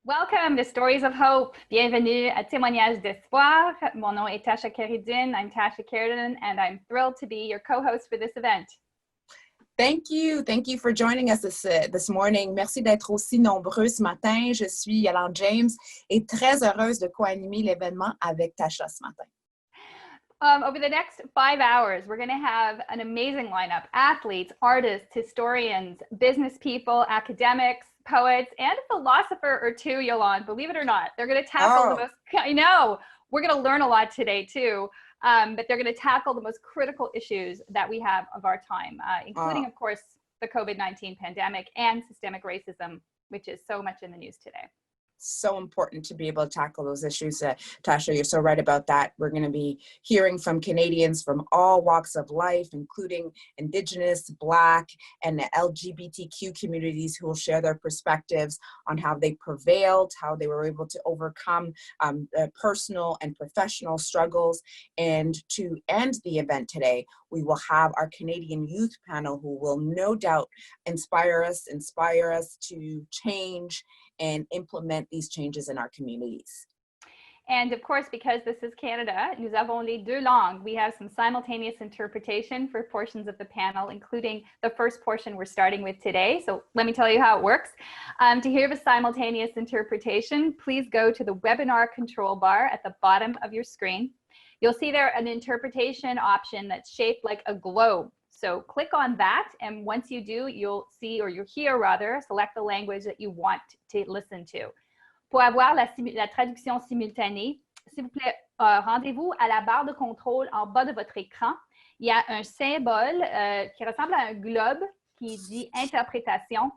Welcome to Stories of Hope. Bienvenue à Témoignages d'Espoir. Mon nom est Tasha Keridin. I'm Tasha Keridin, and I'm thrilled to be your co-host for this event. Thank you. Thank you for joining us this morning. Merci d'être aussi nombreux ce matin. Je suis Jann James et très heureuse de co-animer l'événement avec Tasha ce matin. Over the next 5 hours, we're going to have an amazing lineup. Athletes, artists, historians, business people, academics, poets, and a philosopher or two, Yolande, believe it or not. They're going to tackle the most, I know, we're going to learn a lot today too, but they're going to tackle the most critical issues that we have of our time, including, of course, the COVID-19 pandemic and systemic racism, which is so much in the news today. So important to be able to tackle those issues. Tasha, you're so right about that. We're going to be hearing from Canadians from all walks of life, including Indigenous, Black, and the LGBTQ communities who will share their perspectives on how they prevailed, how they were able to overcome personal and professional struggles. And to end the event today, we will have our Canadian youth panel who will no doubt inspire us to change and implement these changes in our communities. And of course, because this is Canada, nous avons les deux langues. We have some simultaneous interpretation for portions of the panel, including the first portion we're starting with today. So let me tell you how it works. To hear the simultaneous interpretation, please go to the webinar control bar at the bottom of your screen. You'll see there an interpretation option that's shaped like a globe. So click on that, and once you do, you'll see, or you'll hear rather, select the language that you want to listen to. Pour avoir la traduction simultanée, s'il vous plaît, rendez-vous à la barre de contrôle en bas de votre écran. Il y a un symbole qui ressemble à un globe qui dit interprétation.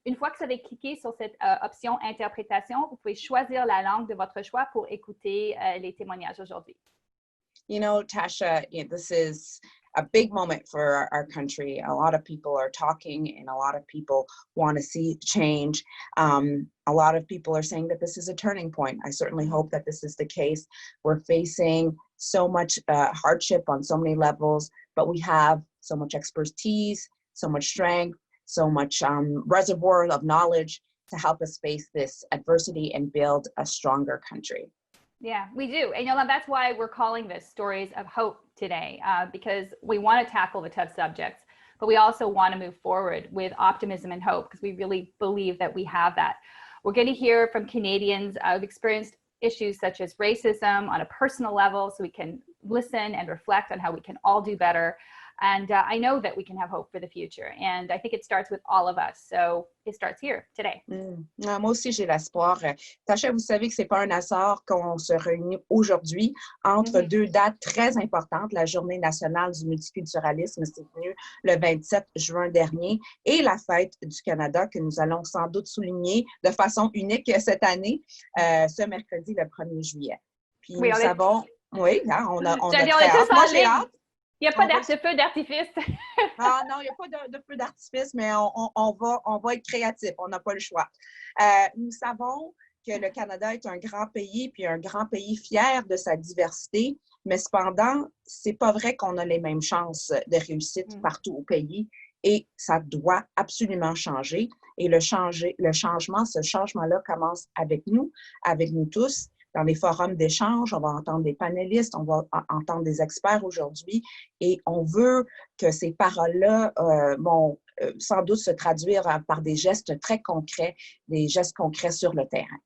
Une fois que vous avez cliqué sur cette option interprétation, vous pouvez choisir la langue de votre choix pour écouter les témoignages aujourd'hui. You know, Tasha, this is a big moment for our country. A lot of people are talking and a lot of people want to see change. A lot of people are saying that this is a turning point. I certainly hope that this is the case. We're facing so much hardship on so many levels, but we have so much expertise, so much strength, so much reservoir of knowledge to help us face this adversity and build a stronger country. Yeah, we do. And Yolanda, that's why we're calling this Stories of Hope today, because we want to tackle the tough subjects, but we also want to move forward with optimism and hope because we really believe that we have that. We're going to hear from Canadians who've experienced issues such as racism on a personal level, so we can listen and reflect on how we can all do better. And I know that we can have hope for the future. And I think it starts with all of us. So it starts here today. Moi aussi, j'ai l'espoir. Tasha, vous savez que c'est pas un hasard qu'on se réunit aujourd'hui entre deux dates très importantes. La Journée nationale du multiculturalisme, c'est venu le 27 juin dernier, et la fête du Canada que nous allons sans doute souligner de façon unique cette année, ce mercredi, le 1er juillet. Puis oui, nous savons... Oui, hein, on a très hâte. Moi, j'ai hâte. Il n'y a pas de feu d'artifice. Ah non, il n'y a pas de feu d'artifice, mais on va être créatif, on n'a pas le choix. Nous savons que le Canada est un grand pays, puis un grand pays fier de sa diversité, mais cependant, c'est pas vrai qu'on a les mêmes chances de réussite partout au pays, et ça doit absolument changer. Et ce changement-là commence avec nous tous. Dans les forums d'échange, on va entendre des panélistes, on va entendre des experts aujourd'hui, et on veut que ces paroles-là vont sans doute se traduire par des gestes très concrets, des gestes concrets sur le terrain.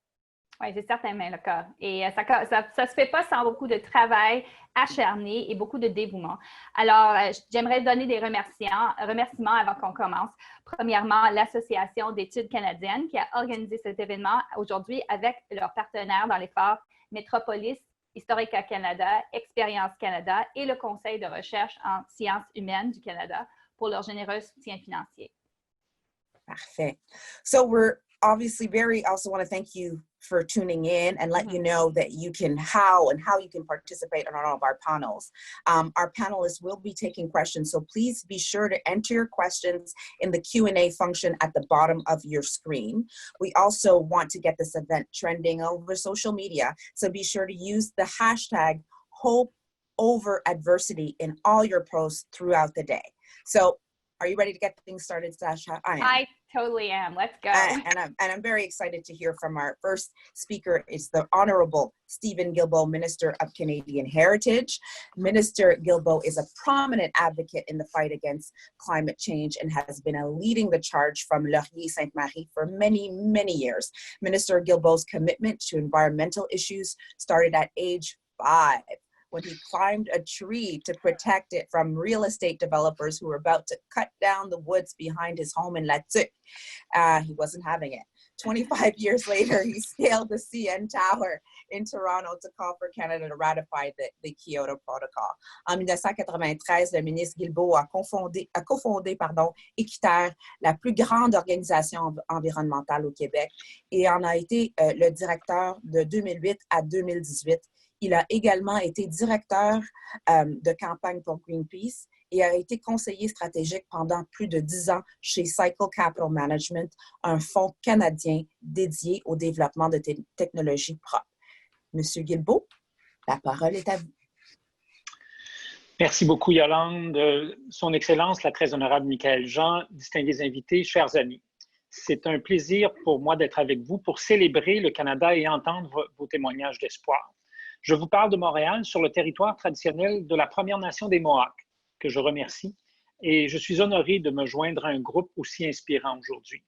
Oui, c'est certainement le cas. Et ça se fait pas sans beaucoup de travail acharné et beaucoup de dévouement. Alors, j'aimerais donner des remerciements avant qu'on commence. Premièrement, l'Association d'études canadiennes qui a organisé cet événement aujourd'hui avec leurs partenaires dans l'effort Métropolis, Historica Canada, Expérience Canada et le Conseil de recherche en sciences humaines du Canada pour leur généreux soutien financier. Parfait. So we're obviously also want to thank you for tuning in and let you know that you can how you can participate in all of our panels. Our panelists will be taking questions, so please be sure to enter your questions in the Q&A function at the bottom of your screen. We also want to get this event trending over social media, so be sure to use the hashtag #HopeOverAdversity in all your posts throughout the day. So Are you ready to get things started, Sasha? I totally am. Let's go. And I'm very excited to hear from our first speaker. Is the Honorable Stephen Guilbeault, Minister of Canadian Heritage. Minister Guilbeault is a prominent advocate in the fight against climate change and has been leading the charge from Laurier-Sainte-Marie for many, many years. Minister Guilbeault's commitment to environmental issues started at age 5. When he climbed a tree to protect it from real estate developers who were about to cut down the woods behind his home in La Tuque. He wasn't having it. 25 years later, he scaled the CN Tower in Toronto to call for Canada to ratify the Kyoto Protocol. En 1993, le ministre Guilbeault a cofondé Équiterre, la plus grande organisation environnementale au Québec, et en a été le directeur de 2008 à 2018. Il a également été directeur de campagne pour Greenpeace et a été conseiller stratégique pendant plus de 10 ans chez Cycle Capital Management, un fonds canadien dédié au développement de technologies propres. Monsieur Guilbeault, la parole est à vous. Merci beaucoup, Yolande. Son Excellence, la très honorable Michaëlle Jann, distingués invités, chers amis. C'est un plaisir pour moi d'être avec vous pour célébrer le Canada et entendre vos témoignages d'espoir. Je vous parle de Montréal, sur le territoire traditionnel de la Première Nation des Mohawks, que je remercie, et je suis honoré de me joindre à un groupe aussi inspirant aujourd'hui.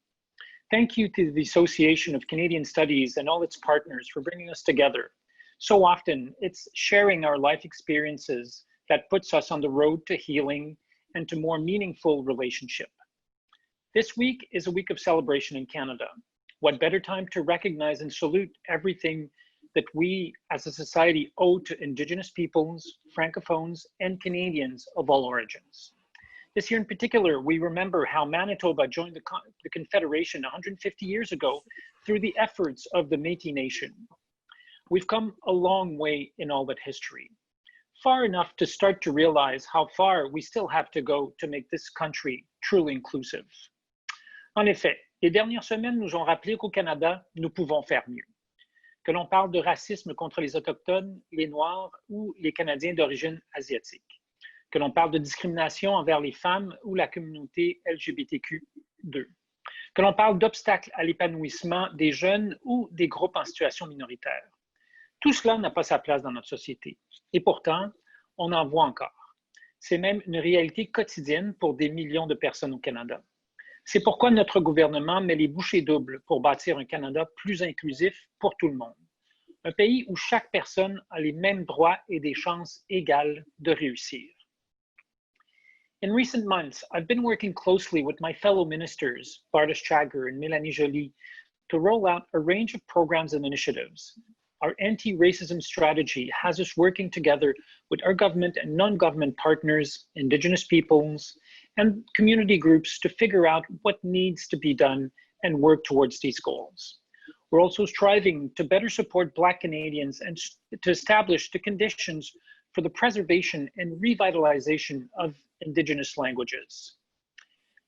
Thank you to the Association of Canadian Studies and all its partners for bringing us together. So often, it's sharing our life experiences that puts us on the road to healing and to more meaningful relationship. This week is a week of celebration in Canada. What better time to recognize and salute everything that we as a society owe to Indigenous peoples, Francophones, and Canadians of all origins. This year in particular, we remember how Manitoba joined the Confederation 150 years ago through the efforts of the Métis Nation. We've come a long way in all that history, far enough to start to realize how far we still have to go to make this country truly inclusive. En effet, les dernières semaines nous ont rappelé qu'au Canada, nous pouvons faire mieux. Que l'on parle de racisme contre les Autochtones, les Noirs ou les Canadiens d'origine asiatique. Que l'on parle de discrimination envers les femmes ou la communauté LGBTQ2. Que l'on parle d'obstacles à l'épanouissement des jeunes ou des groupes en situation minoritaire. Tout cela n'a pas sa place dans notre société. Et pourtant, on en voit encore. C'est même une réalité quotidienne pour des millions de personnes au Canada. C'est pourquoi notre gouvernement met les bouchées doubles pour bâtir un Canada plus inclusif pour tout le monde. Un pays où chaque personne a les mêmes droits et des chances égales de réussir. In recent months, I've been working closely with my fellow ministers, Bardas Chagger and Mélanie Joly, to roll out a range of programs and initiatives. Our anti-racism strategy has us working together with our government and non-government partners, Indigenous peoples, and community groups to figure out what needs to be done and work towards these goals. We're also striving to better support Black Canadians and to establish the conditions for the preservation and revitalization of Indigenous languages.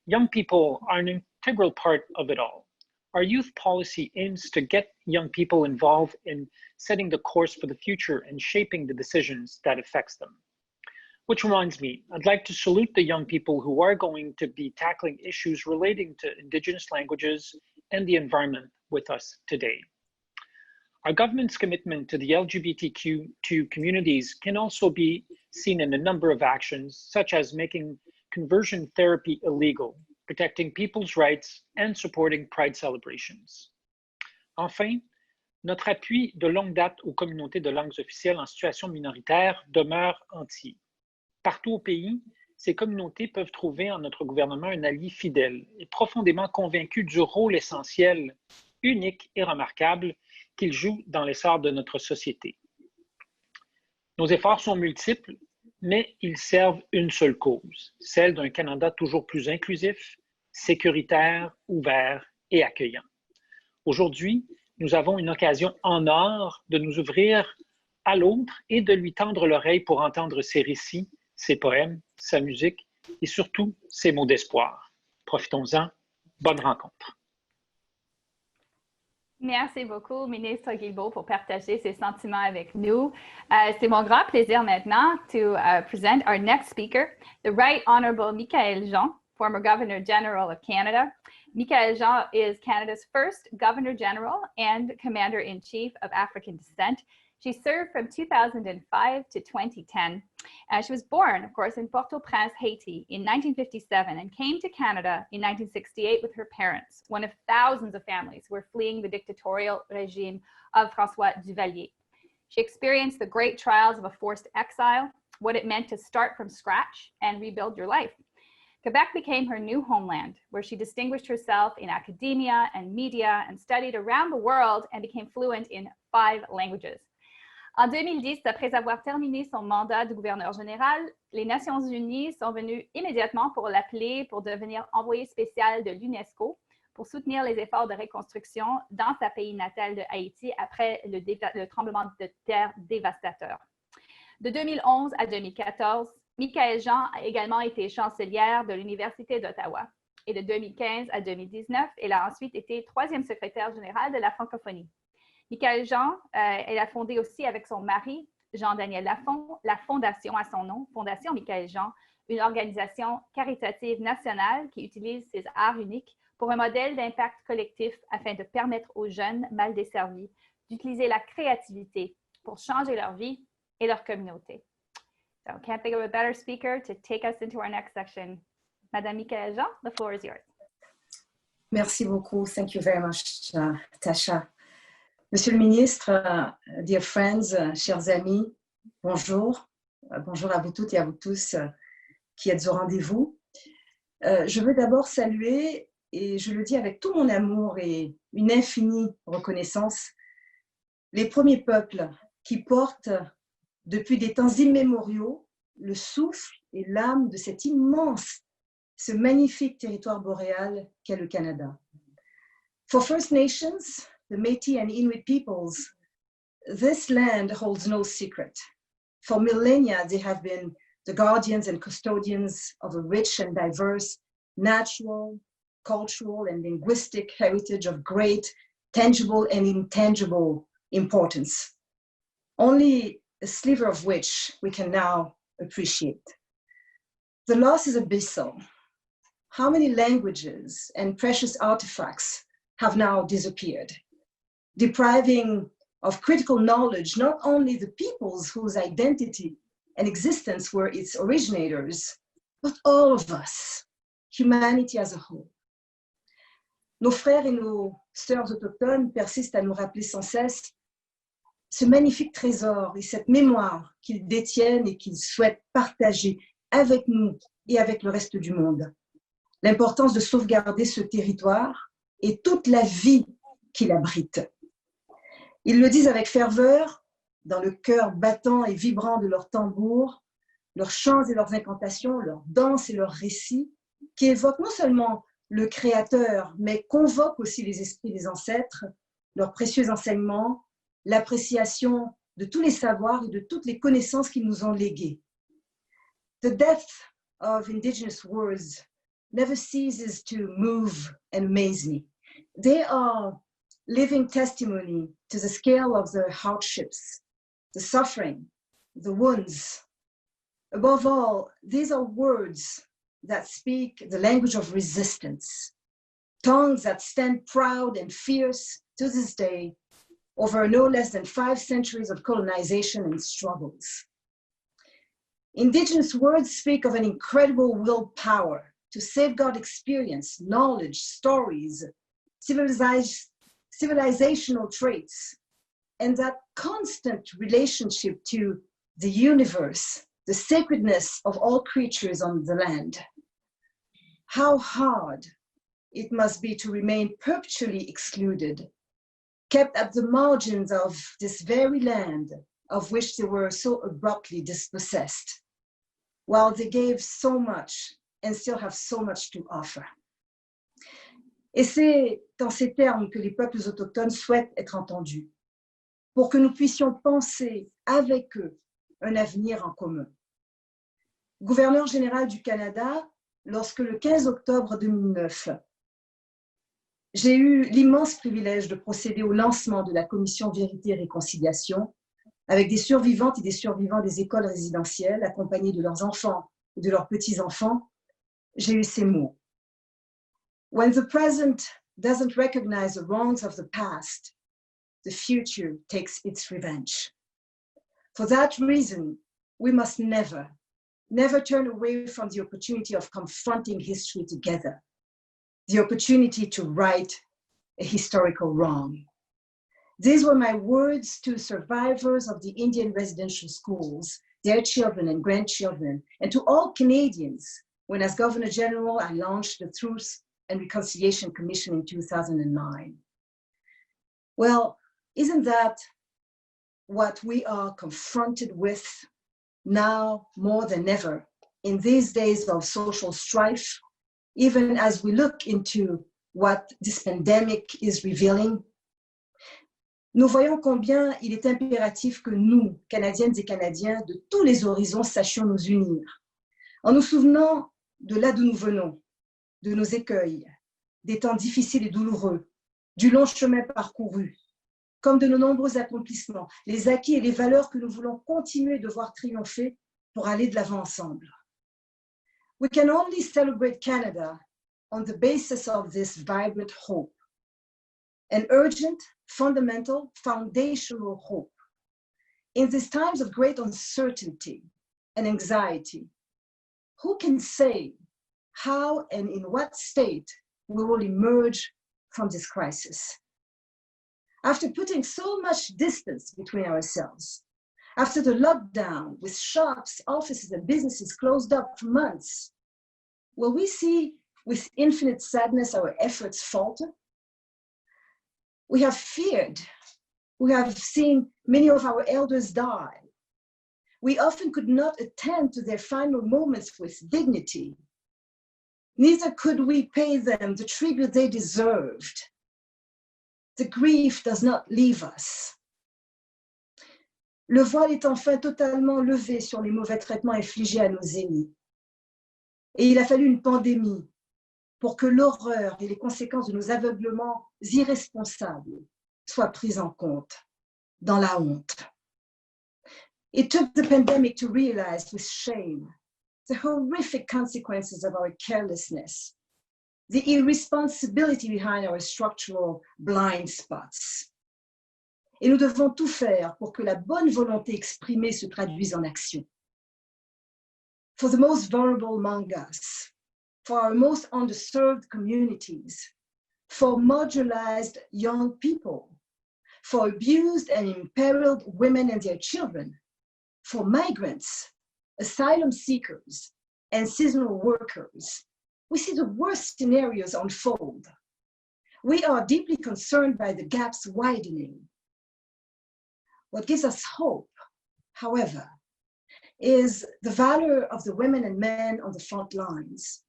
Young people are an integral part of it all. Our youth policy aims to get young people involved in setting the course for the future and shaping the decisions that affects them. Which reminds me, I'd like to salute the young people who are going to be tackling issues relating to Indigenous languages and the environment with us today. Our government's commitment to the LGBTQ communities can also be seen in a number of actions, such as making conversion therapy illegal, protecting people's rights, and supporting Pride celebrations. Enfin, notre appui de longue date aux communautés de langues officielles en situation minoritaire demeure entier. Partout au pays, ces communautés peuvent trouver en notre gouvernement un allié fidèle et profondément convaincu du rôle essentiel, unique et remarquable qu'ils jouent dans l'essor de notre société. Nos efforts sont multiples, mais ils servent une seule cause, celle d'un Canada toujours plus inclusif, sécuritaire, ouvert et accueillant. Aujourd'hui, nous avons une occasion en or de nous ouvrir à l'autre et de lui tendre l'oreille pour entendre ses récits, ses poèmes, sa musique et surtout ses mots d'espoir. Profitons-en. Bonne rencontre. Merci beaucoup, ministre Guilbeault, pour partager ses sentiments avec nous. C'est mon grand plaisir maintenant to present our next speaker, the Right Honorable Michaëlle Jann. former Governor General of Canada. Michaëlle Jann is Canada's first Governor General and Commander-in-Chief of African descent. She served from 2005 to 2010. She was born, of course, in Port-au-Prince, Haiti in 1957 and came to Canada in 1968 with her parents, one of thousands of families who were fleeing the dictatorial regime of Françoise Duvalier. She experienced the great trials of a forced exile, what it meant to start from scratch and rebuild your life. Quebec became her new homeland, where she distinguished herself in academia and media and studied around the world and became fluent in 5 languages. En 2010, après avoir terminé son mandat de gouverneur général, les Nations Unies sont venues immédiatement pour l'appeler pour devenir envoyé spécial de l'UNESCO pour soutenir les efforts de reconstruction dans sa pays natal de Haïti après le tremblement de terre dévastateur. De 2011 à 2014, Michaëlle Jann a également été chancelière de l'Université d'Ottawa. Et de 2015 à 2019, elle a ensuite été 3e secrétaire générale de la francophonie. Michaëlle Jann, elle a fondé aussi avec son mari, Jean-Daniel Lafont, la fondation à son nom, Fondation Michaëlle Jann, une organisation caritative nationale qui utilise ses arts uniques pour un modèle d'impact collectif afin de permettre aux jeunes mal desservis d'utiliser la créativité pour changer leur vie et leur communauté. So I can't think of a better speaker to take us into our next section. Madame Michaëlle Jann, the floor is yours. Merci beaucoup. Thank you very much, Tasha. Monsieur le ministre, dear friends, chers amis, bonjour. Bonjour à vous toutes et à vous tous qui êtes au rendez-vous. Je veux d'abord saluer, et je le dis avec tout mon amour et une infinie reconnaissance, les premiers peuples qui portent depuis des temps immémoriaux le souffle et l'âme de cet immense, ce magnifique territoire boréal qu'est le Canada. For First Nations, the Métis and Inuit peoples, this land holds no secret. For millennia, they have been the guardians and custodians of a rich and diverse natural, cultural, and linguistic heritage of great tangible and intangible importance, only a sliver of which we can now appreciate. The loss is abyssal. How many languages and precious artifacts have now disappeared, depriving of critical knowledge not only the peoples whose identity and existence were its originators, but all of us, humanity as a whole. Nos frères et nos sœurs autochtones persistent à nous rappeler sans cesse ce magnifique trésor et cette mémoire qu'ils détiennent et qu'ils souhaitent partager avec nous et avec le reste du monde. L'importance de sauvegarder ce territoire et toute la vie qu'il abrite. Ils le disent avec ferveur, dans le cœur battant et vibrant de leurs tambours, leurs chants et leurs incantations, leurs danses et leurs récits, qui évoquent non seulement le Créateur, mais convoquent aussi les esprits des ancêtres, leurs précieux enseignements, l'appréciation de tous les savoirs et de toutes les connaissances qu'ils nous ont léguées. The depth of Indigenous words never ceases to move and amaze me. They are living testimony to the scale of the hardships, the suffering, the wounds. Above all, these are words that speak the language of resistance, tongues that stand proud and fierce to this day over no less than 5 centuries of colonization and struggles. Indigenous words speak of an incredible willpower to safeguard experience, knowledge, stories, civilizational traits, and that constant relationship to the universe, the sacredness of all creatures on the land. How hard it must be to remain perpetually excluded, kept at the margins of this very land of which they were so abruptly dispossessed, while they gave so much and still have so much to offer. Et c'est dans ces termes que les peuples autochtones souhaitent être entendus, pour que nous puissions penser avec eux un avenir en commun. Gouverneur général du Canada, lorsque le 15 octobre 2009, j'ai eu l'immense privilège de procéder au lancement de la commission Vérité et Réconciliation avec des survivantes et des survivants des écoles résidentielles accompagnés de leurs enfants et de leurs petits-enfants. j'ai eu ces mots. When the present doesn't recognize the wrongs of the past, the future takes its revenge. For that reason, we must never turn away from the opportunity of confronting history together, the opportunity to right a historical wrong. These were my words to survivors of the Indian residential schools, their children and grandchildren, and to all Canadians when, as Governor General, I launched the Truth and Reconciliation Commission in 2009. Well, isn't that what we are confronted with now more than ever in these days of social strife, even as we look into what this pandemic is revealing? Nous voyons combien il est impératif que nous, Canadiennes et Canadiens, de tous les horizons, sachions nous unir, en nous souvenant de là d'où nous venons, de nos écueils, des temps difficiles et douloureux, du long chemin parcouru, comme de nos nombreux accomplissements, les acquis et les valeurs que nous voulons continuer de voir triompher pour aller de l'avant ensemble. We can only celebrate Canada on the basis of this vibrant hope, an urgent, fundamental, foundational hope. In these times of great uncertainty and anxiety, who can say how and in what state we will emerge from this crisis? After putting so much distance between ourselves, after the lockdown with shops, offices, and businesses closed up for months, will we see with infinite sadness our efforts falter? We have feared. We have seen many of our elders die. We often could not attend to their final moments with dignity. Neither could we pay them the tribute they deserved. The grief does not leave us. Le voile est enfin totalement levé sur les mauvais traitements infligés à nos aînés. Et il a fallu une pandémie pour que l'horreur et les conséquences de nos aveuglements irresponsables soient prises en compte dans la honte. It took the pandemic to realize with shame the horrific consequences of our carelessness, the irresponsibility behind our structural blind spots. Et nous devons tout faire pour que la bonne volonté exprimée se traduise en action. For the most vulnerable among us, for our most underserved communities, for marginalized young people, for abused and imperiled women and their children, for migrants, asylum seekers, and seasonal workers, we see the worst scenarios unfold. We are deeply concerned by the gaps widening. What gives us hope, however, is the valor of the women and men on the front lines,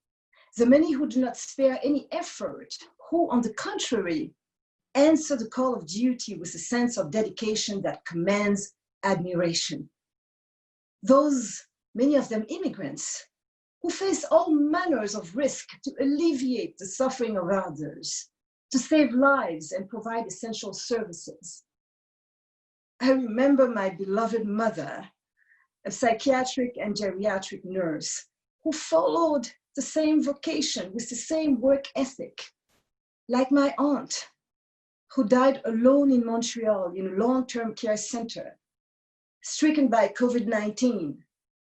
the many who do not spare any effort, who, on the contrary, answer the call of duty with a sense of dedication that commands admiration. Those, many of them immigrants, who face all manners of risk to alleviate the suffering of others, to save lives and provide essential services. I remember my beloved mother, a psychiatric and geriatric nurse, who followed the same vocation with the same work ethic, like my aunt, who died alone in Montreal in a long-term care center, stricken by COVID-19.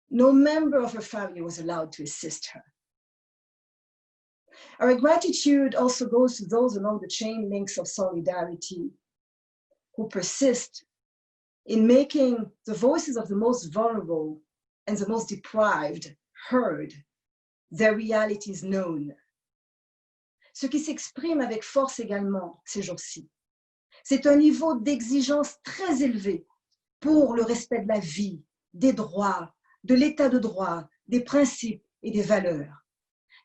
No member of her family was allowed to assist her. Our gratitude also goes to those along the chain links of solidarity who persist in making the voices of the most vulnerable and the most deprived heard, their realities known. Ce qui s'exprime avec force également ces jours-ci, c'est un niveau d'exigence très élevé pour le respect de la vie, des droits, de l'état de droit, des principes et des valeurs.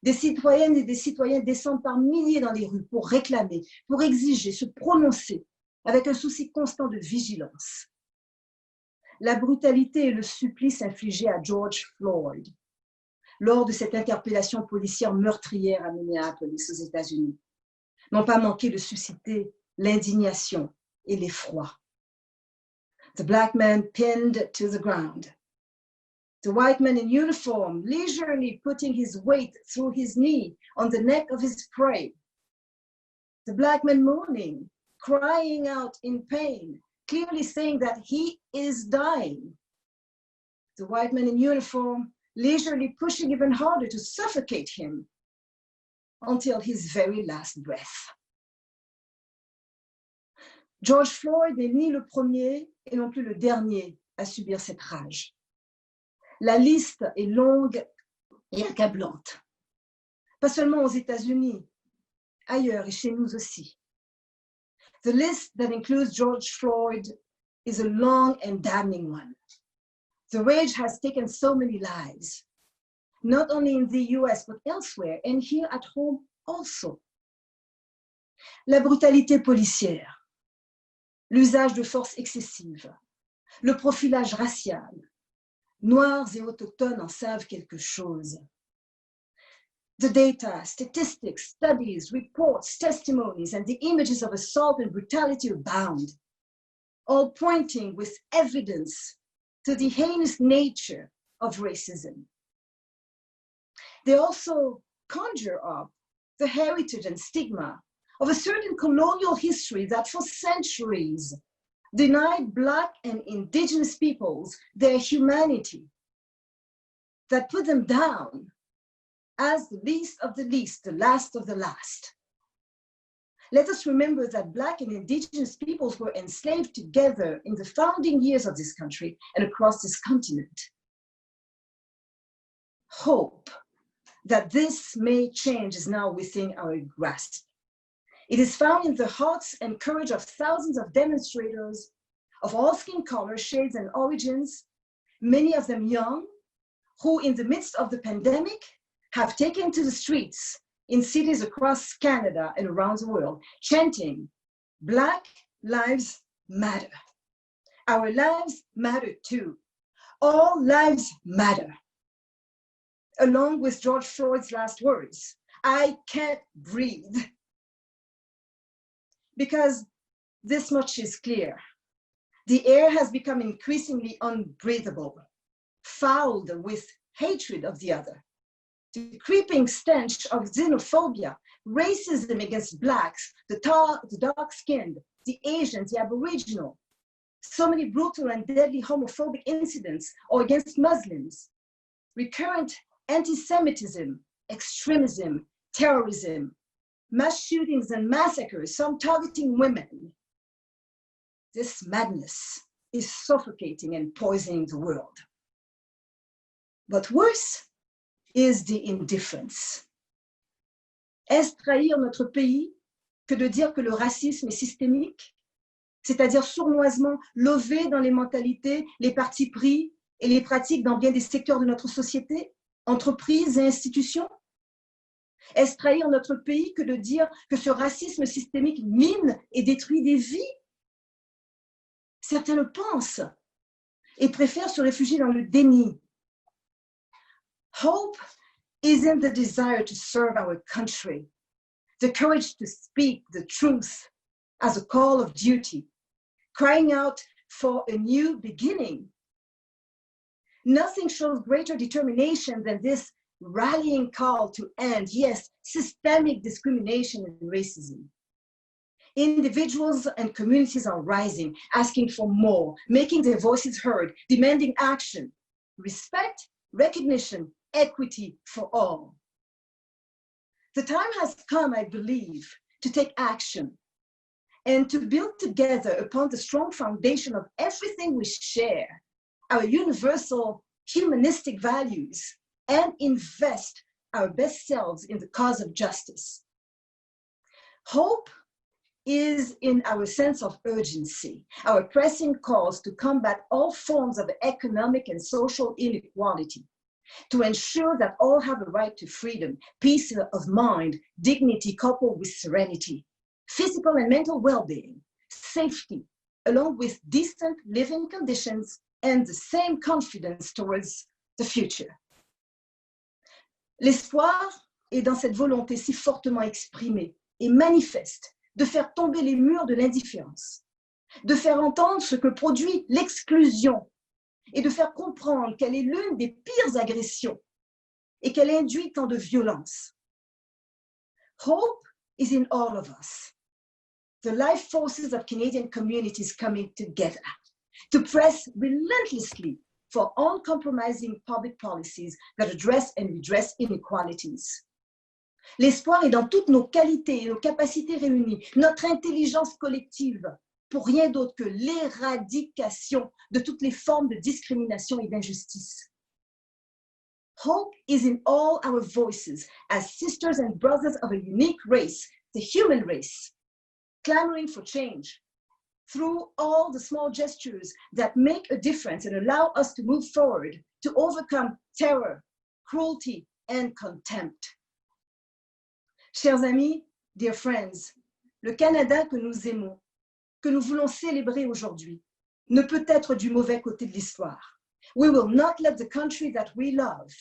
Des citoyennes et des citoyens descendent par milliers dans les rues pour réclamer, pour exiger, se prononcer avec un souci constant de vigilance. La brutalité et le supplice infligés à George Floyd lors de cette interpellation policière meurtrière à Minneapolis, aux États-Unis, n'ont pas manqué de susciter l'indignation et l'effroi. The black man pinned to the ground. The white man in uniform, leisurely putting his weight through his knee on the neck of his prey. The black man moaning, crying out in pain, clearly saying that he is dying. The white man in uniform, leisurely pushing even harder to suffocate him until his very last breath. George Floyd n'est ni le premier et non plus le dernier à subir cette rage. La liste est longue et accablante. Pas seulement aux États-Unis, ailleurs et chez nous aussi. The list that includes George Floyd is a long and damning one. The rage has taken so many lives, not only in the US, but elsewhere, and here at home also. La brutalité policière, l'usage de force excessive, le profilage racial. Noirs et autochtones en savent quelque chose. The data, statistics, studies, reports, testimonies, and the images of assault and brutality abound, all pointing with evidence to the heinous nature of racism. They also conjure up the heritage and stigma of a certain colonial history that for centuries denied Black and Indigenous peoples their humanity, that put them down as the least of the least, the last of the last. Let us remember that Black and Indigenous peoples were enslaved together in the founding years of this country and across this continent. Hope that this may change is now within our grasp. It is found in the hearts and courage of thousands of demonstrators of all skin colors, shades, and origins, many of them young, who in the midst of the pandemic have taken to the streets in cities across Canada and around the world, chanting, Black lives matter. Our lives matter too. All lives matter. Along with George Floyd's last words, I can't breathe. Because this much is clear. The air has become increasingly unbreathable, fouled with hatred of the other. The creeping stench of xenophobia, racism against Blacks, the dark-skinned, the Asians, the Aboriginal. So many brutal and deadly homophobic incidents or against Muslims. Recurrent anti-Semitism, extremism, terrorism, mass shootings and massacres, some targeting women. This madness is suffocating and poisoning the world. But worse is the indifference. Est-ce trahir notre pays que de dire que le racisme est systémique, c'est-à-dire sournoisement lové dans les mentalités, les partis pris et les pratiques dans bien des secteurs de notre société, entreprises et institutions? Est-ce trahir notre pays que de dire que ce racisme systémique mine et détruit des vies? Certains le pensent et préfèrent se réfugier dans le déni. Hope is in the desire to serve our country, the courage to speak the truth as a call of duty, crying out for a new beginning. Nothing shows greater determination than this rallying call to end, yes, systemic discrimination and racism. Individuals and communities are rising, asking for more, making their voices heard, demanding action, respect, recognition, equity for all. The time has come, I believe, to take action and to build together upon the strong foundation of everything we share, our universal humanistic values, and invest our best selves in the cause of justice. Hope is in our sense of urgency, our pressing calls to combat all forms of economic and social inequality, to ensure that all have a right to freedom, peace of mind, dignity coupled with serenity, physical and mental well-being, safety, along with decent living conditions and the same confidence towards the future. L'espoir est dans cette volonté si fortement exprimée et manifeste de faire tomber les murs de l'indifférence, de faire entendre ce que produit l'exclusion et de faire comprendre qu'elle est l'une des pires agressions et qu'elle induit tant de violence. Hope is in all of us. The life forces of Canadian communities coming together to press relentlessly for uncompromising public policies that address and redress inequalities. L'espoir est dans toutes nos qualités et nos capacités réunies, notre intelligence collective, pour rien d'autre que l'éradication de toutes les formes de discrimination et d'injustice. Hope is in all our voices as sisters and brothers of a unique race, the human race, clamoring for change through all the small gestures that make a difference and allow us to move forward to overcome terror, cruelty, and contempt. Chers amis, dear friends, le Canada que nous aimons, que nous voulons célébrer aujourd'hui, ne peut être du mauvais côté de l'histoire. We will not let the country that we love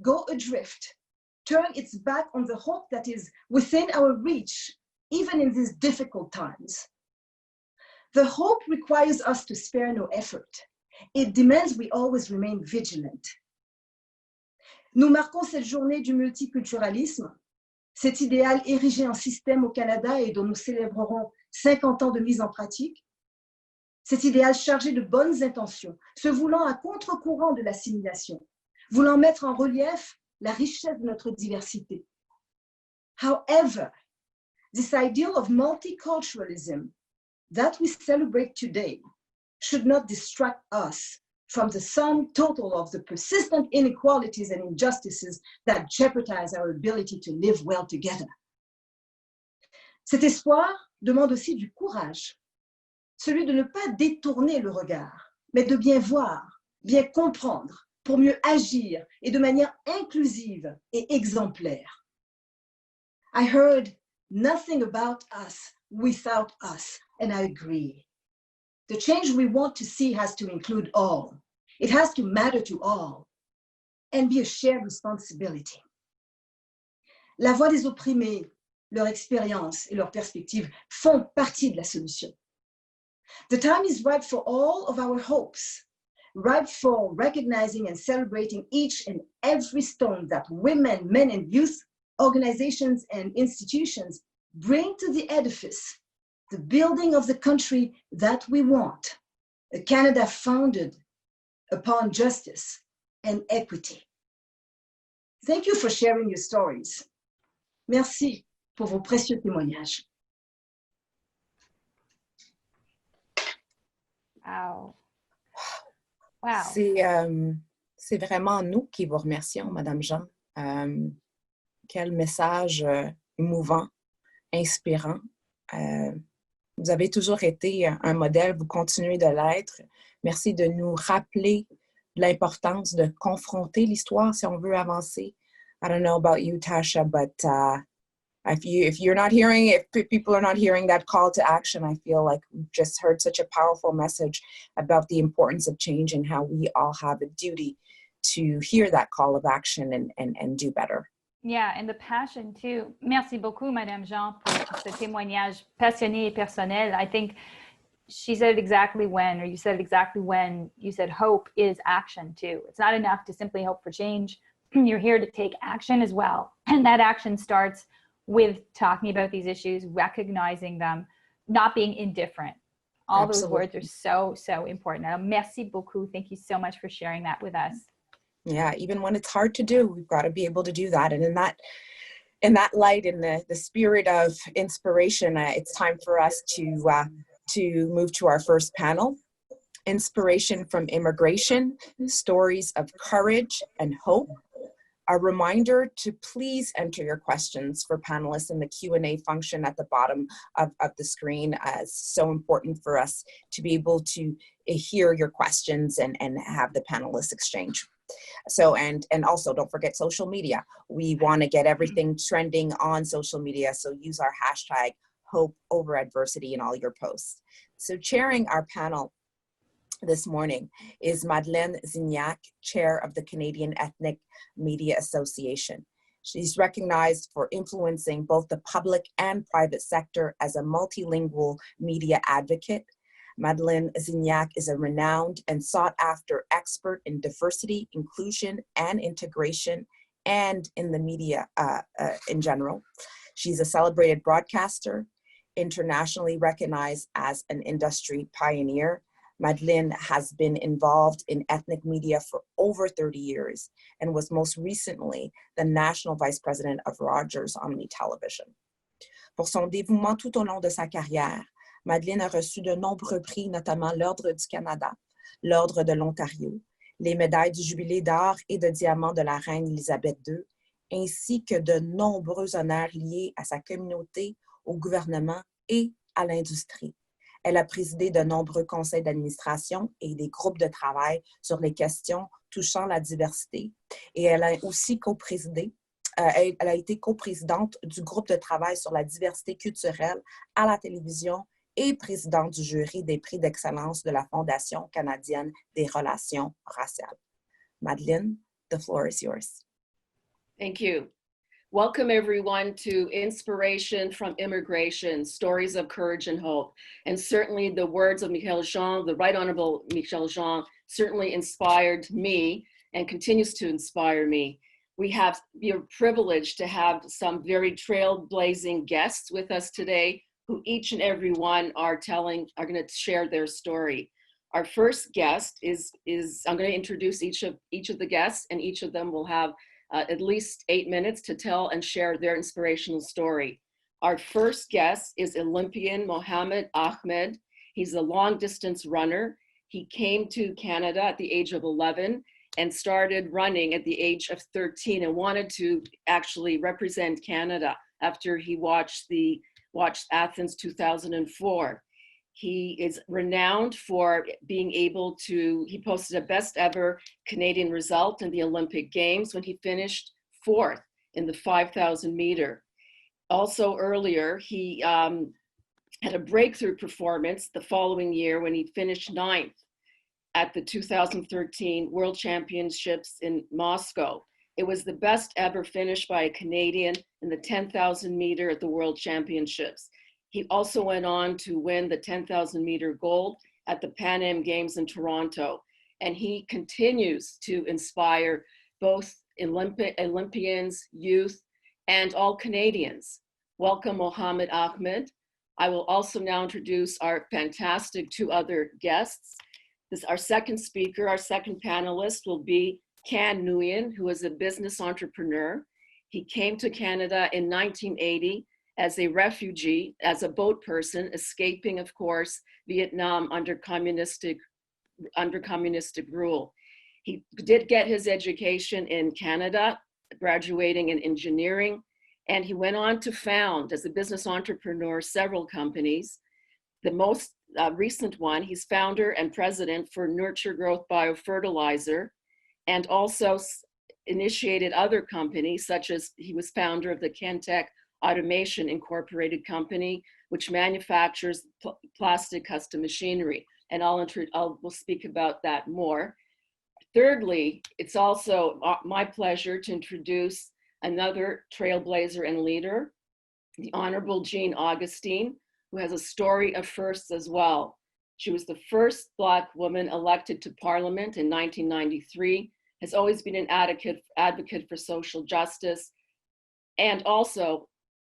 go adrift, turn its back on the hope that is within our reach, even in these difficult times. The hope requires us to spare no effort. It demands we always remain vigilant. Nous marquons cette journée du multiculturalisme, cet idéal érigé en système au Canada et dont nous célébrerons 50 ans de mise en pratique, cet idéal chargé de bonnes intentions, se voulant à contre-courant de l'assimilation, voulant mettre en relief la richesse de notre diversité. However, this ideal of multiculturalism that we celebrate today should not distract us from the sum total of the persistent inequalities and injustices that jeopardize our ability to live well together. Cet espoir demande aussi du courage, celui de ne pas détourner le regard, mais de bien voir, bien comprendre, pour mieux agir et de manière inclusive et exemplaire. I heard nothing about us without us, and I agree. The change we want to see has to include all. It has to matter to all and be a shared responsibility. La voix des opprimés, leur expérience et leurs perspectives font partie de la solution. The time is ripe for all of our hopes, ripe for recognizing and celebrating each and every stone that women, men, and youth, organizations, and institutions bring to the edifice, the building of the country that we want, a Canada founded upon justice and equity. Thank you for sharing your stories. Merci pour vos précieux témoignages. Wow. Wow. C'est vraiment nous qui vous remercions, Madame Jann. Quel message émouvant, inspirant. Vous avez toujours été un modèle, vous continuez de l'être. Merci de nous rappeler l'importance de confronter l'histoire si on veut avancer. I don't know about you, Tasha, but if you're not hearing, if people are not hearing that call to action, I feel like we've just heard such a powerful message about the importance of change and how we all have a duty to hear that call of action and do better. Yeah, and the passion too. Merci beaucoup, Madame Jann, pour ce témoignage passionné et personnel. I think she said it exactly when, or you said it exactly when you said hope is action too. It's not enough to simply hope for change. You're here to take action as well. And that action starts with talking about these issues, recognizing them, not being indifferent. All Absolutely. Those words are so, so important. Merci beaucoup. Thank you so much for sharing that with us. Yeah, even when it's hard to do, we've got to be able to do that. And in that light, in the spirit of inspiration, it's time for us to move to our first panel. Inspiration from Immigration, Stories of Courage and Hope. A reminder to please enter your questions for panelists in the Q&A function at the bottom of the screen. It's so important for us to be able to hear your questions and have the panelists exchange. So, and also don't forget social media. We want to get everything trending on social media. So use our hashtag Hope Over Adversity in all your posts. So chairing our panel this morning is Madeleine Zignac, Chair of the Canadian Ethnic Media Association. She's recognized for influencing both the public and private sector as a multilingual media advocate, Madeleine Zignac is a renowned and sought-after expert in diversity, inclusion, and integration, and in the media in general. She's a celebrated broadcaster, internationally recognized as an industry pioneer. Madeleine has been involved in ethnic media for over 30 years and was most recently the National Vice President of Rogers Omni Television. Pour son dévouement tout au long de sa carrière, Madeleine a reçu de nombreux prix, notamment l'Ordre du Canada, l'Ordre de l'Ontario, les médailles du Jubilé d'or et de diamant de la Reine Élisabeth II, ainsi que de nombreux honneurs liés à sa communauté, au gouvernement et à l'industrie. Elle a présidé de nombreux conseils d'administration et des groupes de travail sur les questions touchant la diversité. Et elle a aussi elle a été coprésidente du groupe de travail sur la diversité culturelle à la télévision et présidente du jury des prix d'excellence de la Fondation canadienne des relations raciales. Madeleine, the floor is yours. Thank you. Welcome everyone to Inspiration from Immigration, Stories of Courage and Hope. And certainly the words of Michaëlle Jann, the Right Honorable Michaëlle Jann, certainly inspired me and continues to inspire me. We are privileged to have some very trailblazing guests with us today who each and every one are going to share their story. Our first guest is I'm going to introduce each of the guests, and each of them will have at least 8 minutes to tell and share their inspirational story. Our first guest is Olympian Mohamed Ahmed. He's a long distance runner. He came to Canada at the age of 11 and started running at the age of 13 and wanted to actually represent Canada after he watched Athens 2004. He is renowned for being able to, he posted a best ever Canadian result in the Olympic Games when he finished 4th in the 5,000 meter. Also earlier, he had a breakthrough performance the following year when he finished 9th at the 2013 World Championships in Moscow. It was the best ever finish by a Canadian in the 10,000 meter at the World Championships. He also went on to win the 10,000 meter gold at the Pan Am Games in Toronto. And he continues to inspire both Olympians, youth, and all Canadians. Welcome, Mohamed Ahmed. I will also now introduce our fantastic 2 other guests. Our second speaker, our second panelist will be Can Nguyen, who is a business entrepreneur. He came to Canada in 1980 as a refugee, as a boat person, escaping, of course, Vietnam under communistic rule. He did get his education in Canada, graduating in engineering, and he went on to found, as a business entrepreneur, several companies. The most recent one, he's founder and president for Nurture Growth Biofertilizer, and also initiated other companies, such as he was founder of the Kentech Automation Incorporated Company, which manufactures plastic custom machinery. And we'll speak about that more. Thirdly, it's also my pleasure to introduce another trailblazer and leader, the Honorable Jean Augustine, who has a story of firsts as well. She was the first Black woman elected to Parliament in 1993, has always been an advocate for social justice, and also,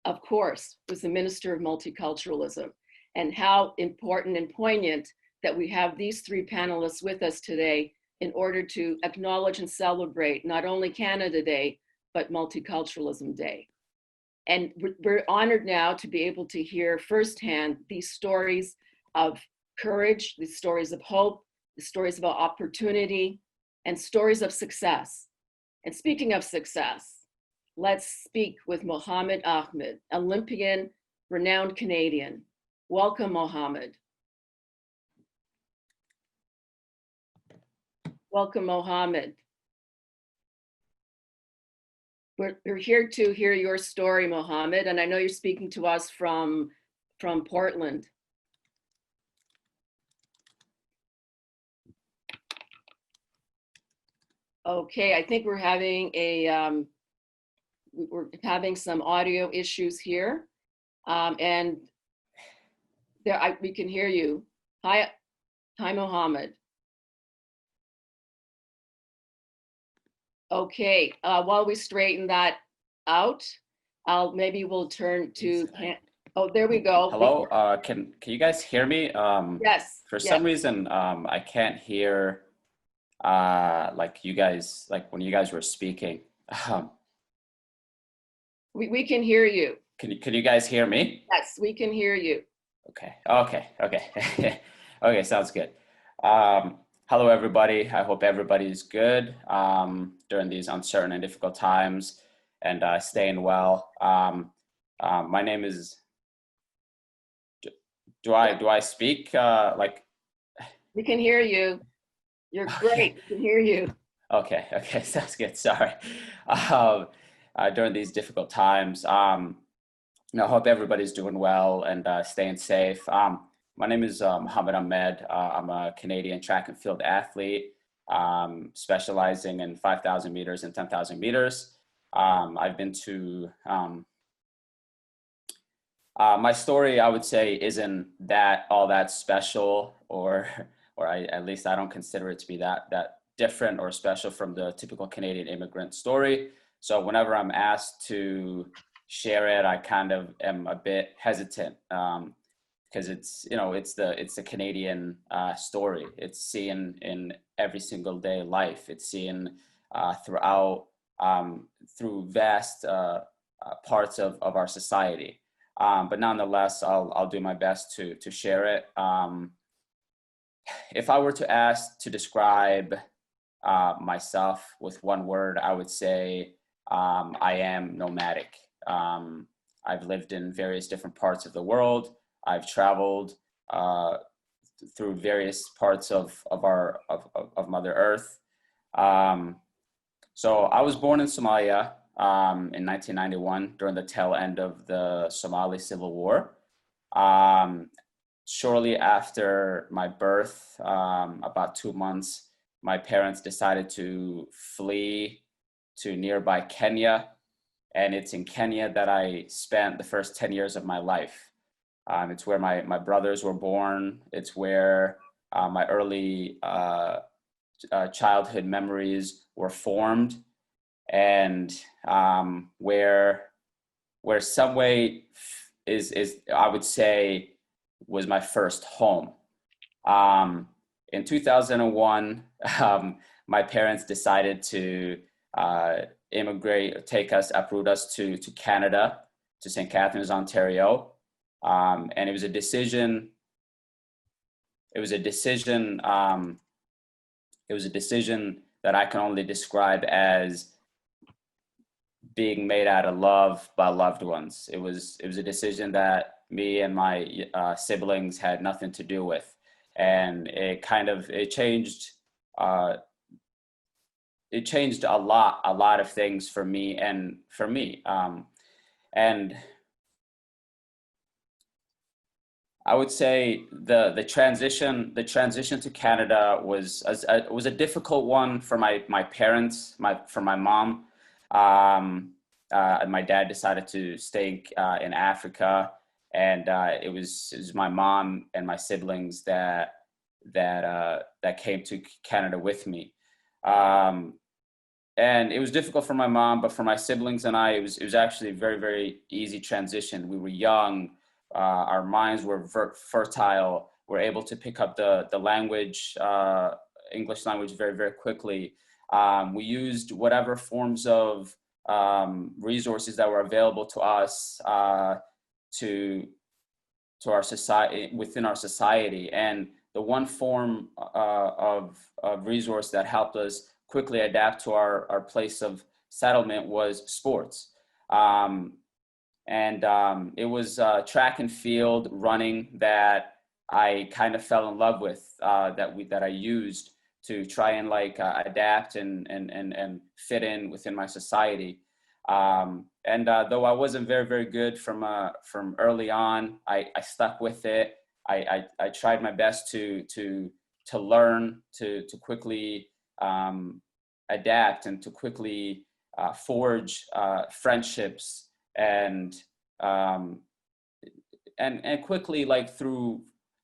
of course, was the Minister of Multiculturalism. And how important and poignant that we have these 3 panelists with us today in order to acknowledge and celebrate not only Canada Day, but Multiculturalism Day. And we're honored now to be able to hear firsthand these stories of courage, these stories of hope, the stories about opportunity, and stories of success. And speaking of success, let's speak with Mohamed Ahmed, Olympian, renowned Canadian. Welcome, Mohamed. Welcome, Mohamed. We're here to hear your story, Mohamed, and I know you're speaking to us from Portland. Okay, I think we're having some audio issues here, and we can hear you. Hi, Mohammed. Okay, while we straighten that out, maybe we'll turn to, oh, there we go. Hello, can you guys hear me? Yes. For yes. some reason, I can't hear like you guys, like when you guys were speaking. We can hear you. Can you guys hear me? Yes, we can hear you. Okay. Okay, sounds good. Hello, everybody. I hope everybody's good during these uncertain and difficult times and staying well. My name is, do I speak like? We can hear you. You're great. We can hear you. Okay, sounds good. Sorry. During these difficult times, I hope everybody's doing well and staying safe. My name is Mohammed Ahmed. I'm a Canadian track and field athlete, specializing in 5,000 meters and 10,000 meters. I've been to, my story, I would say, isn't all that special, or at least I don't consider it to be that different or special from the typical Canadian immigrant story. So whenever I'm asked to share it, I kind of am a bit hesitant because it's the Canadian story. It's seen in every single day life. It's seen through vast parts of our society. But nonetheless, I'll do my best to share it. If I were to ask to describe myself with one word, I would say I am nomadic. I've lived in various different parts of the world. I've traveled through various parts of Mother Earth. So I was born in Somalia in 1991 during the tail end of the Somali Civil War. Shortly after my birth, about 2 months, my parents decided to flee to nearby Kenya. And it's in Kenya that I spent the first 10 years of my life. It's where my brothers were born. It's where my early childhood memories were formed, and where Subway is I would say was my first home. In 2001, my parents decided to uproot us to Canada, to St. Catharines, Ontario. And it was a decision that I can only describe as being made out of love by loved ones. It was a decision that me and my siblings had nothing to do with. And it changed a lot of things for me. And I would say the transition to Canada was a difficult one for my parents, for my mom. My dad decided to stay in Africa, and it was my mom and my siblings that came to Canada with me. And it was difficult for my mom, but for my siblings and I, it was actually a very, very easy transition. We were young, our minds were fertile. We're able to pick up the language, English language, very, very quickly. We used whatever forms of resources that were available to us to our society, within our society. And the one form of resource that helped us quickly adapt to our place of settlement was sports. It was track and field running that I kind of fell in love with, that I used to try and adapt and fit in within my society. Though I wasn't very, very good from early on, I stuck with it. I tried my best to learn, to quickly adapt and to quickly forge friendships and quickly, through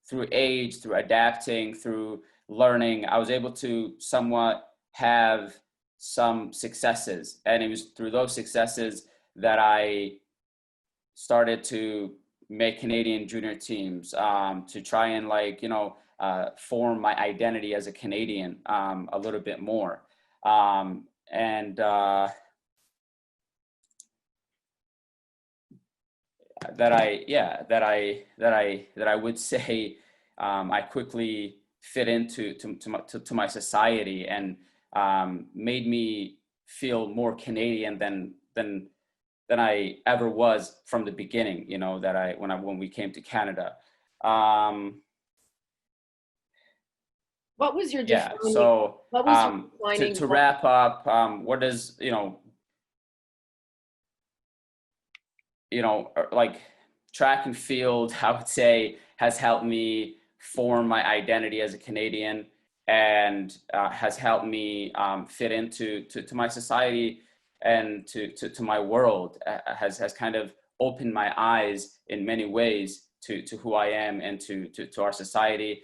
through age, through adapting, through learning, I was able to somewhat have some successes. And it was through those successes that I started to make Canadian junior teams, to try and form my identity as a Canadian a little bit more. That I would say I quickly fit into my society, and made me feel more Canadian than I ever was from the beginning. You know, when we came to Canada. What was your defining, defining? So what was your defining to wrap up, what does like track and field, I would say, has helped me form my identity as a Canadian, and has helped me fit into my society and to my world. Has kind of opened my eyes in many ways to who I am and to our society.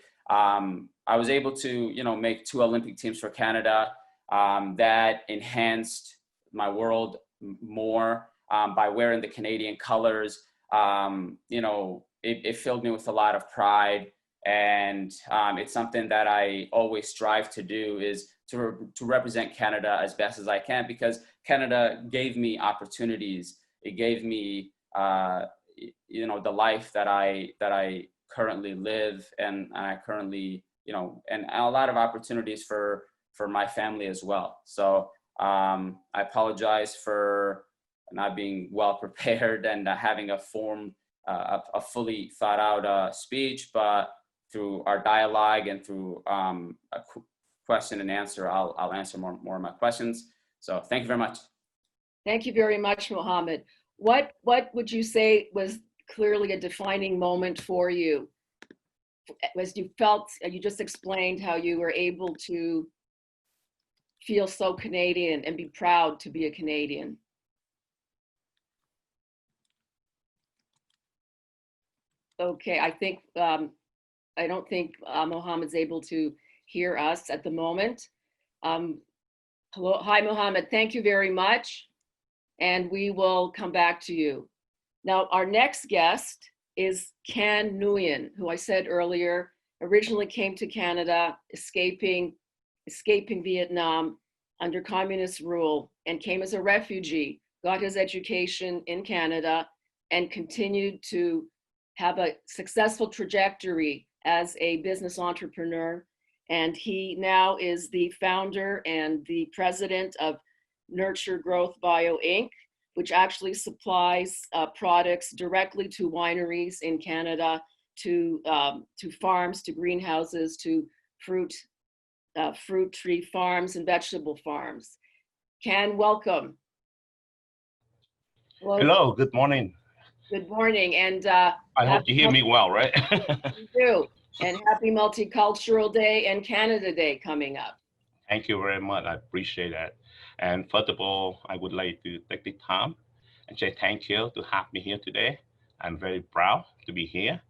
I was able to make 2 Olympic teams for Canada. That enhanced my world more. By wearing the Canadian colors, it filled me with a lot of pride, and it's something that I always strive to do, is to represent Canada as best as I can, because Canada gave me opportunities. It gave me, the life that I currently live, and I currently, and a lot of opportunities for my family as well. So I apologize for not being well prepared and having a fully thought out speech, but through our dialogue and through a question and answer, I'll answer more of my questions. So thank you very much. Thank you very much, Mohammed. What would you say was clearly a defining moment for you, as you felt, you just explained how you were able to feel so Canadian and be proud to be a Canadian? Okay, I think, I don't think Mohammed's able to hear us at the moment. Hello, hi Mohammed, thank you very much. And we will come back to you. Now, our next guest is Can Nguyen, who I said earlier, originally came to Canada, escaping Vietnam under communist rule, and came as a refugee, got his education in Canada, and continued to have a successful trajectory as a business entrepreneur. And he now is the founder and the president of Nurture Growth Bio Inc., which actually supplies products directly to wineries in Canada, to farms, to greenhouses, to fruit tree farms and vegetable farms. Can, welcome. Hello, good morning. Good morning, and I hope you hear me well, right? You do, and happy Multicultural Day and Canada Day coming up. Thank you very much, I appreciate that. And first of all, I would like to take the time and say thank you to have me here today. I'm very proud to be here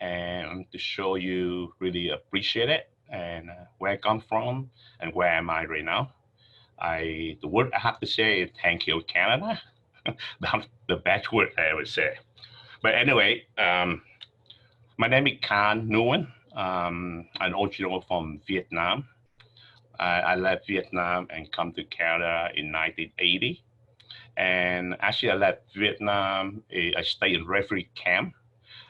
and to show you really appreciate it, and where I come from and where am I right now. The word I have to say is thank you, Canada. That's the best word I ever say. But anyway, my name is Can Nguyen. I'm original from Vietnam. I left Vietnam and come to Canada in 1980. And actually I left Vietnam, I stayed in refugee camp.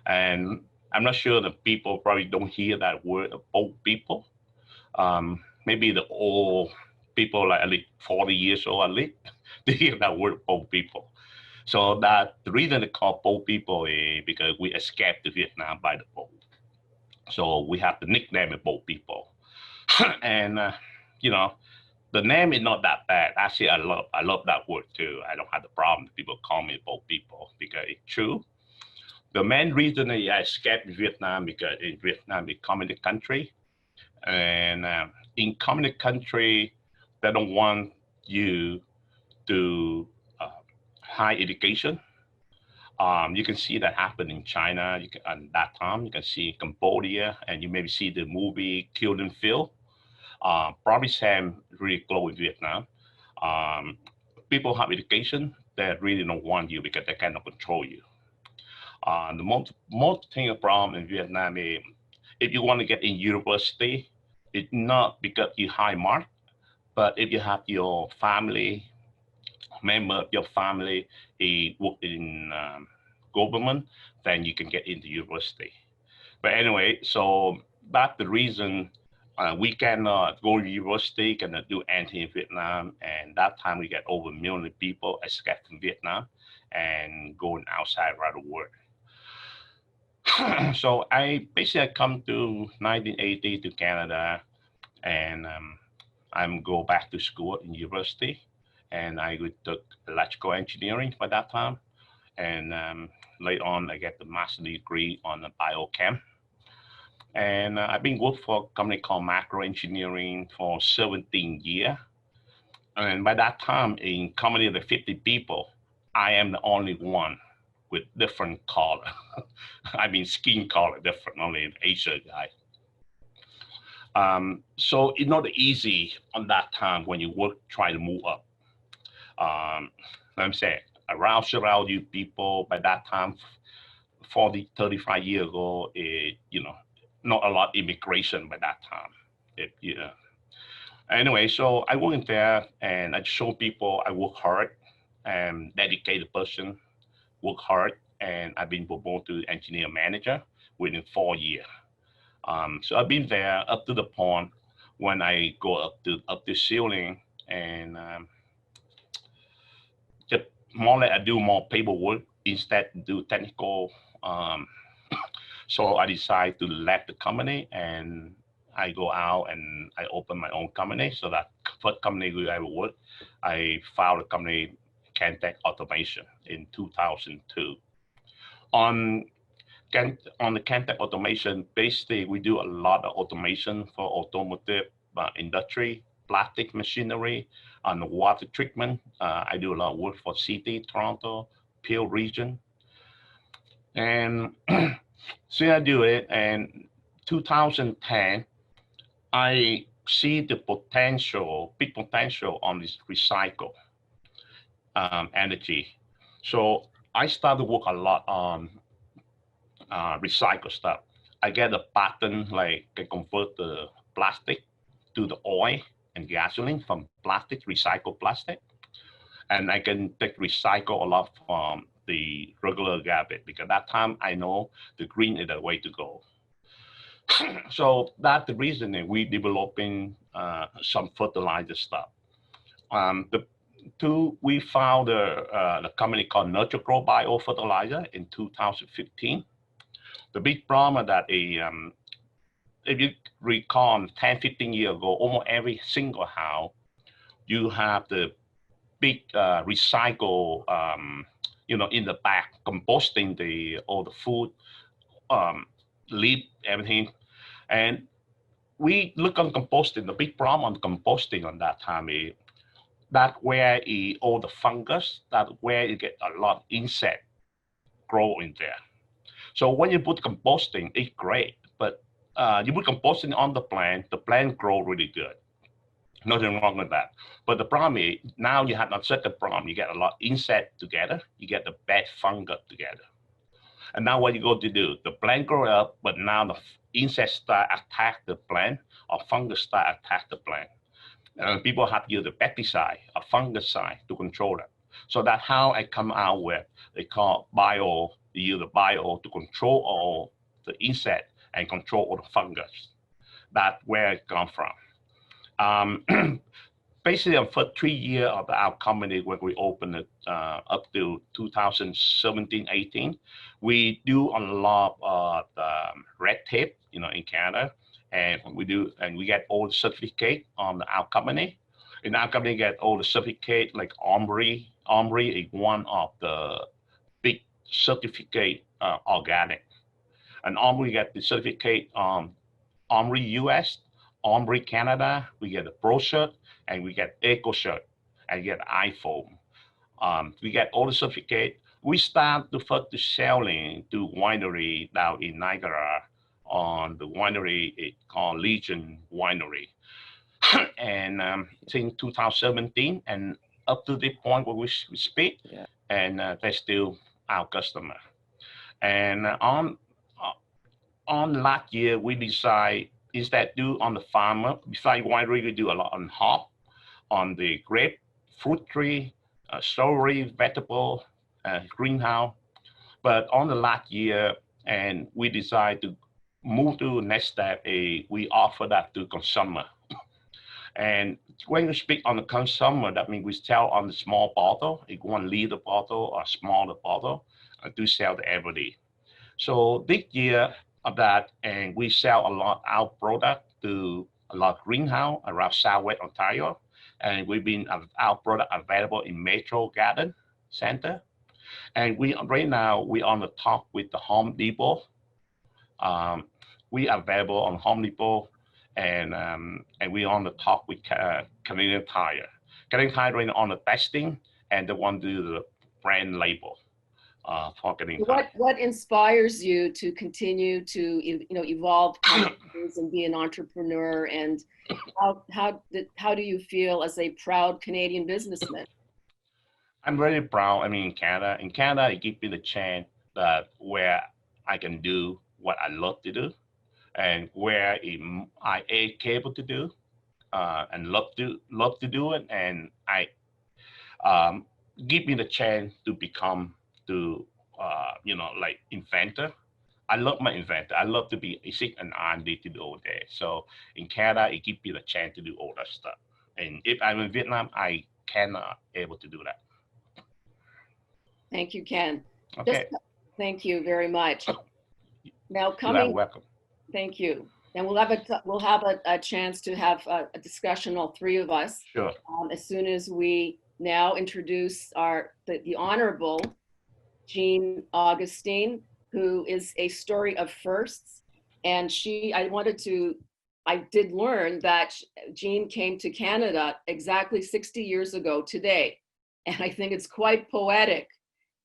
And I'm not sure the people probably don't hear that word, boat people. Maybe the old people, like at least 40 years old at least, they hear that word, boat people. So that the reason they call boat people is because we escaped to Vietnam by the boat. So we have the nickname of boat people. And the name is not that bad. Actually, I love that word too. I don't have the problem people call me boat people, because it's true. The main reason I escaped Vietnam because in Vietnam is a communist country, and in communist country, they don't want you to high education, You can see that happen in China. You can, at that time, you can see Cambodia, and you maybe see the movie Kill and Fill. Probably same really close with Vietnam. People have education that really don't want you because they cannot control you. The most thing problem in Vietnam is if you want to get in university, it's not because you high mark, but if you have your family member, your family work in government, then you can get into university. But anyway, so that's the reason we cannot go to university, cannot do anything in Vietnam. And that time we get over 1 million people escape from Vietnam and going outside around the world. So I basically come to 1980 to Canada, and I'm go back to school in university, and I took electrical engineering by that time, and later on I get the master's degree on the biochem. And I've been working for a company called Macro Engineering for 17 years. And by that time, in company of the 50 people, I am the only one with different color. I mean, skin color different, only an Asian guy. So it's not easy on that time when you work, try to move up. I'm saying, around you people by that time, 40, 35 years ago, you know, not a lot of immigration by that time. Anyway, so I went there and I show people I work hard and dedicated person, work hard, and I've been promoted to engineer manager within 4 years. So I've been there up to the point when I go up the ceiling, and just more or less I do more paperwork instead do technical. So I decided to let the company, and I go out and I open my own company. So that first company we ever worked, I founded a company, Cantech Automation, in 2002. On the Cantech Automation, basically we do a lot of automation for automotive industry, plastic machinery, and water treatment. I do a lot of work for City, Toronto, Peel region. And so I do it, and 2010, I see the potential, big potential on this recycle energy. So I started to work a lot on recycle stuff. I get a pattern like I convert the plastic to the oil and gasoline from plastic, recycled plastic. And I can take recycle a lot from the regular garbage, because that time I know the green is the way to go. So that's the reason that we developing some fertilizer stuff. We found a company called Nurture Grow Bio Fertilizer in 2015. The big problem that if you recall 10, 15 years ago, almost every single house, you have the big recycle, you know, in the back, composting all the food, leaf, everything. And we look on composting. The big problem on composting on that time is that where all the fungus, that where you get a lot of insect grow in there. So when you put composting, it's great, but you put composting on the plant grow really good. Nothing wrong with that. But the problem is now you have a certain problem. You get a lot of insect together, you get the bad fungus together. And now what you go to do, the plant grow up, but now the insects start attack the plant, or fungus start attack the plant. And people have to use the pesticide, a fungicide to control that. So that's how I come out with, they call bio, you use the bio to control all the insect and control all the fungus. That's where it comes from. Basically, for 3 years of our company, when we opened it up to 2017-18, we do a lot of red tape, you know, in Canada, and we get all the certificate on our company. In our company, get all the certificate like Omri. Omri is one of the big certificate organic, and Omri get the certificate Omri US. Ombre Canada, we get a Pro shirt, and we get Eco shirt, and we get iPhone. We get all the certificate. we start to focus selling to winery down in Niagara on the winery called Legion Winery. And since 2017 and up to the point where we speak, and they're still our customer. And on last year, we decide instead do on the farmer, beside winery, we do a lot on hop, on the grape, fruit tree, strawberry, vegetable, greenhouse. But on the last year, and we decide to move to the next step, we offer that to consumer. And when you speak on the consumer, that means we sell on the small bottle, like 1 liter bottle or smaller bottle, to sell to everybody. So this year of that, and we sell a lot our product to a lot of greenhouse around Southwest Ontario, and we've been our product available in Metro Garden Center, and right now we on the top with the Home Depot. We are available on Home Depot, and we on the top with Canadian Tire. Canadian Tire right now on the testing, and they want to do the brand label for Canadian Tire. What inspires you to continue to evolve companies and be an entrepreneur, and how do you feel as a proud Canadian businessman? I'm very proud. I mean, in Canada, it gives me the chance that where I can do what I love to do, and where I am capable to do, and love to do it, and I give me the chance to become like inventor. I love my inventor. I love to be sick and R&D to do all day. So in Canada, it gives me the chance to do all that stuff. And if I'm in Vietnam, I cannot able to do that. Thank you, Ken. Okay. Thank you very much. Now You're welcome. Thank you. And we'll have a chance to have a discussion, all three of us. Sure. As soon as we now introduce the Honorable Jean Augustine, who is a story of firsts. And I did learn that Jean came to Canada exactly 60 years ago today. And I think it's quite poetic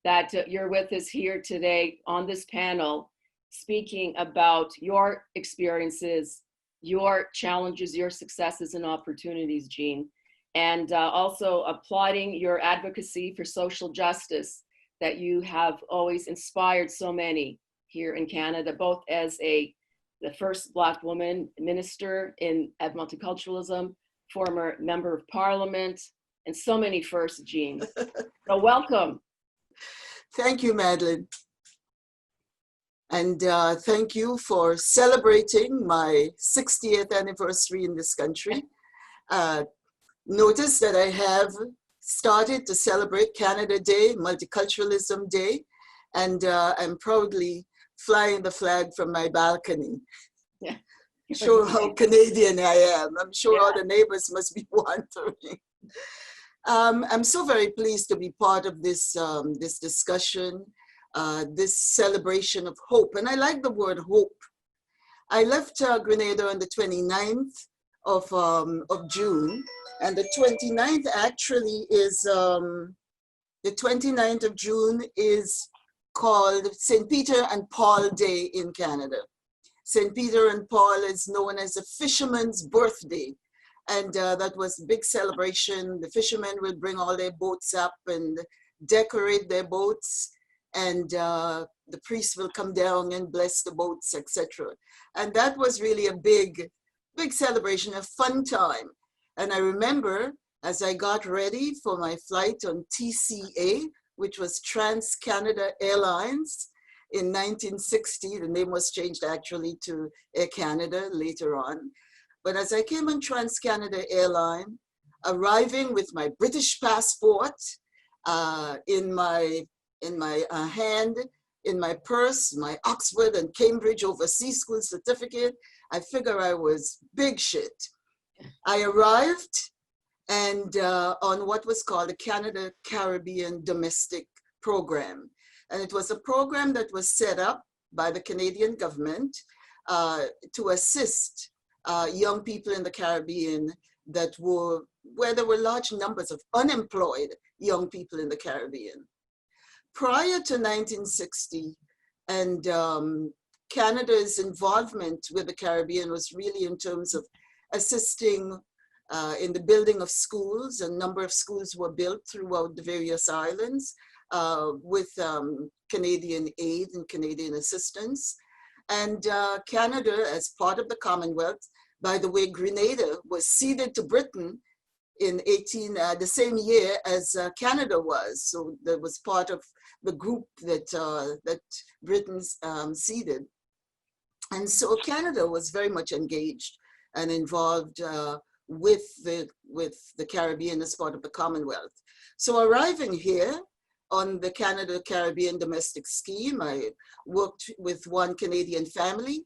that you're with us here today on this panel, speaking about your experiences, your challenges, your successes and opportunities, Jean. And also applauding your advocacy for social justice, that you have always inspired so many here in Canada, both as the first Black woman minister at multiculturalism, former member of parliament, and so many firsts, Jean. So welcome. Thank you, Madeline. And thank you for celebrating my 60th anniversary in this country. Notice that I have started to celebrate Canada Day, Multiculturalism Day, and I'm proudly flying the flag from my balcony. Yeah. Show how Canadian I am. I'm sure all the neighbors must be wondering. I'm so very pleased to be part of this, this discussion, this celebration of hope. And I like the word hope. I left Grenada on the 29th of June, and the 29th actually is, the 29th of June is called St. Peter and Paul Day in Canada. St. Peter and Paul is known as a fisherman's birthday. And that was a big celebration. The fishermen will bring all their boats up and decorate their boats. And the priest will come down and bless the boats, etc. And that was really a big celebration, a fun time. And I remember as I got ready for my flight on TCA, which was Trans-Canada Airlines in 1960, the name was changed actually to Air Canada later on. But as I came on Trans-Canada Airline, arriving with my British passport in my hand, in my purse, my Oxford and Cambridge Overseas School certificate, I figure I was big shit. I arrived and on what was called the Canada Caribbean Domestic Program. And it was a program that was set up by the Canadian government to assist young people in the Caribbean where there were large numbers of unemployed young people in the Caribbean. prior to 1960, and Canada's involvement with the Caribbean was really in terms of assisting in the building of schools. A number of schools were built throughout the various islands with Canadian aid and Canadian assistance. And Canada, as part of the Commonwealth, by the way, Grenada was ceded to Britain in the same year as Canada was. So that was part of the group that, that Britain ceded. And so Canada was very much engaged and involved with the Caribbean as part of the Commonwealth. So arriving here on the Canada-Caribbean domestic scheme, I worked with one Canadian family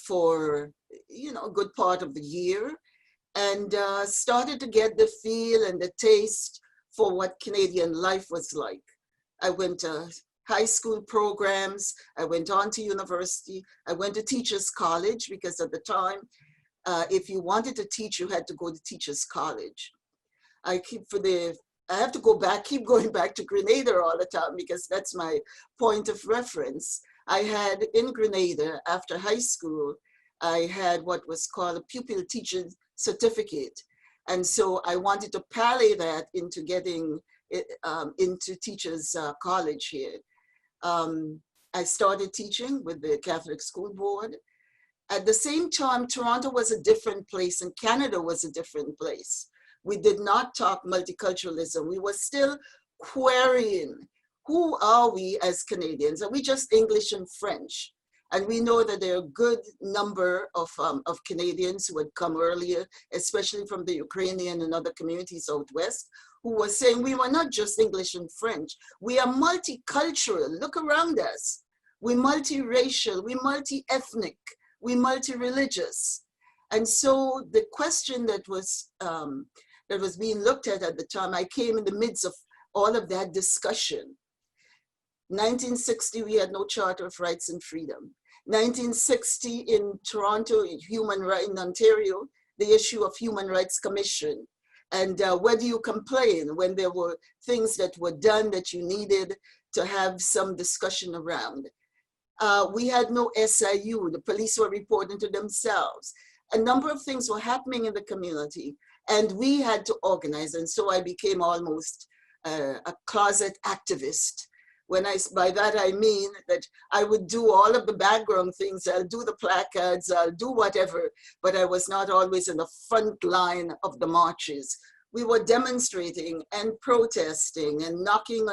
for a good part of the year, and started to get the feel and the taste for what Canadian life was like. I went to high school programs, I went on to university, I went to teachers college, because at the time, if you wanted to teach, you had to go to teachers college. I have to keep going back to Grenada all the time, because that's my point of reference. I had in Grenada, after high school, I had what was called a pupil teacher certificate. And so I wanted to parlay that into getting into teachers college here. I started teaching with the Catholic School Board. At the same time, Toronto was a different place and Canada was a different place. We did not talk multiculturalism. We were still querying, who are we as Canadians? Are we just English and French? And we know that there are a good number of Canadians who had come earlier, especially from the Ukrainian and other communities out west, who were saying we were not just English and French. We are multicultural. Look around us. We're multiracial, we're multi-ethnic, we're multi-religious. And so the question that was being looked at the time, I came in the midst of all of that discussion. 1960, we had no Charter of Rights and Freedom. 1960 in Toronto, in Ontario, the issue of Human Rights Commission. And whether you complain when there were things that were done that you needed to have some discussion around. We had no SIU, the police were reporting to themselves. A number of things were happening in the community and we had to organize. And so I became almost a closet activist. By that I mean that I would do all of the background things. I'll do the placards, I'll do whatever, but I was not always in the front line of the marches. We were demonstrating and protesting and knocking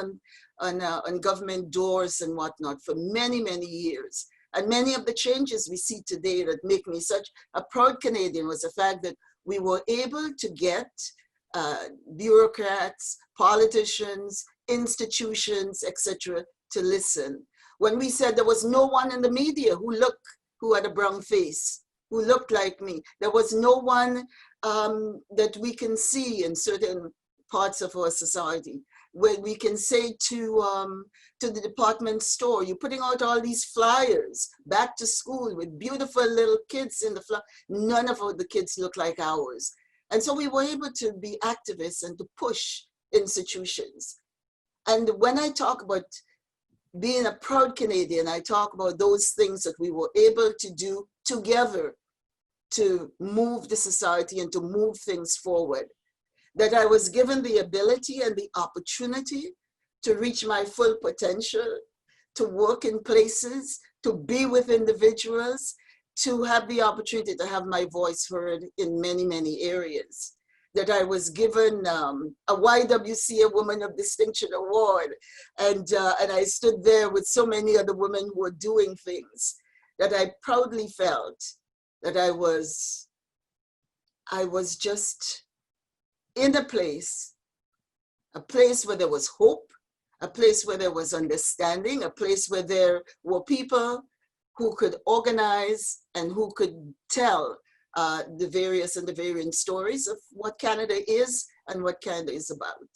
on government doors and whatnot for many, many years. And many of the changes we see today that make me such a proud Canadian was the fact that we were able to get bureaucrats, politicians, institutions, etc., to listen. When we said there was no one in the media who had a brown face, who looked like me, there was no one that we can see in certain parts of our society, where we can say to the department store, you're putting out all these flyers, back to school with beautiful little kids in the flyer. None of the kids look like ours. And so we were able to be activists and to push institutions. And when I talk about being a proud Canadian, I talk about those things that we were able to do together to move the society and to move things forward. That I was given the ability and the opportunity to reach my full potential, to work in places, to be with individuals, to have the opportunity to have my voice heard in many, many areas. That I was given a YWCA Woman of Distinction Award. And I stood there with so many other women who were doing things that I proudly felt that I was just in a place where there was hope, a place where there was understanding, a place where there were people who could organize and who could tell the various and the variant stories of what Canada is and what Canada is about.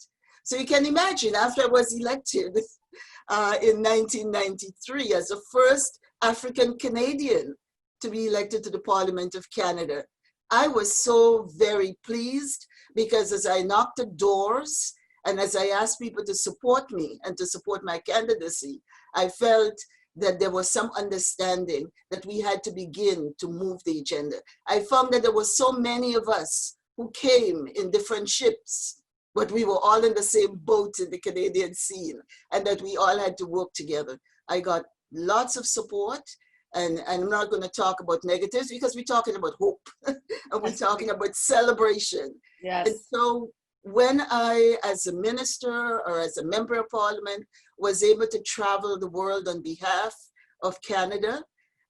So you can imagine, after I was elected in 1993 as the first African Canadian to be elected to the Parliament of Canada, I was so very pleased because as I knocked at doors And as I asked people to support me and to support my candidacy, I felt that there was some understanding that we had to begin to move the agenda. I found that there were so many of us who came in different ships, but we were all in the same boat in the Canadian scene, and that we all had to work together. I got lots of support, and I'm not going to talk about negatives because we're talking about hope and we're talking about celebration. Yes. And so when I, as a minister or as a member of parliament, was able to travel the world on behalf of Canada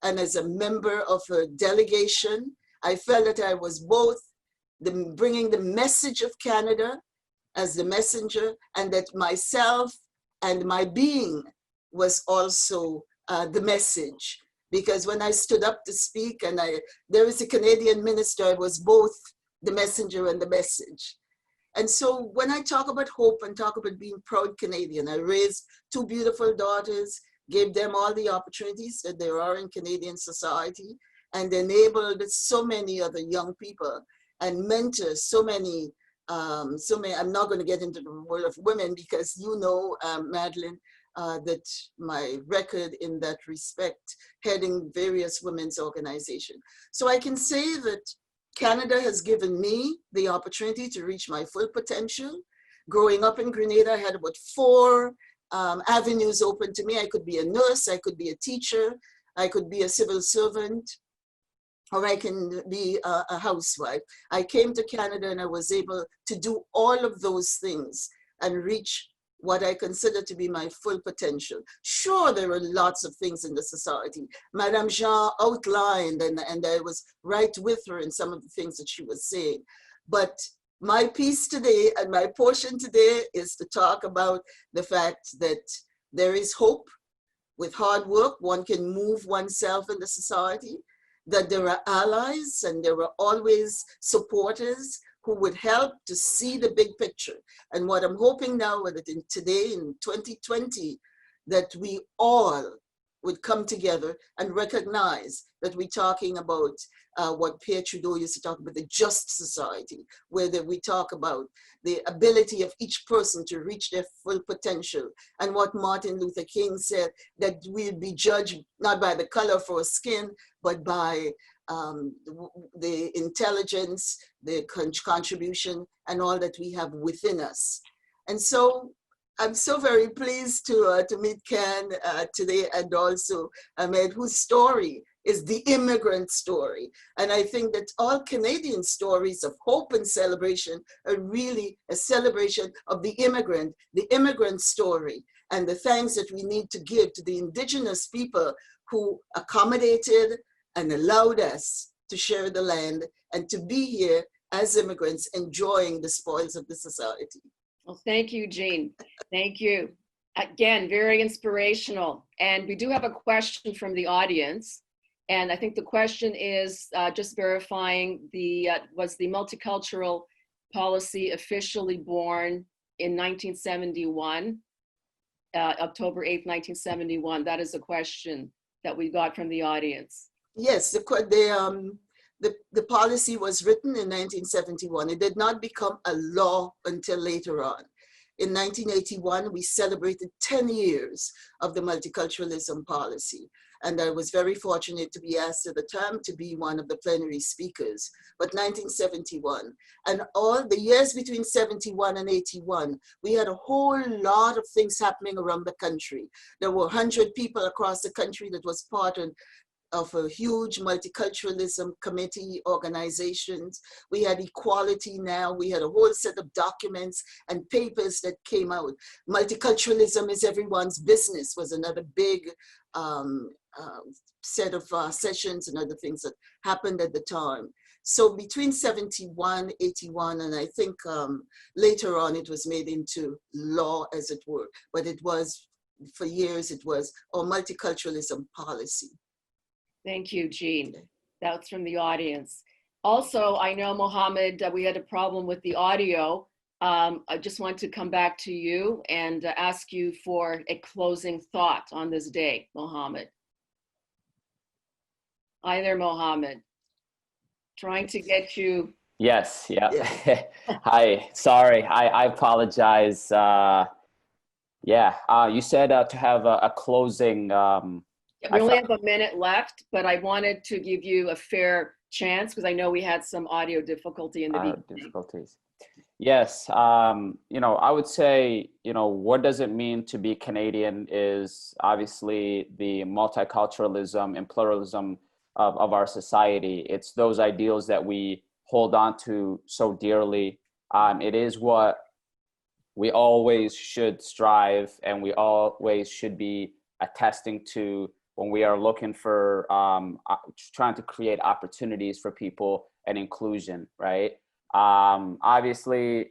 and as a member of a delegation, I felt that I was both bringing the message of Canada as the messenger, and that myself and my being was also the message. Because when I stood up to speak, and there is a Canadian minister, I was both the messenger and the message. And so when I talk about hope and talk about being proud Canadian, I raised 2 beautiful daughters, gave them all the opportunities that there are in Canadian society, and enabled so many other young people and mentors so many, I'm not going to get into the world of women because you know, Madeline, that my record in that respect, heading various women's organizations. So I can say that Canada has given me the opportunity to reach my full potential. Growing up in Grenada, I had about 4 avenues open to me. I could be a nurse, I could be a teacher, I could be a civil servant, or I can be a housewife. I came to Canada and I was able to do all of those things and reach what I consider to be my full potential. Sure, there are lots of things in the society. Madame Jann outlined, and I was right with her in some of the things that she was saying. But my piece today and my portion today is to talk about the fact that there is hope. With hard work, one can move oneself in the society, that there are allies and there are always supporters who would help to see the big picture. And what I'm hoping now that today in 2020, that we all would come together and recognize that we're talking about what Pierre Trudeau used to talk about, the just society, where we talk about the ability of each person to reach their full potential. And what Martin Luther King said, that we'll be judged not by the color of our skin, but by the intelligence, the contribution, and all that we have within us. And so I'm so very pleased to meet Ken today, and also Ahmed, whose story is the immigrant story. And I think that all Canadian stories of hope and celebration are really a celebration of the immigrant story, and the thanks that we need to give to the Indigenous people who accommodated and allowed us to share the land and to be here as immigrants enjoying the spoils of the society. Well, thank you, Jean. Thank you. Again, very inspirational. And we do have a question from the audience. And I think the question is just verifying was the multicultural policy officially born in 1971, October 8th, 1971? That is a question that we got from the audience. Yes, the policy was written in 1971. It did not become a law until later on. In 1981, we celebrated 10 years of the multiculturalism policy. And I was very fortunate to be asked at the time to be one of the plenary speakers. But 1971, and all the years between 71 and 81, we had a whole lot of things happening around the country. There were 100 people across the country that was part of a huge multiculturalism committee organizations. We had Equality Now. We had a whole set of documents and papers that came out. Multiculturalism is everyone's business was another big set of sessions and other things that happened at the time. So between 71, 81, and I think later on it was made into law, as it were. But it was, for years, it was our multiculturalism policy. Thank you, Jean. That's from the audience. Also, I know, Mohammed, we had a problem with the audio. I just want to come back to you and ask you for a closing thought on this day, Mohammed. Hi there, Mohammed. Trying to get you Yes, yeah. Yeah. Hi, sorry, I apologize. You said to have a closing. We only have a minute left, but I wanted to give you a fair chance because I know we had some audio difficulty in the beginning. Difficulties. Yes, I would say, what does it mean to be Canadian is obviously the multiculturalism and pluralism of our society. It's those ideals that we hold on to so dearly. It is what we always should strive and we always should be attesting to when we are looking for trying to create opportunities for people and inclusion, right? Obviously,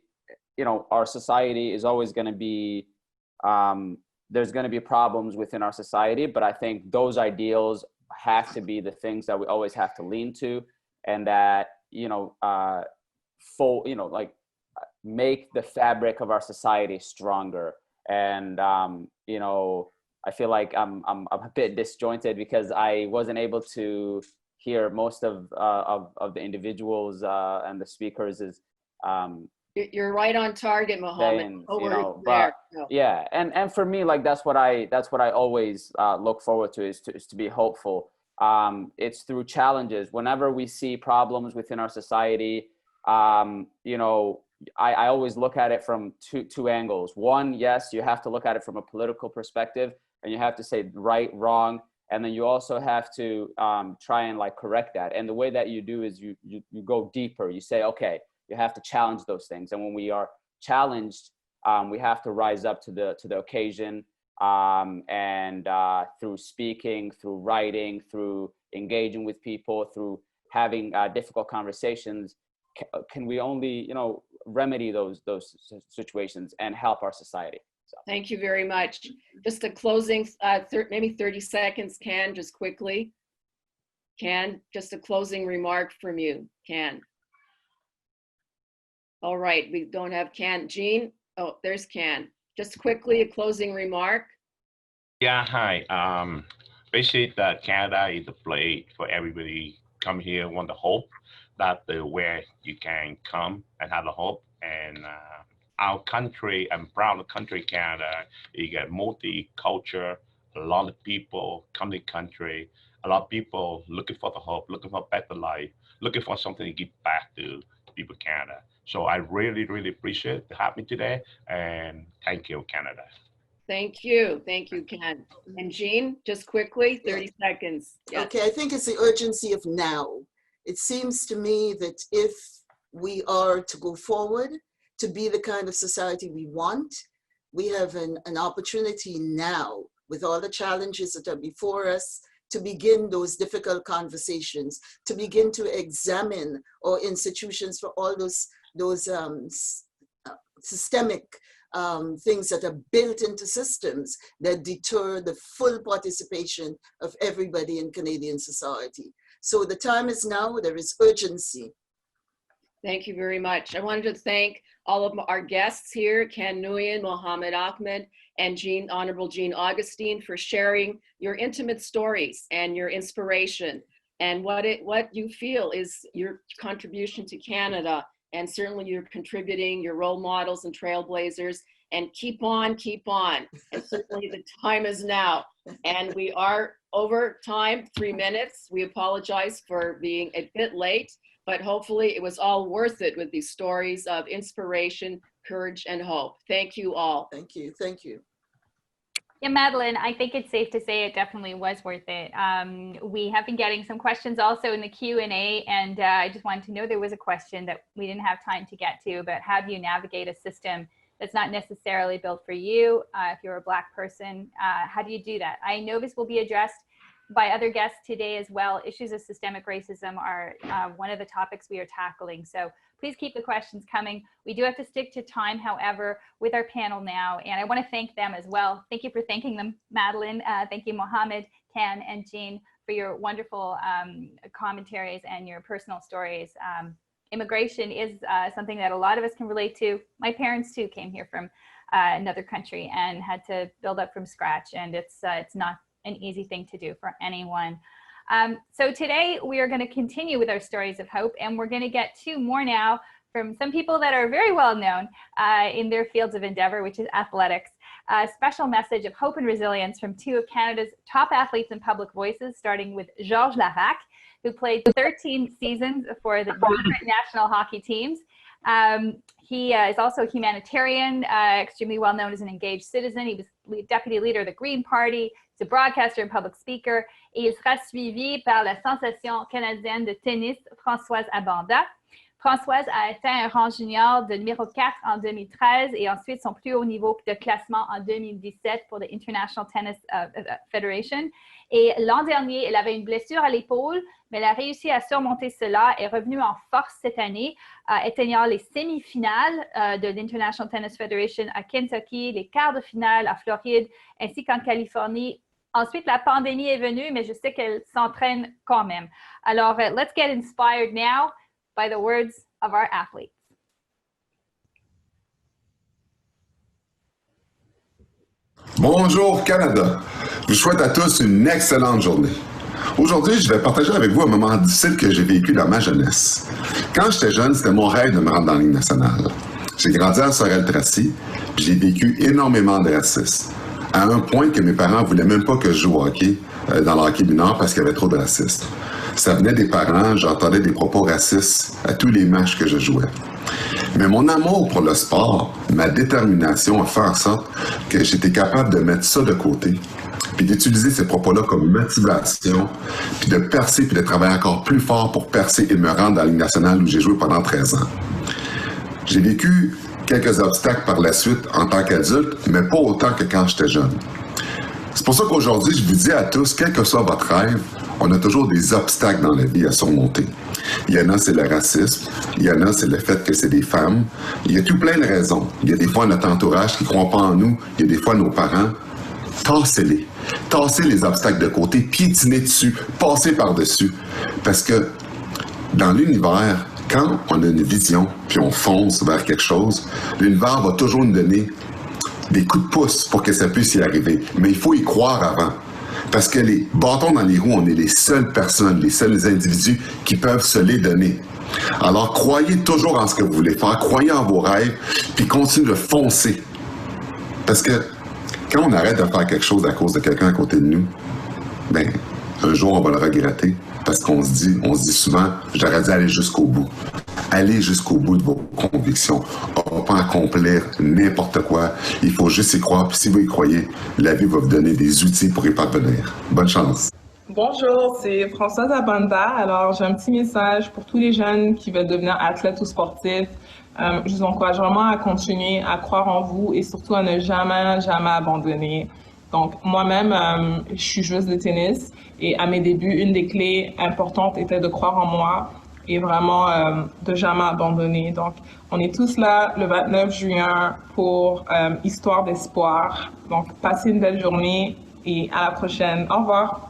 our society is always going to be, there's going to be problems within our society, but I think those ideals have to be the things that we always have to lean to, and that, make the fabric of our society stronger. And, I feel like I'm a bit disjointed because I wasn't able to hear most of the individuals and the speakers. You're right on target, Mohammed. Yeah, and for me, like that's what I always look forward to is to be hopeful. It's through challenges. Whenever we see problems within our society, I always look at it from two angles. One, yes, you have to look at it from a political perspective, and you have to say right, wrong, and then you also have to try and correct that. And the way that you do is you go deeper. You say, okay, you have to challenge those things. And when we are challenged, we have to rise up to the occasion, and through speaking, through writing, through engaging with people, through having difficult conversations, can we only remedy those situations and help our society. So. Thank you very much. Just a closing, maybe 30 seconds, Can, just quickly. Can, just a closing remark from you, Can. All right, we don't have Can. Jean, oh, there's Can. Just quickly, a closing remark. Yeah, hi. Basically, that Canada is a place for everybody come here, want the hope that where you can come and have a hope. And our country, I'm proud of the country, Canada. You get multicultural, a lot of people come to the country, a lot of people looking for the hope, looking for a better life, looking for something to give back to people in Canada. So I really, really appreciate having me today, and thank you, Canada. Thank you, Ken. And Jean, just quickly, 30 seconds. Yes. Okay, I think it's the urgency of now. It seems to me that if we are to go forward, to be the kind of society we want, we have an opportunity now, with all the challenges that are before us, to begin those difficult conversations, to begin to examine our institutions for all those systemic things that are built into systems that deter the full participation of everybody in Canadian society. So the time is now, there is urgency. Thank you very much. I wanted to thank all of our guests here, Can Nguyen, Mohammed Ahmed, and Honorable Jean Augustine, for sharing your intimate stories and your inspiration and what you feel is your contribution to Canada. And certainly you're contributing, your role models and trailblazers, and keep on. And certainly the time is now. And we are over time, 3 minutes. We apologize for being a bit late, but hopefully it was all worth it with these stories of inspiration, courage, and hope. Thank you all. Thank you. Yeah, Madeline, I think it's safe to say it definitely was worth it. We have been getting some questions also in the Q&A, and I just wanted to know, there was a question that we didn't have time to get to, but how do you navigate a system that's not necessarily built for you? If you're a Black person, how do you do that? I know this will be addressed by other guests today as well. Issues of systemic racism are one of the topics we are tackling. So please keep the questions coming. We do have to stick to time, however, with our panel now, and I want to thank them as well. Thank you for thanking them, Madeline. Thank you, Mohammed, Can, and Jean, for your wonderful commentaries and your personal stories. Immigration is something that a lot of us can relate to. My parents too came here from another country and had to build up from scratch, and it's not an easy thing to do for anyone. So today we are going to continue with our stories of hope, and we're going to get two more now from some people that are very well known in their fields of endeavor, which is athletics. A special message of hope and resilience from two of Canada's top athletes and public voices, starting with Georges Laracque, who played 13 seasons for the different national hockey teams. He is also a humanitarian, extremely well known as an engaged citizen. He was deputy leader of the Green Party. He's a broadcaster and public speaker. Et il sera suivi par la sensation canadienne de tennis, Françoise Abanda. Françoise a atteint un rang junior de numéro 4 en 2013 et ensuite son plus haut niveau de classement en 2017 pour le International Tennis Federation. Et l'an dernier, elle avait une blessure à l'épaule, mais elle a réussi à surmonter cela et est revenue en force cette année, atteignant les semi-finales de l'International Tennis Federation à Kentucky, les quarts de finale à Floride, ainsi qu'en Californie. Ensuite, la pandémie est venue, mais je sais qu'elle s'entraîne quand même. Alors, let's get inspired now by the words of our athletes. Bonjour Canada. Je vous souhaite à tous une excellente journée. Aujourd'hui, je vais partager avec vous un moment difficile que j'ai vécu dans ma jeunesse. Quand j'étais jeune, c'était mon rêve de me rendre dans la Ligue nationale. J'ai grandi à Sorel-Tracy, puis j'ai vécu énormément de racisme. À un point que mes parents ne voulaient même pas que je joue au hockey, dans le hockey mineur, parce qu'il y avait trop de racisme. Ça venait des parents, j'entendais des propos racistes à tous les matchs que je jouais. Mais mon amour pour le sport, ma détermination a fait en sorte que j'étais capable de mettre ça de côté, puis d'utiliser ces propos-là comme motivation, puis de percer, puis de travailler encore plus fort pour percer et me rendre dans la Ligue nationale où j'ai joué pendant 13 ans. J'ai vécu quelques obstacles par la suite en tant qu'adulte, mais pas autant que quand j'étais jeune. C'est pour ça qu'aujourd'hui, je vous dis à tous, quel que soit votre rêve, on a toujours des obstacles dans la vie à surmonter. Il y en a, c'est le racisme. Il y en a, c'est le fait que c'est des femmes. Il y a tout plein de raisons. Il y a des fois notre entourage qui ne croit pas en nous. Il y a des fois nos parents. Tassez-les. Tassez les obstacles de côté, piétinez dessus, passez par-dessus. Parce que dans l'univers, quand on a une vision, puis on fonce vers quelque chose, l'univers va toujours nous donner des coups de pouce pour que ça puisse y arriver. Mais il faut y croire avant. Parce que les bâtons dans les roues, on est les seules personnes, les seuls individus qui peuvent se les donner. Alors, croyez toujours en ce que vous voulez faire, croyez en vos rêves, puis continuez de foncer. Parce que quand on arrête de faire quelque chose à cause de quelqu'un à côté de nous, ben, un jour, on va le regretter. Parce qu'on se dit souvent, j'aurais dû aller jusqu'au bout. Allez jusqu'au bout de vos convictions. On ne va pas accomplir n'importe quoi. Il faut juste y croire. Puis si vous y croyez, la vie va vous donner des outils pour y parvenir. Bonne chance. Bonjour, c'est Françoise Abanda. Alors, j'ai un petit message pour tous les jeunes qui veulent devenir athlètes ou sportifs. Je vous encourage vraiment à continuer à croire en vous et surtout à ne jamais, jamais abandonner. Donc, moi-même, je suis joueuse de tennis et à mes débuts, une des clés importantes était de croire en moi et vraiment de jamais abandonner. Donc, on est tous là le 29 juin pour Histoire d'espoir. Donc, passez une belle journée et à la prochaine. Au revoir.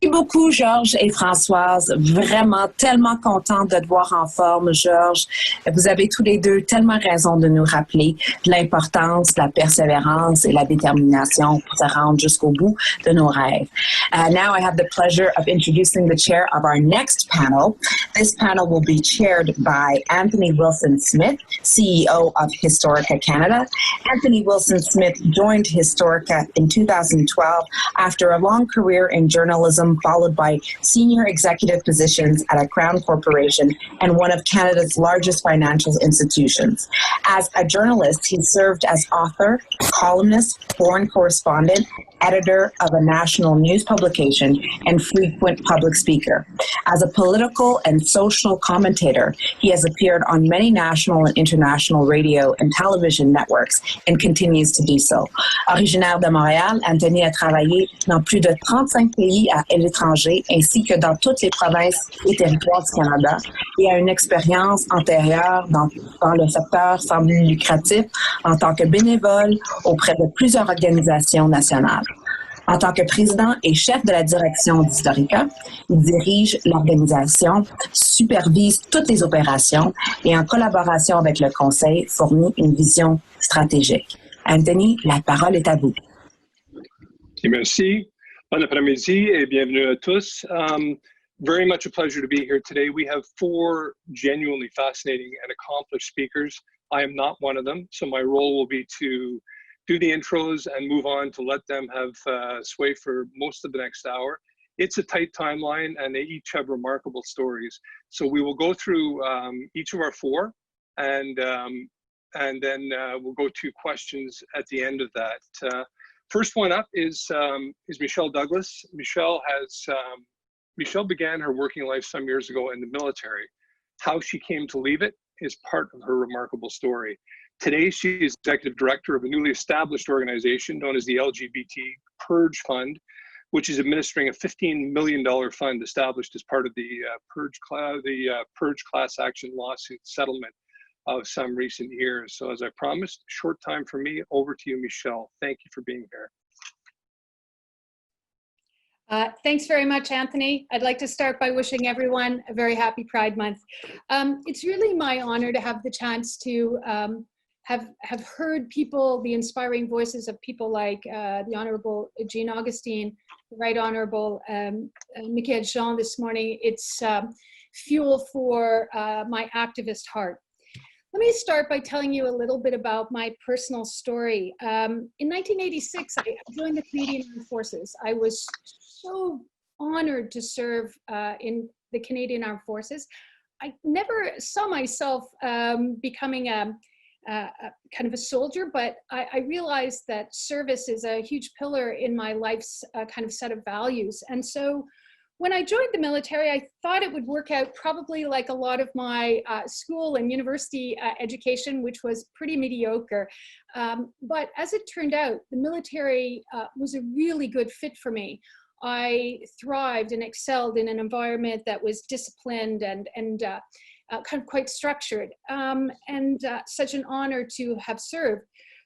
Merci beaucoup, Georges et Françoise. Vraiment tellement contente de te voir en forme, Georges. Vous avez tous les deux tellement raison de nous rappeler l'importance de la persévérance et la détermination pour se rendre jusqu'au bout de nos rêves. Now I have the pleasure of introducing the chair of our next panel. This panel will be chaired by Anthony Wilson-Smith, CEO of Historica Canada. Anthony Wilson-Smith joined Historica in 2012 after a long career in journalism, followed by senior executive positions at a Crown Corporation and one of Canada's largest financial institutions. As a journalist, he served as author, columnist, foreign correspondent, editor of a national news publication, and frequent public speaker. As a political and social commentator, he has appeared on many national and international radio and television networks and continues to do so. Originaire de Montréal, Anthony a travaillé dans plus de 35 pays à l'étranger ainsi que dans toutes les provinces et territoires du Canada et a une expérience antérieure dans le secteur sans but lucratif en tant que bénévole auprès de plusieurs organisations nationales. En tant que président et chef de la direction d'Historica, il dirige l'organisation, supervise toutes les opérations et en collaboration avec le conseil fournit une vision stratégique. Anthony, la parole est à vous. Merci. Bon après-midi et bienvenue à tous. Very much a pleasure to be here today. We have 4 genuinely fascinating and accomplished speakers. I am not one of them, so my role will be to do the intros and move on to let them have sway for most of the next hour. It's a tight timeline and they each have remarkable stories. So we will go through each of our 4 and then we'll go to questions at the end of that. First one up is Michaëlle Douglas. Michaëlle began her working life some years ago in the military. How she came to leave it is part of her remarkable story. Today, she is executive director of a newly established organization known as the LGBT Purge Fund, which is administering a $15 million fund established as part of the Purge class action lawsuit settlement of some recent years. So as I promised, short time for me, over to you, Michaëlle. Thank you for being here. Thanks very much, Anthony. I'd like to start by wishing everyone a very happy Pride Month. It's really my honor to have the chance to have heard people, the inspiring voices of people like the Honorable Jean Augustine, the Right Honorable Michaëlle Jann this morning. It's fuel for my activist heart. Let me start by telling you a little bit about my personal story. In 1986, I joined the Canadian Armed Forces. I was so honored to serve in the Canadian Armed Forces. I never saw myself becoming a kind of a soldier, but I realized that service is a huge pillar in my life's kind of set of values. And so when I joined the military, I thought it would work out probably like a lot of my school and university education, which was pretty mediocre. But as it turned out, the military was a really good fit for me. I thrived and excelled in an environment that was disciplined and kind of quite structured, and such an honor to have served.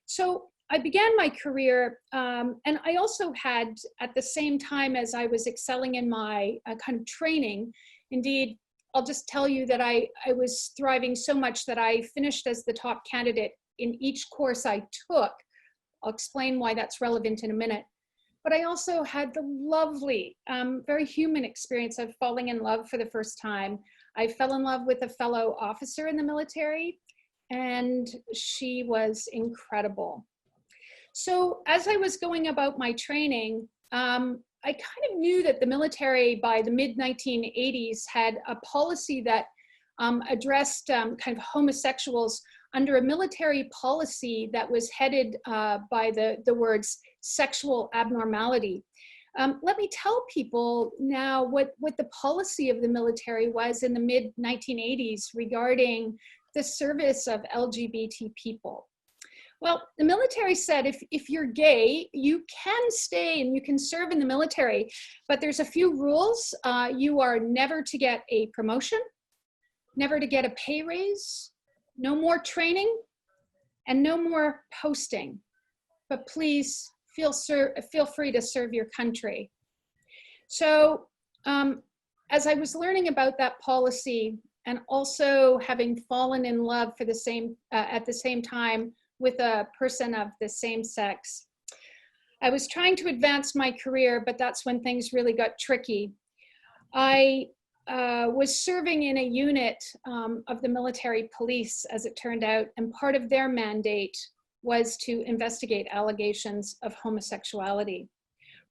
So I began my career, and I also had, at the same time as I was excelling in my kind of training, indeed, I'll just tell you that I was thriving so much that I finished as the top candidate in each course I took. I'll explain why that's relevant in a minute. But I also had the lovely, very human experience of falling in love for the first time. I fell in love with a fellow officer in the military, and she was incredible. So as I was going about my training, I kind of knew that the military by the mid-1980s had a policy that addressed kind of homosexuals under a military policy that was headed by the words sexual abnormality. Let me tell people now what the policy of the military was in the mid-1980s regarding the service of LGBT people. Well, the military said if you're gay, you can stay and you can serve in the military, but there's a few rules. You are never to get a promotion, never to get a pay raise, no more training, and no more posting. But please feel free to serve your country. So as I was learning about that policy and also having fallen in love for at the same time with a person of the same sex, I was trying to advance my career, but that's when things really got tricky. I was serving in a unit of the military police, as it turned out, and part of their mandate was to investigate allegations of homosexuality.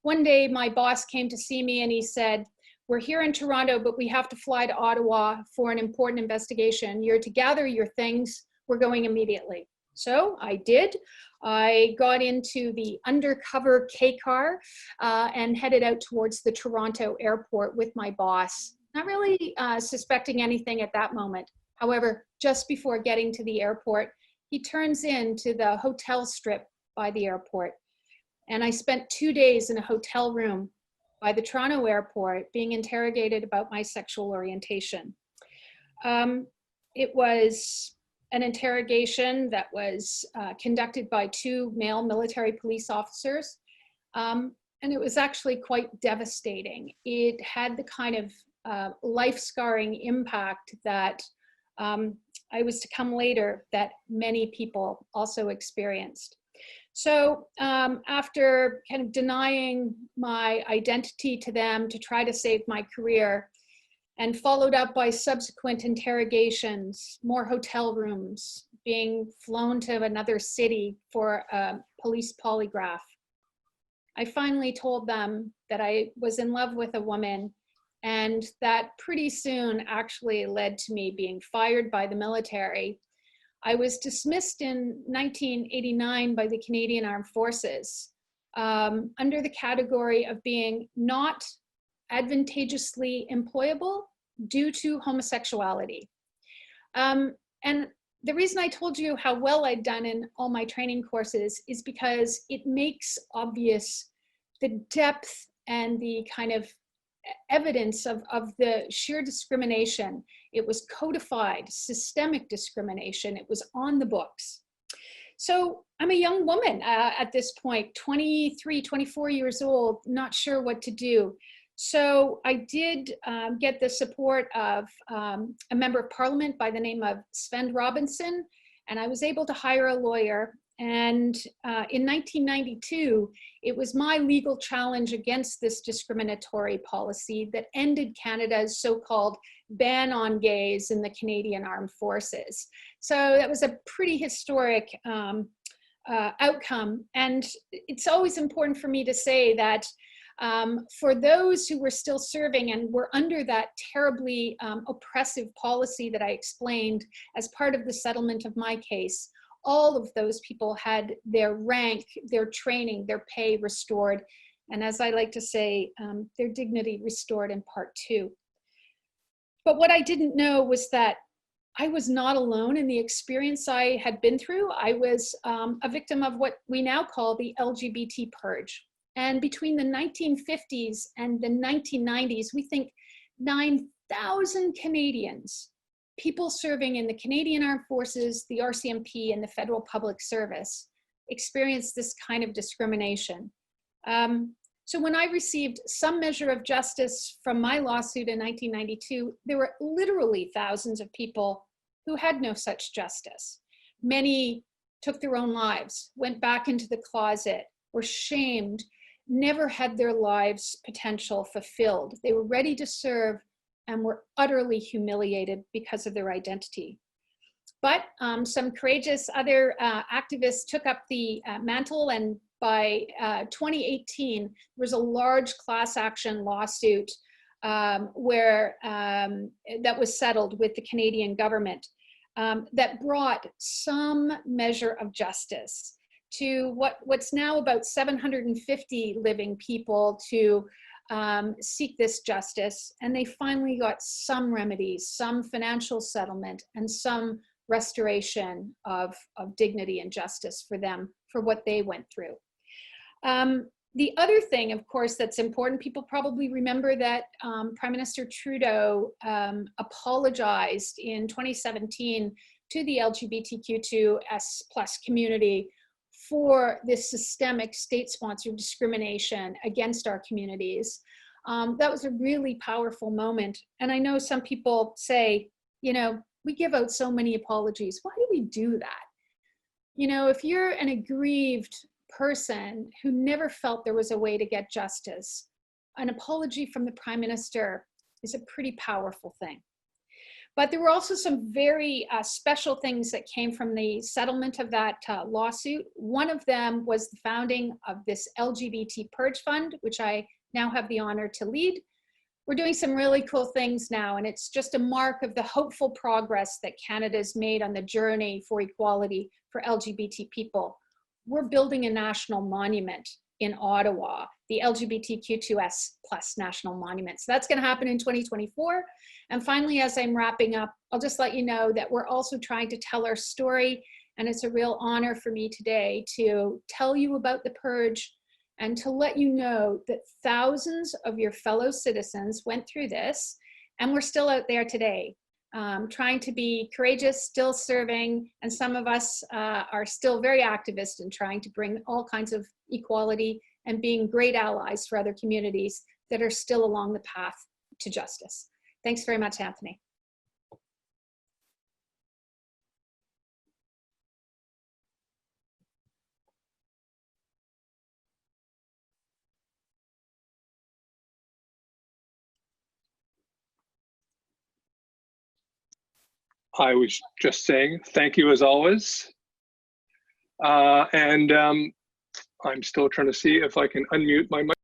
One day, my boss came to see me and he said, "We're here in Toronto, but we have to fly to Ottawa for an important investigation. You're to gather your things. We're going immediately." So I did. I got into the undercover K car and headed out towards the Toronto airport with my boss, not really suspecting anything at that moment. However, just before getting to the airport, he turns into the hotel strip by the airport. And I spent 2 days in a hotel room by the Toronto airport being interrogated about my sexual orientation. It was an interrogation that was conducted by 2 male military police officers. And it was actually quite devastating. It had the kind of life-scarring impact that I was to come later that many people also experienced. So after kind of denying my identity to them to try to save my career, and followed up by subsequent interrogations, more hotel rooms, being flown to another city for a police polygraph, I finally told them that I was in love with a woman, and that pretty soon actually led to me being fired by the military. I was dismissed in 1989 by the Canadian Armed Forces under the category of being not advantageously employable due to homosexuality. And the reason I told you how well I'd done in all my training courses is because it makes obvious the depth and the kind of evidence of the sheer discrimination. It was codified, systemic discrimination. It was on the books. So I'm a young woman at this point, 23, 24 years old, not sure what to do. So I did get the support of a member of parliament by the name of Sven Robinson, and I was able to hire a lawyer. And in 1992, it was my legal challenge against this discriminatory policy that ended Canada's so-called ban on gays in the Canadian Armed Forces. So that was a pretty historic outcome. And it's always important for me to say that for those who were still serving and were under that terribly oppressive policy that I explained as part of the settlement of my case, all of those people had their rank, their training, their pay restored, and as I like to say, their dignity restored in part too. But what I didn't know was that I was not alone in the experience I had been through. I was a victim of what we now call the LGBT purge. And between the 1950s and the 1990s, we think 9,000 Canadians, people serving in the Canadian Armed Forces, the RCMP, and the Federal Public Service, experienced this kind of discrimination. So when I received some measure of justice from my lawsuit in 1992, there were literally thousands of people who had no such justice. Many took their own lives, went back into the closet, were shamed, never had their lives' potential fulfilled. They were ready to serve and were utterly humiliated because of their identity. But some courageous other activists took up the mantle, and by 2018, there was a large class action lawsuit where that was settled with the Canadian government that brought some measure of justice to what's now about 750 living people to seek this justice. And they finally got some remedies, some financial settlement, and some restoration of dignity and justice for them for what they went through. The other thing, of course, that's important, people probably remember that Prime Minister Trudeau apologized in 2017 to the LGBTQ2S+ community for this systemic state-sponsored discrimination against our communities. That was a really powerful moment. And I know some people say, you know, we give out so many apologies. Why do we do that? You know, if you're an aggrieved person who never felt there was a way to get justice, an apology from the Prime Minister is a pretty powerful thing. But there were also some very special things that came from the settlement of that lawsuit. One of them was the founding of this LGBT Purge Fund, which I now have the honor to lead. We're doing some really cool things now, and it's just a mark of the hopeful progress that Canada's made on the journey for equality for LGBT people. We're building a national monument in Ottawa, the LGBTQ2S+ national monument. So that's going to happen in 2024. And finally, as I'm wrapping up, I'll just let you know that we're also trying to tell our story. And it's a real honor for me today to tell you about the purge and to let you know that thousands of your fellow citizens went through this, and we're still out there today, trying to be courageous, still serving, and some of us are still very activist in trying to bring all kinds of equality and being great allies for other communities that are still along the path to justice. Thanks very much, Anthony. I was just saying thank you as always. And I'm still trying to see if I can unmute my mic.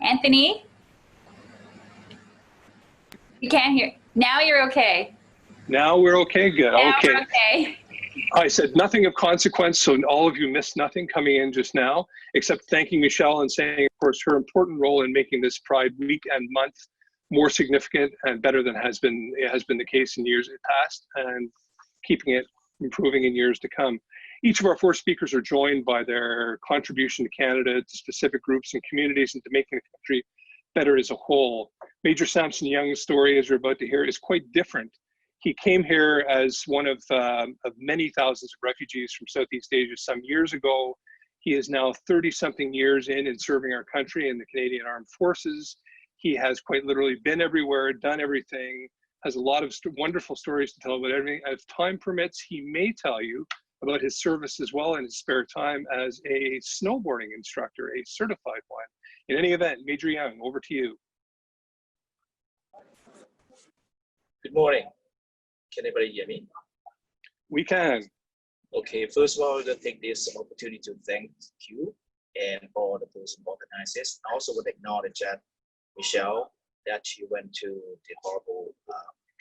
Anthony? You can't hear. Now you're okay. Now we're okay, good. Now Okay. we're okay. I said nothing of consequence, so all of you missed nothing coming in just now, except thanking Michaëlle and saying, of course, her important role in making this Pride Week and month more significant and better than it has been the case in years past, and keeping it improving in years to come. Each of our 4 speakers are joined by their contribution to Canada, to specific groups and communities, and to making the country better as a whole. Major Samson Young's story, as you're about to hear, is quite different. He came here as one of many thousands of refugees from Southeast Asia some years ago. He is now 30-something years in serving our country in the Canadian Armed Forces. He has quite literally been everywhere, done everything, has a lot of wonderful stories to tell about everything. If time permits, he may tell you about his service as well in his spare time as a snowboarding instructor, a certified one. In any event, Major Young, over to you. Good morning. Can everybody hear me? We can. Okay, first of all, I'll take this opportunity to thank you and all the person organizers. I also would acknowledge that Michaëlle, that she went to the horrible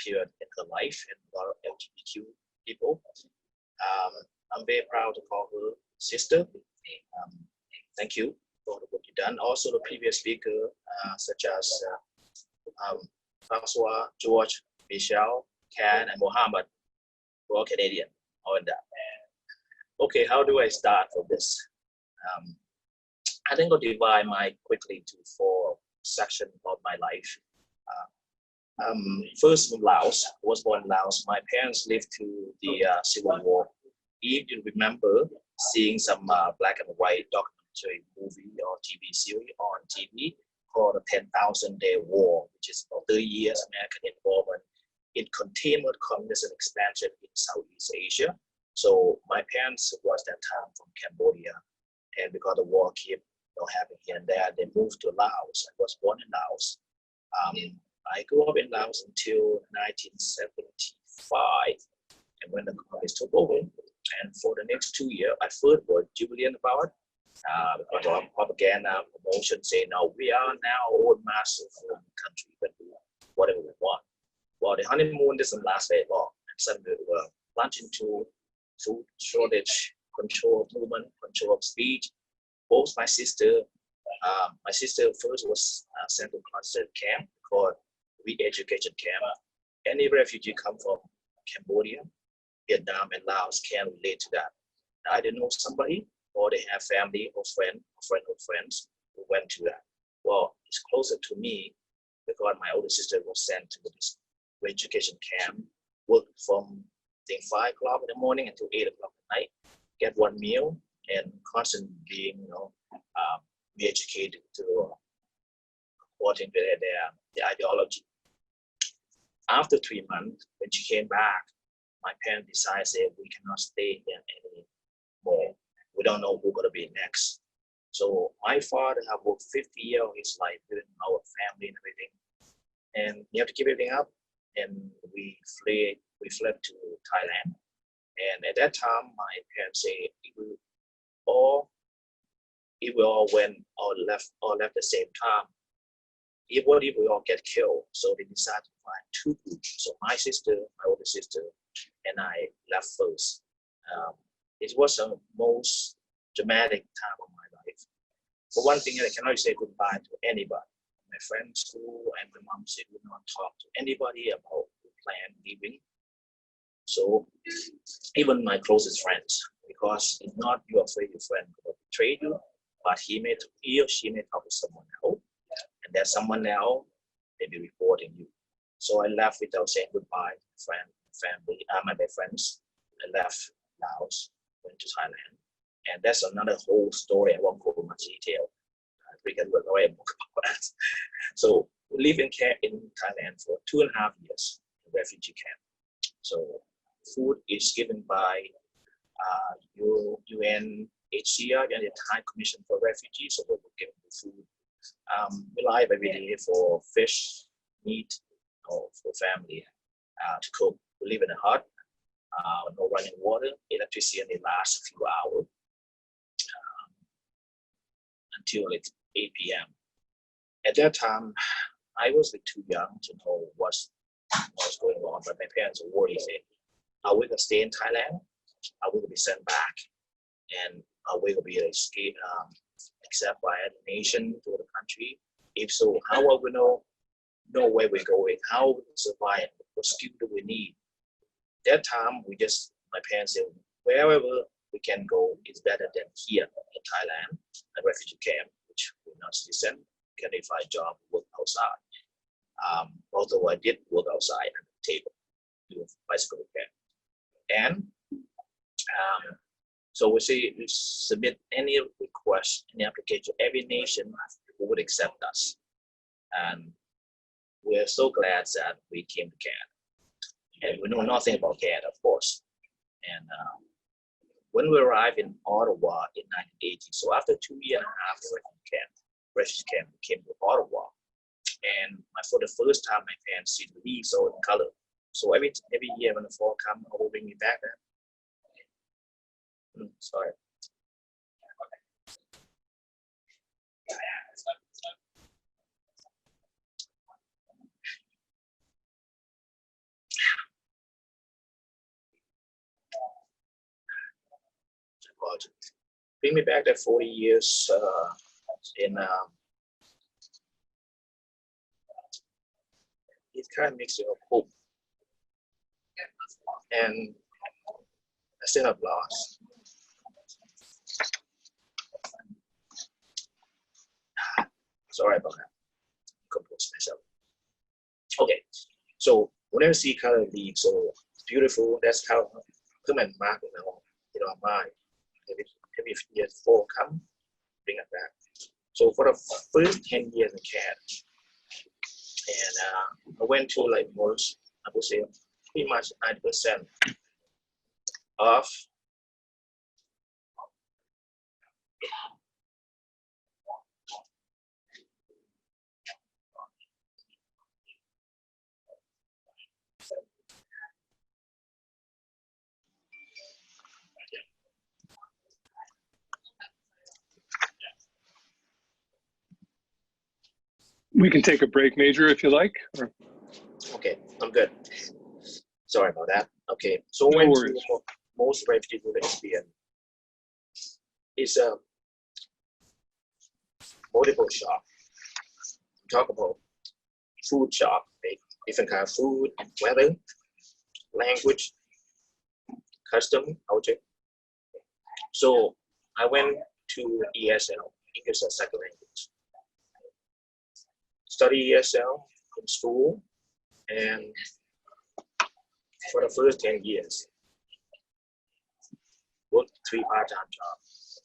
period in her life and a lot of LGBTQ people. I'm very proud to call her sister. Thank you for what you've done. Also, the previous speaker, such as Françoise, George, Michaëlle, Can, and Mohammed, were all Canadian, all in that. Okay, how do I start for this? I think I'll divide quickly to 4 sections of my life. First, from Laos. I was born in Laos. My parents lived through the Civil War. If you remember seeing some black and white documentary movie or TV series on TV called The 10,000 Day War, which is about 30 years American involvement in containment, communism, expansion in Southeast Asia. So my parents was that time from Cambodia, and because the war kept happening here and there, they moved to Laos. I was born in Laos. I grew up in Laos until 1975, and when the communists took over, and for the next 2 years, I first was jubilant about it, because of propaganda, promotion, saying, no, we are now old massive country, but we whatever we want. Well, the honeymoon doesn't last very long, and suddenly we were plunged into food shortage, control of movement, control of speech. Both my sister first was sent to concentration camp called re-education camp. Any refugee come from Cambodia, Vietnam, and Laos can relate to that. I didn't know somebody, or they have family or friend of friends who went to that. Well, it's closer to me because my older sister was sent to this re-education camp, worked from I think 5 o'clock in the morning until 8 o'clock at night, get one meal, and constantly being re-educated to according to their ideology. After 3 months, when she came back, my parents decided, say, we cannot stay here anymore. We don't know who's gonna be next. So my father have worked 50 years of his life with our family and everything, and he had to give everything up, and we fled to Thailand. And at that time, my parents say, if we all went or left at the same time, what if we all get killed? So they decided to find 2 groups. So my sister, my older sister, and I left first. It was the most dramatic time of my life. For one thing, I cannot say goodbye to anybody. My friends, school, and my mom said, we not talk to anybody about the plan leaving. So even my closest friends, because it's not you're afraid your friend will betray you, but he or she may talk to someone else, and that someone else may be reporting you. So I left without saying goodbye to my friends. I left Laos, went to Thailand, and that's another whole story. I won't go into much detail. We can write a book about that. So we lived in Thailand for 2.5 years in refugee camp. So food is given by UNHCR and the Thai Commission for Refugees. So we're giving the food. We live every day for fish, meat, or for family to cook. We live in a hut, no running water, electricity only lasts a few hours until it's 8 p.m. At that time, I was too young to know what's going on, but my parents were worried. Are we going to stay in Thailand? Are we going to be sent back? And are we going to be accepted by a nation to the country? If so, how will we know where we're going? How will we survive? What skill do we need? That time, my parents said, wherever we can go is better than here in Thailand, a refugee camp, which we're not citizen, can they find a job, work outside. Although I did work outside at the table, doing bicycle repair. And so we submit any request, any application, every nation who would accept us. And we're so glad that we came to Canada. And we know nothing about Canada, of course. And when we arrived in Ottawa in 1980, so after 2 years and a half, refugee camp came to Ottawa. And for the first time, my parents see the leaves all in color. So every year when the fall comes, I will bring me back there. Sorry. Bring me back there 40 years it kind of makes you hope. And I still have lost. Sorry about that. Compose myself. Okay, so whenever you see color leaves, so it's beautiful. That's how come and mark in our mind. Every year fall come, bring it back. So for the first 10 years in Canada, and I went to like most, I would say pretty much 90% of We can take a break, Major, if you like. Or... Okay, I'm good. Sorry about that. Okay, so no when worries. Most refugee experience is a multiple shock. Talk about food shock, right? Different kind of food, weather, language, custom, culture. So I went to ESL, English as a second language. Study ESL in school, and for the first 10 years, worked 3 part-time jobs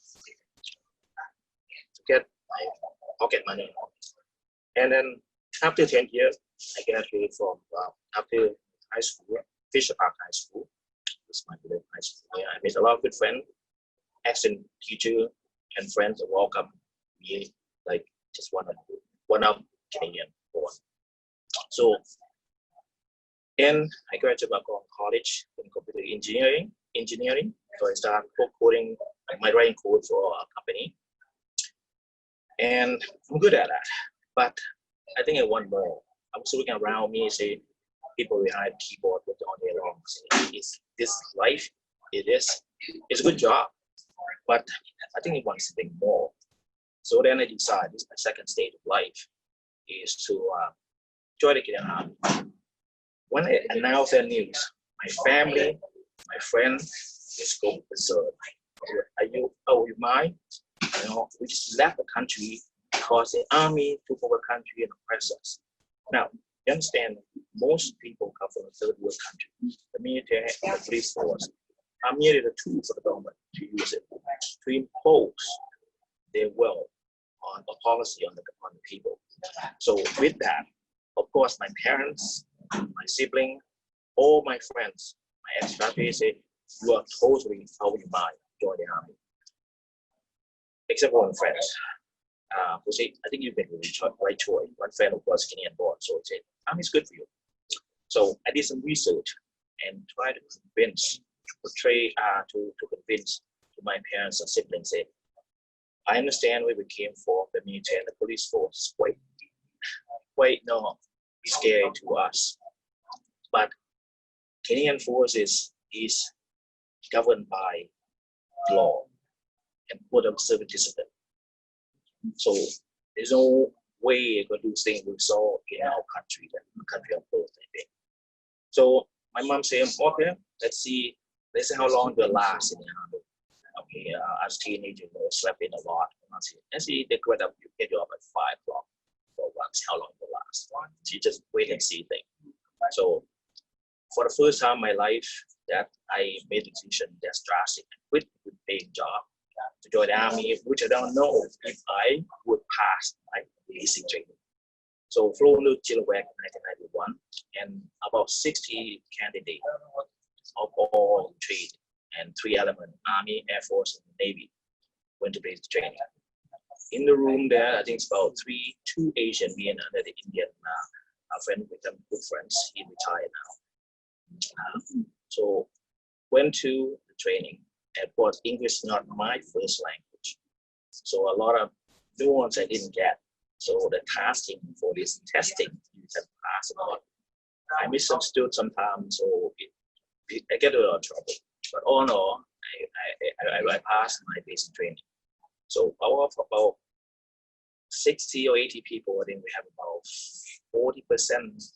to get my pocket money. And then after 10 years, I graduated from after high school, Fisher Park High School. This my high school. Yeah, I made a lot of good friends, accent teacher and friends that welcome me like just one up Canadian born. So then I graduated back on college in computer engineering. So I started coding, my writing code for a company. And I'm good at that. But I think I want more. I was looking around me, say people behind the keyboard with all day long. Is this life? It's a good job, but I think I want something more. So then I decided this is my second stage of life is to join the Canadian Army. When I announced that news, my family, my friends, just go berserk. Are you mind? You know, we just left the country because the army took over the country and oppressed us. Now, you understand, most people come from a third world country. The military and the police force are merely the tools for the government to use it to impose their will on a policy on the people. So with that, of course, my parents, my sibling, all my friends My ex-family said, you are totally out of your mind, join the army. Except for one friend, who said, I think you've been the right choice. One friend was Kenyan born, so he said, army is good for you. So I did some research and tried to convince, to convince my parents and siblings that I understand where we came from, the military and the police force, quite not scary to us. But Kenyan forces is governed by law and code of service discipline. So there's no way you can do things we saw in our country, the country of birth, I think. So my mom said, okay, let's see how long they'll last in the army. Okay, as teenagers, we slept in a lot. And see, they get up, you get you up at 5 o'clock for once, how long it will last. So you just wait and see thing. So for the first time in my life, that I made a decision that's drastic, I quit a good paying job to join the army, which I don't know if I would pass my basic training. So flown to Jedwab in 1991, and about 60 candidates of all trade and 3 elements, Army, Air Force, and Navy, went to basic training. In the room there, I think it's about 2 Asian, me and another Indian friend, with them good friends. He retired now. So went to the training. Of course, English is not my first language. So a lot of nuance I didn't get. So the tasking for this testing, you can pass a lot. I misunderstood sometimes, so I get a lot of trouble. But all in all, I passed my basic training. So out of about 60 or 80 people, I think we have about 40%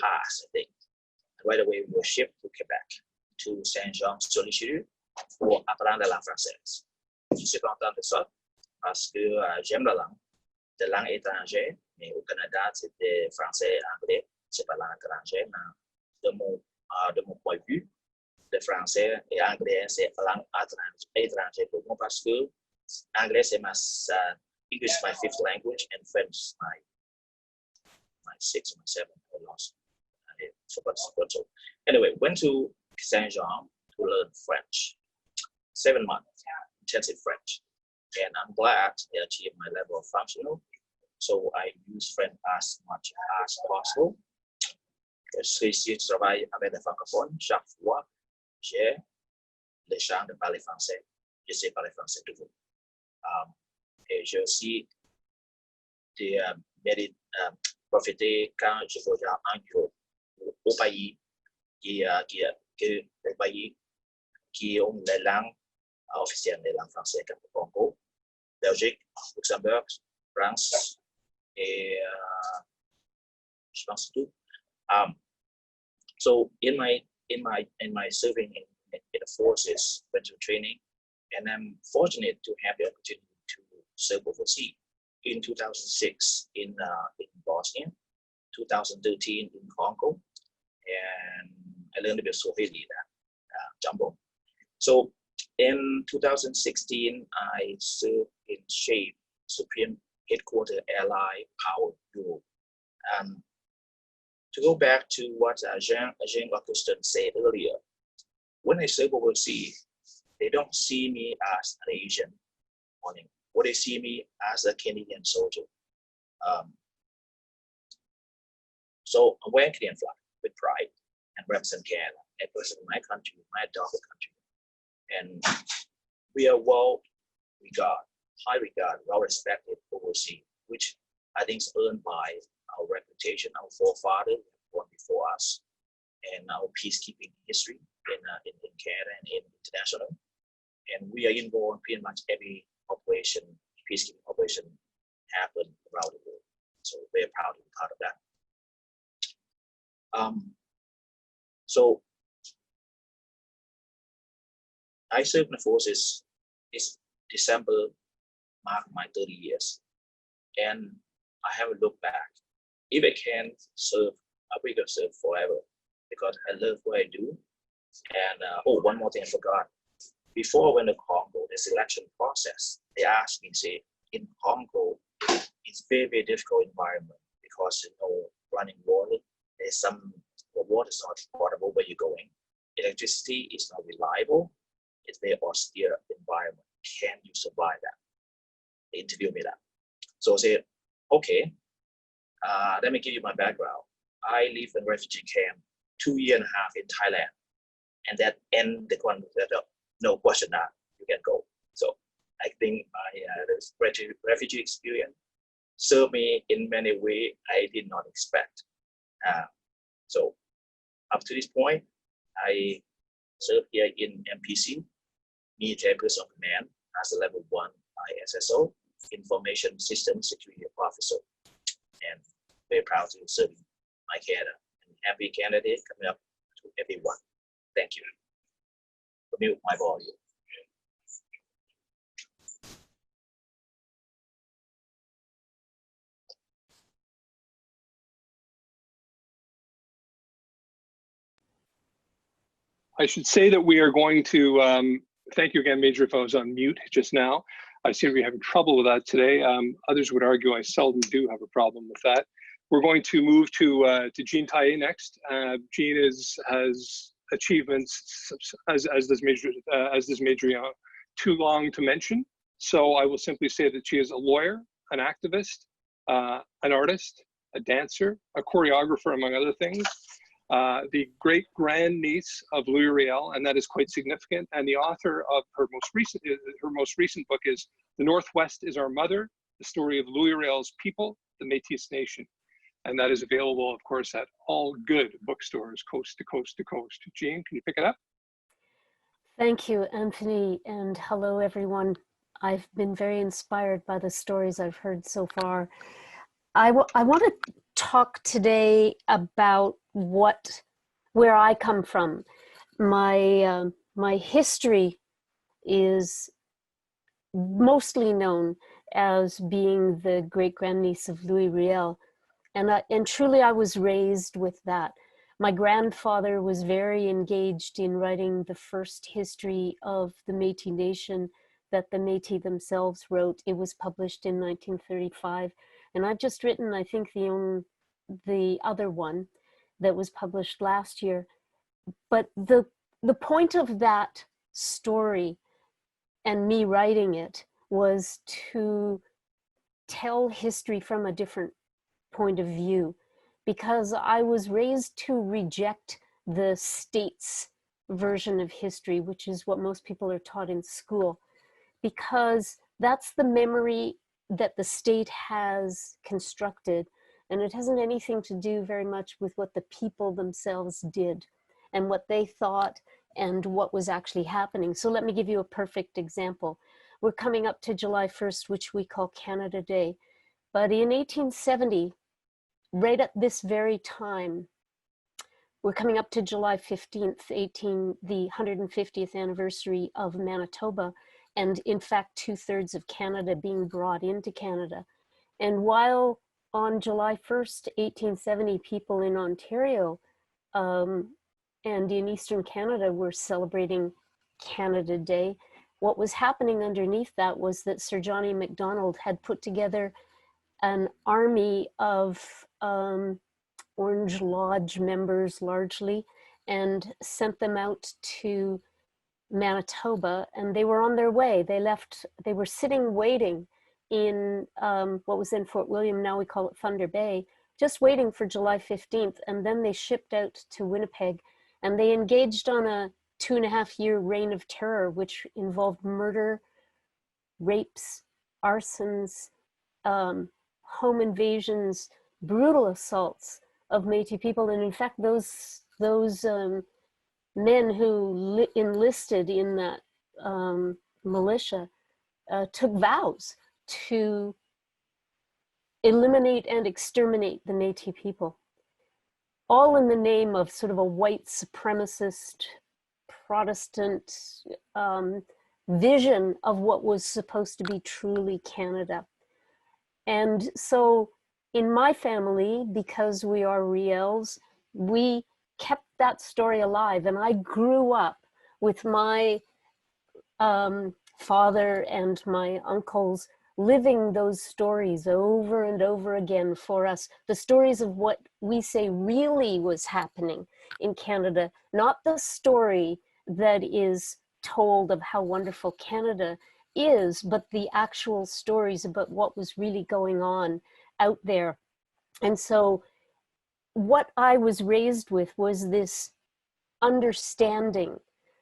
pass, I think. Right away, we were shipped to Quebec, to Saint-Jean-sur-Richelieu, pour apprendre la française. Je suis content de ça, parce que j'aime la langue. De langue étrangère, mais au Canada, c'était français et anglais, c'est pas langue étrangère, mais de mon point de vue, le français et anglais, c'est langue étrangère pour moi, parce que anglais, c'est English is my 5th language, and French my 6th or my 7th, I lost. So anyway, went to Saint-Jean to learn French. 7 months, intensive French. And I'm glad I achieved my level of functional. So I use French as much as possible. Je travaille avec les francophones. Chaque fois, j'ai les chances de parler français. Je sais parler français toujours. Et j'ai aussi profité quand je voyage en Europe, au pays qui ont les langues officielles, les langues françaises, comme le Congo, Belgique, Luxembourg, France, et je pense tout. So in my serving in the forces, went to training, and I'm fortunate to have the opportunity to serve overseas. In 2006 in Bosnia, 2013 in Congo, and I learned a bit of Swahili, jumbo. So in 2016, I served in SHAPE, Supreme Headquarters Allied Power Bureau. To go back to what Jean Augustin said earlier, when I serve overseas, they don't see me as an Asian, or they see me as a Canadian soldier. So I wear a Canadian flag with pride and represent Canada, and represent my country, my adopted country. And we are well regarded, high regard, well respected overseas, which I think is earned by our reputation, our forefathers born before us, and our peacekeeping history in Canada and in international. And we are involved in pretty much every operation, peacekeeping operation happen around the world. So very proud to be part of that. So I served in the forces this December marked my 30 years. And I haven't looked back. If I can serve, I will serve forever because I love what I do. And one more thing I forgot. Before I went to Congo, the selection process, they asked me, say, in Congo, it's very, very difficult environment because running water. There's the water is not portable where you're going. electricity is not reliable. It's a very austere environment. Can you survive that? They interviewed me that. So I said, okay, let me give you my background. I live in refugee camp 2.5 years in Thailand. And that end the one that no question that you can go. So I think my refugee experience served me in many ways I did not expect. So up to this point, I serve here in MPC, military person of command, as a level 1 ISSO, Information System Security Officer, and very proud to serve Michaëlle, and happy candidate coming up to everyone. Thank you. Mute my volume. I should say that we are going to, thank you again, Major, if I was on mute just now. I seem to be having trouble with that today. Others would argue I seldom do have a problem with that. We're going to move to Jean Taillé next. Jean has achievements as does Major, too long to mention. So I will simply say that she is a lawyer, an activist, an artist, a dancer, a choreographer, among other things. The great grandniece of Louis Riel, and that is quite significant. And the author of her most recent book is "The Northwest is Our Mother: The Story of Louis Riel's People, the Métis Nation," and that is available, of course, at all good bookstores, coast to coast to coast. Jean, can you pick it up? Thank you, Anthony, and hello, everyone. I've been very inspired by the stories I've heard so far. I want to talk today about where I come from. My history is mostly known as being the great-grandniece of Louis Riel, and truly I was raised with that. My grandfather was very engaged in writing the first history of the Métis Nation that the Métis themselves wrote. It was published in 1935, and I've just written, I think, the other one that was published last year. But the point of that story and me writing it was to tell history from a different point of view, because I was raised to reject the state's version of history, which is what most people are taught in school, because that's the memory that the state has constructed, and it hasn't anything to do very much with what the people themselves did and what they thought and what was actually happening. So let me give you a perfect example. We're coming up to July 1st, which we call Canada Day. But in 1870, right at this very time, we're coming up to July 15th, the 150th anniversary of Manitoba, and in fact, 2/3 of Canada being brought into Canada. And while on July 1st, 1870, people in Ontario and in Eastern Canada were celebrating Canada Day, what was happening underneath that was that Sir Johnny Macdonald had put together an army of Orange Lodge members largely, and sent them out to Manitoba, and they were on their way. They were sitting waiting in what was then Fort William, now we call it Thunder Bay, just waiting for July 15th, and then they shipped out to Winnipeg, and they engaged on a 2.5-year reign of terror, which involved murder, rapes, arsons, home invasions, brutal assaults of Métis people. And in fact, those men who enlisted in that militia took vows to eliminate and exterminate the Métis people, all in the name of sort of a white supremacist Protestant vision of what was supposed to be truly Canada. And so in my family, because we are Riels, we kept that story alive. And I grew up with my father and my uncles living those stories over and over again for us, the stories of what we say really was happening in Canada, not the story that is told of how wonderful Canada is, but the actual stories about what was really going on out there. And so what I was raised with was this understanding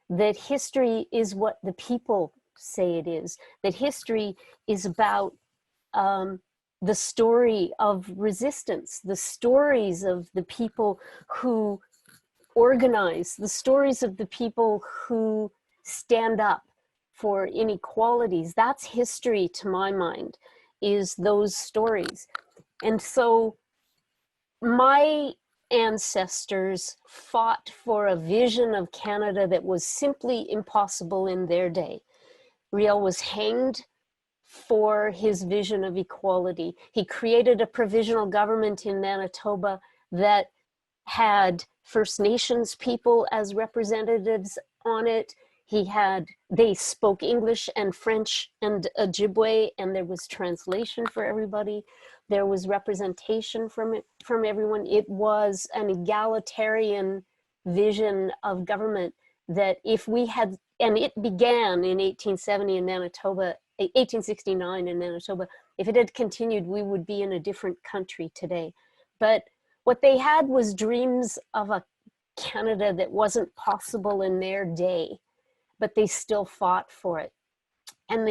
that history is what the people say it is, that history is about the story of resistance, the stories of the people who organize, the stories of the people who stand up for inequalities. That's history to my mind, is those stories. And so my ancestors fought for a vision of Canada that was simply impossible in their day. Riel was hanged for his vision of equality. He created a provisional government in Manitoba that had First Nations people as representatives on it. They spoke English and French and Ojibwe, and there was translation for everybody. There was representation from everyone. It was an egalitarian vision of government that if we had, and it began in 1870 in Manitoba, 1869 in Manitoba. If it had continued, we would be in a different country today. But what they had was dreams of a Canada that wasn't possible in their day, but they still fought for it. And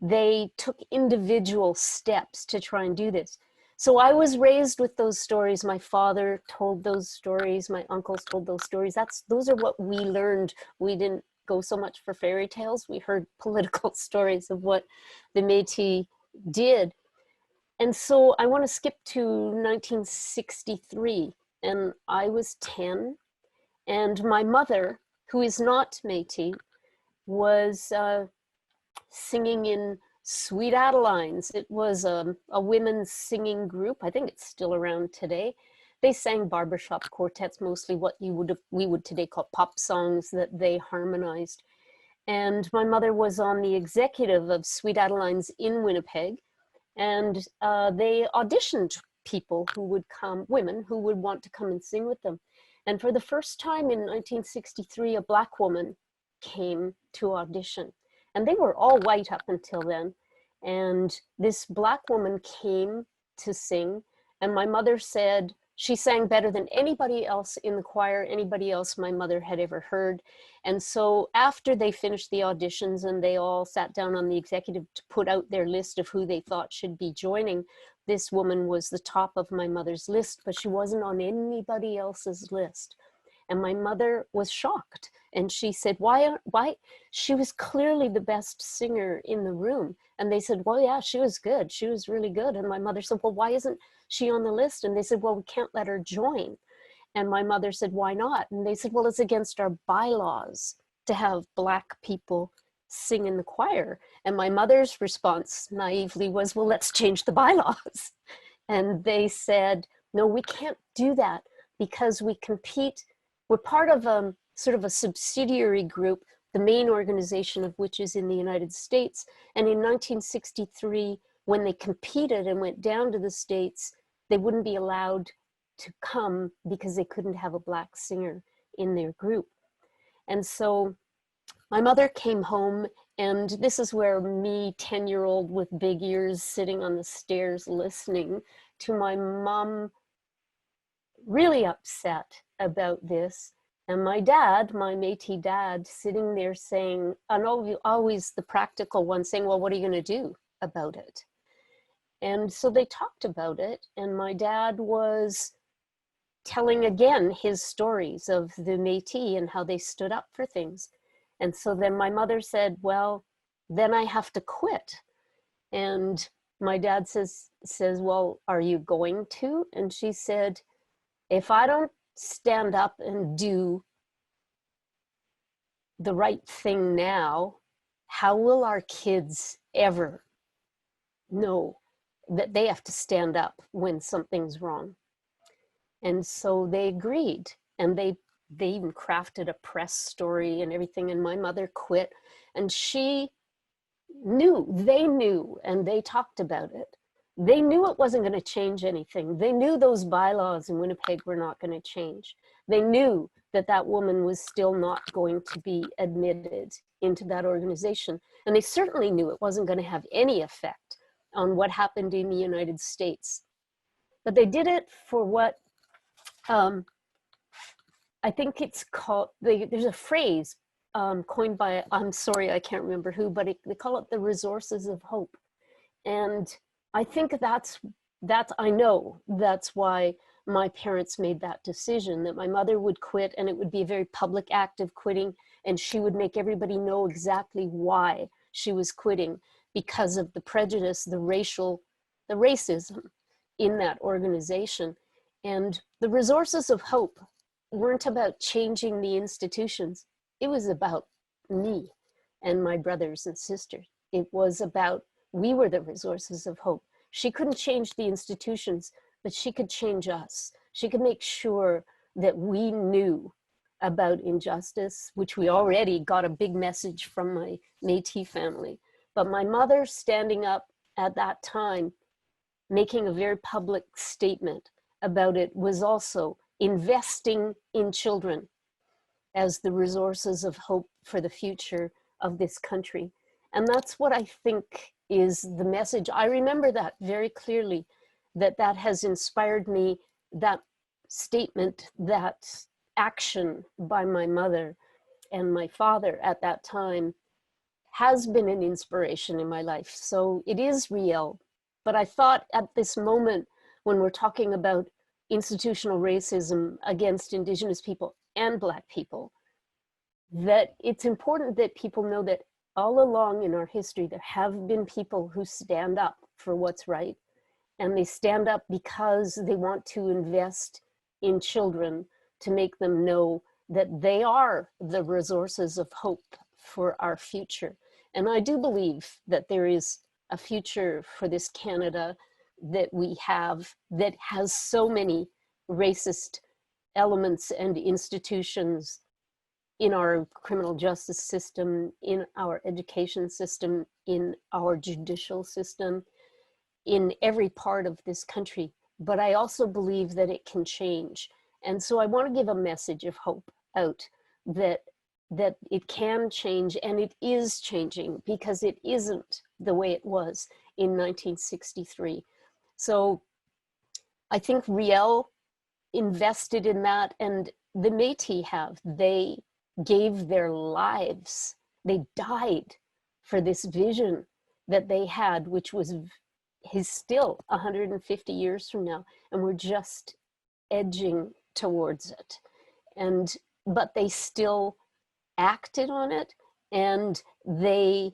they took individual steps to try and do this. So I was raised with those stories. My father told those stories. My uncles told those stories. Those are what we learned. We didn't go so much for fairy tales. We heard political stories of what the Métis did. And so I want to skip to 1963, and I was 10, and my mother, who is not Métis, was singing in Sweet Adelines. It was a women's singing group. I think it's still around today. They sang barbershop quartets, mostly what we would today call pop songs that they harmonized. And my mother was on the executive of Sweet Adelines in Winnipeg, and they auditioned people who would come, women who would want to come and sing with them. And for the first time in 1963, a Black woman came to audition. And they were all white up until then. And this Black woman came to sing, and my mother said she sang better than anybody else in the choir, anybody else my mother had ever heard. And so after they finished the auditions and they all sat down on the executive to put out their list of who they thought should be joining, this woman was the top of my mother's list, but she wasn't on anybody else's list. And my mother was shocked. And she said, why? She was clearly the best singer in the room. And they said, well, yeah, she was good. She was really good. And my mother said, well, why isn't she on the list? And they said, well, we can't let her join. And my mother said, why not? And they said, well, it's against our bylaws to have Black people sing in the choir. And my mother's response naively was, well, let's change the bylaws. And they said, no, we can't do that because we compete. We're part of sort of a subsidiary group, the main organization of which is in the United States. And in 1963, when they competed and went down to the States, they wouldn't be allowed to come because they couldn't have a Black singer in their group. And so my mother came home, and this is where me, 10-year-old with big ears, sitting on the stairs listening to my mom really upset about this. And my dad, my Métis dad, sitting there saying, and always the practical one, saying, well, what are you going to do about it? And so they talked about it, and my dad was telling again his stories of the Métis and how they stood up for things. And so then my mother said, well, then I have to quit. And my dad says, well, are you going to? And she said, if I don't stand up and do the right thing now, how will our kids ever know that they have to stand up when something's wrong? And so they agreed, and they even crafted a press story and everything, and my mother quit, and she knew, they knew, and they talked about it. They knew it wasn't going to change anything. They knew those bylaws in Winnipeg were not going to change. They knew that that woman was still not going to be admitted into that organization. And they certainly knew it wasn't going to have any effect on what happened in the United States. But they did it for what I think it's called, there's a phrase coined by, I'm sorry, I can't remember who, but they call it the resources of hope. And I think I know that's why my parents made that decision, that my mother would quit, and it would be a very public act of quitting, and she would make everybody know exactly why she was quitting, because of the prejudice, the racism in that organization. And the resources of hope weren't about changing the institutions. It was about me and my brothers and sisters. It was about, we were the resources of hope. She couldn't change the institutions, but she could change us. She could make sure that we knew about injustice, which we already got a big message from my Métis family. But my mother standing up at that time, making a very public statement about it, was also investing in children as the resources of hope for the future of this country. And that's what I think is the message. I remember that very clearly, that has inspired me, that statement, that action by my mother and my father at that time has been an inspiration in my life. So it is real. But I thought at this moment, when we're talking about institutional racism against Indigenous people and Black people, that it's important that people know that all along in our history, there have been people who stand up for what's right. And they stand up because they want to invest in children, to make them know that they are the resources of hope for our future. And I do believe that there is a future for this Canada that we have, that has so many racist elements and institutions in our criminal justice system, in our education system, in our judicial system, in every part of this country. But I also believe that it can change. And so I want to give a message of hope out, that it can change, and it is changing, because it isn't the way it was in 1963. So I think Riel invested in that, and the Métis have. They gave their lives. They died for this vision that they had, which was still 150 years from now, and we're just edging towards it. But they still acted on it, and they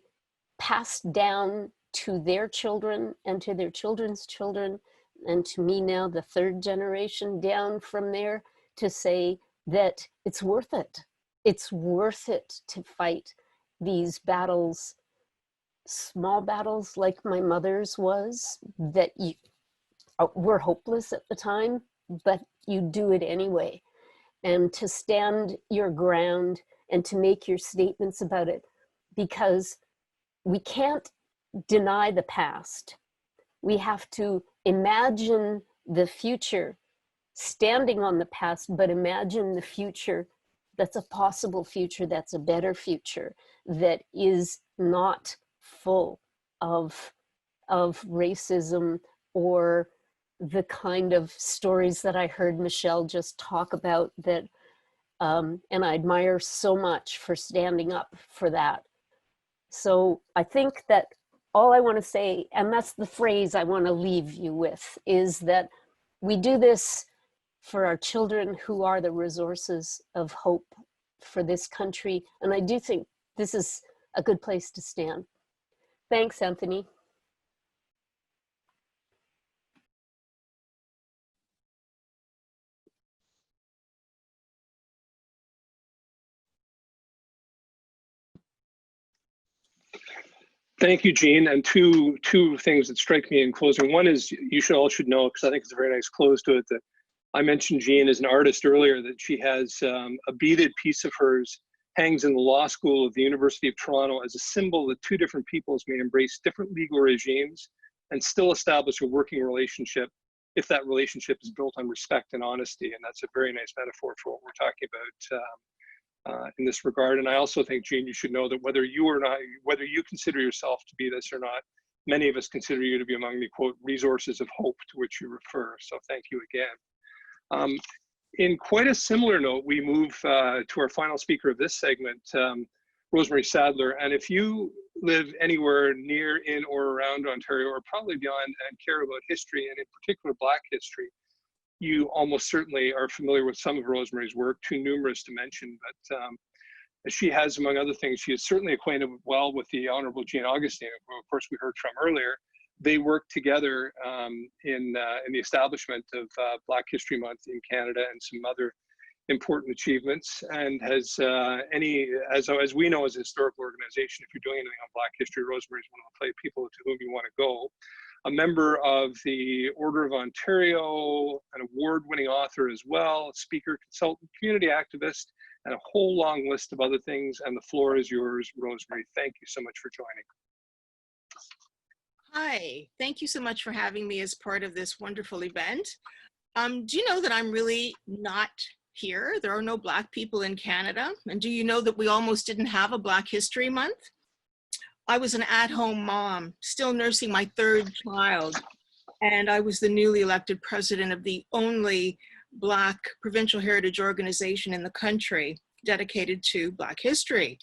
passed down to their children and to their children's children, and to me now, the third generation down from there, to say that it's worth it. It's worth it to fight these battles, small battles like my mother's was, that were hopeless at the time, but you do it anyway. And to stand your ground and to make your statements about it, because we can't deny the past. We have to imagine the future, standing on the past, but imagine the future that's a possible future, that's a better future, that is not full of racism or the kind of stories that I heard Michelle just talk about, that and I admire so much for standing up for that. So I think that all I want to say, and that's the phrase I want to leave you with, is that we do this for our children, who are the resources of hope for this country. And I do think this is a good place to stand. Thanks, Anthony. Thank you, Jean. And two things that strike me in closing. One is, you all should know, because I think it's a very nice close to it, that I mentioned Jean as an artist earlier, that she has a beaded piece of hers hangs in the law school of the University of Toronto as a symbol that two different peoples may embrace different legal regimes and still establish a working relationship if that relationship is built on respect and honesty. And that's a very nice metaphor for what we're talking about in this regard. And I also think, Jean, you should know that whether you consider yourself to be this or not, many of us consider you to be among the, quote, resources of hope to which you refer. So thank you again. In quite a similar note, we move to our final speaker of this segment, Rosemary Sadler. And if you live anywhere near, in, or around Ontario, or probably beyond, and care about history, and in particular Black history, you almost certainly are familiar with some of Rosemary's work, too numerous to mention. But she has, among other things, she is certainly acquainted well with the Honorable Jean Augustine, who of course we heard from earlier. They worked together in the establishment of Black History Month in Canada and some other important achievements. And as we know as a historical organization, if you're doing anything on Black history, Rosemary is one of the people to whom you want to go. A member of the Order of Ontario, an award-winning author as well, speaker, consultant, community activist, and a whole long list of other things. And the floor is yours, Rosemary. Thank you so much for joining. Hi, thank you so much for having me as part of this wonderful event. Do you know that I'm really not here? There are no Black people in Canada. And do you know that we almost didn't have a Black History Month? I was an at-home mom, still nursing my third child, and I was the newly elected president of the only Black provincial heritage organization in the country dedicated to Black history.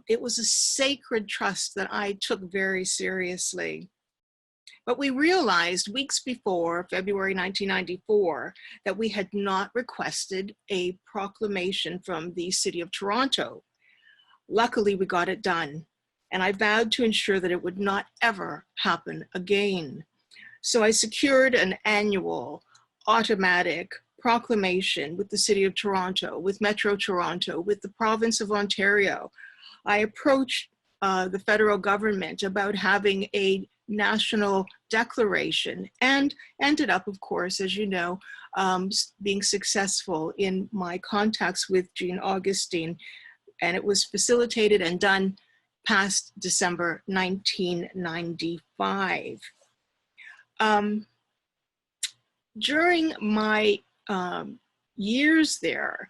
It was a sacred trust that I took very seriously. But we realized weeks before February 1994 that we had not requested a proclamation from the City of Toronto. Luckily, we got it done, and I vowed to ensure that it would not ever happen again. So I secured an annual automatic proclamation with the City of Toronto, with Metro Toronto, with the province of Ontario. I approached the federal government about having a national declaration and ended up, of course, as you know, being successful in my contacts with Jean Augustine, and it was facilitated and done past December 1995. During my years there,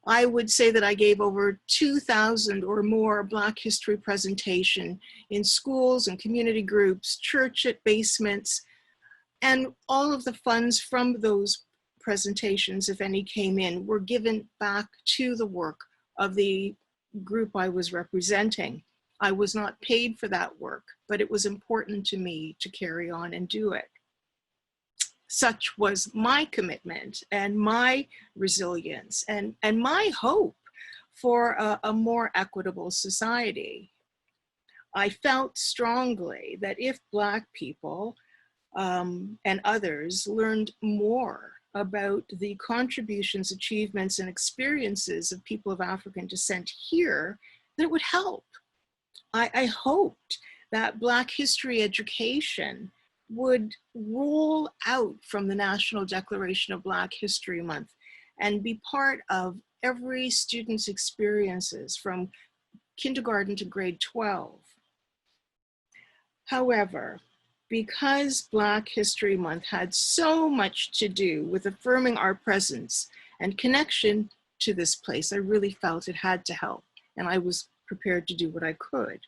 I would say that I gave over 2,000 or more Black history presentation in schools and community groups, church at basements, and all of the funds from those presentations, if any came in, were given back to the work of the group I was representing. I was not paid for that work, but it was important to me to carry on and do it. Such was my commitment and my resilience and my hope for a more equitable society. I felt strongly that if Black people and others learned more about the contributions, achievements, and experiences of people of African descent here, that it would help. I hoped that Black history education would roll out from the National Declaration of Black History Month and be part of every student's experiences from kindergarten to grade 12. However, because Black History Month had so much to do with affirming our presence and connection to this place, I really felt it had to help, and I was prepared to do what I could.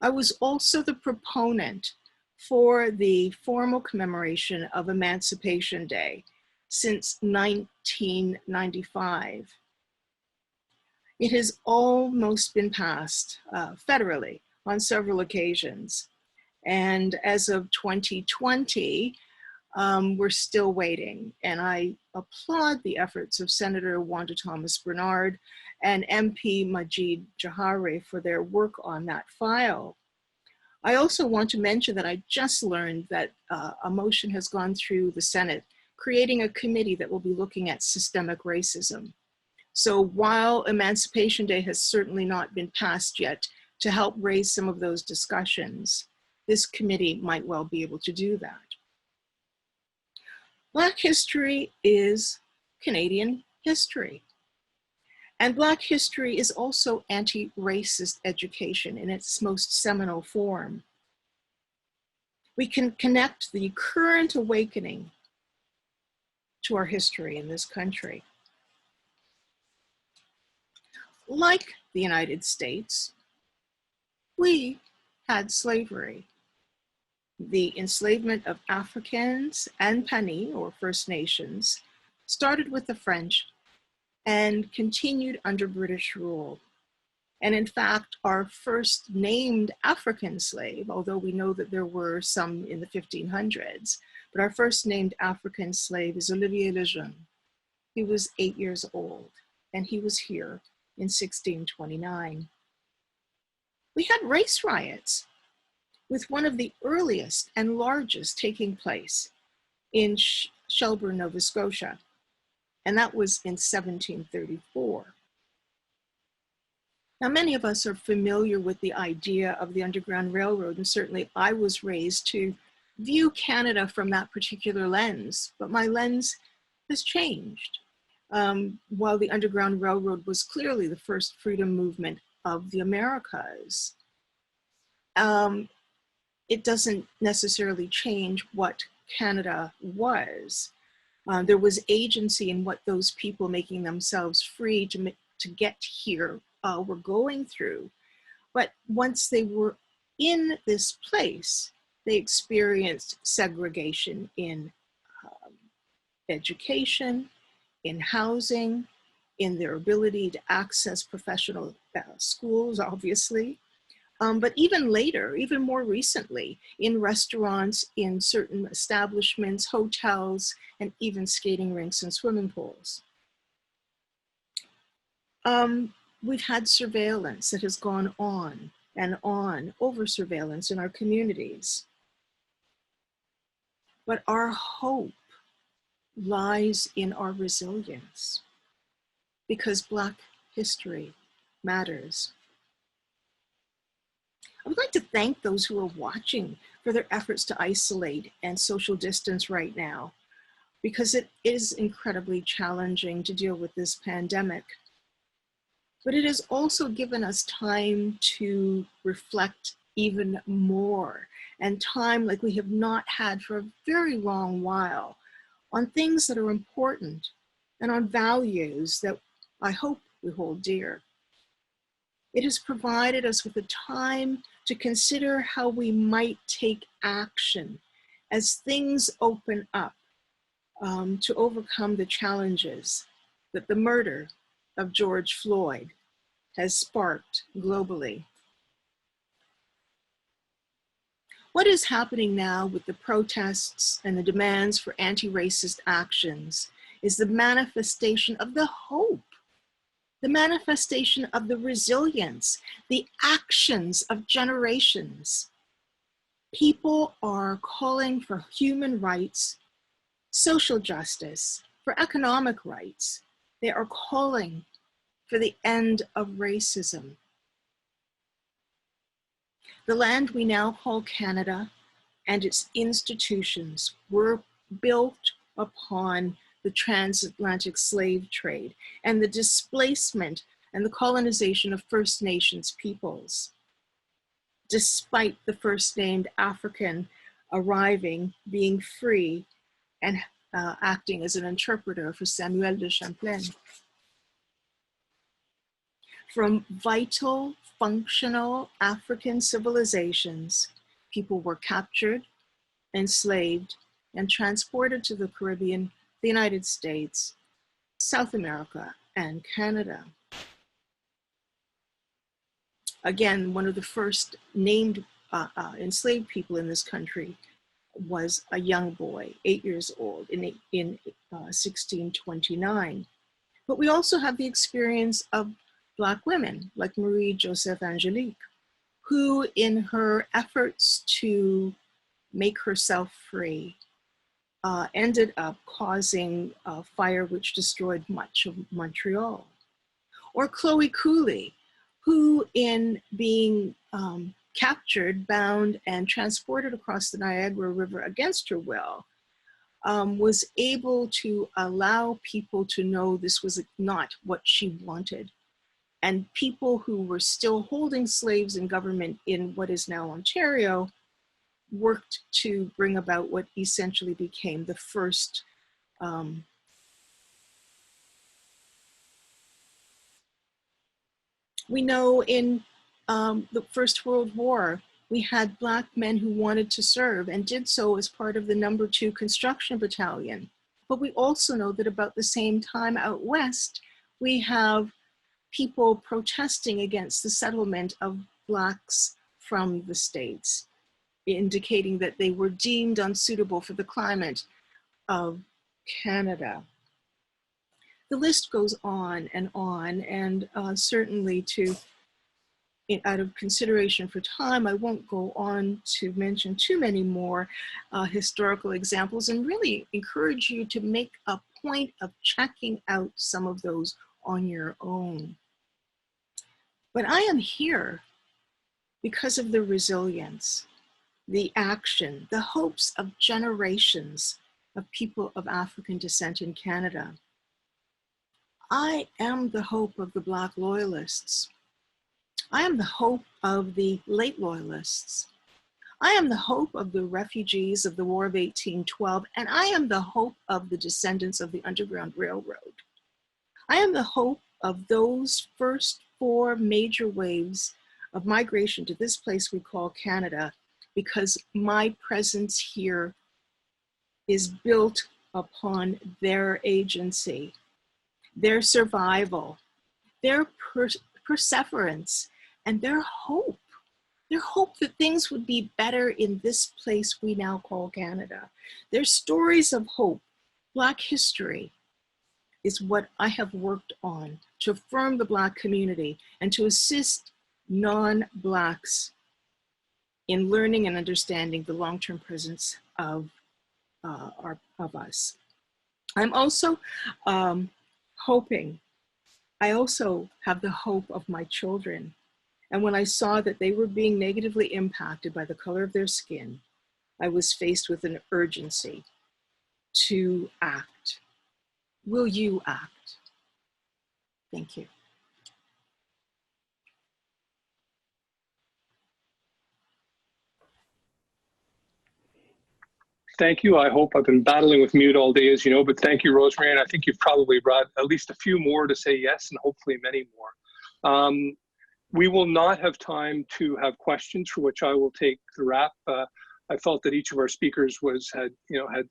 I was also the proponent for the formal commemoration of Emancipation Day since 1995. It has almost been passed federally on several occasions. And as of 2020, we're still waiting. And I applaud the efforts of Senator Wanda Thomas Bernard and MP Majid Jahare for their work on that file. I also want to mention that I just learned that a motion has gone through the Senate, creating a committee that will be looking at systemic racism. So while Emancipation Day has certainly not been passed yet, to help raise some of those discussions, this committee might well be able to do that. Black history is Canadian history. And Black history is also anti-racist education in its most seminal form. we can connect the current awakening to our history in this country. Like the United States, we had slavery. The enslavement of Africans and Pani, or First Nations, started with the French and continued under British rule. And in fact, our first named African slave, although we know that there were some in the 1500s, but our first named African slave is Olivier Lejeune. He was 8 years old, and he was here in 1629. We had race riots, with one of the earliest and largest taking place in Shelburne, Nova Scotia, and that was in 1734. Now, many of us are familiar with the idea of the Underground Railroad, and certainly I was raised to view Canada from that particular lens, but my lens has changed. While the Underground Railroad was clearly the first freedom movement of the Americas, it doesn't necessarily change what Canada was. There was agency in what those people making themselves free to get here were going through. But once they were in this place, they experienced segregation in education, in housing, in their ability to access professional schools, obviously. But even later, even more recently, in restaurants, in certain establishments, hotels, and even skating rinks and swimming pools. We've had surveillance that has gone on and on, over surveillance in our communities. But our hope lies in our resilience, because Black history matters. I would like to thank those who are watching for their efforts to isolate and social distance right now, because it is incredibly challenging to deal with this pandemic. But it has also given us time to reflect even more, and time like we have not had for a very long while, on things that are important and on values that I hope we hold dear. It has provided us with a time to consider how we might take action as things open up to overcome the challenges that the murder of George Floyd has sparked globally. What is happening now with the protests and the demands for anti-racist actions is the manifestation of the hope, the manifestation of the resilience, the actions of generations. People are calling for human rights, social justice, for economic rights. They are calling for the end of racism. The land we now call Canada and its institutions were built upon the transatlantic slave trade and the displacement and the colonization of First Nations peoples. Despite the first named African arriving, being free, and acting as an interpreter for Samuel de Champlain. From vital, functional African civilizations, people were captured, enslaved, and transported to the Caribbean, the United States, South America, and Canada. Again, one of the first named enslaved people in this country was a young boy, 8 years old, in 1629. But we also have the experience of Black women like Marie Joseph Angelique, who in her efforts to make herself free ended up causing a fire which destroyed much of Montreal. Or Chloe Cooley, who in being captured, bound, and transported across the Niagara River against her will, was able to allow people to know this was not what she wanted. And people who were still holding slaves in government in what is now Ontario worked to bring about what essentially became the first we know in the First World War, we had Black men who wanted to serve and did so as part of the No. 2 Construction Battalion. But we also know that about the same time out west, we have people protesting against the settlement of Blacks from the States, indicating that they were deemed unsuitable for the climate of Canada. The list goes on, and certainly out of consideration for time, I won't go on to mention too many more historical examples, and really encourage you to make a point of checking out some of those on your own. But I am here because of the resilience, the action, the hopes of generations of people of African descent in Canada. I am the hope of the Black loyalists. I am the hope of the late loyalists. I am the hope of the refugees of the War of 1812, and I am the hope of the descendants of the Underground Railroad. I am the hope of those first 4 major waves of migration to this place we call Canada, because my presence here is built upon their agency, their survival, their perseverance, and their hope that things would be better in this place we now call Canada. Their stories of hope. Black history is what I have worked on to affirm the Black community and to assist non-Blacks in learning and understanding the long-term presence of us. I'm also hoping, I also have the hope of my children. And when I saw that they were being negatively impacted by the color of their skin, I was faced with an urgency to act. Will you act? Thank you. Thank you. I hope I've been battling with mute all day, as you know, but thank you, Rosemary. And I think you've probably brought at least a few more to say yes, and hopefully many more. We will not have time to have questions, for which I will take the wrap. I felt that each of our speakers had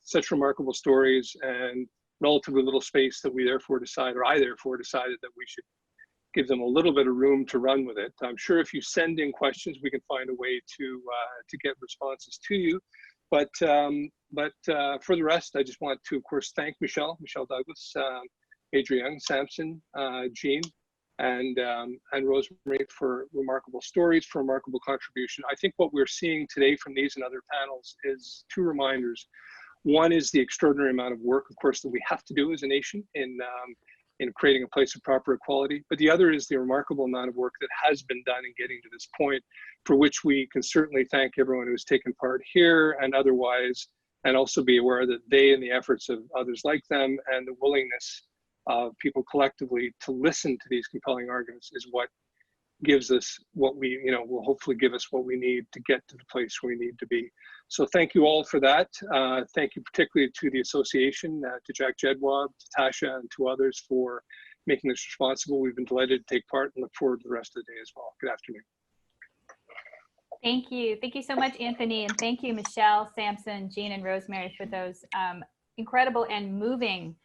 such remarkable stories and relatively little space that I therefore decided that we should give them a little bit of room to run with it. I'm sure if you send in questions, we can find a way to get responses to you. But for the rest, I just want to, of course, thank Michelle Douglas, Adrienne Sampson, Jean, and Rosemary for remarkable stories, for remarkable contribution. I think what we're seeing today from these and other panels is 2 reminders. One is the extraordinary amount of work, of course, that we have to do as a nation in creating a place of proper equality. But the other is the remarkable amount of work that has been done in getting to this point, for which we can certainly thank everyone who's taken part here and otherwise, and also be aware that they and the efforts of others like them and the willingness of people collectively to listen to these compelling arguments is what gives us what we, will hopefully give us what we need to get to the place where we need to be. So thank you all for that. Thank you particularly to the association, to Jack Jedwab, to Tasha, and to others for making this responsible. We've been delighted to take part and look forward to the rest of the day as well. Good afternoon. Thank you. Thank you so much, Anthony. And thank you, Michelle, Sampson, Jean, and Rosemary for those incredible and moving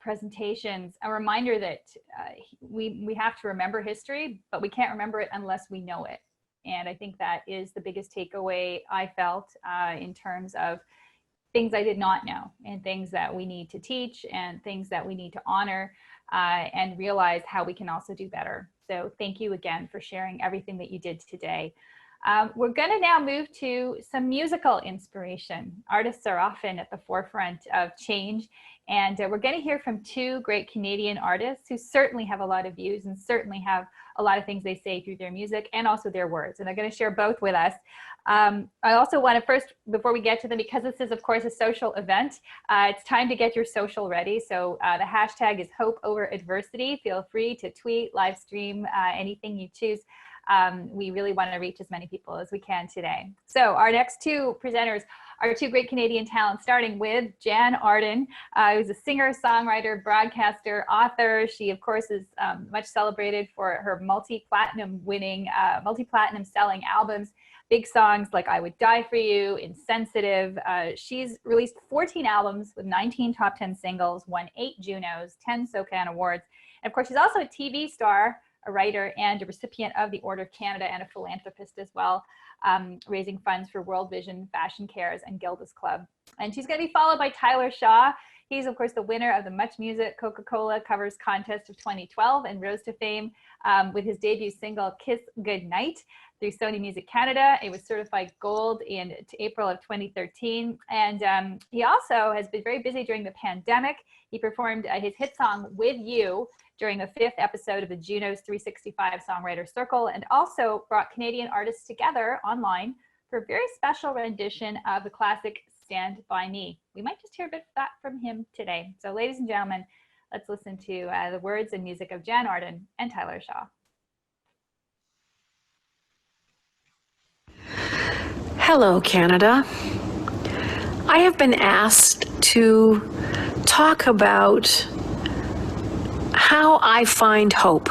presentations. A reminder that we have to remember history, but we can't remember it unless we know it. And I think that is the biggest takeaway I felt in terms of things I did not know, and things that we need to teach, and things that we need to honor, and realize how we can also do better. So thank you again for sharing everything that you did today. We're going to now move to some musical inspiration. Artists are often at the forefront of change, And we're going to hear from two great Canadian artists who certainly have a lot of views and certainly have a lot of things they say through their music and also their words. And they're going to share both with us. I also want to first, before we get to them, because this is, of course, a social event, it's time to get your social ready. So the hashtag is Hope Over Adversity. Feel free to tweet, live stream, anything you choose. We really want to reach as many people as we can today. So our next two presenters are two great Canadian talents, starting with Jann Arden, who's a singer, songwriter, broadcaster, author. She, of course, is much celebrated for her multi-platinum selling albums, big songs like I Would Die For You, Insensitive. She's released 14 albums with 19 top 10 singles, won 8 Junos, 10 SOCAN Awards. And of course, she's also a TV star, a writer, and a recipient of the Order of Canada, and a philanthropist as well, raising funds for World Vision, Fashion Cares, and Gilda's Club. And she's going to be followed by Tyler Shaw. He's, of course, the winner of the Much Music Coca-Cola Covers Contest of 2012 and rose to fame with his debut single, Kiss Goodnight, through Sony Music Canada. It was certified gold in April of 2013. And he also has been very busy during the pandemic. He performed his hit song, With You, during the 5th episode of the Junos 365 Songwriter Circle, and also brought Canadian artists together online for a very special rendition of the classic Stand By Me. We might just hear a bit of that from him today. So ladies and gentlemen, let's listen to the words and music of Jann Arden and Tyler Shaw. Hello, Canada. I have been asked to talk about how I find hope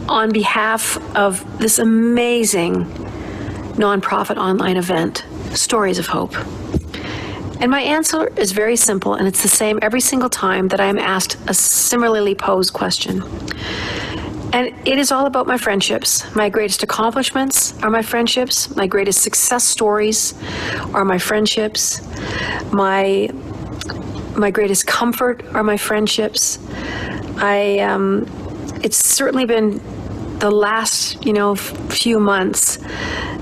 on behalf of this amazing nonprofit online event, Stories of Hope. And my answer is very simple, and it's the same every single time that I am asked a similarly posed question. And it is all about my friendships. My greatest accomplishments are my friendships. My greatest success stories are my friendships. My greatest comfort are my friendships. It's certainly been the last, few months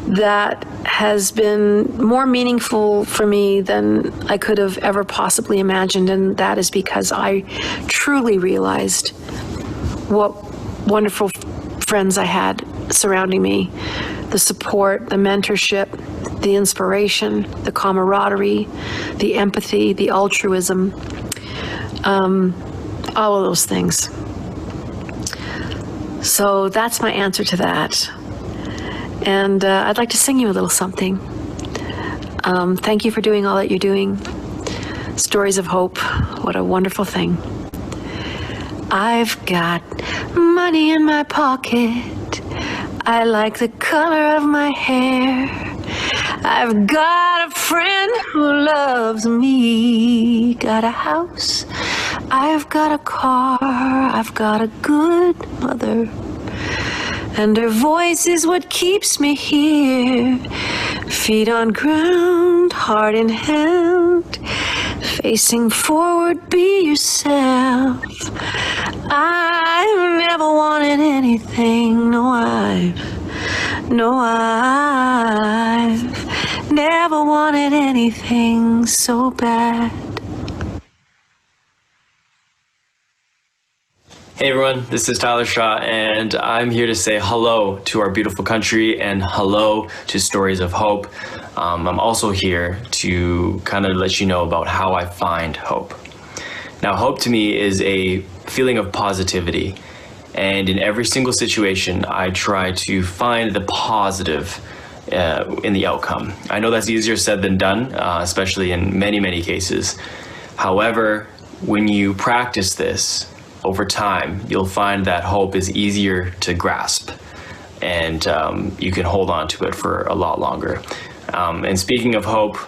that has been more meaningful for me than I could have ever possibly imagined. And that is because I truly realized what wonderful friends I had surrounding me, the support, the mentorship, the inspiration, the camaraderie, the empathy, the altruism, all of those things. So that's my answer to that. And I'd like to sing you a little something. Thank you for doing all that you're doing. Stories of Hope, what a wonderful thing. I've got money in my pocket. I like the color of my hair. I've got a friend who loves me. Got a house. I've got a car. I've got a good mother. And her voice is what keeps me here. Feet on ground, heart in hand. Facing forward, be yourself. I've never wanted anything, no, I've never wanted anything so bad. Hey everyone, this is Tyler Shaw, and I'm here to say hello to our beautiful country and hello to Stories of Hope. I'm also here to kind of let you know about how I find hope. Now, hope to me is a feeling of positivity, and in every single situation, I try to find the positive in the outcome. I know that's easier said than done, especially in many, many cases. However, when you practice this over time, you'll find that hope is easier to grasp, and you can hold on to it for a lot longer. And speaking of hope,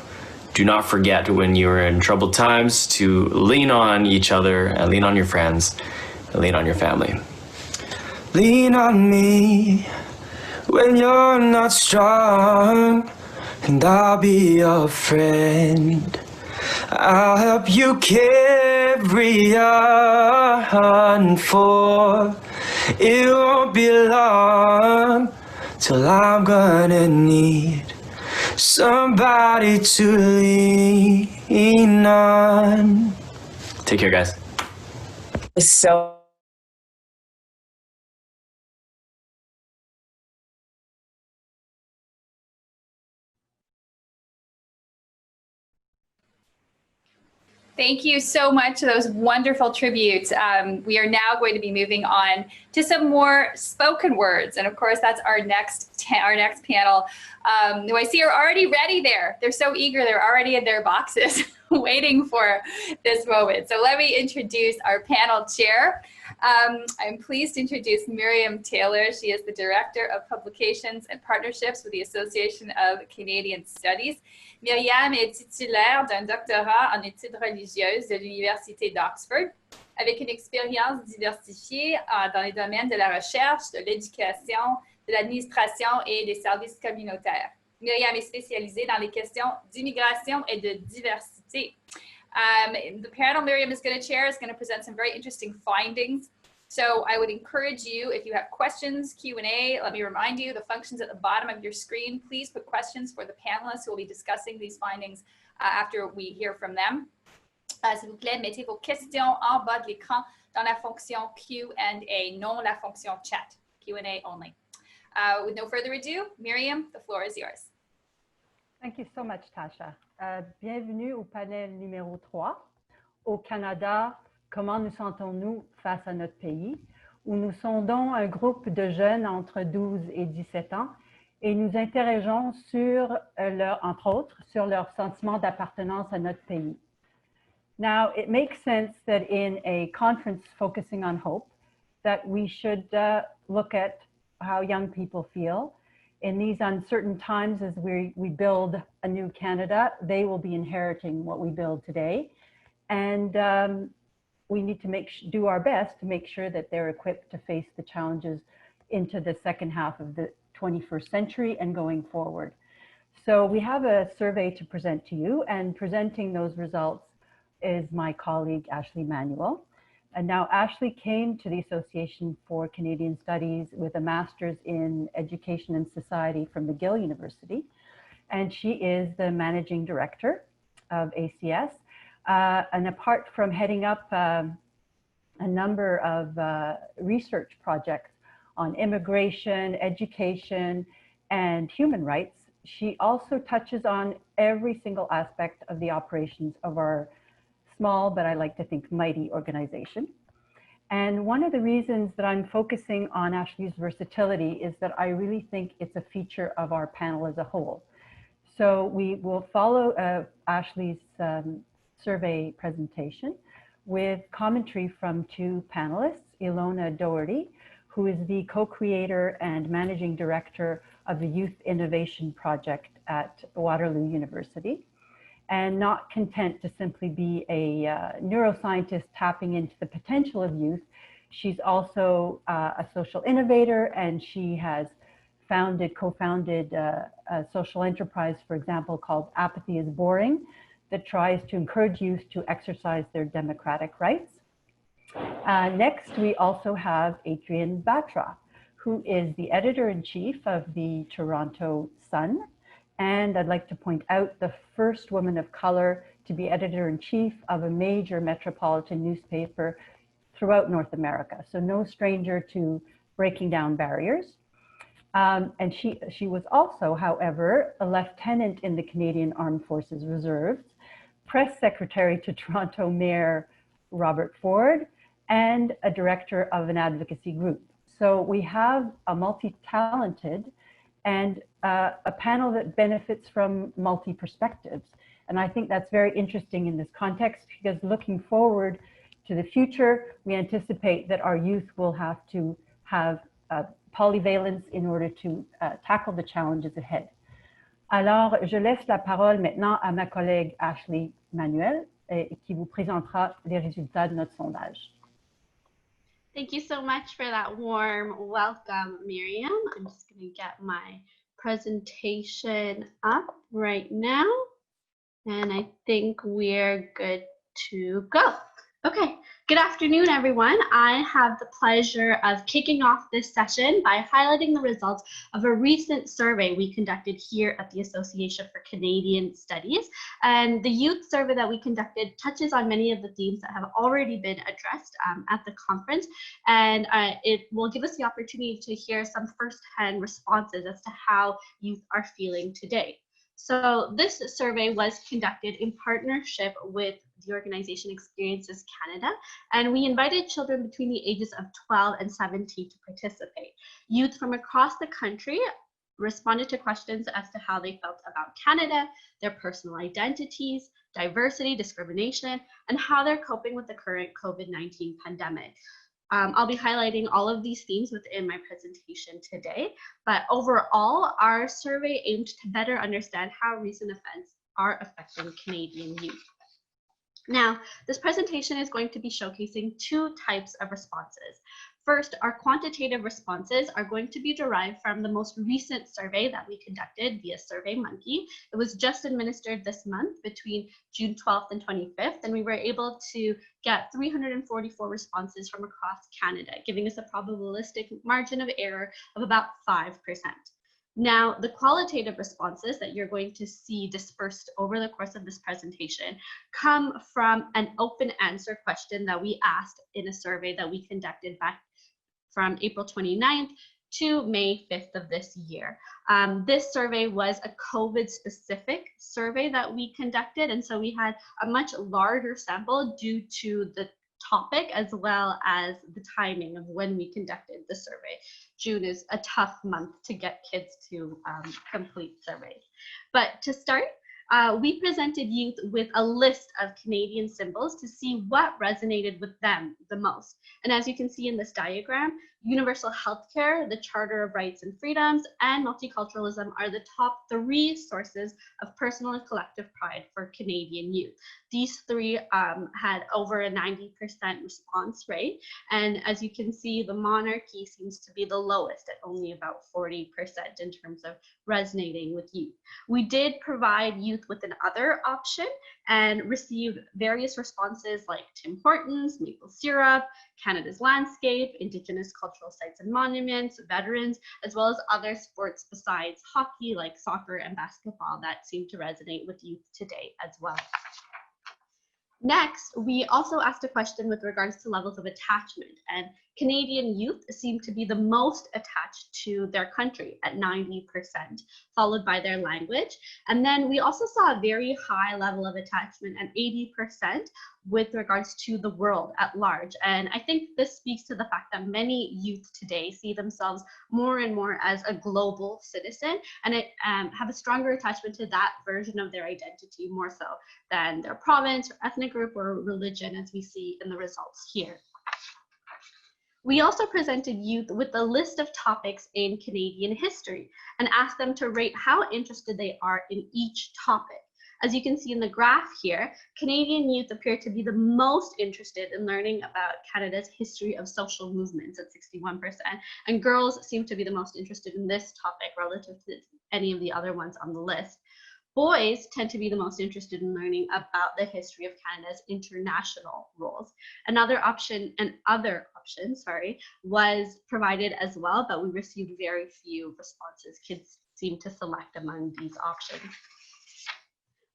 do not forget when you're in troubled times to lean on each other and lean on your friends and lean on your family. Lean on me when you're not strong, and I'll be your friend. I'll help you carry on, for it won't be long till I'm gonna need somebody to lean Inan. Take care, guys. So Thank you so much for those wonderful tributes. We are now going to be moving on to some more spoken words. And of course, that's our next panel. Who I see are already ready there. They're so eager. They're already in their boxes waiting for this moment. So let me introduce our panel chair. I'm pleased to introduce Miriam Taylor. She is the Director of Publications and Partnerships with the Association of Canadian Studies. Myriam est titulaire d'un doctorat en études religieuses de l'Université d'Oxford, avec une expérience diversifiée dans les domaines de la recherche, de l'éducation, de l'administration et des services communautaires. Myriam est spécialisée dans les questions d'immigration et de diversité. The panel Myriam is going to chair is going to present some very interesting findings. So I would encourage you, if you have questions, Q&A, let me remind you, the functions at the bottom of your screen. Please put questions for the panelists who will be discussing these findings after we hear from them. S'il vous plaît, mettez vos questions en bas de l'écran dans la fonction Q&A, non la fonction chat, Q&A only. With no further ado, Miriam, the floor is yours. Thank you so much, Tasha. Bienvenue au panel numéro 3. Au Canada, comment nous sentons-nous face à notre pays, où nous sondons un groupe de jeunes entre 12 et 17 ans et nous interrogeons sur entre autres, sur leur sentiment d'appartenance à notre pays. Now, it makes sense that in a conference focusing on hope, that we should look at how young people feel. In these uncertain times as we build a new Canada, they will be inheriting what we build today. And we need to do our best to make sure that they're equipped to face the challenges into the second half of the 21st century and going forward. So we have a survey to present to you, and presenting those results is my colleague, Ashley Manuel. And now Ashley came to the Association for Canadian Studies with a master's in Education and Society from McGill University. And she is the managing director of ACS. And apart from heading up a number of research projects on immigration, education, and human rights, she also touches on every single aspect of the operations of our small, but I like to think mighty organization. And one of the reasons that I'm focusing on Ashley's versatility is that I really think it's a feature of our panel as a whole. So we will follow Ashley's survey presentation with commentary from two panelists, Ilona Doherty, who is the co-creator and managing director of the Youth Innovation Project at Waterloo University. And not content to simply be a neuroscientist tapping into the potential of youth, she's also a social innovator, and she has co-founded a social enterprise, for example, called Apathy is Boring, that tries to encourage youth to exercise their democratic rights. Next, we also have Adrienne Batra, who is the editor-in-chief of the Toronto Sun. And I'd like to point out the first woman of color to be editor-in-chief of a major metropolitan newspaper throughout North America. So no stranger to breaking down barriers. And she was also, however, a lieutenant in the Canadian Armed Forces Reserves, press secretary to Toronto Mayor Robert Ford, and a director of an advocacy group. So we have a multi-talented and a panel that benefits from multi-perspectives. And I think that's very interesting in this context, because looking forward to the future, we anticipate that our youth will have to have polyvalence in order to tackle the challenges ahead. Alors, je laisse la parole maintenant à ma collègue Ashley Manuel, qui vous présentera les résultats de notre sondage. Thank you so much for that warm welcome, Miriam. I'm just going to get my presentation up right now, and I think we're good to go. Okay, good afternoon, everyone. I have the pleasure of kicking off this session by highlighting the results of a recent survey we conducted here at the Association for Canadian Studies. And the youth survey that we conducted touches on many of the themes that have already been addressed at the conference. And it will give us the opportunity to hear some firsthand responses as to how youth are feeling today. So this survey was conducted in partnership with the organization Experiences Canada, and we invited children between the ages of 12 and 17 to participate. Youth from across the country responded to questions as to how they felt about Canada, their personal identities, diversity, discrimination, and how they're coping with the current COVID-19 pandemic. I'll be highlighting all of these themes within my presentation today, but overall, our survey aimed to better understand how recent events are affecting Canadian youth. Now, this presentation is going to be showcasing two types of responses. First, our quantitative responses are going to be derived from the most recent survey that we conducted via SurveyMonkey. It was just administered this month between June 12th and 25th, and we were able to get 344 responses from across Canada, giving us a probabilistic margin of error of about 5%. Now, the qualitative responses that you're going to see dispersed over the course of this presentation come from an open answer question that we asked in a survey that we conducted back from April 29th to May 5th of this year. This survey was a COVID-specific survey that we conducted, and so we had a much larger sample due to the topic as well as the timing of when we conducted the survey. June is a tough month to get kids to complete surveys. But to start, we presented youth with a list of Canadian symbols to see what resonated with them the most. And as you can see in this diagram, universal healthcare, the Charter of Rights and Freedoms, and multiculturalism are the top three sources of personal and collective pride for Canadian youth. These three had over a 90% response rate. And as you can see, the monarchy seems to be the lowest at only about 40% in terms of resonating with youth. We did provide youth with an other option and received various responses like Tim Hortons, maple syrup, Canada's landscape, Indigenous cultural sites and monuments, veterans, as well as other sports besides hockey like soccer and basketball that seem to resonate with youth today as well. Next, we also asked a question with regards to levels of attachment, and Canadian youth seem to be the most attached to their country at 90%, followed by their language. And then we also saw a very high level of attachment at 80% with regards to the world at large. And I think this speaks to the fact that many youth today see themselves more and more as a global citizen, and have a stronger attachment to that version of their identity more so than their province or ethnic group or religion, as we see in the results here. We also presented youth with a list of topics in Canadian history and asked them to rate how interested they are in each topic. As you can see in the graph here, Canadian youth appear to be the most interested in learning about Canada's history of social movements at 61%, and girls seem to be the most interested in this topic relative to any of the other ones on the list. Boys tend to be the most interested in learning about the history of Canada's international roles. Another option, was provided as well, but we received very few responses. Kids seem to select among these options.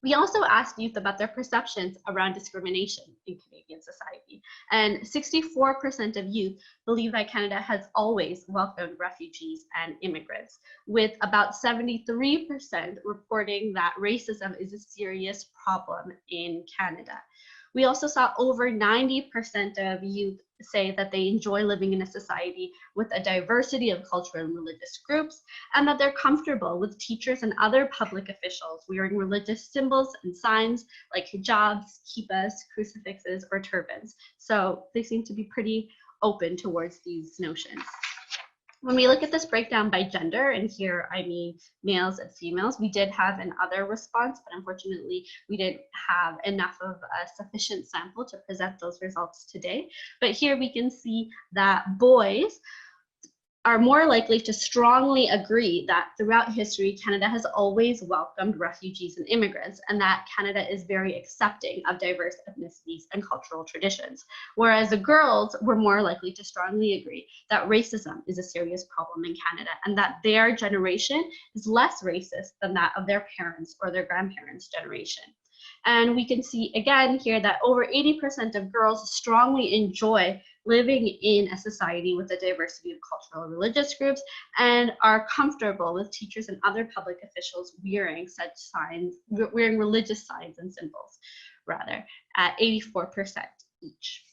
We also asked youth about their perceptions around discrimination in Canadian society, and 64% of youth believe that Canada has always welcomed refugees and immigrants, with about 73% reporting that racism is a serious problem in Canada. We also saw over 90% of youth say that they enjoy living in a society with a diversity of cultural and religious groups, and that they're comfortable with teachers and other public officials wearing religious symbols and signs like hijabs, kippahs, crucifixes, or turbans. So they seem to be pretty open towards these notions. When we look at this breakdown by gender, and here I mean males and females, we did have an other response, but unfortunately we didn't have enough of a sufficient sample to present those results today. But here we can see that boys are more likely to strongly agree that throughout history, Canada has always welcomed refugees and immigrants, and that Canada is very accepting of diverse ethnicities and cultural traditions. Whereas the girls were more likely to strongly agree that racism is a serious problem in Canada, and that their generation is less racist than that of their parents or their grandparents' generation. And we can see again here that over 80% of girls strongly enjoy living in a society with a diversity of cultural and religious groups and are comfortable with teachers and other public officials wearing such signs, wearing religious signs and symbols, rather, at 84% each.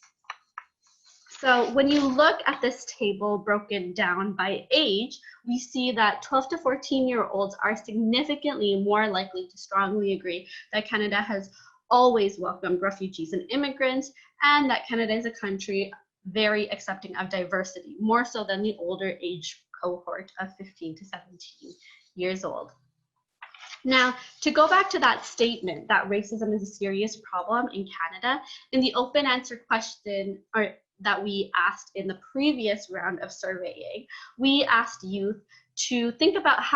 So when you look at this table broken down by age, we see that 12 to 14-year-olds are significantly more likely to strongly agree that Canada has always welcomed refugees and immigrants, and that Canada is a country very accepting of diversity, more so than the older age cohort of 15 to 17 years old. Now, to go back to that statement that racism is a serious problem in Canada, in the open answer question that we asked in the previous round of surveying, we asked youth to think about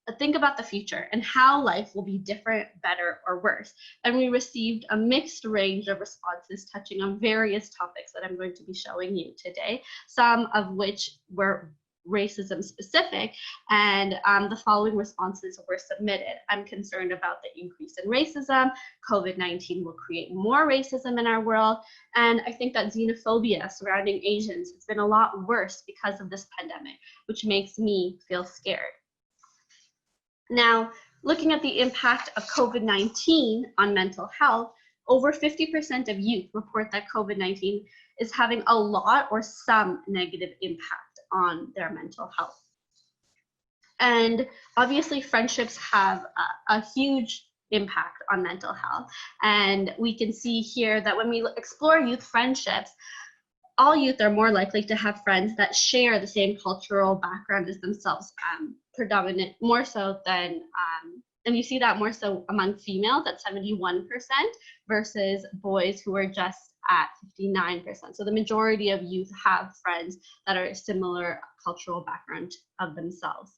the future and how life will be different, better, or worse. And we received a mixed range of responses touching on various topics that I'm going to be showing you today, some of which were racism specific, and the following responses were submitted. I'm concerned about the increase in racism. COVID-19 will create more racism in our world. And I think that xenophobia surrounding Asians has been a lot worse because of this pandemic, which makes me feel scared. Now, looking at the impact of COVID-19 on mental health, over 50% of youth report that COVID-19 is having a lot or some negative impact on their mental health. And obviously friendships have a huge impact on mental health. And we can see here that when we explore youth friendships, all youth are more likely to have friends that share the same cultural background as themselves, predominant more so than, and you see that more so among females at 71% versus boys who are just at 59%. So the majority of youth have friends that are similar cultural background of themselves.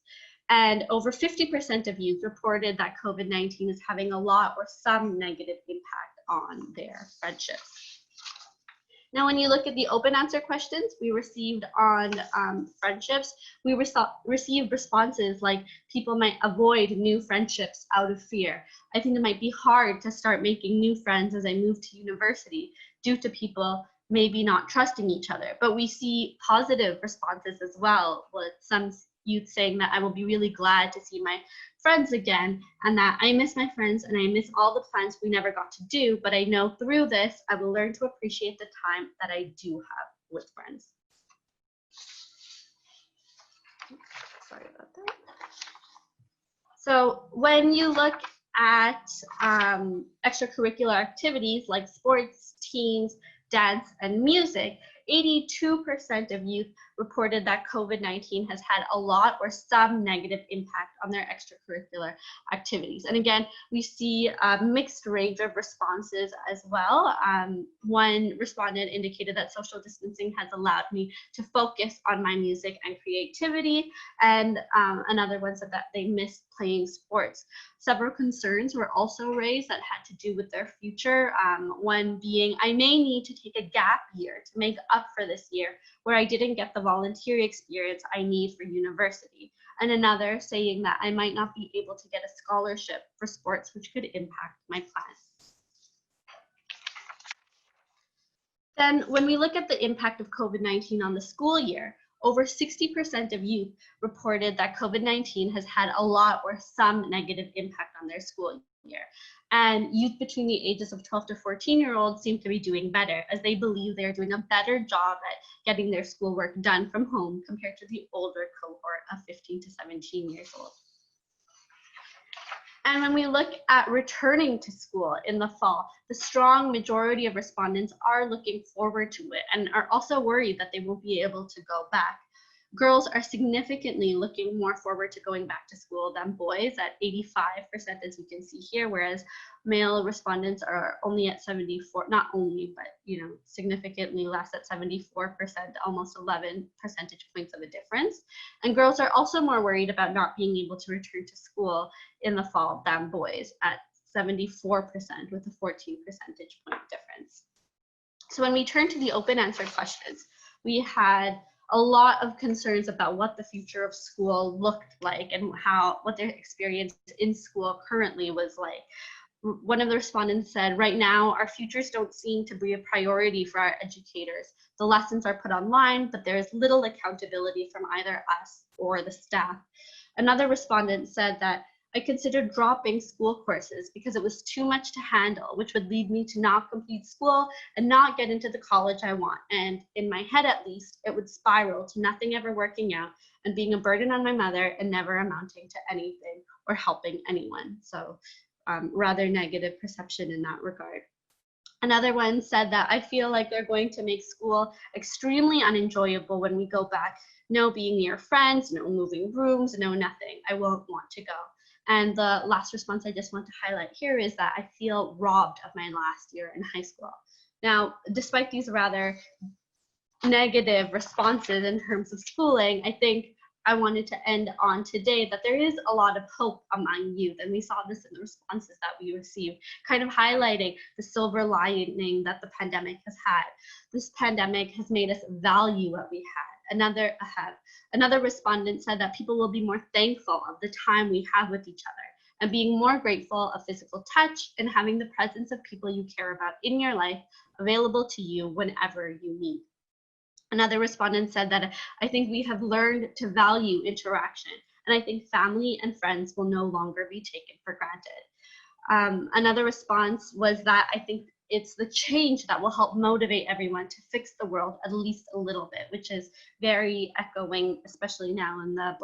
And over 50% of youth reported that COVID-19 is having a lot or some negative impact on their friendships. Now, when you look at the open answer questions we received on friendships, we received responses like people might avoid new friendships out of fear. I think it might be hard to start making new friends as I move to university due to people maybe not trusting each other. But we see positive responses as well, with some youth saying that I will be really glad to see my friends again, and that I miss my friends and I miss all the plans we never got to do, but I know through this I will learn to appreciate the time that I do have with friends. Sorry about that. So when you look at extracurricular activities like sports, teams, dance, and music, 82% of youth reported that COVID-19 has had a lot or some negative impact on their extracurricular activities. And again, we see a mixed range of responses as well. One respondent indicated that social distancing has allowed me to focus on my music and creativity, and another one said that they missed playing sports. Several concerns were also raised that had to do with their future. One being, I may need to take a gap year to make up for this year where I didn't get the volunteer experience I need for university. And another saying that I might not be able to get a scholarship for sports, which could impact my plans. Then when we look at the impact of COVID-19 on the school year, over 60% of youth reported that COVID-19 has had a lot or some negative impact on their school year. And youth between the ages of 12 to 14-year-olds seem to be doing better, as they believe they're doing a better job at getting their schoolwork done from home compared to the older cohort of 15 to 17 years old. And when we look at returning to school in the fall, the strong majority of respondents are looking forward to it and are also worried that they won't be able to go back. Girls are significantly looking more forward to going back to school than boys at 85%, as you can see here, whereas male respondents are only at 74, not only, but significantly less at 74%, almost 11 percentage points of a difference. And girls are also more worried about not being able to return to school in the fall than boys at 74%, with a 14 percentage point difference. So when we turn to the open answer questions, we had a lot of concerns about what the future of school looked like and what their experience in school currently was like. One of the respondents said, right now, our futures don't seem to be a priority for our educators. The lessons are put online, but there is little accountability from either us or the staff. Another respondent said that I considered dropping school courses because it was too much to handle, which would lead me to not complete school and not get into the college I want. And in my head, at least, it would spiral to nothing ever working out and being a burden on my mother and never amounting to anything or helping anyone. So rather negative perception in that regard. Another one said that I feel like they're going to make school extremely unenjoyable when we go back. No being near friends, no moving rooms, no nothing. I won't want to go. And the last response I just want to highlight here is that I feel robbed of my last year in high school. Now, despite these rather negative responses in terms of schooling, I think I wanted to end on today that there is a lot of hope among youth. And we saw this in the responses that we received, kind of highlighting the silver lining that the pandemic has had. This pandemic has made us value what we had. Another respondent said that people will be more thankful of the time we have with each other and being more grateful of physical touch and having the presence of people you care about in your life available to you whenever you need. Another respondent said that I think we have learned to value interaction, and I think family and friends will no longer be taken for granted. Another response was that I think it's the change that will help motivate everyone to fix the world at least a little bit, which is very echoing, especially now in the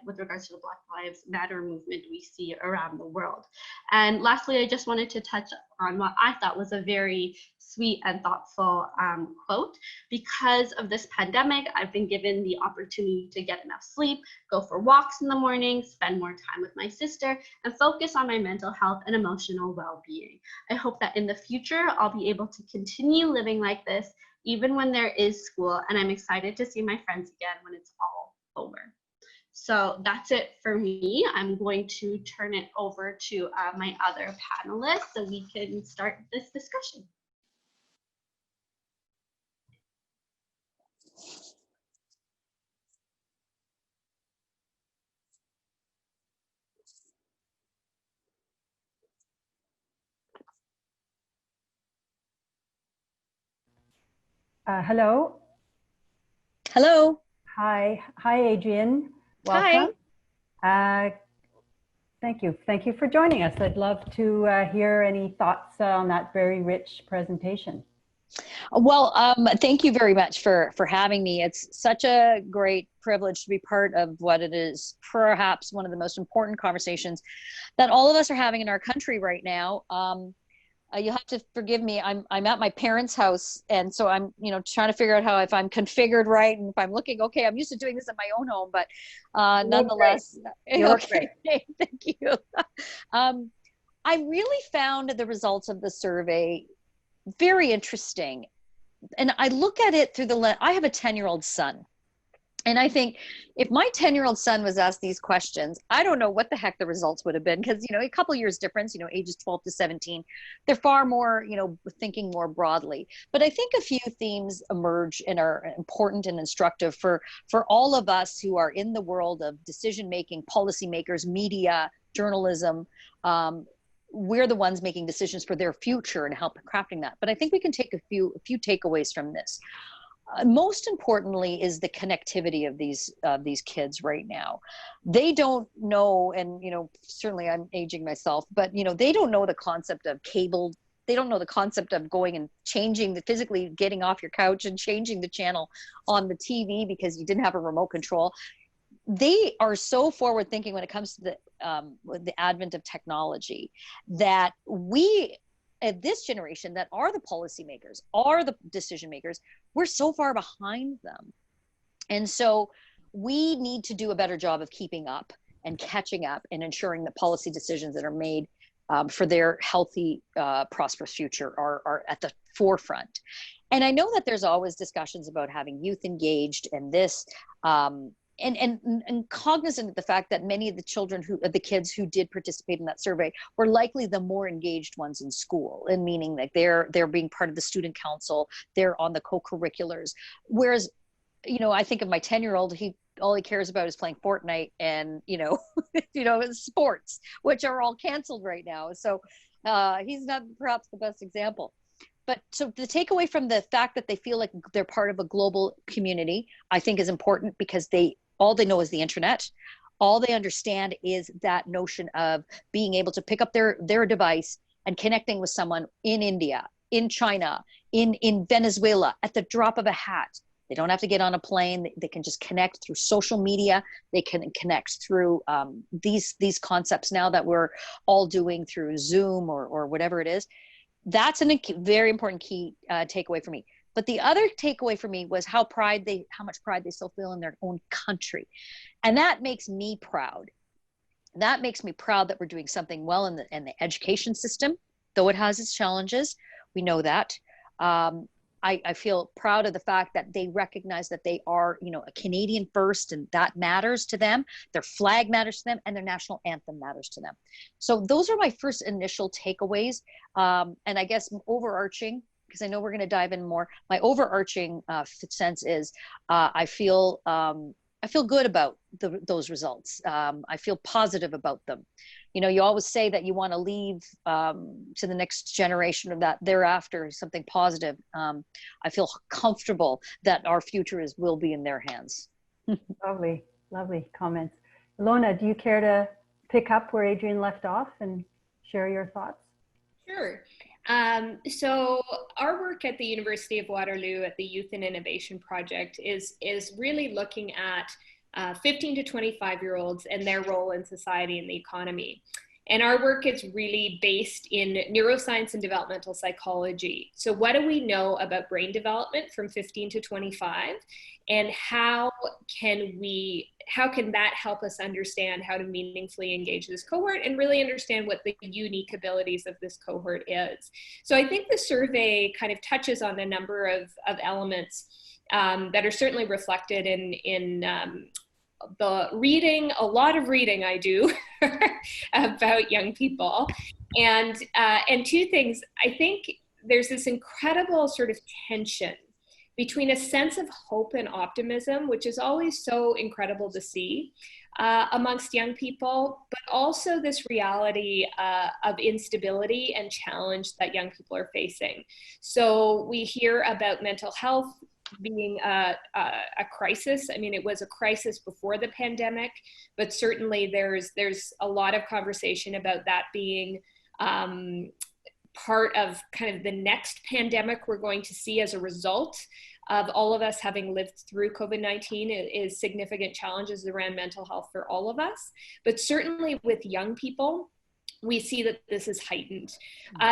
with regards to the Black Lives Matter movement we see around the world. And lastly, I just wanted to touch on what I thought was a very sweet and thoughtful quote. Because of this pandemic, I've been given the opportunity to get enough sleep, go for walks in the morning, spend more time with my sister, and focus on my mental health and emotional well-being. I hope that in the future, I'll be able to continue living like this, even when there is school, and I'm excited to see my friends again when it's all over. So that's it for me. I'm going to turn it over to my other panelists so we can start this discussion. Hello. Hello. Hi, Adrienne. Welcome. Hi. Thank you. Thank you for joining us. I'd love to hear any thoughts on that very rich presentation. Well, thank you very much for having me. It's such a great privilege to be part of what it is perhaps one of the most important conversations that all of us are having in our country right now. You'll have to forgive me. I'm at my parents' house, and so I'm trying to figure out if I'm configured right and if I'm looking okay. I'm used to doing this in my own home, but nonetheless, okay. Thank you. I really found the results of the survey very interesting, and I look at it through the lens. I have a 10-year-old son. And I think if my 10-year-old son was asked these questions, I don't know what the heck the results would have been, because, a couple years difference, ages 12 to 17, they're far more, thinking more broadly. But I think a few themes emerge and are important and instructive for all of us who are in the world of decision-making, policymakers, media, journalism. We're the ones making decisions for their future and help crafting that. But I think we can take a few takeaways from this. Most importantly is the connectivity of these kids right now. They don't know, and certainly I'm aging myself, but they don't know the concept of cable. They don't know the concept of going and changing physically getting off your couch and changing the channel on the TV because you didn't have a remote control. They are so forward thinking when it comes to the advent of technology that we, at this generation, that are the policymakers, are the decision makers, we're so far behind them. And so we need to do a better job of keeping up and catching up and ensuring that policy decisions that are made for their healthy, prosperous future are at the forefront. And I know that there's always discussions about having youth engaged and this, and cognizant of the fact that many of the kids who did participate in that survey were likely the more engaged ones in school, and meaning that they're being part of the student council, they're on the co-curriculars. Whereas, I think of my 10-year-old, all he cares about is playing Fortnite and, sports, which are all canceled right now. So he's not perhaps the best example. But so the takeaway from the fact that they feel like they're part of a global community, I think is important, because all they know is the internet. All they understand is that notion of being able to pick up their device and connecting with someone in India, in China, in Venezuela at the drop of a hat. They don't have to get on a plane. They can just connect through social media. They can connect through these concepts now that we're all doing through Zoom or whatever it is. That's a very important key takeaway for me. But the other takeaway for me was how much pride they still feel in their own country. And that makes me proud. That makes me proud that we're doing something well in the education system, though it has its challenges. We know that. I feel proud of the fact that they recognize that they are, a Canadian first, and that matters to them. Their flag matters to them, and their national anthem matters to them. So those are my first initial takeaways. And I guess overarching, because I know we're going to dive in more, my overarching sense is I feel good about those results. I feel positive about them. You always say that you want to leave to the next generation of that thereafter something positive. I feel comfortable that our future will be in their hands. Lovely comments. Ilona, do you care to pick up where Adrienne left off and share your thoughts? Sure. So our work at the University of Waterloo at the Youth and Innovation Project is really looking at 15 to 25-year-olds and their role in society and the economy. And our work is really based in neuroscience and developmental psychology. So what do we know about brain development from 15 to 25? And how can that help us understand how to meaningfully engage this cohort and really understand what the unique abilities of this cohort is? So I think the survey kind of touches on a number of elements that are certainly reflected in the reading, a lot of reading I do about young people. And two things, I think there's this incredible sort of tension between a sense of hope and optimism, which is always so incredible to see amongst young people, but also this reality of instability and challenge that young people are facing. So we hear about mental health being a crisis. I mean, it was a crisis before the pandemic, but certainly there's a lot of conversation about that being part of kind of the next pandemic we're going to see as a result of all of us having lived through COVID-19 is significant challenges around mental health for all of us. But certainly with young people, we see that this is heightened.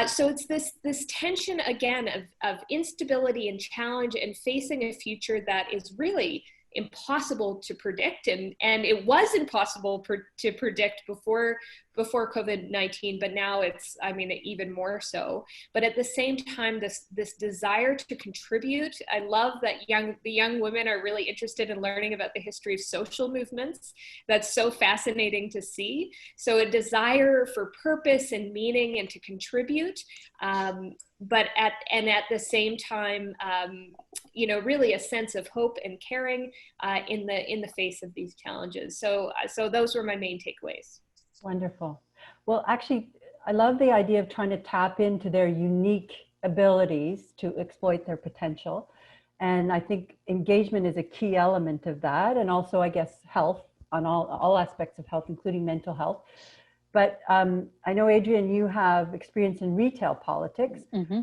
So it's this tension again of instability and challenge and facing a future that is really impossible to predict, and it was impossible to predict before COVID-19, but now it's, I mean, even more so. But at the same time, this desire to contribute. I love that the young women are really interested in learning about the history of social movements. That's so fascinating to see. So a desire for purpose and meaning and to contribute, but at the same time, really a sense of hope and caring in the face of these challenges. So those were my main takeaways. Wonderful. Well, actually, I love the idea of trying to tap into their unique abilities to exploit their potential. And I think engagement is a key element of that. And also, I guess, health on all aspects of health, including mental health. But I know, Adrienne, you have experience in retail politics. Mm-hmm.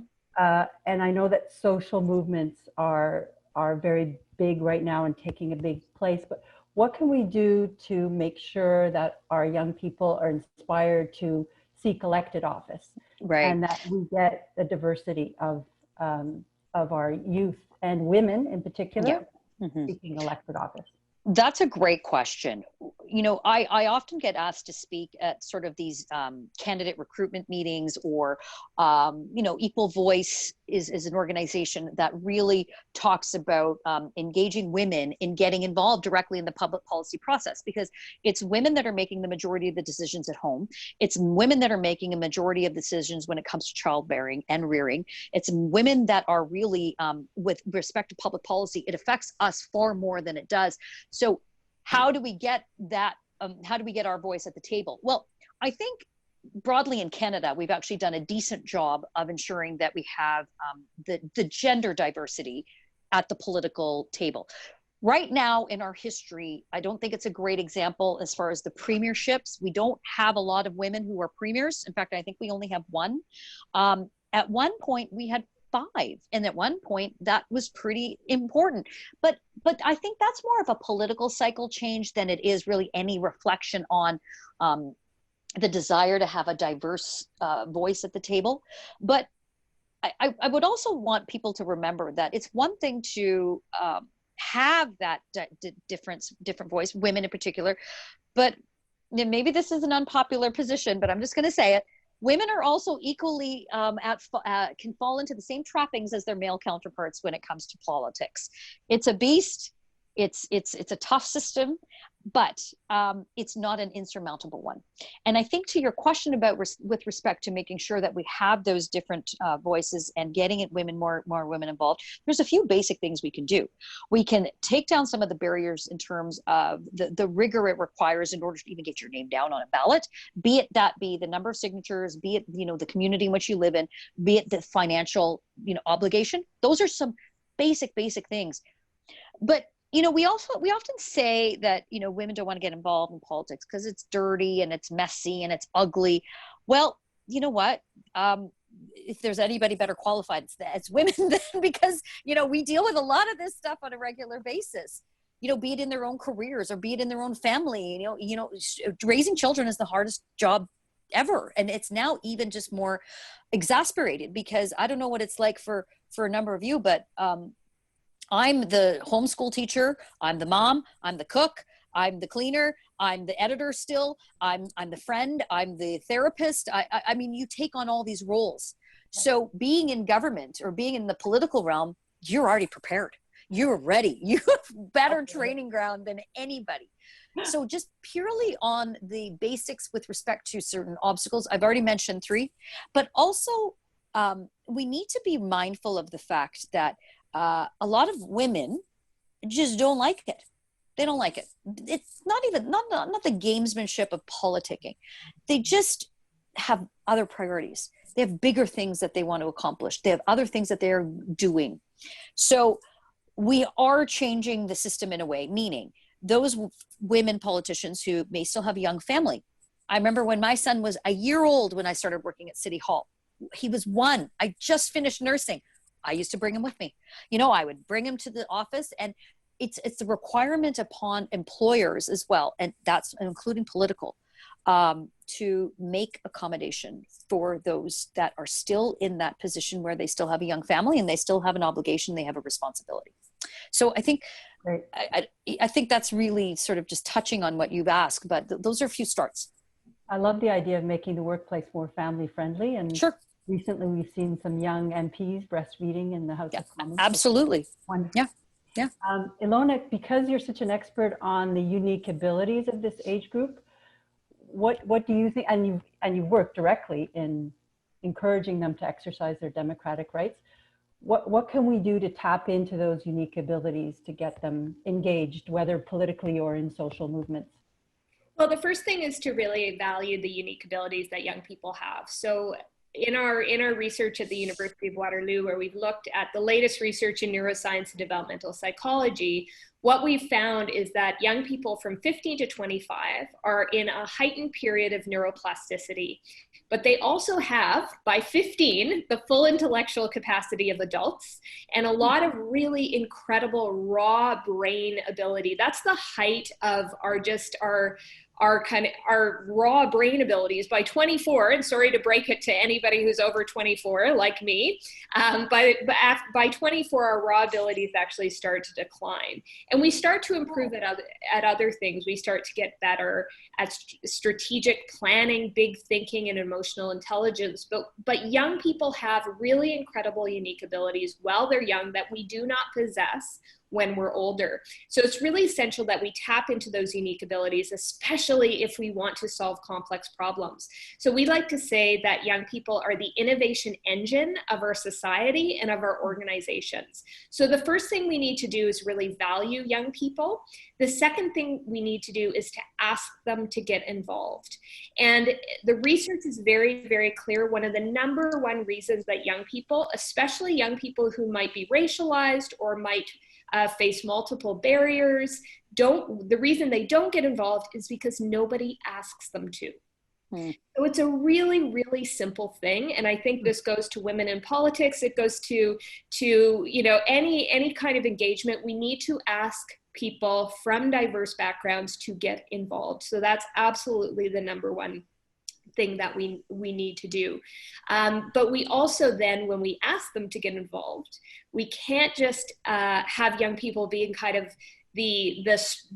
And I know that social movements are very big right now and taking a big place. But what can we do to make sure that our young people are inspired to seek elected office, right, and that we get the diversity of our youth and women in particular, yeah, mm-hmm, seeking elected office? That's a great question. You know, I often get asked to speak at sort of these candidate recruitment meetings, or, you know, Equal Voice is an organization that really talks about engaging women in getting involved directly in the public policy process, because it's women that are making the majority of the decisions at home. It's women that are making a majority of decisions when it comes to childbearing and rearing. It's women that are really, with respect to public policy, it affects us far more than it does. So how do we get that? How do we get our voice at the table? Well, I think broadly in Canada, we've actually done a decent job of ensuring that we have the gender diversity at the political table. Right now in our history, I don't think it's a great example as far as the premierships. We don't have a lot of women who are premiers. In fact, I think we only have one. At one point, we had 5, and at one point that was pretty important, but I think that's more of a political cycle change than it is really any reflection on the desire to have a diverse voice at the table. But I would also want people to remember that it's one thing to have that different voice, women in particular, but maybe this is an unpopular position, but I'm just going to say it. Women are also equally can fall into the same trappings as their male counterparts when it comes to politics. It's a beast. It's a tough system, but it's not an insurmountable one. And I think to your question about with respect to making sure that we have those different voices and getting more women involved, there's a few basic things we can do. We can take down some of the barriers in terms of the rigor it requires in order to even get your name down on a ballot, be it that be the number of signatures, be it, you know, the community in which you live in, be it the financial, you know, obligation. Those are some basic things. But you know, we often say that, you know, women don't want to get involved in politics because it's dirty and it's messy and it's ugly. Well, you know what? If there's anybody better qualified, it's women, because, you know, we deal with a lot of this stuff on a regular basis. You know, be it in their own careers or be it in their own family. You know, raising children is the hardest job ever, and it's now even just more exasperated because I don't know what it's like for a number of you, but I'm the homeschool teacher, I'm the mom, I'm the cook, I'm the cleaner, I'm the editor still, I'm the friend, I'm the therapist. I mean, you take on all these roles. So being in government or being in the political realm, you're already prepared. You're ready. You have better training ground than anybody. So just purely on the basics with respect to certain obstacles, I've already mentioned 3, but also we need to be mindful of the fact that a lot of women just don't like it. They don't like it. It's not even not the gamesmanship of politicking. They just have other priorities. They have bigger things that they want to accomplish. They have other things that they're doing. So we are changing the system in a way, meaning those women politicians who may still have a young family. I remember when my son was a year old when I started working at City Hall. He was 1. I just finished nursing. I used to bring him with me. You know, I would bring him to the office, and it's a requirement upon employers as well, and that's including political, to make accommodation for those that are still in that position where they still have a young family and they still have an obligation, they have a responsibility. So I think I think that's really sort of just touching on what you've asked, but those are a few starts. I love the idea of making the workplace more family friendly, and sure. Recently, we've seen some young MPs breastfeeding in the House of Commons. Absolutely. Wonderful. Yeah. Ilona, because you're such an expert on the unique abilities of this age group, what do you think? And you've worked directly in encouraging them to exercise their democratic rights. What can we do to tap into those unique abilities to get them engaged, whether politically or in social movements? Well, the first thing is to really value the unique abilities that young people have. So in our research at the University of Waterloo, where we've looked at the latest research in neuroscience and developmental psychology, what we've found is that young people from 15 to 25 are in a heightened period of neuroplasticity, but they also have, by 15, the full intellectual capacity of adults and a lot of really incredible raw brain ability. That's the height of our raw brain abilities by 24, and sorry to break it to anybody who's over 24 like me, by 24 our raw abilities actually start to decline. And we start to improve at other things. We start to get better at strategic planning, big thinking, and emotional intelligence. But young people have really incredible, unique abilities while they're young that we do not possess when we're older. So it's really essential that we tap into those unique abilities, especially if we want to solve complex problems. So we like to say that young people are the innovation engine of our society and of our organizations. So the first thing we need to do is really value young people. The second thing we need to do is to ask them to get involved. And the research is very, very clear. One of the number one reasons that young people, especially young people who might be racialized or might face multiple barriers, the reason they don't get involved is because nobody asks them to. So it's a really, really simple thing. And I think this goes to women in politics. It goes to any kind of engagement. We need to ask people from diverse backgrounds to get involved. So that's absolutely the number one thing that we need to do. But we also then, when we ask them to get involved, we can't just have young people being kind of the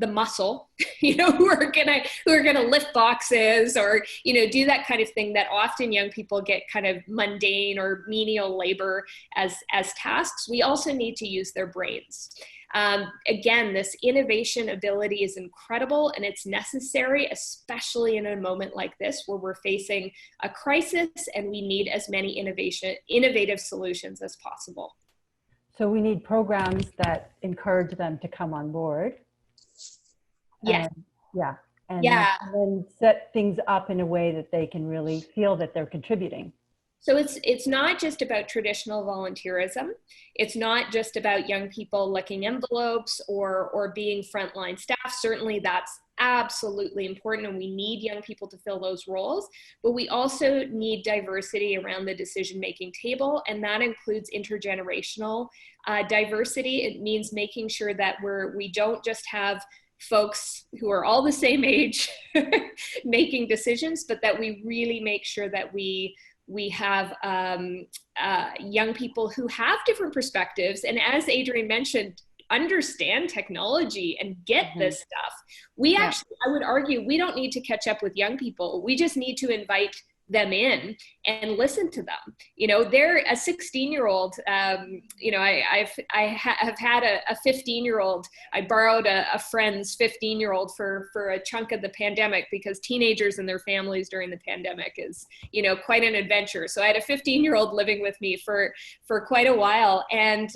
muscle, who are gonna lift boxes or do that kind of thing that often young people get kind of mundane or menial labor as tasks. We also need to use their brains. Again, this innovation ability is incredible and it's necessary, especially in a moment like this where we're facing a crisis and we need as many innovative solutions as possible. So we need programs that encourage them to come on board. Yes. And then set things up in a way that they can really feel that they're contributing. So it's not just about traditional volunteerism. It's not just about young people licking envelopes or being frontline staff. Certainly that's absolutely important and we need young people to fill those roles, but we also need diversity around the decision-making table, and that includes intergenerational diversity. It means making sure that we don't just have folks who are all the same age making decisions, but that we really make sure that we have young people who have different perspectives, and as Adrienne mentioned, understand technology and get this stuff. I would argue, we don't need to catch up with young people. We just need to invite them in and listen to them. They're a 16-year-old. I have had a 15-year-old. I borrowed a friend's 15-year-old for a chunk of the pandemic, because teenagers and their families during the pandemic is, quite an adventure. So I had a 15-year-old living with me for quite a while, and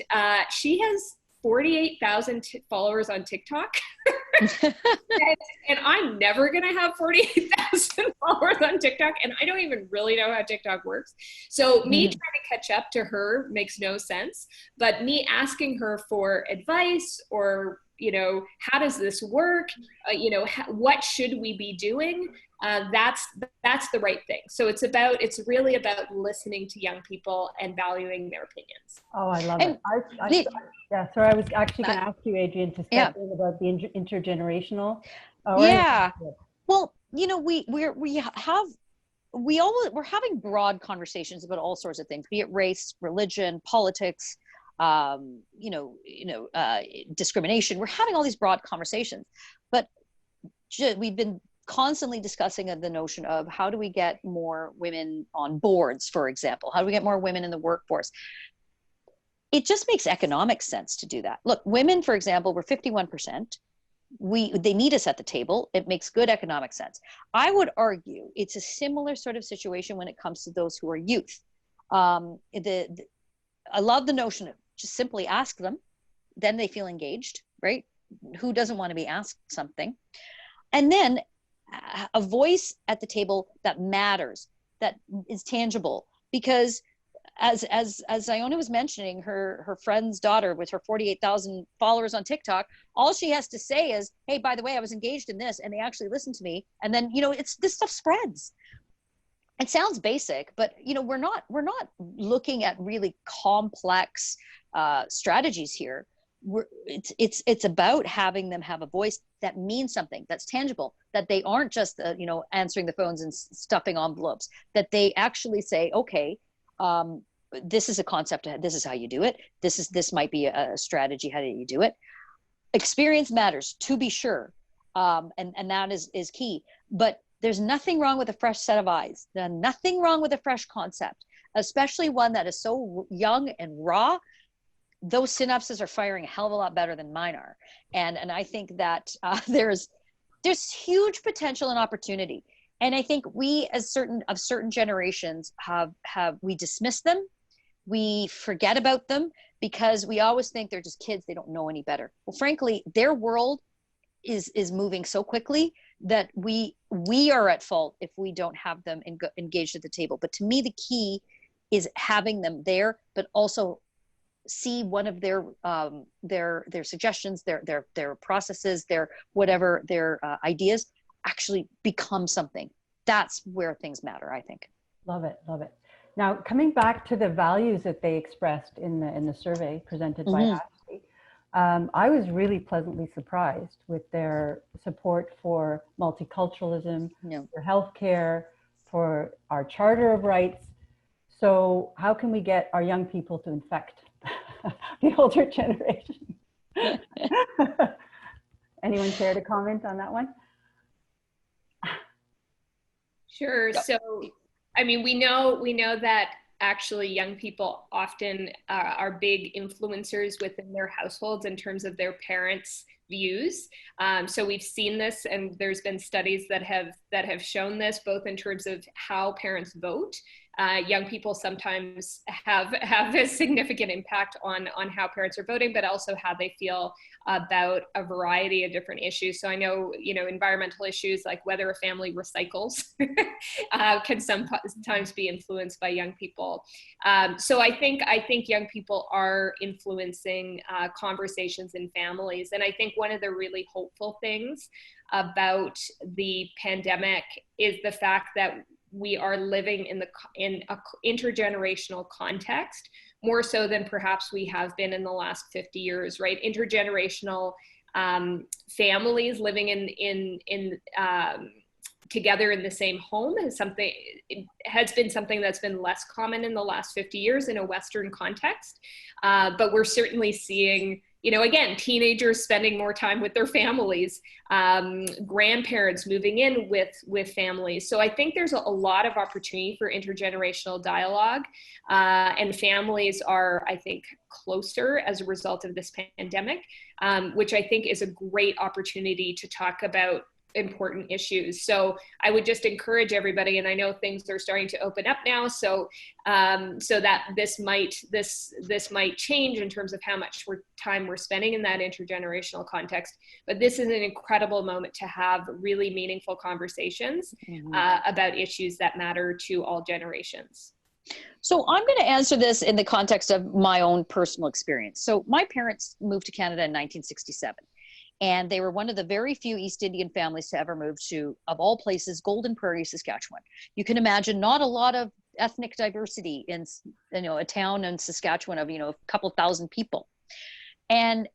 she has 48,000 followers on TikTok. and I'm never going to have 48,000 followers on TikTok. And I don't even really know how TikTok works. So me trying to catch up to her makes no sense. But me asking her for advice or, how does this work? What should we be doing? That's the right thing. So it's really about listening to young people and valuing their opinions. Oh, I love it. So I was actually going to ask you, Adrienne, to step in about the intergenerational. Well, we're having broad conversations about all sorts of things, be it race, religion, politics, discrimination. We're having all these broad conversations, but we've been constantly discussing the notion of how do we get more women on boards, for example? How do we get more women in the workforce? It just makes economic sense to do that. Look, women, for example, we're 51%. They need us at the table. It makes good economic sense. I would argue it's a similar sort of situation when it comes to those who are youth. I love the notion of just simply ask them, then they feel engaged, right? Who doesn't want to be asked something? And then a voice at the table that matters, that is tangible, because as Iona was mentioning, her friend's daughter with her 48,000 followers on TikTok, all she has to say is, hey, by the way, I was engaged in this and they actually listened to me. And then, this stuff spreads. It sounds basic, but we're not looking at really complex strategies here. It's about having them have a voice that means something, that's tangible, that they aren't just answering the phones and stuffing envelopes, that they actually say, okay, this is a concept, this is how you do it, this might be a strategy, how do you do it? Experience matters, to be sure. And that is key. But there's nothing wrong with a fresh set of eyes. There's nothing wrong with a fresh concept, especially one that is so young and raw. Those synapses are firing a hell of a lot better than mine are. And I think that there's huge potential and opportunity. And I think we, as certain generations, we dismiss them. We forget about them because we always think they're just kids. They don't know any better. Well, frankly, their world is moving so quickly that we are at fault if we don't have them engaged at the table. But to me, the key is having them there, but also see one of their suggestions, their processes, their ideas actually become something. That's where things matter, I think. Love it, love it. Now, coming back to the values that they expressed in the survey presented by Ashley, I was really pleasantly surprised with their support for multiculturalism, for healthcare, for our Charter of Rights. So how can we get our young people to infect the older generation? Anyone care to comment on that one? Sure. So, I mean, we know that actually young people often are big influencers within their households in terms of their parents' views. So we've seen this, and there's been studies that have shown this, both in terms of how parents vote. Young people sometimes have a significant impact on how parents are voting, but also how they feel about a variety of different issues. So I know, environmental issues like whether a family recycles can sometimes be influenced by young people. So I think young people are influencing conversations in families. And I think one of the really hopeful things about the pandemic is the fact that we are living in an intergenerational context, more so than perhaps we have been in the last 50 years, right? Intergenerational families living in together in the same home has been something that's been less common in the last 50 years in a Western context. But we're certainly seeing, again, teenagers spending more time with their families, grandparents moving in with families. So I think there's a lot of opportunity for intergenerational dialogue, and families are, I think, closer as a result of this pandemic, which I think is a great opportunity to talk about important issues. So I would just encourage everybody, and I know things are starting to open up now, so that this might change in terms of how much time we're spending in that intergenerational context. But this is an incredible moment to have really meaningful conversations about issues that matter to all generations. So I'm going to answer this in the context of my own personal experience. So my parents moved to Canada in 1967. And they were one of the very few East Indian families to ever move to, of all places, Golden Prairie, Saskatchewan. You can imagine not a lot of ethnic diversity in, a town in Saskatchewan of, a couple thousand people. And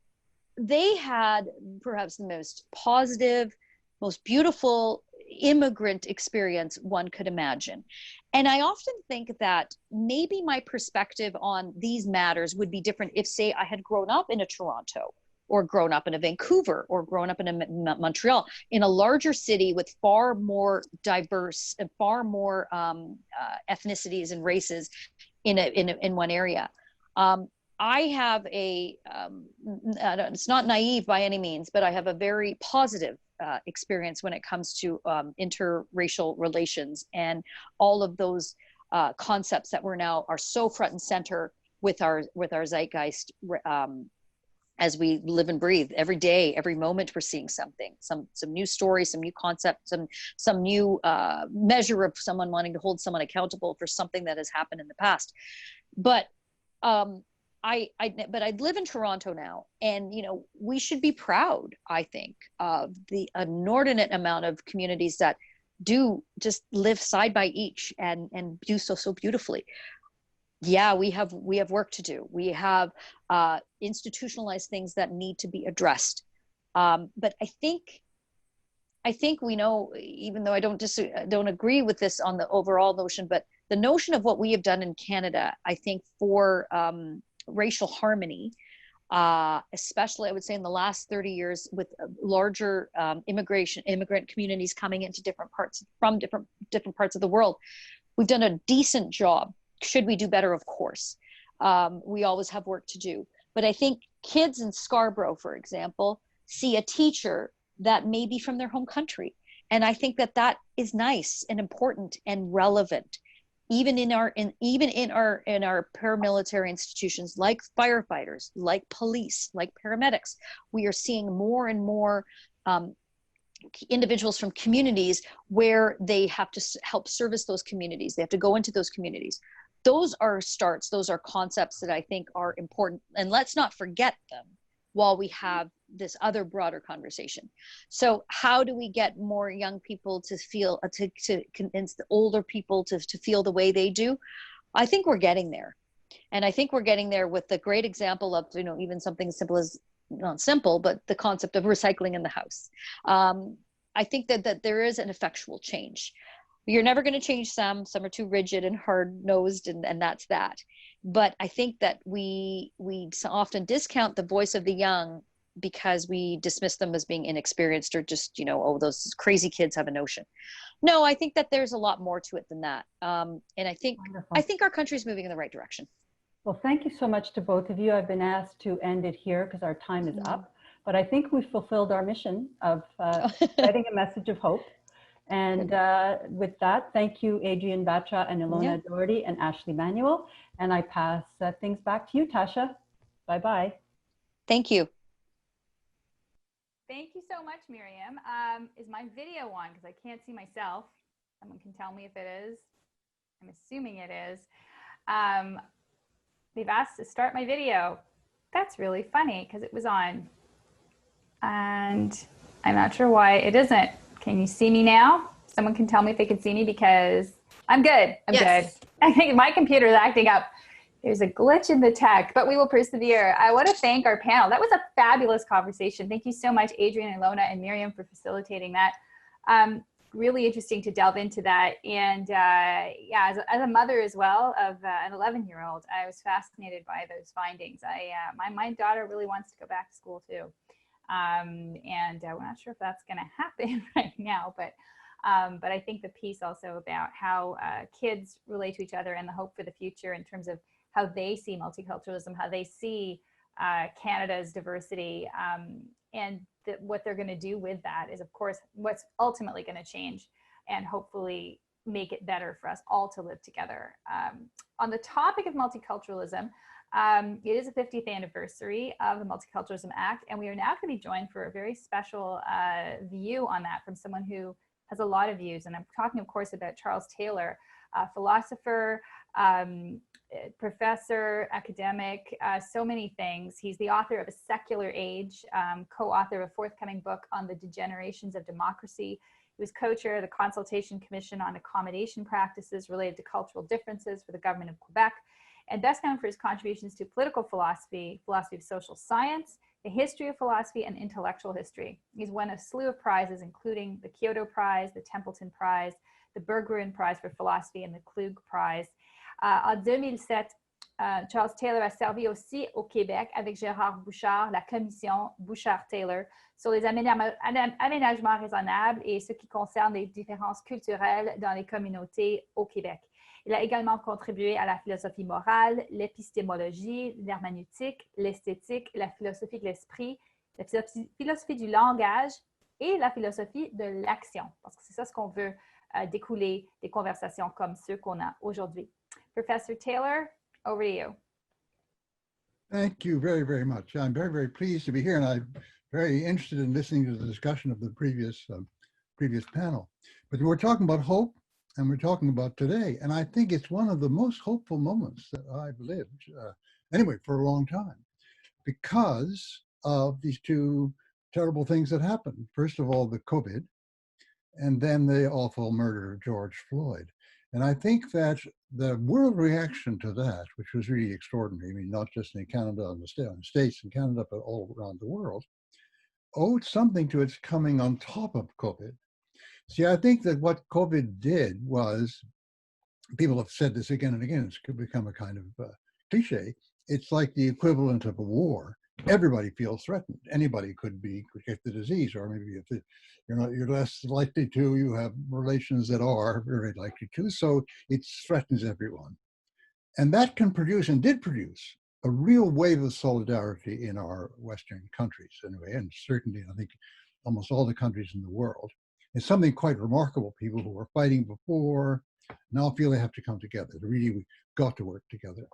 they had perhaps the most positive, most beautiful immigrant experience one could imagine. And I often think that maybe my perspective on these matters would be different if, say, I had grown up in a Toronto, or grown up in a Vancouver, or grown up in a Montreal, in a larger city with far more diverse and far more ethnicities and races in one area. I have it's not naive by any means, but I have a very positive experience when it comes to interracial relations and all of those concepts that are so front and center with our zeitgeist. As we live and breathe every day, every moment, we're seeing something, some new story, some new concept, some new measure of someone wanting to hold someone accountable for something that has happened in the past. But I live in Toronto now, and we should be proud, I think, of the inordinate amount of communities that do just live side by each and do so beautifully. Yeah, we have work to do. We have institutionalized things that need to be addressed. But I think we know, even though I don't agree with this on the overall notion, but the notion of what we have done in Canada, I think, for racial harmony, especially I would say in the last 30 years with larger immigrant communities coming into different parts of the world. We've done a decent job. Should we do better? Of course. We always have work to do. But I think kids in Scarborough, for example, see a teacher that may be from their home country. And I think that that is nice and important and relevant. Even in our paramilitary institutions, like firefighters, like police, like paramedics, we are seeing more and more individuals from communities where they have to help service those communities. They have to go into those communities. Those are starts. Those are concepts that I think are important. And let's not forget them while we have this other broader conversation. So how do we get more young people to feel, to convince the older people to feel the way they do? I think we're getting there. And I think we're getting there with the great example of, even something as simple as, not simple, but the concept of recycling in the house. I think that there is an effectual change. You're never going to change some are too rigid and hard-nosed, and that's that. But I think that we often discount the voice of the young because we dismiss them as being inexperienced or just, oh, those crazy kids have a notion. No, I think that there's a lot more to it than that. And I think our country's moving in the right direction. Well, thank you so much to both of you. I've been asked to end it here because our time is up, but I think we've fulfilled our mission of spreading a message of hope. And with that, thank you, Adrienne Batra and Ilona Doherty and Ashley Manuel. And I pass things back to you, Tasha. Bye-bye. Thank you. Thank you so much, Miriam. Is my video on? Because I can't see myself. Someone can tell me if it is. I'm assuming it is. They've asked to start my video. That's really funny because it was on. And I'm not sure why it isn't. Can you see me now? Someone can tell me if they can see me because I'm good. I'm good. I think my computer is acting up. There's a glitch in the tech, but we will persevere. I want to thank our panel. That was a fabulous conversation. Thank you so much, Adrienne, Ilona, and Miriam for facilitating that. Really interesting to delve into that. And yeah, as a mother as well of an 11-year-old, I was fascinated by those findings. My daughter really wants to go back to school too. And we're not sure if that's going to happen right now, but I think the piece also about how kids relate to each other and the hope for the future in terms of how they see multiculturalism, how they see Canada's diversity, and what they're going to do with that is, of course, what's ultimately going to change and hopefully make it better for us all to live together. On the topic of multiculturalism, it is the 50th anniversary of the Multiculturalism Act, and we are now going to be joined for a very special view on that from someone who has a lot of views. And I'm talking, of course, about Charles Taylor, a philosopher, professor, academic, so many things. He's the author of A Secular Age, co-author of a forthcoming book on the degenerations of democracy. He was co-chair of the Consultation Commission on Accommodation Practices related to cultural differences for the government of Quebec, and best known for his contributions to political philosophy, philosophy of social science, the history of philosophy, and intellectual history. He's won a slew of prizes, including the Kyoto Prize, the Templeton Prize, the Berggruen Prize for Philosophy, and the Klug Prize. En 2007, Charles Taylor a servi aussi au Québec avec Gérard Bouchard, la commission Bouchard-Taylor sur les aménagements raisonnables et ce qui concerne les différences culturelles dans les communautés au Québec. Il a également contribué à la philosophie morale, l'épistémologie, l'herméneutique, l'esthétique, la philosophie de l'esprit, la philosophie du langage et la philosophie de l'action. Parce que c'est ça ce qu'on veut découler des conversations comme ceux qu'on a aujourd'hui. Professor Taylor, over to you. Thank you very, very much. I'm very, very pleased to be here, and I'm very interested in listening to the discussion of the previous panel. But we're talking about hope, and we're talking about today, and I think it's one of the most hopeful moments that I've lived, anyway, for a long time, because of these two terrible things that happened. First of all, the COVID, and then the awful murder of George Floyd. And I think that the world reaction to that, which was really extraordinary, I mean, not just in Canada and the States and Canada, but all around the world, owed something to its coming on top of COVID. See, I think that what COVID did was, people have said this again and again, it's become a kind of cliche, it's like the equivalent of a war. everybody feels threatened. Anybody could get the disease, or maybe if you're less likely to, you have relations that are very likely to, so it threatens everyone. And that can produce, and did produce, a real wave of solidarity in our Western countries anyway, and certainly I think almost all the countries in the world. It's something quite remarkable. People who were fighting before now feel they have to come together. We've got to work together.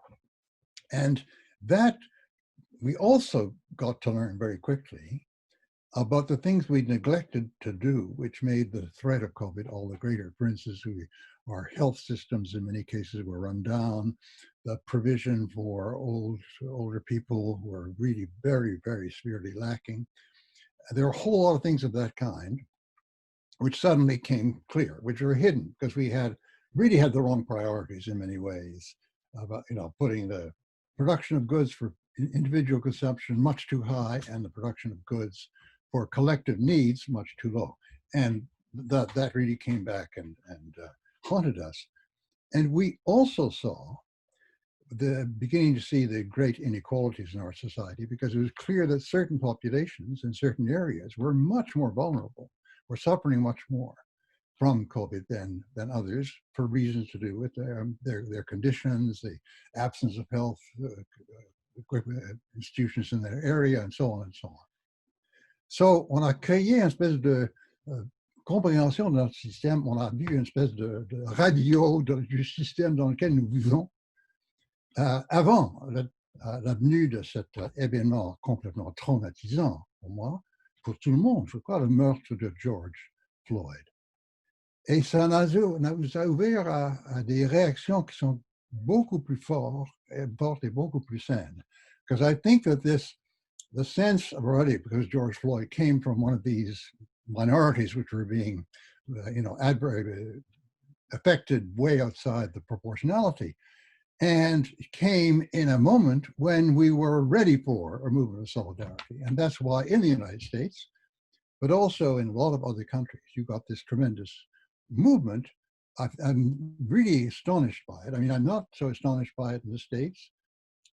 And that we also got to learn very quickly about the things we'd neglected to do, which made the threat of COVID all the greater. For instance, our health systems in many cases were run down. The provision for older people were really very, very severely lacking. There are a whole lot of things of that kind, which suddenly came clear, which were hidden because we really had the wrong priorities in many ways about, putting the production of goods for individual consumption much too high and the production of goods for collective needs much too low. And that really came back and haunted us. And we also saw beginning to see the great inequalities in our society, because it was clear that certain populations in certain areas were much more vulnerable, were suffering much more from COVID than others, for reasons to do with their conditions, the absence of health institutions in their area, and so on and so on. So, on a créé une espèce de compréhension de notre système, on a vu une espèce de radio du système dans lequel nous vivons. Avant la venue de cet événement complètement traumatisant pour moi, pour tout le monde, je crois, le meurtre de George Floyd. Et ça nous a ouvert à des réactions qui sont beaucoup plus fortes et beaucoup plus saines. Because I think that the sense already, because George Floyd came from one of these minorities which were being, affected way outside the proportionality, and came in a moment when we were ready for a movement of solidarity. And that's why in the United States, but also in a lot of other countries, you got this tremendous movement. I'm really astonished by it. I mean, I'm not so astonished by it in the States.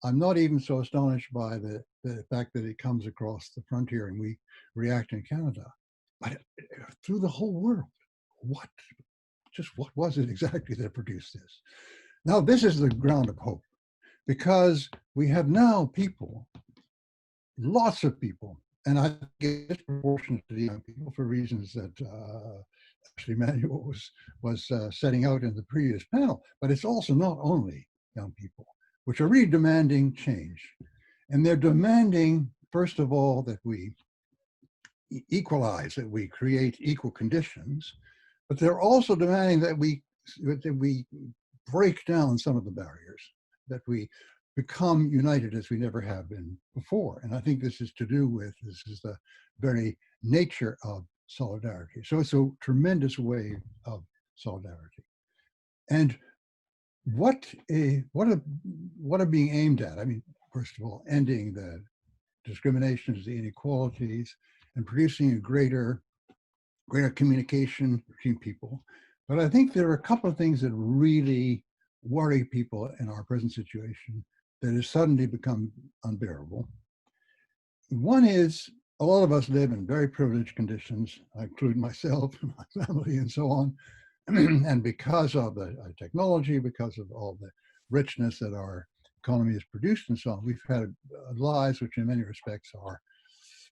I'm not even so astonished by the fact that it comes across the frontier and we react in Canada. But through the whole world, what was it exactly that produced this? Now, this is the ground of hope, because we have now people, lots of people, and I think it's disproportionate to the young people for reasons that actually Manuel was setting out in the previous panel, but it's also not only young people, which are really demanding change. And they're demanding, first of all, that we equalize, that we create equal conditions, but they're also demanding that we break down some of the barriers, that we become united as we never have been before. And I think this is the very nature of solidarity. So it's a tremendous wave of solidarity. And what are being aimed at? I mean, first of all, ending the discriminations, the inequalities, and producing a greater communication between people. But I think there are a couple of things that really worry people in our present situation that has suddenly become unbearable. One is, a lot of us live in very privileged conditions. I include myself and my family and so on. And because of the technology, because of all the richness that our economy has produced and so on, we've had lives which in many respects are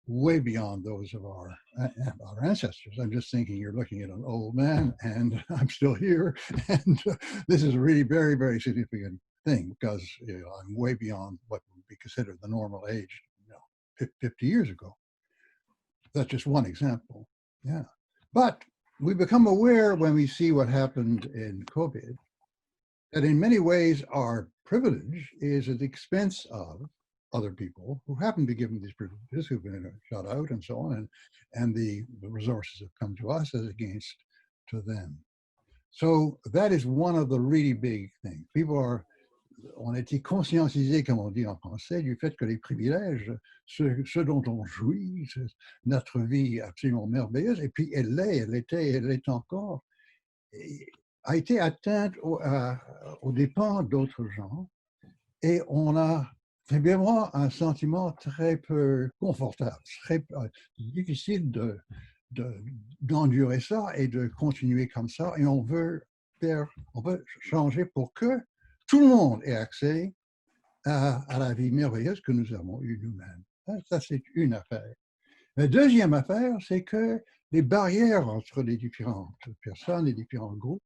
way beyond those of our ancestors. I'm just thinking, you're looking at an old man and I'm still here. And this is a really very, very significant thing, because I'm way beyond what would be considered the normal age 50 years ago. That's just one example. Yeah. But we become aware when we see what happened in COVID, that in many ways our privilege is at the expense of other people who happen to be given these privileges, who've been shut out and so on, and the resources have come to us as against to them. So that is one of the really big things. On a été conscientisé, comme on dit en français, du fait que les privilèges, ce dont on jouit, notre vie absolument merveilleuse, et puis elle est encore, a été atteinte aux dépens d'autres gens, et on a c'est vraiment un sentiment très peu confortable, très difficile d'endurer ça et de continuer comme ça. Et on veut changer pour que tout le monde ait accès à la vie merveilleuse que nous avons eue nous-mêmes. Ça, c'est une affaire. La deuxième affaire, c'est que les barrières entre les différentes personnes, les différents groupes,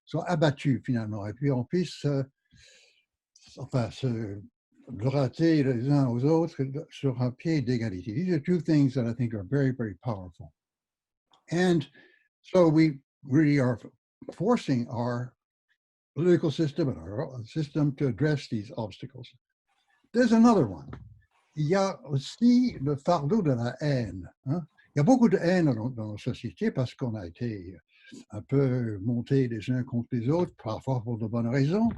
soient abattues finalement, et puis on puisse se gratter les uns aux autres sur un pied d'égalité. These are two things that I think are very, very powerful. And so we really are forcing our political system and our system to address these obstacles. There's another one. Il y a aussi le fardeau de la haine. Hein? Il y a beaucoup de haine dans nos sociétés parce qu'on a été un peu montés les uns contre les autres, parfois pour de bonnes raisons.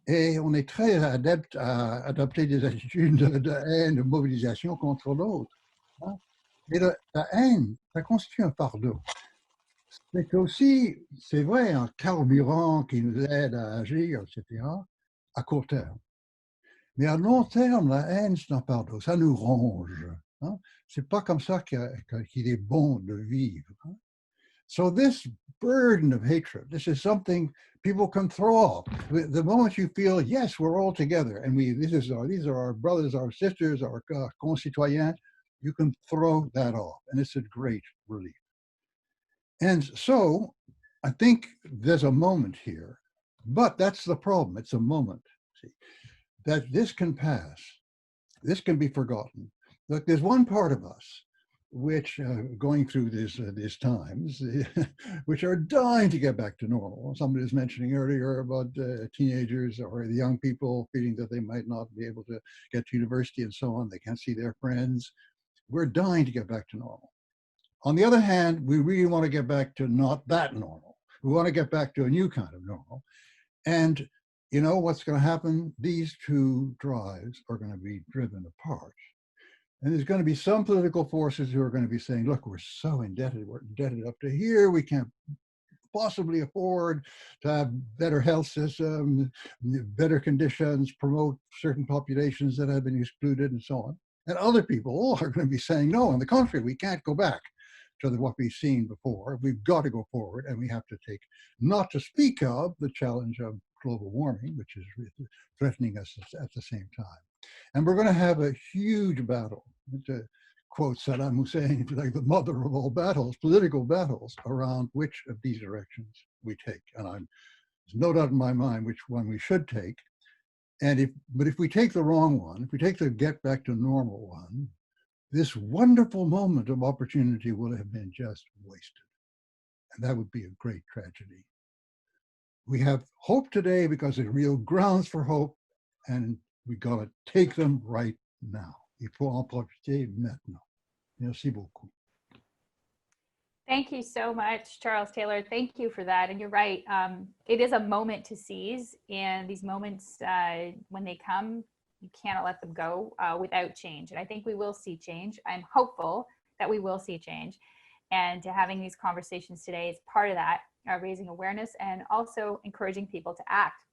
Et on est très adepte à adopter des attitudes de haine, de mobilisation contre l'autre. Hein? Et la haine, ça constitue un fardeau. C'est aussi, c'est vrai, un carburant qui nous aide à agir, etc., à court terme. Mais à long terme, la haine, c'est un fardeau, ça nous ronge. Hein? C'est pas comme ça qu'il est bon de vivre. Hein? So this burden of hatred, this is something people can throw off. The moment you feel, yes, we're all together, and these are our brothers, our sisters, our concitoyens, you can throw that off, and it's a great relief. And so I think there's a moment here, but that's the problem. It's a moment, see, that this can pass. This can be forgotten. Look, there's one part of us which, going through these times, which are dying to get back to normal. Somebody was mentioning earlier about teenagers or the young people feeling that they might not be able to get to university and so on. They can't see their friends. We're dying to get back to normal. On the other hand, we really want to get back to not that normal. We want to get back to a new kind of normal. And you know what's going to happen? These two drives are going to be driven apart. And there's going to be some political forces who are going to be saying, look, we're so indebted. We're indebted up to here. We can't possibly afford to have better health system, better conditions, promote certain populations that have been excluded and so on. And other people are going to be saying, no, on the contrary, we can't go back to what we've seen before. We've got to go forward, and we have to take, not to speak of the challenge of global warming, which is threatening us at the same time. And we're going to have a huge battle, to quote Saddam Hussein, like the mother of all battles, political battles around which of these directions we take. And there's no doubt in my mind which one we should take. But if we take the wrong one, if we take the get back to normal one, this wonderful moment of opportunity will have been just wasted. And that would be a great tragedy. We have hope today because there's real grounds for hope, and we got to take them right now. Il faut en profiter maintenant. Merci beaucoup. Thank you so much, Charles Taylor. Thank you for that. And you're right. It is a moment to seize. And these moments, when they come, you cannot let them go without change. And I think we will see change. I'm hopeful that we will see change. And having these conversations today is part of that, raising awareness and also encouraging people to act.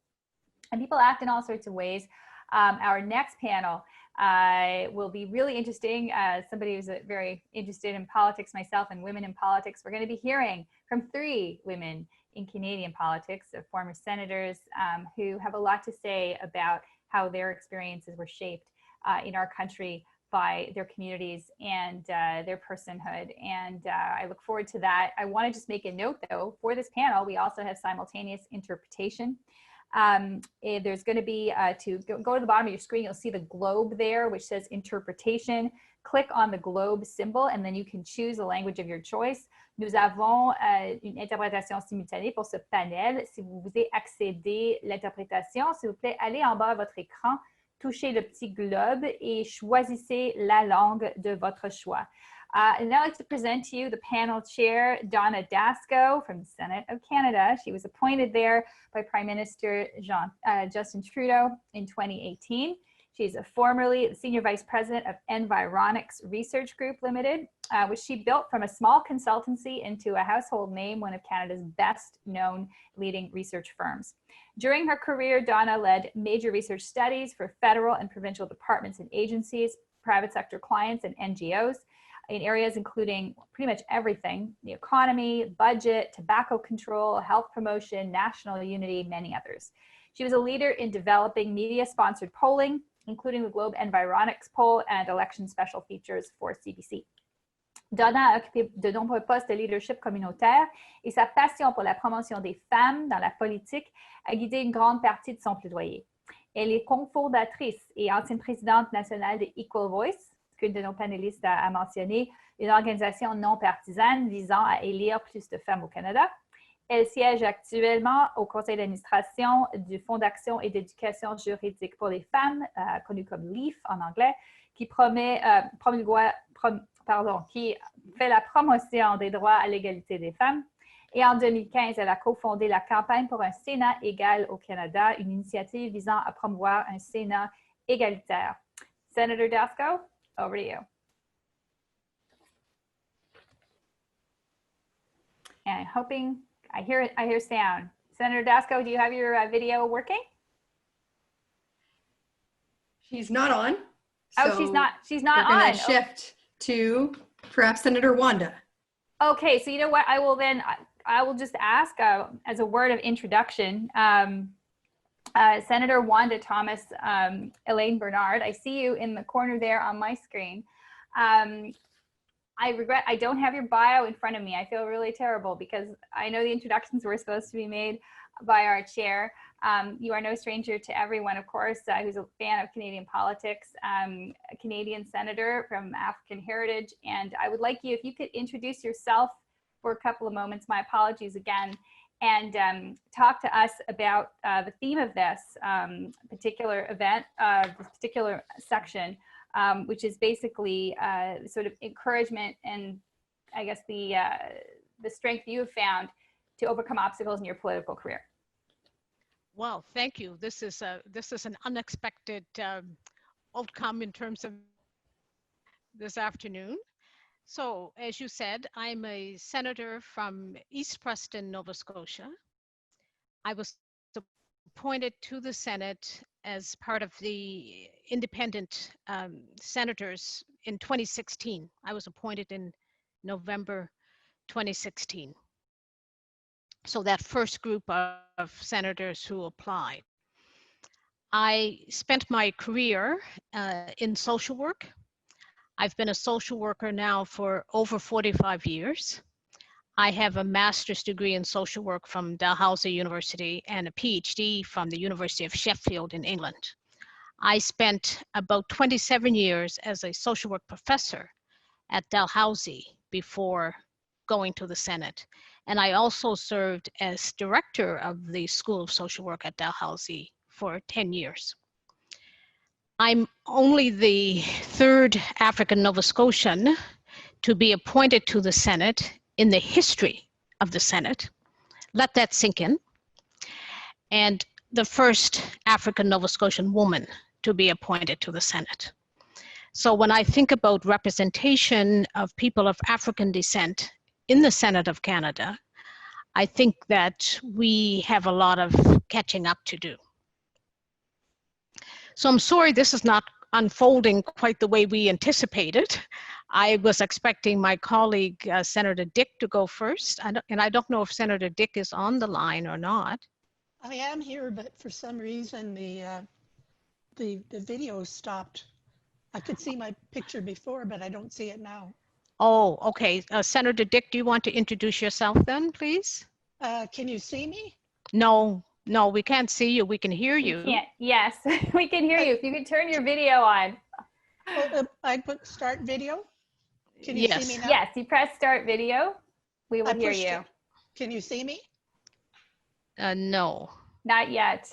And people act in all sorts of ways. Our next panel will be really interesting. Somebody who's very interested in politics, myself, and women in politics. We're going to be hearing from 3 women in Canadian politics, former senators who have a lot to say about how their experiences were shaped in our country by their communities and their personhood. And I look forward to that. I want to just make a note, though, for this panel, we also have simultaneous interpretation. There's going to be, to go to the bottom of your screen, you'll see the globe there, which says interpretation. Click on the globe symbol, and then you can choose the language of your choice. Nous avons une interprétation simultanée pour ce panel. Si vous voulez accéder à l'interprétation, s'il vous plaît, allez en bas à votre écran, touchez le petit globe et choisissez la langue de votre choix. And now I'd like to present to you the panel chair, Donna Dasko from the Senate of Canada. She was appointed there by Prime Minister Justin Trudeau in 2018. She's formerly the Senior Vice President of Environics Research Group Limited, which she built from a small consultancy into a household name, one of Canada's best known leading research firms. During her career, Donna led major research studies for federal and provincial departments and agencies, private sector clients, and NGOs in areas including pretty much everything: the economy, budget, tobacco control, health promotion, national unity, many others. She was a leader in developing media-sponsored polling, including the Globe Environics poll and election special features for CBC. Donna a occupé de nombreux postes de leadership communautaire et sa passion pour la promotion des femmes dans la politique a guidé une grande partie de son plaidoyer. Elle est cofondatrice et ancienne présidente nationale de Equal Voice, qu'une de nos panélistes a mentionné, une organisation non partisane visant à élire plus de femmes au Canada. Elle siège actuellement au conseil d'administration du Fonds d'action et d'éducation juridique pour les femmes, connu comme LEAF en anglais, qui qui fait la promotion des droits à l'égalité des femmes. Et en 2015, elle a cofondé la campagne pour un Sénat égal au Canada, une initiative visant à promouvoir un Sénat égalitaire. Senator Dasko, over to you. And I'm hoping, I hear sound. Senator Dasko, do you have your video working? She's not on. Oh, she's not on. We're going to shift to perhaps Senator Wanda. Okay, so you know what? I will just ask as a word of introduction, Senator Wanda Thomas, Elaine Bernard. I see you in the corner there on my screen. I regret I don't have your bio in front of me. I feel really terrible because I know the introductions were supposed to be made by our chair. You are no stranger to everyone, of course, who's a fan of Canadian politics, a Canadian senator from African heritage. And I would like you, if you could introduce yourself for a couple of moments, my apologies again, and talk to us about the theme of this particular event, this particular section, which is basically sort of encouragement and I guess the strength you have found to overcome obstacles in your political career. Well, thank you. This is an unexpected outcome in terms of this afternoon. So, as you said, I'm a senator from East Preston, Nova Scotia. I was appointed to the Senate as part of the independent senators in 2016. I was appointed in November 2016. So that first group of senators who applied. I spent my career in social work. I've been a social worker now for over 45 years. I have a master's degree in social work from Dalhousie University and a PhD from the University of Sheffield in England. I spent about 27 years as a social work professor at Dalhousie before going to the Senate. And I also served as director of the School of Social Work at Dalhousie for 10 years. I'm only the third African Nova Scotian to be appointed to the Senate in the history of the Senate. Let that sink in. And the first African Nova Scotian woman to be appointed to the Senate. So when I think about representation of people of African descent in the Senate of Canada, I think that we have a lot of catching up to do. So I'm sorry this is not unfolding quite the way we anticipated. I was expecting my colleague, Senator Dick, to go first. And I don't know if Senator Dick is on the line or not. I am here, but for some reason the video stopped. I could see my picture before, but I don't see it now. Oh, okay. Senator Dick, do you want to introduce yourself then, please? Can you see me? No, we can't see you. We can hear you. We can't. Yes, we can hear you. If you could turn your video on. I put start video. Can you see me now? Yes, you press start video. We will hear you. It. Can you see me? No. Not yet.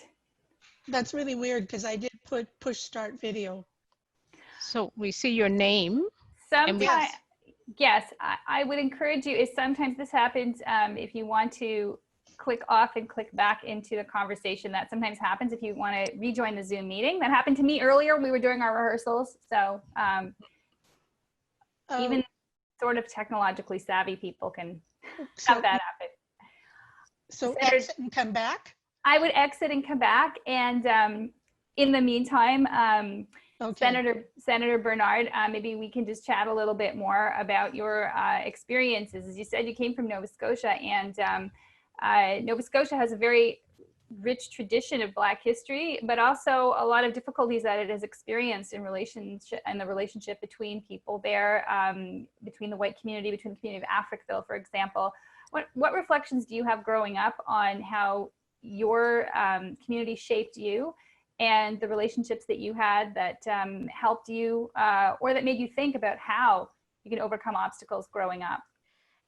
That's really weird because I did push start video. So we see your name. Sometimes, yes, I would encourage you, sometimes this happens if you want to click off and click back into the conversation. That sometimes happens if you want to rejoin the Zoom meeting. That happened to me earlier when we were doing our rehearsals. So even sort of technologically savvy people can have that happen. So exit and come back? I would exit and come back. And in the meantime, Senator Bernard, maybe we can just chat a little bit more about your experiences. As you said, you came from Nova Scotia, and Nova Scotia has a very rich tradition of Black history, but also a lot of difficulties that it has experienced in relationship and the relationship between people there, between the white community, between the community of Africville, for example. What reflections do you have growing up on how your community shaped you and the relationships that you had that helped you or that made you think about how you can overcome obstacles growing up?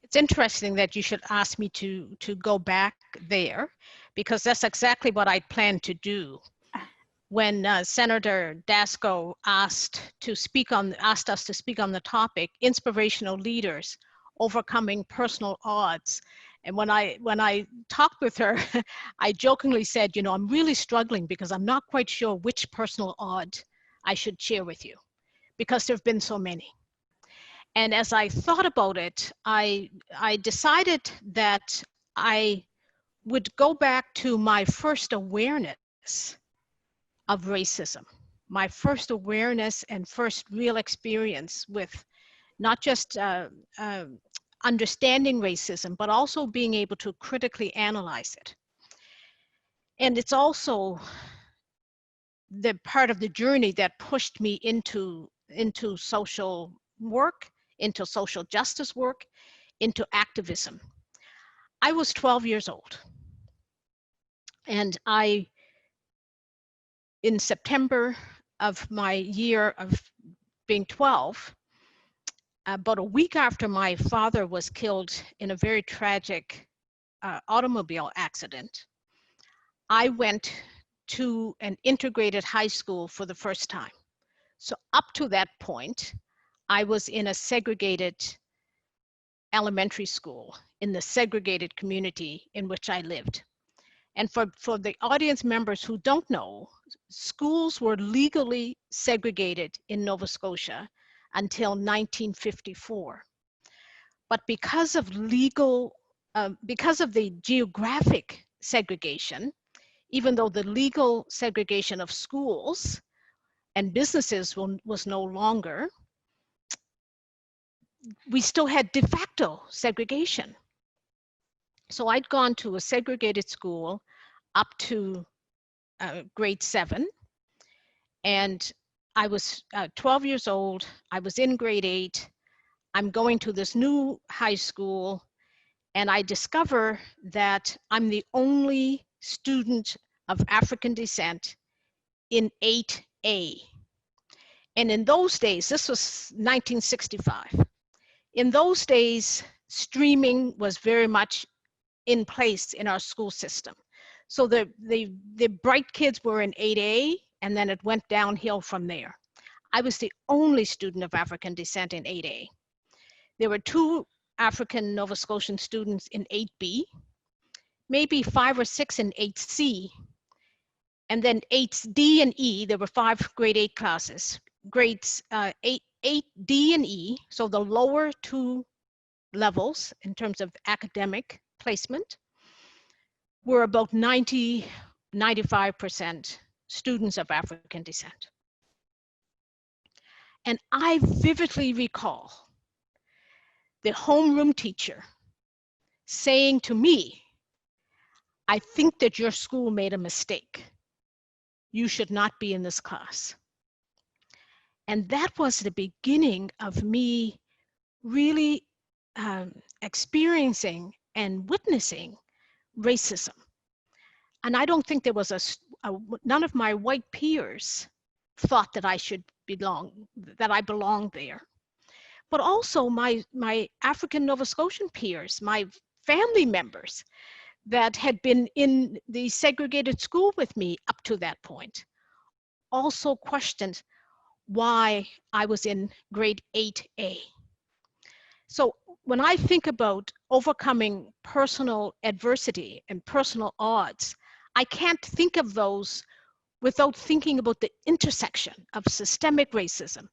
It's interesting that you should ask me to go back there, because that's exactly what I planned to do. When Senator Dasko asked us to speak on the topic, inspirational leaders overcoming personal odds. And when I talked with her, I jokingly said, you know, I'm really struggling because I'm not quite sure which personal odd I should share with you, because there have been so many. And as I thought about it, I decided that I would go back to my first awareness of racism, my first awareness and first real experience with not just understanding racism, but also being able to critically analyze it. And it's also the part of the journey that pushed me into social work, into social justice work, into activism. I was 12 years old. And in September of my year of being 12, about a week after my father was killed in a very tragic automobile accident, I went to an integrated high school for the first time. So up to that point, I was in a segregated elementary school in the segregated community in which I lived. And for the audience members who don't know, schools were legally segregated in Nova Scotia until 1954. But because of the geographic segregation, even though the legal segregation of schools and businesses was no longer, we still had de facto segregation. So I'd gone to a segregated school up to grade 7, and I was 12 years old. I was in grade 8. I'm going to this new high school, and I discover that I'm the only student of African descent in 8A. And in those days, this was 1965. In those days, streaming was very much in place in our school system. So the bright kids were in 8A, and then it went downhill from there. I was the only student of African descent in 8A. There were 2 African Nova Scotian students in 8B, maybe 5 or 6 in 8C, and then 8D and E, there were 5 grade 8 classes. Grades 8D and E, so the lower 2 levels in terms of academic placement, were about 95% students of African descent. And I vividly recall the homeroom teacher saying to me, I think that your school made a mistake. You should not be in this class. And that was the beginning of me really experiencing and witnessing racism. And I don't think there was none of my white peers thought that I belonged there. But also my African Nova Scotian peers, my family members that had been in the segregated school with me up to that point, also questioned why I was in grade 8A. So when I think about overcoming personal adversity and personal odds, I can't think of those without thinking about the intersection of systemic racism,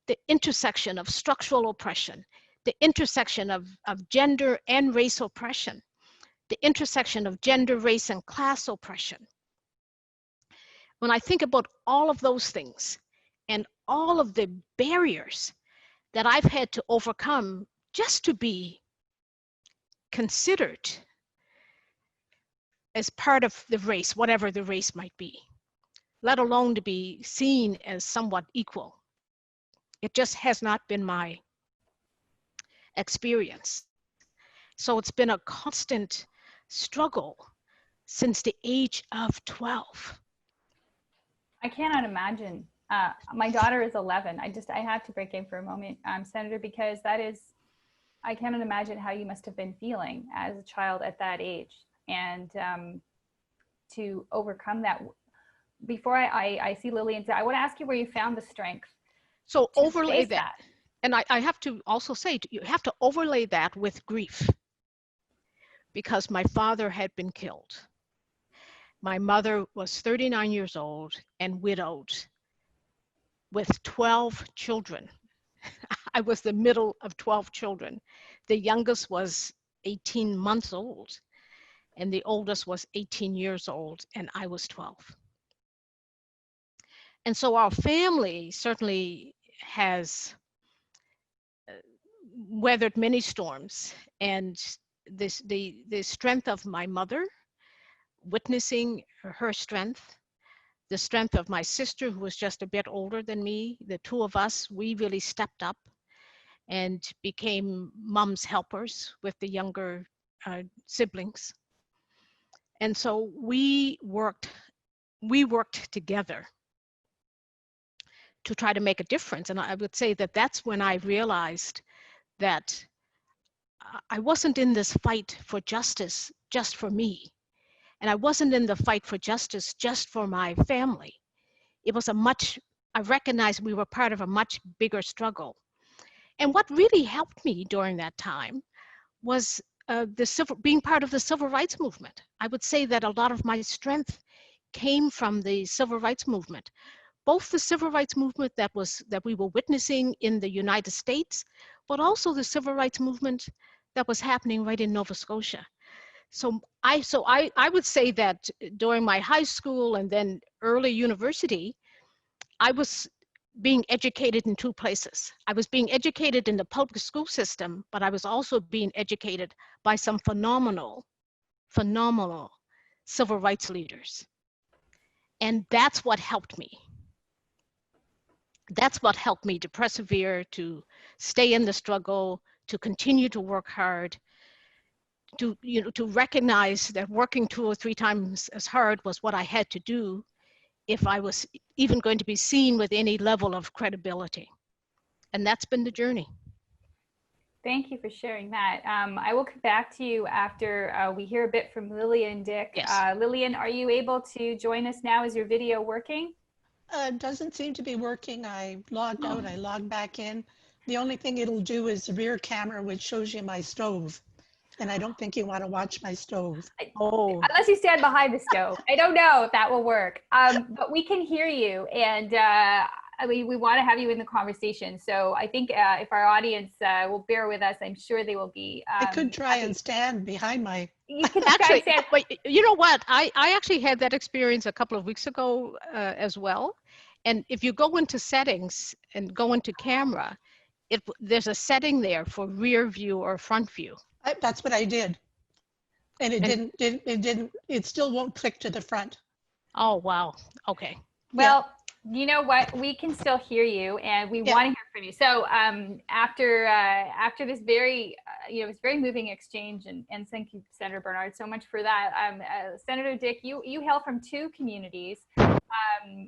the intersection of structural oppression, the intersection of gender and race oppression, the intersection of gender, race, and class oppression. When I think about all of those things and all of the barriers that I've had to overcome just to be considered as part of the race, whatever the race might be, let alone to be seen as somewhat equal. It just has not been my experience. So it's been a constant struggle since the age of 12. I cannot imagine. My daughter is 11. I have to break in for a moment, Senator, because I cannot imagine how you must have been feeling as a child at that age. And to overcome that. Before I see Lillian, I want to ask you where you found the strength. So overlay that. And I have to also say, you have to overlay that with grief, because my father had been killed. My mother was 39 years old and widowed with 12 children. I was the middle of 12 children. The youngest was 18 months old, and the oldest was 18 years old, and I was 12. And so our family certainly has weathered many storms, and the strength of my mother, witnessing her strength, the strength of my sister, who was just a bit older than me, the two of us, we really stepped up and became mom's helpers with the younger siblings. And so we worked together to try to make a difference. And I would say that that's when I realized that I wasn't in this fight for justice just for me. And I wasn't in the fight for justice just for my family. It was I recognized we were part of a much bigger struggle. And what really helped me during that time was being part of the civil rights movement. I would say that a lot of my strength came from the civil rights movement, both the civil rights movement that we were witnessing in the United States, but also the civil rights movement that was happening right in Nova Scotia. So I would say that during my high school and then early university, I was being educated in two places. I was being educated in the public school system, but I was also being educated by some phenomenal civil rights leaders. And that's what helped me. That's what helped me to persevere, to stay in the struggle, to continue to work hard, to recognize that working 2 or 3 times as hard was what I had to do if I was even going to be seen with any level of credibility. And that's been the journey. Thank you for sharing that. I will come back to you after we hear a bit from Lillian and Dick. Yes. Lillian, are you able to join us now? Is your video working? Doesn't seem to be working. I logged out, I logged back in. The only thing it'll do is the rear camera, which shows you my stove. And I don't think you want to watch my stove. Oh. Unless you stand behind the stove. I don't know if that will work. But we can hear you, and we want to have you in the conversation. So I think if our audience will bear with us, I'm sure they will be. I could try and stand behind my... You can actually, stand. but you know what? I actually had that experience a couple of weeks ago as well. And if you go into settings and go into camera, there's a setting there for rear view or front view. That's what I did. And it still won't click to the front. Oh, wow. Okay. Well, you know what? We can still hear you, and we want to hear from you. So after this very, this very moving exchange, and thank you, Senator Bernard, so much for that. Senator Dick, you hail from 2 communities,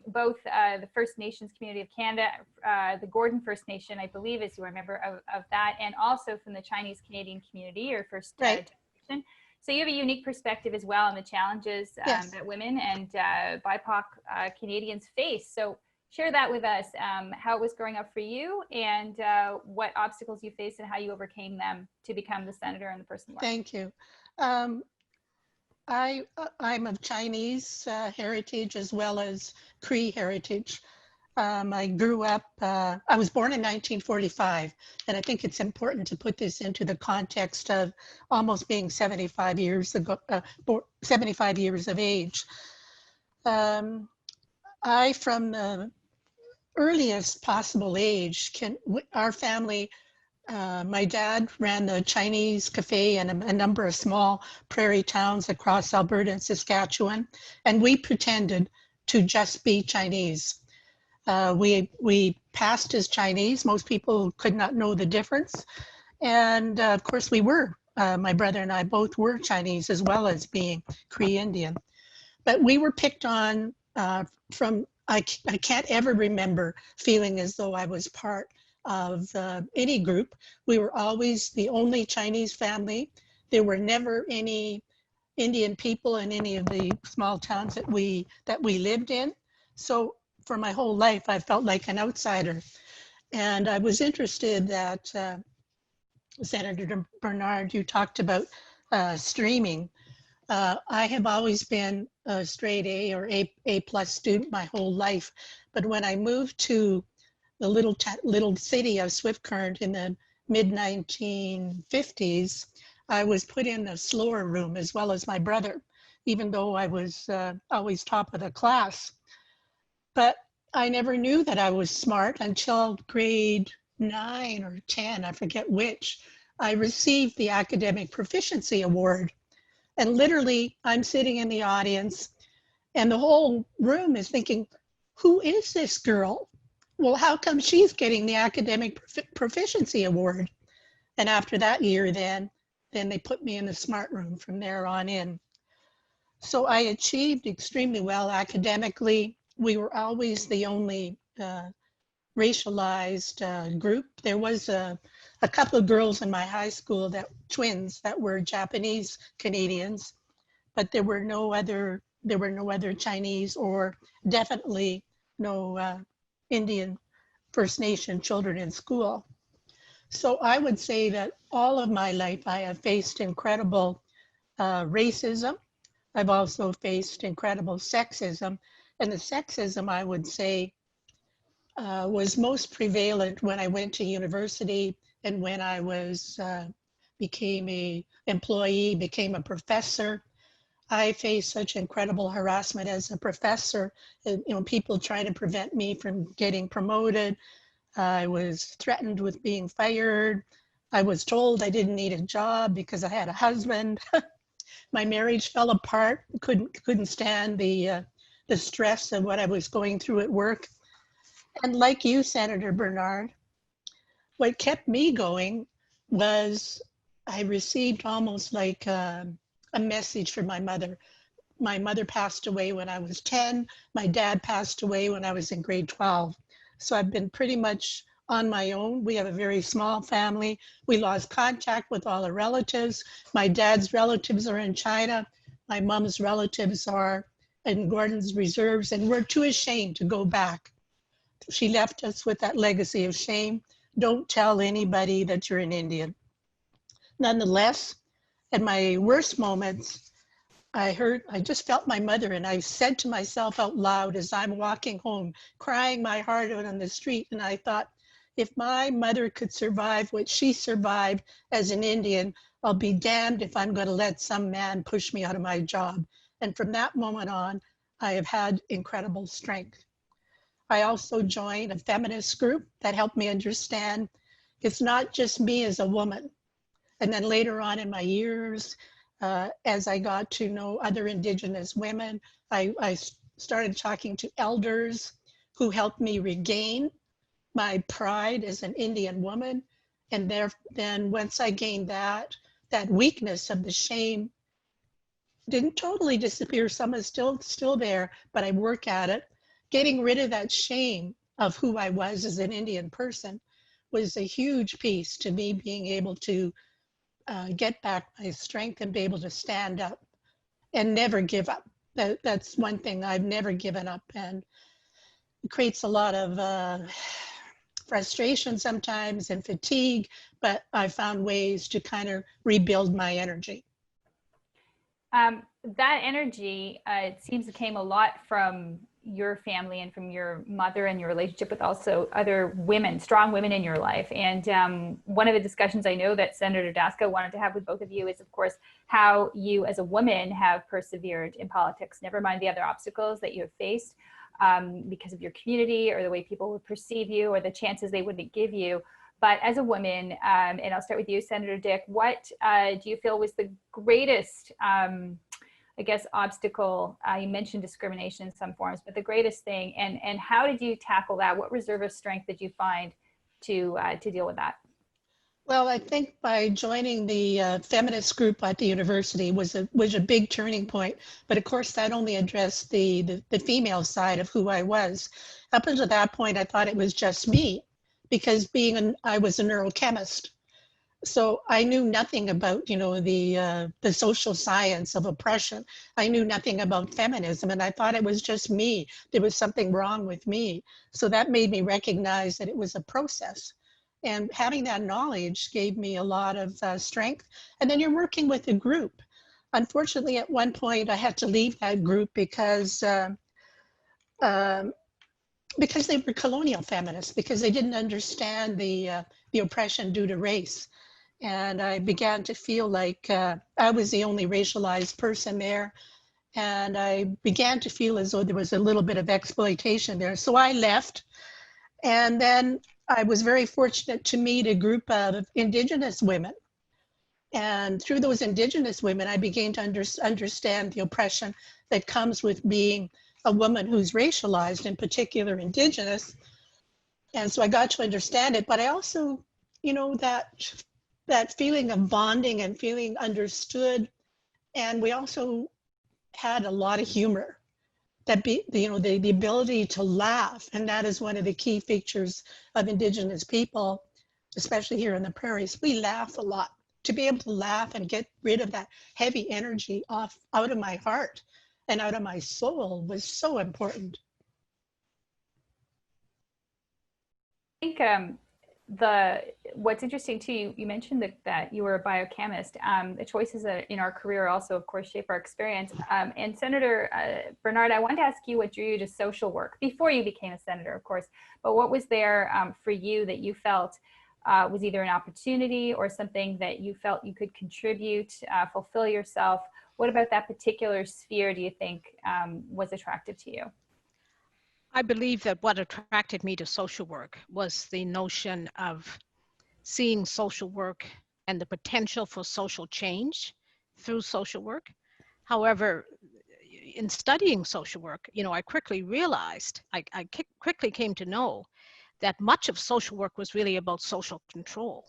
both the First Nations community of Canada, the Gordon First Nation, I believe, is you are a member of that, and also from the Chinese Canadian community, or First Generation. So you have a unique perspective as well on the challenges that women and BIPOC Canadians face. So share that with us, how it was growing up for you, and what obstacles you faced and how you overcame them to become the senator and the person you are. Thank you. I'm of Chinese heritage as well as Cree heritage. I grew up, I was born in 1945, and I think it's important to put this into the context of almost being 75 years ago, 75 years of age. I, from the earliest possible age, our family, my dad ran the Chinese cafe in a number of small prairie towns across Alberta and Saskatchewan, and we pretended to just be Chinese. We passed as Chinese. Most people could not know the difference. And of course we were, my brother and I both were Chinese as well as being Cree Indian. But we were picked on from, I can't ever remember feeling as though I was part of any group. We were always the only Chinese family. There were never any Indian people in any of the small towns that we lived in. So for my whole life, I felt like an outsider. And I was interested that Senator Bernard, you talked about streaming. I have always been a straight A or A plus student my whole life. But when I moved to the little city of Swift Current in the mid-1950s, I was put in the slower room as well as my brother, even though I was always top of the class. But I never knew that I was smart until grade 9 or 10, I forget which. I received the Academic Proficiency Award. And literally, I'm sitting in the audience and the whole room is thinking, who is this girl? Well, how come she's getting the Academic Proficiency Award? And after that year, then they put me in the smart room from there on in. So I achieved extremely well academically. We were always the only racialized group. There was a couple of girls in my high school, twins, that were Japanese Canadians, but there were no other Chinese or definitely no Indian First Nation children in school. So I would say that all of my life I have faced incredible racism. I've also faced incredible sexism. And the sexism, I would say, was most prevalent when I went to university and when I became an employee, became a professor. I faced such incredible harassment as a professor. People trying to prevent me from getting promoted. I was threatened with being fired. I was told I didn't need a job because I had a husband. My marriage fell apart. Couldn't stand the stress of what I was going through at work. And like you, Senator Bernard, what kept me going was I received almost like a message from my mother. My mother passed away when I was 10. My dad passed away when I was in grade 12. So I've been pretty much on my own. We have a very small family. We lost contact with all our relatives. My dad's relatives are in China. My mom's relatives are in Gordon's Reserves, and we're too ashamed to go back. She left us with that legacy of shame. Don't tell anybody that you're an Indian. Nonetheless, at my worst moments, I just felt my mother, and I said to myself out loud as I'm walking home, crying my heart out on the street, and I thought, if my mother could survive what she survived as an Indian, I'll be damned if I'm going to let some man push me out of my job. And from that moment on, I have had incredible strength. I also joined a feminist group that helped me understand it's not just me as a woman. And then later on in my years, as I got to know other Indigenous women, I started talking to elders who helped me regain my pride as an Indian woman. And then once I gained that weakness of the shame didn't totally disappear. Some is still there, but I work at it. Getting rid of that shame of who I was as an Indian person was a huge piece to me being able to get back my strength and be able to stand up and never give up. That's one thing, I've never given up, and it creates a lot of frustration sometimes and fatigue, but I found ways to kind of rebuild my energy. That energy, it seems it came a lot from your family and from your mother and your relationship with also other women, strong women in your life. And one of the discussions I know that Senator Daska wanted to have with both of you is, of course, how you as a woman have persevered in politics, never mind the other obstacles that you have faced because of your community or the way people would perceive you or the chances they wouldn't give you. But as a woman, and I'll start with you, Senator Dick, what do you feel was the greatest, I guess, obstacle? You mentioned discrimination in some forms, but the greatest thing, and how did you tackle that? What reserve of strength did you find to deal with that? Well, I think by joining the feminist group at the university was a big turning point. But of course, that only addressed the female side of who I was. Up until that point, I thought it was just me, because I was a neurochemist. So I knew nothing about, the social science of oppression. I knew nothing about feminism, and I thought it was just me. There was something wrong with me. So that made me recognize that it was a process. And having that knowledge gave me a lot of strength. And then you're working with a group. Unfortunately, at one point, I had to leave that group because they were colonial feminists, because they didn't understand the oppression due to race. And I began to feel like I was the only racialized person there. And I began to feel as though there was a little bit of exploitation there. So I left. And then I was very fortunate to meet a group of Indigenous women. And through those Indigenous women, I began to understand the oppression that comes with being a woman who's racialized, in particular Indigenous. And so I got to understand it, but I also, that feeling of bonding and feeling understood. And we also had a lot of humor, the ability to laugh. And that is one of the key features of Indigenous people, especially here in the prairies. We laugh a lot. To be able to laugh and get rid of that heavy energy out of my heart and out of my soul was so important. I think what's interesting too, you mentioned that you were a biochemist. The choices in our career also, of course, shape our experience. And Senator Bernard, I wanted to ask you what drew you to social work before you became a senator, of course. But what was there for you that you felt was either an opportunity or something that you felt you could contribute, fulfill yourself? What about that particular sphere do you think was attractive to you? I believe that what attracted me to social work was the notion of seeing social work and the potential for social change through social work. However, in studying social work, I quickly realized, I quickly came to know that much of social work was really about social control.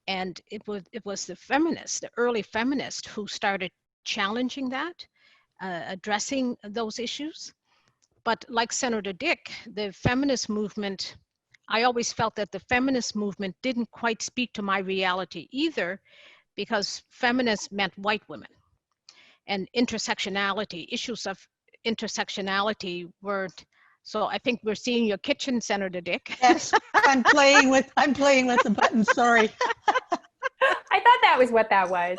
And it was the early feminists who started challenging that, addressing those issues. But like Senator Dick, the feminist movement, I always felt that the feminist movement didn't quite speak to my reality either, because feminist meant white women. And intersectionality, issues of intersectionality weren't. So I think we're seeing your kitchen, Senator Dick. Yes, I'm playing with the button, sorry. I thought that was what that was.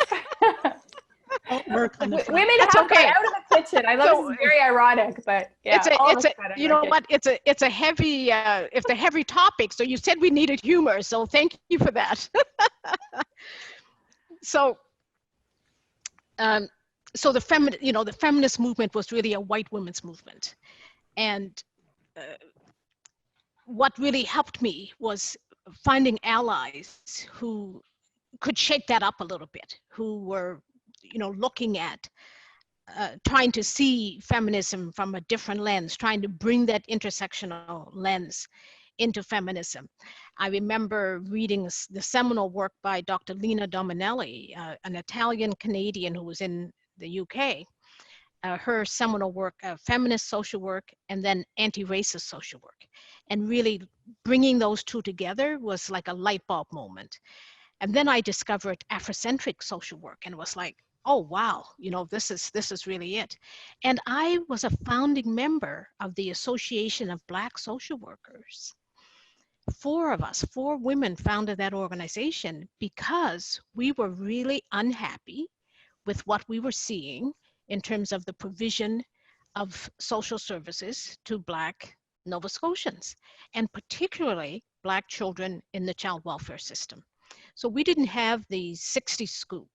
Work on the women have to get out of the kitchen. I love this is very ironic, but yeah. It's a heavy heavy topic. So you said we needed humor, so thank you for that. So the feminist movement was really a white women's movement, and what really helped me was finding allies who could shake that up a little bit, who were looking at trying to see feminism from a different lens, trying to bring that intersectional lens into feminism. I remember reading the seminal work by Dr. Lina Dominelli, an Italian-Canadian who was in the UK. Her seminal work, feminist social work, and then anti-racist social work. And really bringing those two together was like a light bulb moment. And then I discovered Afrocentric social work and was like, oh, wow, this is really it. And I was a founding member of the Association of Black Social Workers. 4 of us, 4 women founded that organization because we were really unhappy with what we were seeing in terms of the provision of social services to Black Nova Scotians, and particularly Black children in the child welfare system. So we didn't have the 60 scoop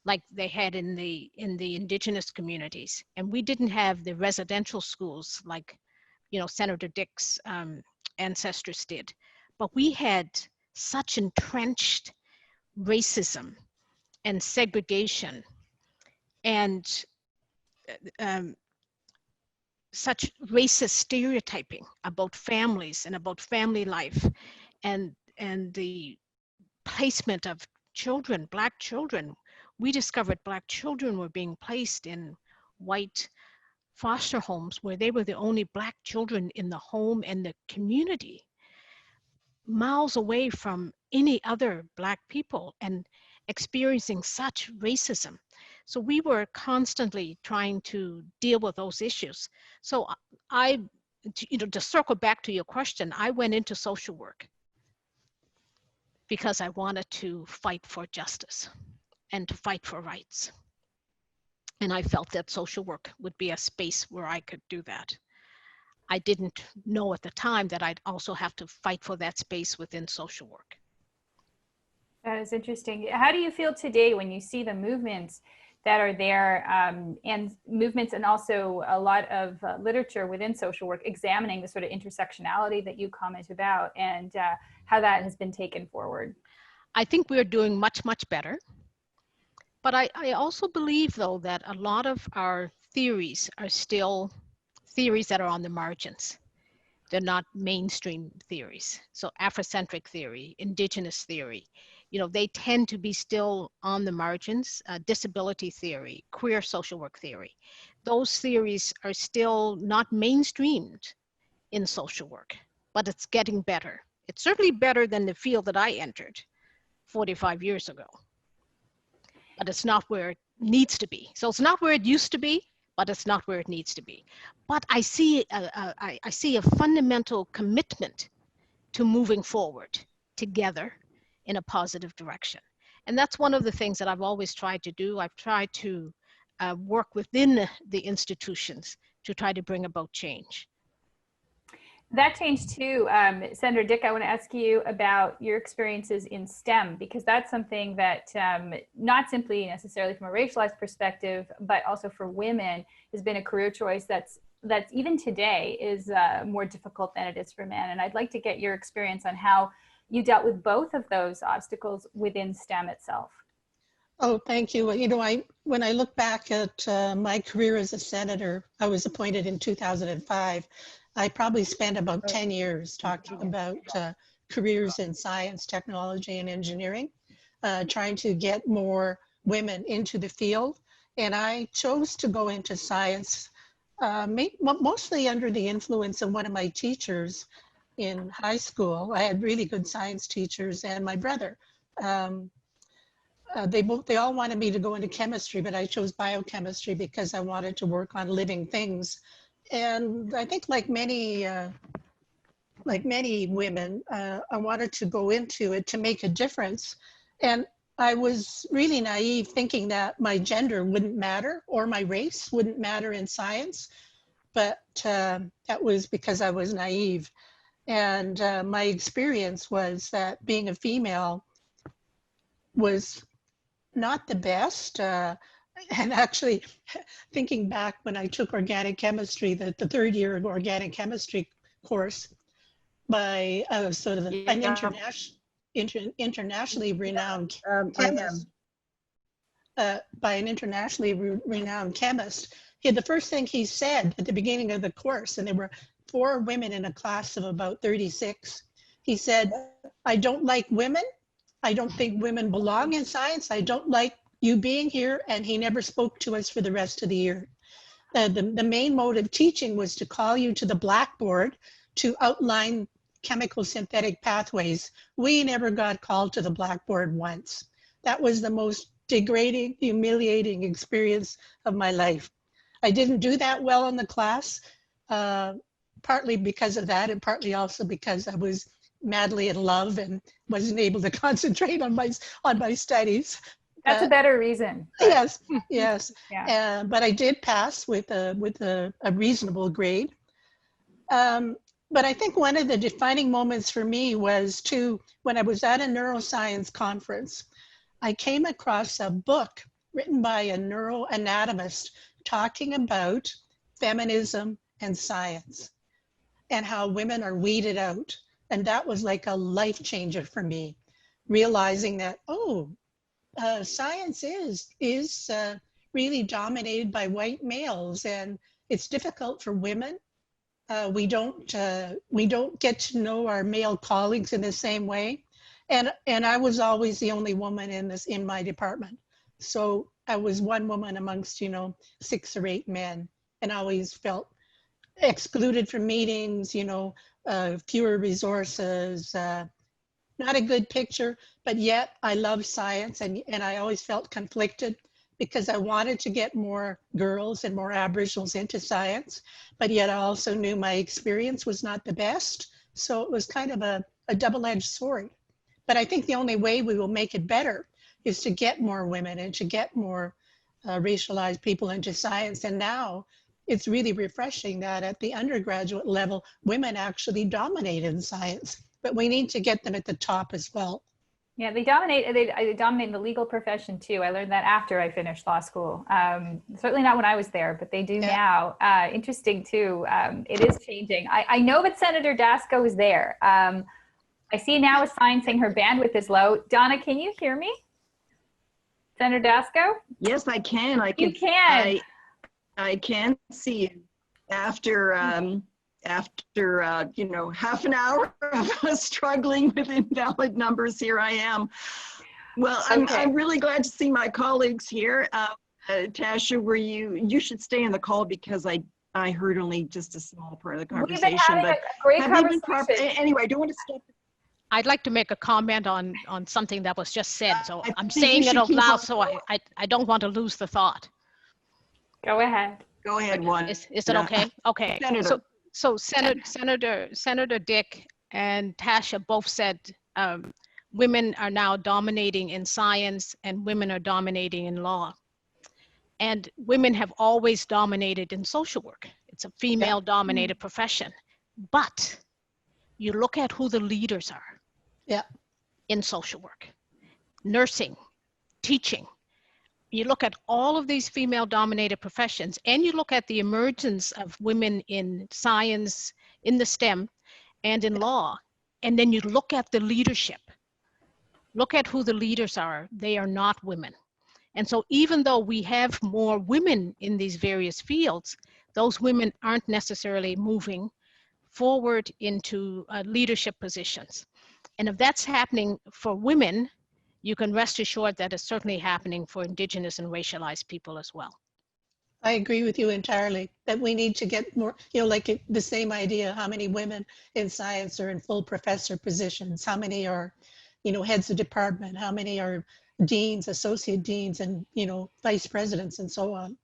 like they had in the Indigenous communities, and we didn't have the residential schools like, you know, Senator Dick's ancestors did. But we had such entrenched racism and segregation and such racist stereotyping about families and about family life, and the placement of children, Black children. We discovered Black children were being placed in white foster homes where they were the only Black children in the home and the community, miles away from any other Black people, and experiencing such racism. So we were constantly trying to deal with those issues. So I, you know, to circle back to your question, I went into social work because I wanted to fight for justice and to fight for rights. And I felt that social work would be a space where I could do that. I didn't know at the time that I'd also have to fight for that space within social work. That is interesting. How do you feel today when you see the movements that are there, and movements, and also a lot of literature within social work examining the sort of intersectionality that you comment about, and how that has been taken forward? I think we're doing much, much better. But I also believe, though, that a lot of our theories are still theories that are on the margins. They're not mainstream theories. So Afrocentric theory, Indigenous theory, you know, they tend to be still on the margins. Disability theory, queer social work theory. Those theories are still not mainstreamed in social work, but it's getting better. It's certainly better than the field that I entered 45 years ago. But it's not where it needs to be. So it's not where it used to be, but it's not where it needs to be. But I see a fundamental commitment to moving forward together in a positive direction. And that's one of the things that I've always tried to do. I've tried to work within the institutions to try to bring about change. That change too, Senator Dick, I want to ask you about your experiences in STEM, because that's something that not simply necessarily from a racialized perspective, but also for women has been a career choice that's even today is more difficult than it is for men. And I'd like to get your experience on how you dealt with both of those obstacles within STEM itself. Oh, thank you. You know, when I look back at my career as a senator, I was appointed in 2005. I probably spent about 10 years talking about careers in science, technology, and engineering, trying to get more women into the field. And I chose to go into science, mostly under the influence of one of my teachers in high school. I had really good science teachers, and my brother. They all wanted me to go into chemistry, but I chose biochemistry because I wanted to work on living things. And I think like many women, I wanted to go into it to make a difference. And I was really naive, thinking that my gender wouldn't matter or my race wouldn't matter in science. But that was because I was naive. And my experience was that being a female was not the best. And actually, thinking back when I took organic chemistry, the third year of organic chemistry course by sort of an internationally renowned chemist, by an internationally renowned chemist, the first thing he said at the beginning of the course, and there were 4 women in a class of about 36, he said, "I don't like women. I don't think women belong in science. I don't like you being here," and he never spoke to us for the rest of the year. The main mode of teaching was to call you to the blackboard to outline chemical synthetic pathways. We never got called to the blackboard once. That was the most degrading, humiliating experience of my life. I didn't do that well in the class, partly because of that, and partly also because I was madly in love and wasn't able to concentrate on my studies. That's a better reason. Yes, yes. Yeah. But I did pass with a reasonable grade. But I think one of the defining moments for me was when I was at a neuroscience conference, I came across a book written by a neuroanatomist talking about feminism and science and how women are weeded out. And that was like a life changer for me, realizing that, science is really dominated by white males, and it's difficult for women. We don't get to know our male colleagues in the same way, and I was always the only woman in my department, so I was one woman amongst 6 or 8 men, and I always felt excluded from meetings. Fewer resources, not a good picture. But yet I love science, and I always felt conflicted, because I wanted to get more girls and more Aboriginals into science, but yet I also knew my experience was not the best. So it was kind of a double-edged sword. But I think the only way we will make it better is to get more women and to get more racialized people into science. And now it's really refreshing that at the undergraduate level, women actually dominate in science, but we need to get them at the top as well. Yeah, they dominate in the legal profession too. I learned that after I finished law school. Certainly not when I was there, but they do now. Interesting too. It is changing. I know that Senator Dasko is there. I see now a sign saying her bandwidth is low. Donna, can you hear me? Senator Dasko? Yes, I can. You can. I can see you after half an hour of struggling with invalid numbers. Here I am. Well, I'm really glad to see my colleagues here. Tasha, you should stay in the call, because I heard only just a small part of the conversation. We've been having a great conversation. Anyway, I don't want to stop. I'd like to make a comment on something that was just said. So I'm saying it out loud, so I don't want to lose the thought. Go ahead. Go ahead, one. Is it okay? Okay. Senator. So Senator Dick and Tasha both said women are now dominating in science and women are dominating in law. And women have always dominated in social work. It's a female-dominated profession. But you look at who the leaders are in social work, nursing, teaching. You look at all of these female-dominated professions, and you look at the emergence of women in science, in the STEM, and in law, and then you look at the leadership. Look at who the leaders are. They are not women. And so even though we have more women in these various fields, those women aren't necessarily moving forward into leadership positions. And if that's happening for women, you can rest assured that it's certainly happening for Indigenous and racialized people as well. I agree with you entirely that we need to get more, like the same idea, how many women in science are in full professor positions, how many are, heads of department, how many are deans, associate deans, and, vice presidents and so on.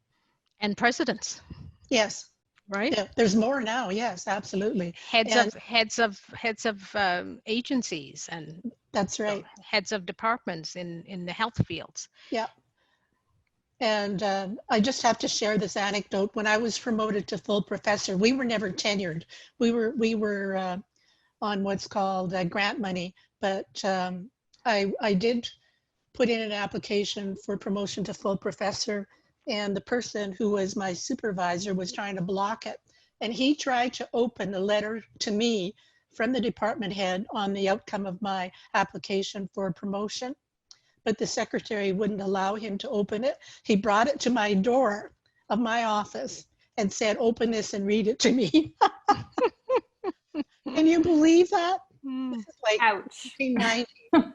And presidents. Yes. Right. Yeah, there's more now. Yes, absolutely. Heads of agencies, and that's right. Heads of departments in the health fields. Yeah. And I just have to share this anecdote. When I was promoted to full professor, we were never tenured. We were on what's called grant money, but I did put in an application for promotion to full professor, and the person who was my supervisor was trying to block it. And he tried to open a letter to me from the department head on the outcome of my application for promotion, but the secretary wouldn't allow him to open it. He brought it to my door of my office and said, "Open this and read it to me." Can you believe that? This is like ouch. 1990.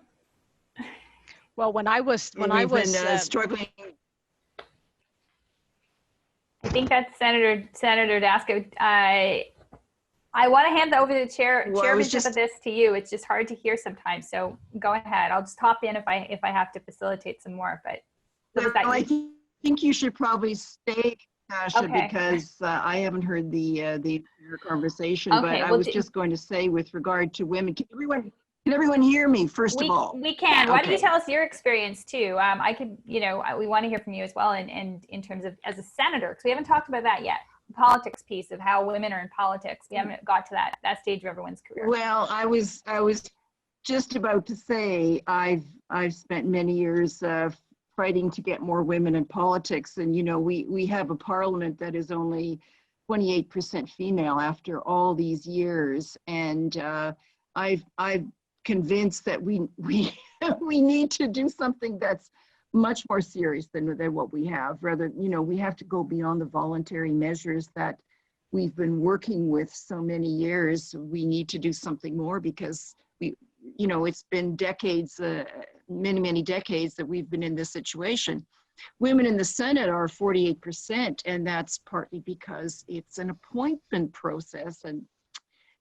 Well, when I was struggling. I think that's Senator Dasko. I want to hand over the chairmanship of this to you. It's just hard to hear sometimes, so go ahead. I'll just hop in if I have to facilitate some more. But I think you should probably stay, Tasha, because I haven't heard the conversation. Okay, but I was just going to say, with regard to women, can everyone Can everyone hear me, first of all? We can. Why don't you Okay. tell us your experience too? I could, we want to hear from you as well, and in terms of as a senator, because we haven't talked about that yet. The politics piece of how women are in politics. We haven't got to that stage of everyone's career. Well, I was just about to say I've spent many years fighting to get more women in politics, and we have a parliament that is only 28% female after all these years, and I've convinced that we need to do something that's much more serious than what we have. Rather, we have to go beyond the voluntary measures that we've been working with so many years. We need to do something more because it's been decades, many decades that we've been in this situation. Women in the Senate are 48%, and that's partly because it's an appointment process, and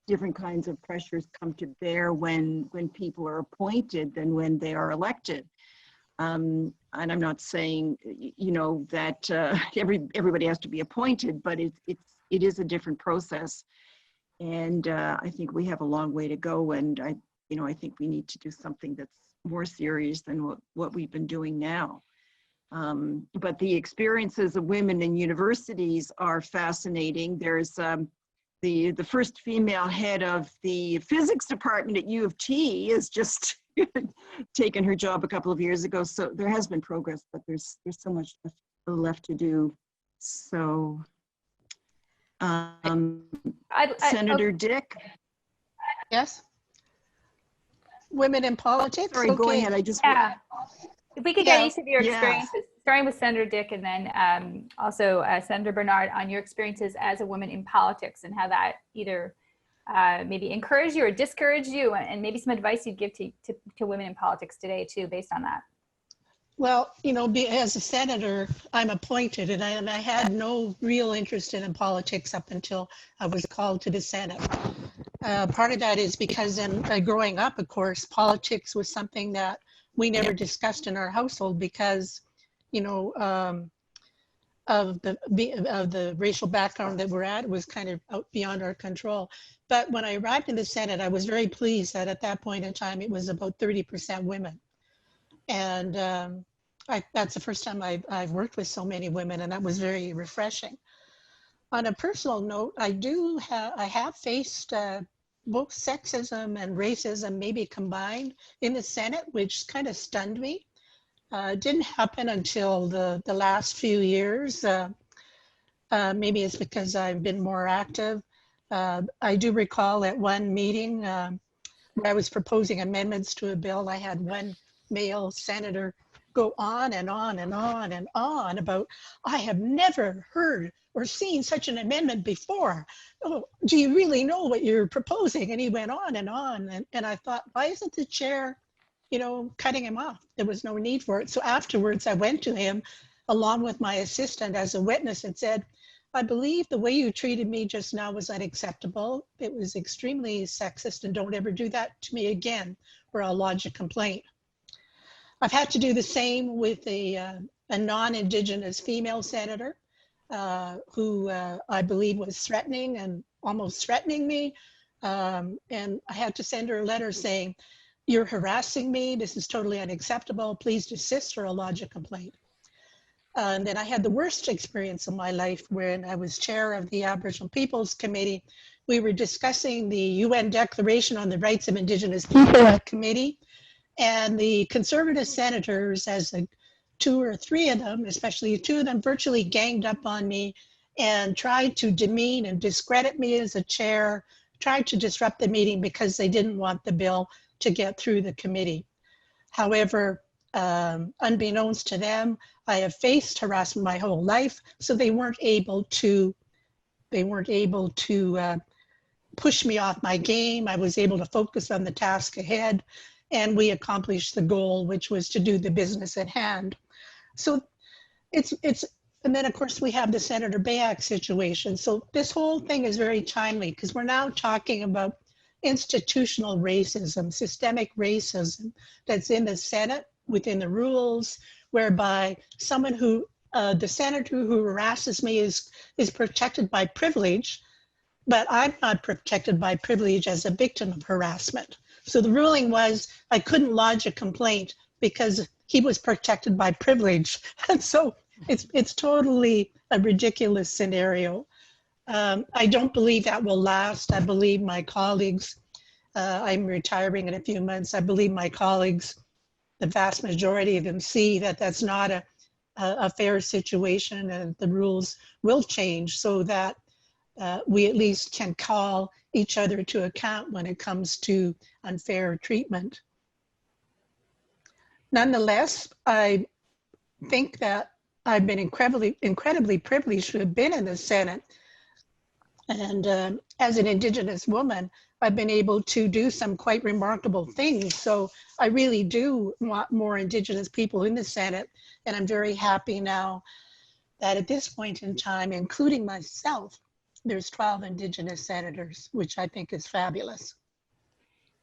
different kinds of pressures come to bear when people are appointed than when they are elected. And I'm not saying, that everybody has to be appointed, but it is a different process. And I think we have a long way to go. And I think we need to do something that's more serious than what we've been doing now. But the experiences of women in universities are fascinating. There's the first female head of the physics department at U of T is just taken her job a couple of years ago. So there has been progress, but there's so much left to do. So, Senator Dick. Yes. Women in politics. Sorry, go ahead. If we could get each of your experiences, starting with Senator Dick, and then also Senator Bernard, on your experiences as a woman in politics and how that either maybe encouraged you or discouraged you, and maybe some advice you'd give to women in politics today too, based on that. Well, as a senator, I'm appointed, and I had no real interest in politics up until I was called to the Senate. Part of that is because growing up, of course, politics was something that we never discussed in our household because, of the racial background that we're at. It was kind of out beyond our control. But when I arrived in the Senate, I was very pleased that at that point in time, it was about 30% women. And that's the first time I've worked with so many women, and that was very refreshing. On a personal note, I have faced both sexism and racism maybe combined in the Senate, which kind of stunned me. It didn't happen until the last few years. Maybe it's because I've been more active. I do recall at one meeting where I was proposing amendments to a bill, I had one male senator go on and on and on and on about, I have never heard or seen such an amendment before. Oh, do you really know what you're proposing? And he went on and on. And I thought, why isn't the chair, cutting him off? There was no need for it. So afterwards, I went to him along with my assistant as a witness and said, I believe the way you treated me just now was unacceptable. It was extremely sexist, and don't ever do that to me again, or I'll lodge a complaint. I've had to do the same with a non-Indigenous female senator who I believe was threatening and almost threatening me. And I had to send her a letter saying, you're harassing me. This is totally unacceptable. Please desist or I'll lodge a complaint. And then I had the worst experience of my life when I was chair of the Aboriginal Peoples Committee. We were discussing the UN Declaration on the Rights of Indigenous People Committee. And the Conservative senators, as two or three of them, especially two of them, virtually ganged up on me and tried to demean and discredit me as a chair, tried to disrupt the meeting because they didn't want the bill to get through the committee. However, unbeknownst to them, I have faced harassment my whole life, so they weren't able to push me off my game. I was able to focus on the task ahead, and we accomplished the goal, which was to do the business at hand. So and then of course we have the Senator Bayak situation. So this whole thing is very timely because we're now talking about institutional racism, systemic racism that's in the Senate within the rules, whereby someone who, the senator who harasses me is protected by privilege, but I'm not protected by privilege as a victim of harassment. So the ruling was I couldn't lodge a complaint because he was protected by privilege. And so it's totally a ridiculous scenario. I don't believe that will last. I believe my colleagues, I'm retiring in a few months. I believe my colleagues, the vast majority of them, see that that's not a fair situation, and the rules will change so that we at least can call each other to account when it comes to unfair treatment. Nonetheless, I think that I've been incredibly privileged to have been in the Senate. And as an Indigenous woman, I've been able to do some quite remarkable things. So I really do want more Indigenous people in the Senate. And I'm very happy now that at this point in time, including myself, there's 12 Indigenous senators, which I think is fabulous.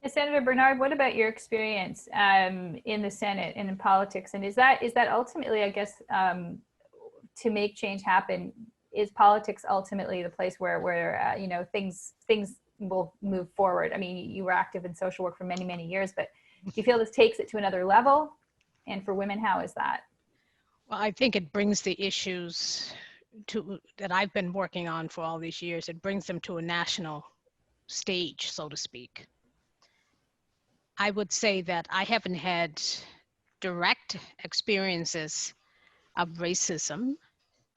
Senator Bernard, what about your experience in the Senate and in politics? And is that ultimately, I guess, to make change happen, is politics ultimately the place where you know, things will move forward? I mean, you were active in social work for many, many years, but do you feel this takes it to another level? And for women, how is that? Well, I think it brings the issues that I've been working on for all these years, it brings them to a national stage, so to speak. I would say that I haven't had direct experiences of racism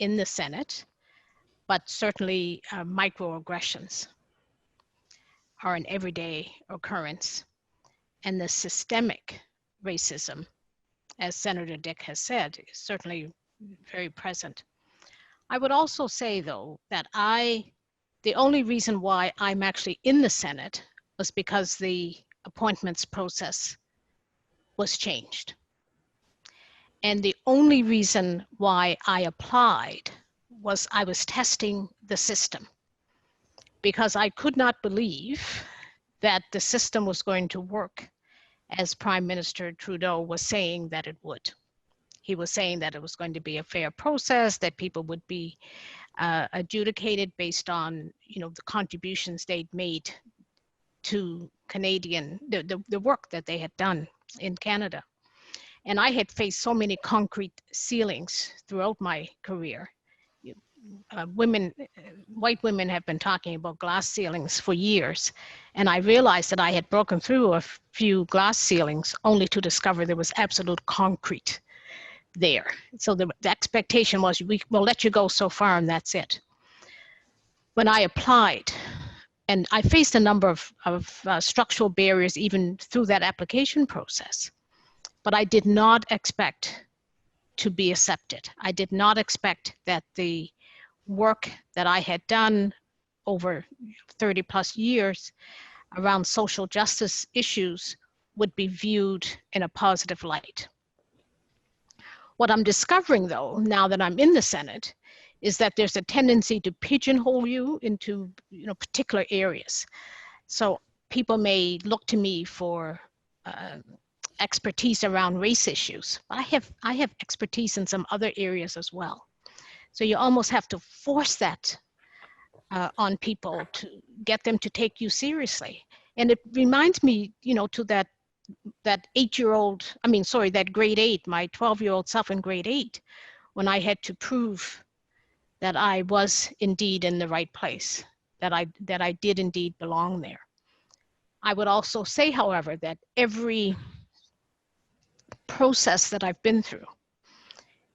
in the Senate, but certainly microaggressions are an everyday occurrence. And the systemic racism, as Senator Dick has said, is certainly very present. I would also say, though, that the only reason why I'm actually in the Senate was because the appointments process was changed. And the only reason why I applied was I was testing the system, because I could not believe that the system was going to work as Prime Minister Trudeau was saying that it would. He was saying that it was going to be a fair process, that people would be adjudicated based on, you know, the contributions they'd made to Canadian, the work that they had done in Canada. And I had faced so many concrete ceilings throughout my career. White women have been talking about glass ceilings for years. And I realized that I had broken through a few glass ceilings only to discover there was absolute concrete there. So the expectation was, we'll let you go so far and that's it. When I applied, and I faced a number of structural barriers even through that application process, but I did not expect to be accepted. I did not expect that the work that I had done over 30 plus years around social justice issues would be viewed in a positive light. What I'm discovering, though, now that I'm in the Senate, is that there's a tendency to pigeonhole you into, you know, particular areas. So people may look to me for expertise around race issues. I have expertise in some other areas as well. So you almost have to force that on people to get them to take you seriously. And it reminds me, you know, to that grade 8, my 12-year-old self in grade 8, when I had to prove that I was indeed in the right place, that I did indeed belong there. I would also say, however, that every process that I've been through,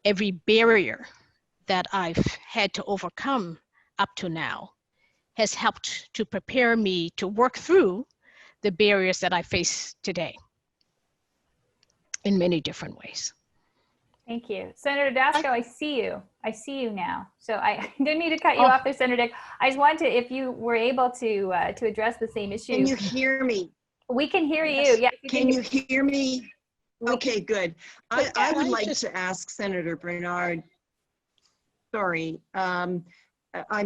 every barrier that I've had to overcome up to now has helped to prepare me to work through the barriers that I face today in many different ways. Thank you. Senator Dasko, I see you. I see you now. So I didn't mean to cut you off there, Senator Dick. I just wanted to, if you were able to address the same issue. Can you hear me? We can hear Yes. you. Yeah. Can you hear me? Okay, good. I would like to ask Senator Bernard, sorry, I'm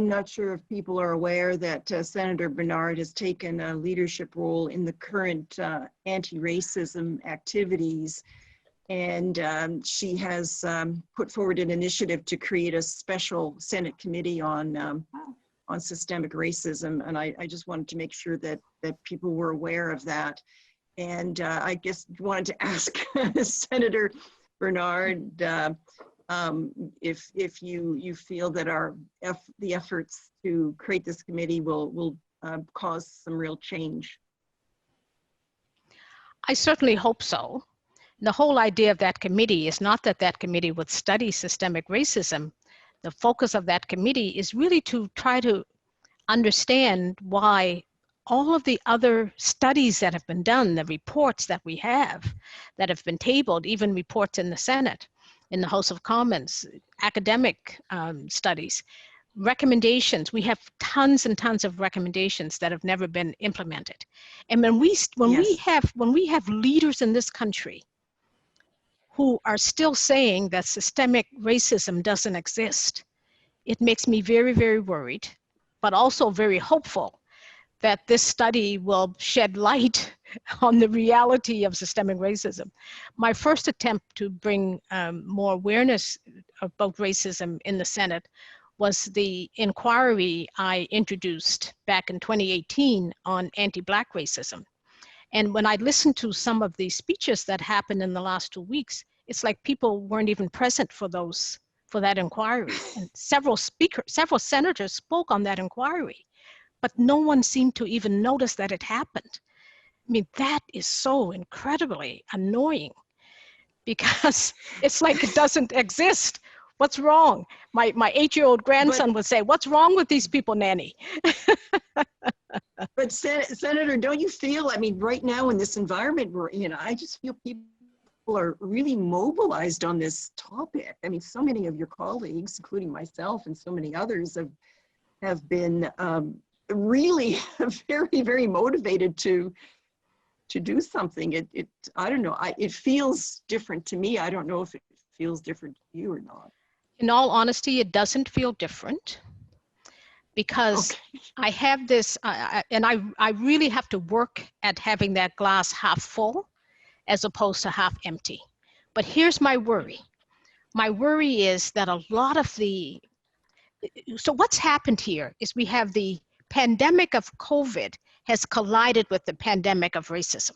not sure if people are aware that Senator Bernard has taken a leadership role in the current anti-racism activities. And she has put forward an initiative to create a special Senate committee on systemic racism. And I just wanted to make sure that people were aware of that. I guess wanted to ask Senator Bernard if you feel that the efforts to create this committee will cause some real change. I certainly hope so. The whole idea of that committee is not that that committee would study systemic racism. The focus of that committee is really to try to understand why all of the other studies that have been done, the reports that we have that have been tabled, even reports in the Senate, in the House of Commons, academic studies, recommendations. We have tons and tons of recommendations that have never been implemented. And when we have leaders in this country who are still saying that systemic racism doesn't exist, it makes me very, very worried, but also very hopeful that this study will shed light on the reality of systemic racism. My first attempt to bring more awareness about racism in the Senate was the inquiry I introduced back in 2018 on anti-Black racism. And when I listened to some of the speeches that happened in the last 2 weeks, it's like people weren't even present for that inquiry. And several senators spoke on that inquiry, but no one seemed to even notice that it happened. I mean, that is so incredibly annoying because it's like it doesn't exist. What's wrong? My 8-year-old grandson would say, "What's wrong with these people, Nanny?" But Senator, don't you feel, I mean, right now in this environment, I just feel people are really mobilized on this topic. I mean, so many of your colleagues, including myself and so many others, have been really very, very motivated to do something. I don't know, it feels different to me. I don't know if it feels different to you or not. In all honesty, it doesn't feel different because I have this, and I really have to work at having that glass half full as opposed to half empty. But here's my worry. My worry is that a lot of so what's happened here is we have the pandemic of COVID has collided with the pandemic of racism.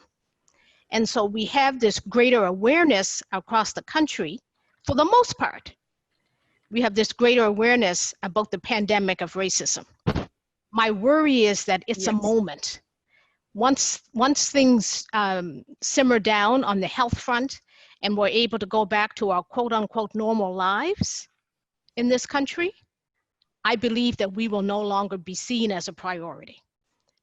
And so we have this greater awareness across the country, for the most part. We have this greater awareness about the pandemic of racism. My worry is that it's a moment. Once things simmer down on the health front and we're able to go back to our quote unquote normal lives in this country, I believe that we will no longer be seen as a priority.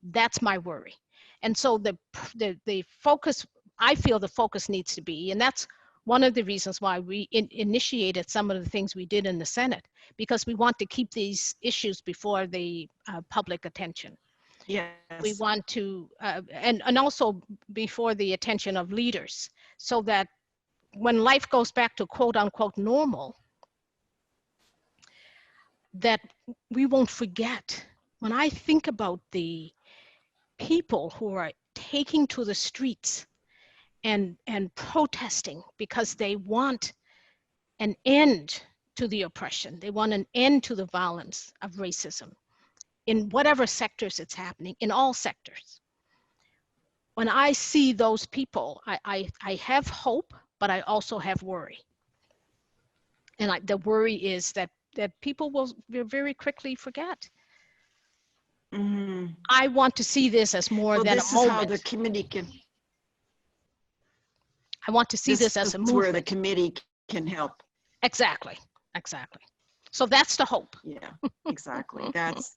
That's my worry. And so the focus, I feel the focus needs to be, and that's one of the reasons why we initiated some of the things we did in the Senate, because we want to keep these issues before the public attention. Yes. We want to, and also before the attention of leaders, so that when life goes back to quote unquote normal, that we won't forget. When I think about the people who are taking to the streets and protesting because they want an end to the oppression, they want an end to the violence of racism, in whatever sectors it's happening, in all sectors. When I see those people, I have hope, but I also have worry. And the worry is that people will very quickly forget. Mm-hmm. I want to see this as more than a moment. This is how the committee can. I want to see this as a movement. Where the committee can help. Exactly. So that's the hope. Yeah, exactly. That's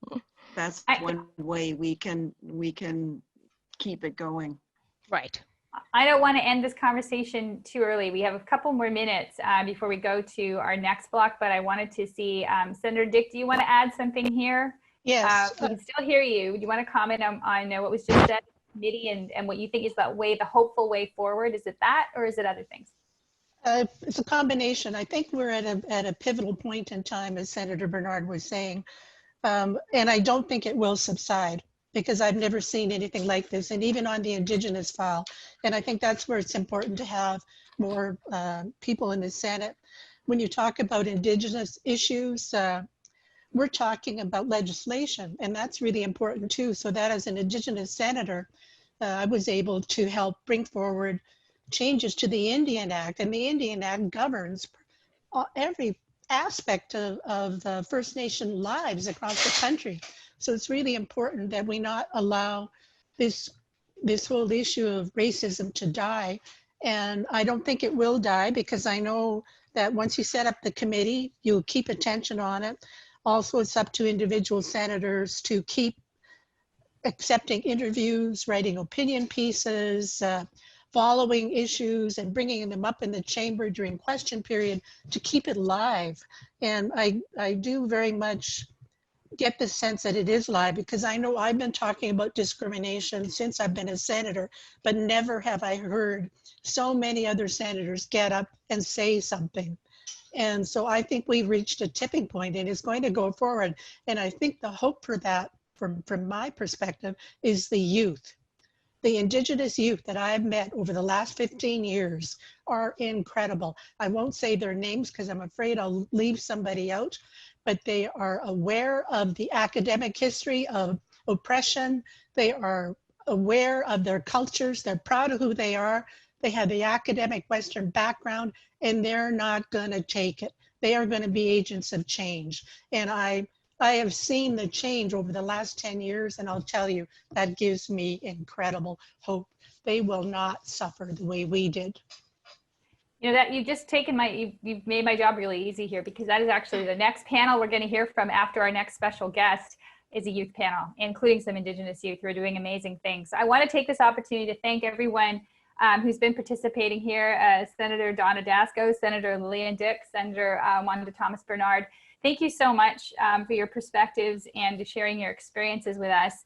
one way we can keep it going. Right. I don't want to end this conversation too early. We have a couple more minutes before we go to our next block, but I wanted to see, Senator Dick, do you want to add something here? Yes. We can still hear you. Do you want to comment on what was just said in the committee and what you think is the hopeful way forward? Is it that, or is it other things? It's a combination. I think we're at a pivotal point in time, as Senator Bernard was saying, and I don't think it will subside, because I've never seen anything like this, and even on the Indigenous file. And I think that's where it's important to have more people in the Senate. When you talk about Indigenous issues, we're talking about legislation, and that's really important too. So that as an Indigenous senator, I was able to help bring forward changes to the Indian Act, and the Indian Act governs every aspect of the First Nation lives across the country. So it's really important that we not allow this whole issue of racism to die. And I don't think it will die, because I know that once you set up the committee, you'll keep attention on it. Also, it's up to individual senators to keep accepting interviews, writing opinion pieces, following issues and bringing them up in the chamber during question period to keep it live. And I do very much get the sense that it is live, because I know I've been talking about discrimination since I've been a senator, but never have I heard so many other senators get up and say something. And so I think we've reached a tipping point, and it's going to go forward. And I think the hope for that, from my perspective, is the youth. The Indigenous youth that I've met over the last 15 years are incredible. I won't say their names because I'm afraid I'll leave somebody out, but they are aware of the academic history of oppression. They are aware of their cultures. They're proud of who they are. They have the academic Western background, and they're not going to take it. They are going to be agents of change. And I have seen the change over the last 10 years, and I'll tell you, that gives me incredible hope. They will not suffer the way we did. You know, that you've just taken you've made my job really easy here, because that is actually the next panel we're going to hear from after our next special guest is a youth panel, including some Indigenous youth who are doing amazing things. So I want to take this opportunity to thank everyone who's been participating here, Senator Donna Dasco, Senator Lillian Dick, Senator Wanda Thomas Bernard. Thank you so much for your perspectives and sharing your experiences with us.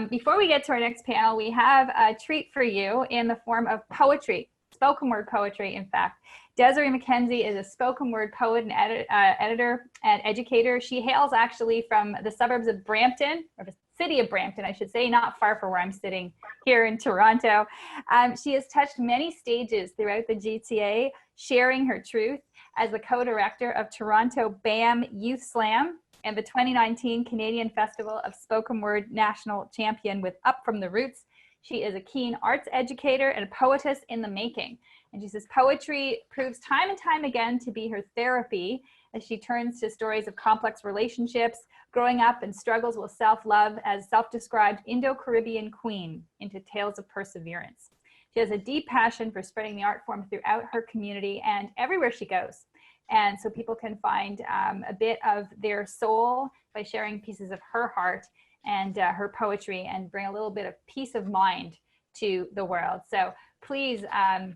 Before we get to our next panel, we have a treat for you in the form of poetry, spoken word poetry, in fact. Desiree McKenzie is a spoken word poet and editor and educator. She hails actually from the suburbs of Brampton, or the city of Brampton, I should say, not far from where I'm sitting here in Toronto. She has touched many stages throughout the GTA, sharing her truth as the co-director of Toronto BAM Youth Slam and the 2019 Canadian Festival of Spoken Word National Champion with Up From the Roots. She is a keen arts educator and a poetess in the making. And she says poetry proves time and time again to be her therapy as she turns to stories of complex relationships, growing up and struggles with self-love as self-described Indo-Caribbean queen into tales of perseverance. She has a deep passion for spreading the art form throughout her community and everywhere she goes. And so people can find a bit of their soul by sharing pieces of her heart and her poetry, and bring a little bit of peace of mind to the world. So please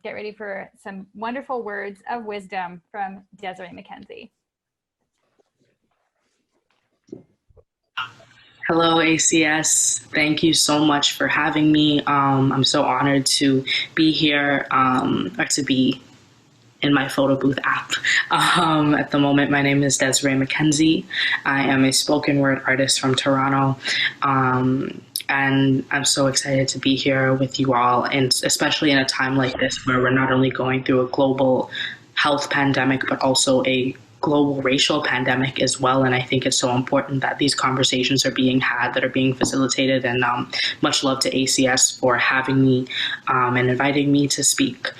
get ready for some wonderful words of wisdom from Desiree McKenzie. Hello, ACS. Thank you so much for having me. I'm so honored to be here, or to be in my photo booth app. At the moment, my name is Desiree McKenzie. I am a spoken word artist from Toronto. And I'm so excited to be here with you all, and especially in a time like this where we're not only going through a global health pandemic, but also a global racial pandemic as well. And I think it's so important that these conversations are being had, that are being facilitated. And much love to ACS for having me and inviting me to speak.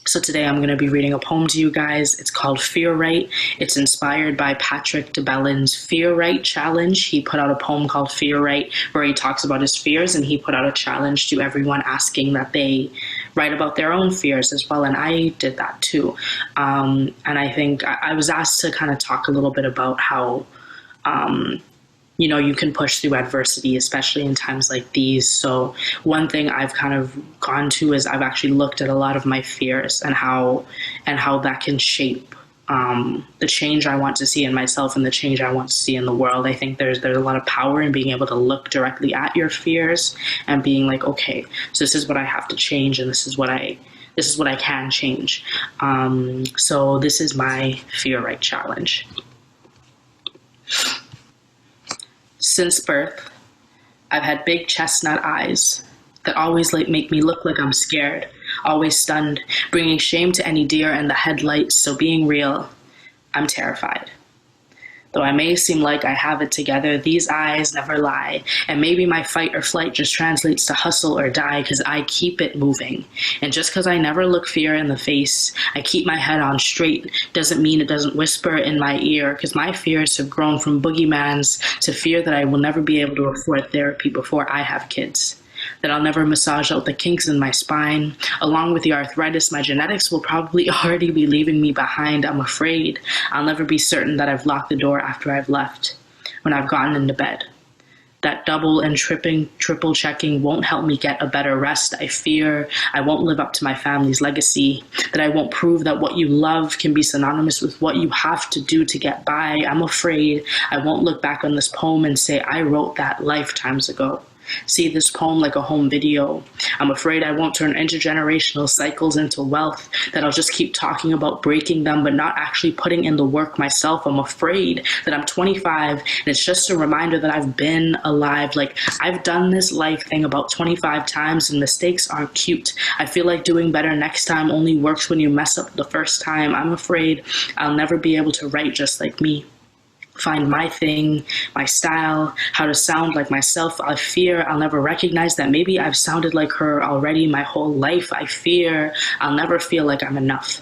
So today I'm going to be reading a poem to you guys. It's called Fear Right. It's inspired by Patrick DeBellin's Fear Right challenge. He put out a poem called Fear Right where he talks about his fears, and he put out a challenge to everyone asking that they write about their own fears as well. And I did that too. And I think I was asked to kind of talk a little bit about how you know, you can push through adversity, especially in times like these. So one thing I've kind of gone to is I've actually looked at a lot of my fears and how that can shape the change I want to see in myself and the change I want to see in the world. I think there's a lot of power in being able to look directly at your fears and being like, okay, so this is what I have to change, and this is what I can change. So this is my Fear Right challenge. Since birth, I've had big chestnut eyes that always make me look like I'm scared, always stunned, bringing shame to any deer in the headlights. So being real, I'm terrified. Though I may seem like I have it together, these eyes never lie. And maybe my fight or flight just translates to hustle or die because I keep it moving. And just because I never look fear in the face, I keep my head on straight, doesn't mean it doesn't whisper in my ear, because my fears have grown from boogeymans to fear that I will never be able to afford therapy before I have kids. That I'll never massage out the kinks in my spine. Along with the arthritis, my genetics will probably already be leaving me behind. I'm afraid I'll never be certain that I've locked the door after I've left, when I've gotten into bed. That double and triple checking won't help me get a better rest. I fear I won't live up to my family's legacy, that I won't prove that what you love can be synonymous with what you have to do to get by. I'm afraid I won't look back on this poem and say, I wrote that lifetimes ago. See this poem like a home video. I'm afraid I won't turn intergenerational cycles into wealth, that I'll just keep talking about breaking them but not actually putting in the work myself. I'm afraid that I'm 25 and it's just a reminder that I've been alive. Like I've done this life thing about 25 times and mistakes aren't cute. I feel like doing better next time only works when you mess up the first time. I'm afraid I'll never be able to write just like me. Find my thing, my style, how to sound like myself. I fear I'll never recognize that maybe I've sounded like her already my whole life. I fear I'll never feel like I'm enough.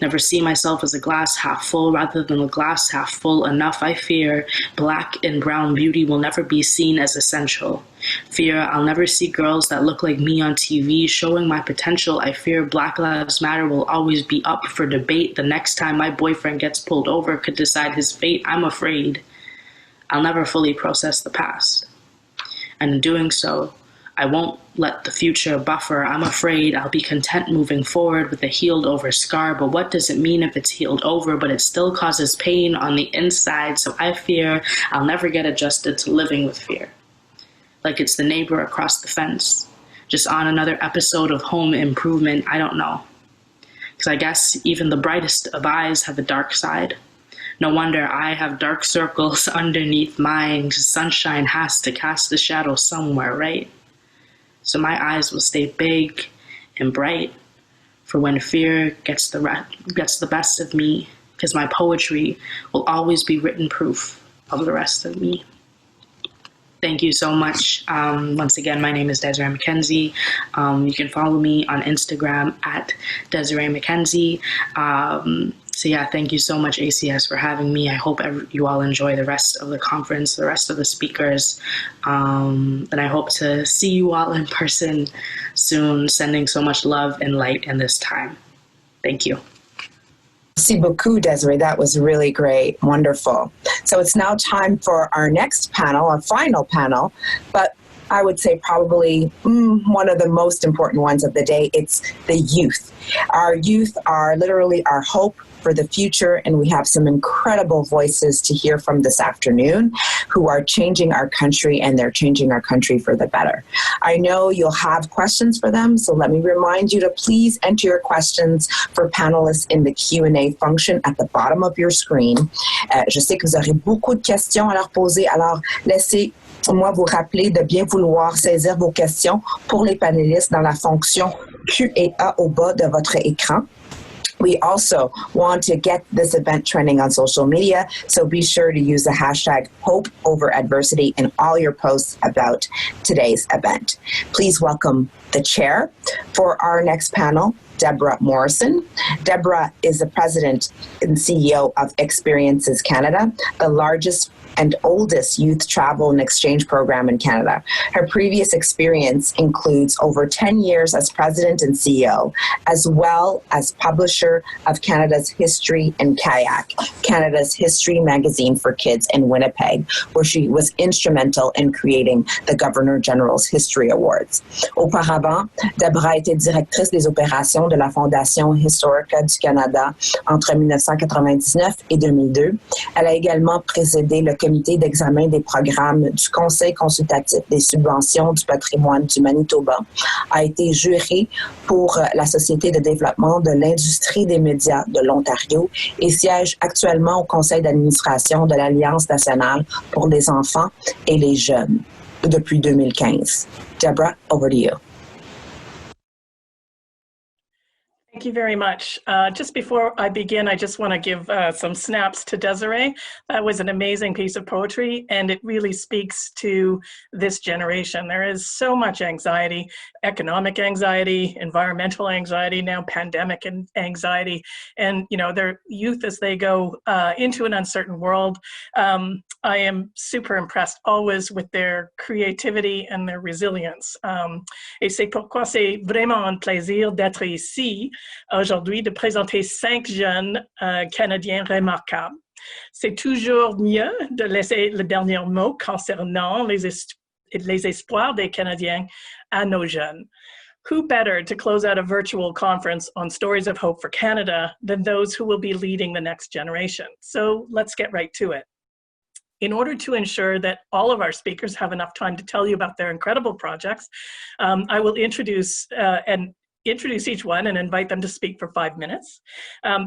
Never see myself as a glass half full rather than a glass half full enough. I fear black and brown beauty will never be seen as essential. Fear I'll never see girls that look like me on TV showing my potential. I fear Black Lives Matter will always be up for debate. The next time my boyfriend gets pulled over could decide his fate. I'm afraid I'll never fully process the past. And in doing so, I won't let the future buffer. I'm afraid I'll be content moving forward with a healed over scar, but what does it mean if it's healed over, but it still causes pain on the inside? So I fear I'll never get adjusted to living with fear. Like it's the neighbor across the fence, just on another episode of Home Improvement. I don't know. Because I guess even the brightest of eyes have a dark side. No wonder I have dark circles underneath mine, because sunshine has to cast a shadow somewhere, right? So my eyes will stay big and bright for when fear gets the best of me, because my poetry will always be written proof of the rest of me. Thank you so much. Once again, my name is Desiree McKenzie. You can follow me on Instagram at Desiree McKenzie. So yeah, thank you so much, ACS, for having me. I hope you all enjoy the rest of the conference, the rest of the speakers. And I hope to see you all in person soon, sending so much love and light in this time. Thank you. Merci beaucoup, Desiree. That was really great. Wonderful. So it's now time for our next panel, our final panel, but I would say probably one of the most important ones of the day. It's the youth. Our youth are literally our hope for the future, and we have some incredible voices to hear from this afternoon who are changing our country, and they're changing our country for the better. I know you'll have questions for them, so let me remind you to please enter your questions for panelists in the Q&A function at the bottom of your screen. Je sais que vous aurez beaucoup de questions à leur poser, alors laissez-moi vous rappeler de bien vouloir saisir vos questions pour les panélistes dans la fonction Q&A au bas de votre écran. We also want to get this event trending on social media, so be sure to use the hashtag #HopeOverAdversity in all your posts about today's event. Please welcome the chair for our next panel, Deborah Morrison. Deborah is the president and CEO of Experiences Canada, the largest and oldest youth travel and exchange program in Canada. Her previous experience includes over 10 years as president and CEO, as well as publisher of Canada's History and Kayak, Canada's history magazine for kids in Winnipeg, where she was instrumental in creating the Governor General's History Awards. Auparavant, Deborah a été directrice des opérations de la Fondation Historica du Canada entre 1999 et 2002. Elle a également présidé le comité d'examen des programmes du Conseil consultatif des subventions du patrimoine du Manitoba, a été juré pour la Société de développement de l'industrie des médias de l'Ontario et siège actuellement au conseil d'administration de l'Alliance nationale pour les enfants et les jeunes depuis 2015. Deborah, over to you. Thank you very much. Just before I begin, I just want to give some snaps to Desiree. That was an amazing piece of poetry, and it really speaks to this generation. There is so much anxiety, economic anxiety, environmental anxiety, now pandemic anxiety, and their youth as they go into an uncertain world. I am super impressed always with their creativity and their resilience. Et c'est pourquoi c'est vraiment un plaisir d'être ici aujourd'hui, de présenter 5 jeunes Canadiens remarquables. C'est toujours mieux de laisser le dernier mot concernant les espoirs des Canadiens à nos jeunes. Who better to close out a virtual conference on stories of hope for Canada than those who will be leading the next generation? So let's get right to it. In order to ensure that all of our speakers have enough time to tell you about their incredible projects, I will introduce each one and invite them to speak for 5 minutes.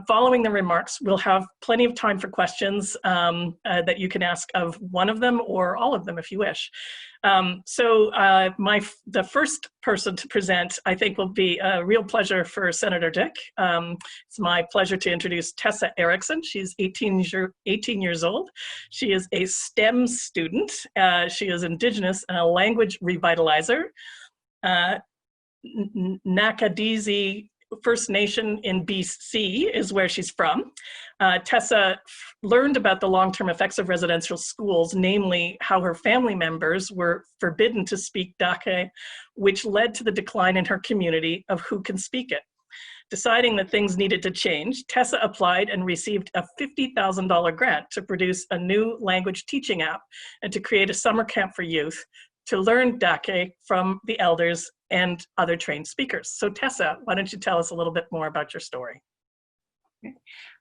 Following the remarks, we'll have plenty of time for questions that you can ask of one of them or all of them if you wish. The first person to present, I think, will be a real pleasure for Senator Dick. It's my pleasure to introduce Tessa Erickson. She's 18 years old. She is a STEM student. She is Indigenous and a language revitalizer. Nakadizi First Nation in BC is where she's from. Tessa learned about the long-term effects of residential schools, namely how her family members were forbidden to speak Dake, which led to the decline in her community of who can speak it. Deciding that things needed to change, Tessa applied and received a $50,000 grant to produce a new language teaching app and to create a summer camp for youth to learn Dake from the elders and other trained speakers. So Tessa, why don't you tell us a little bit more about your story?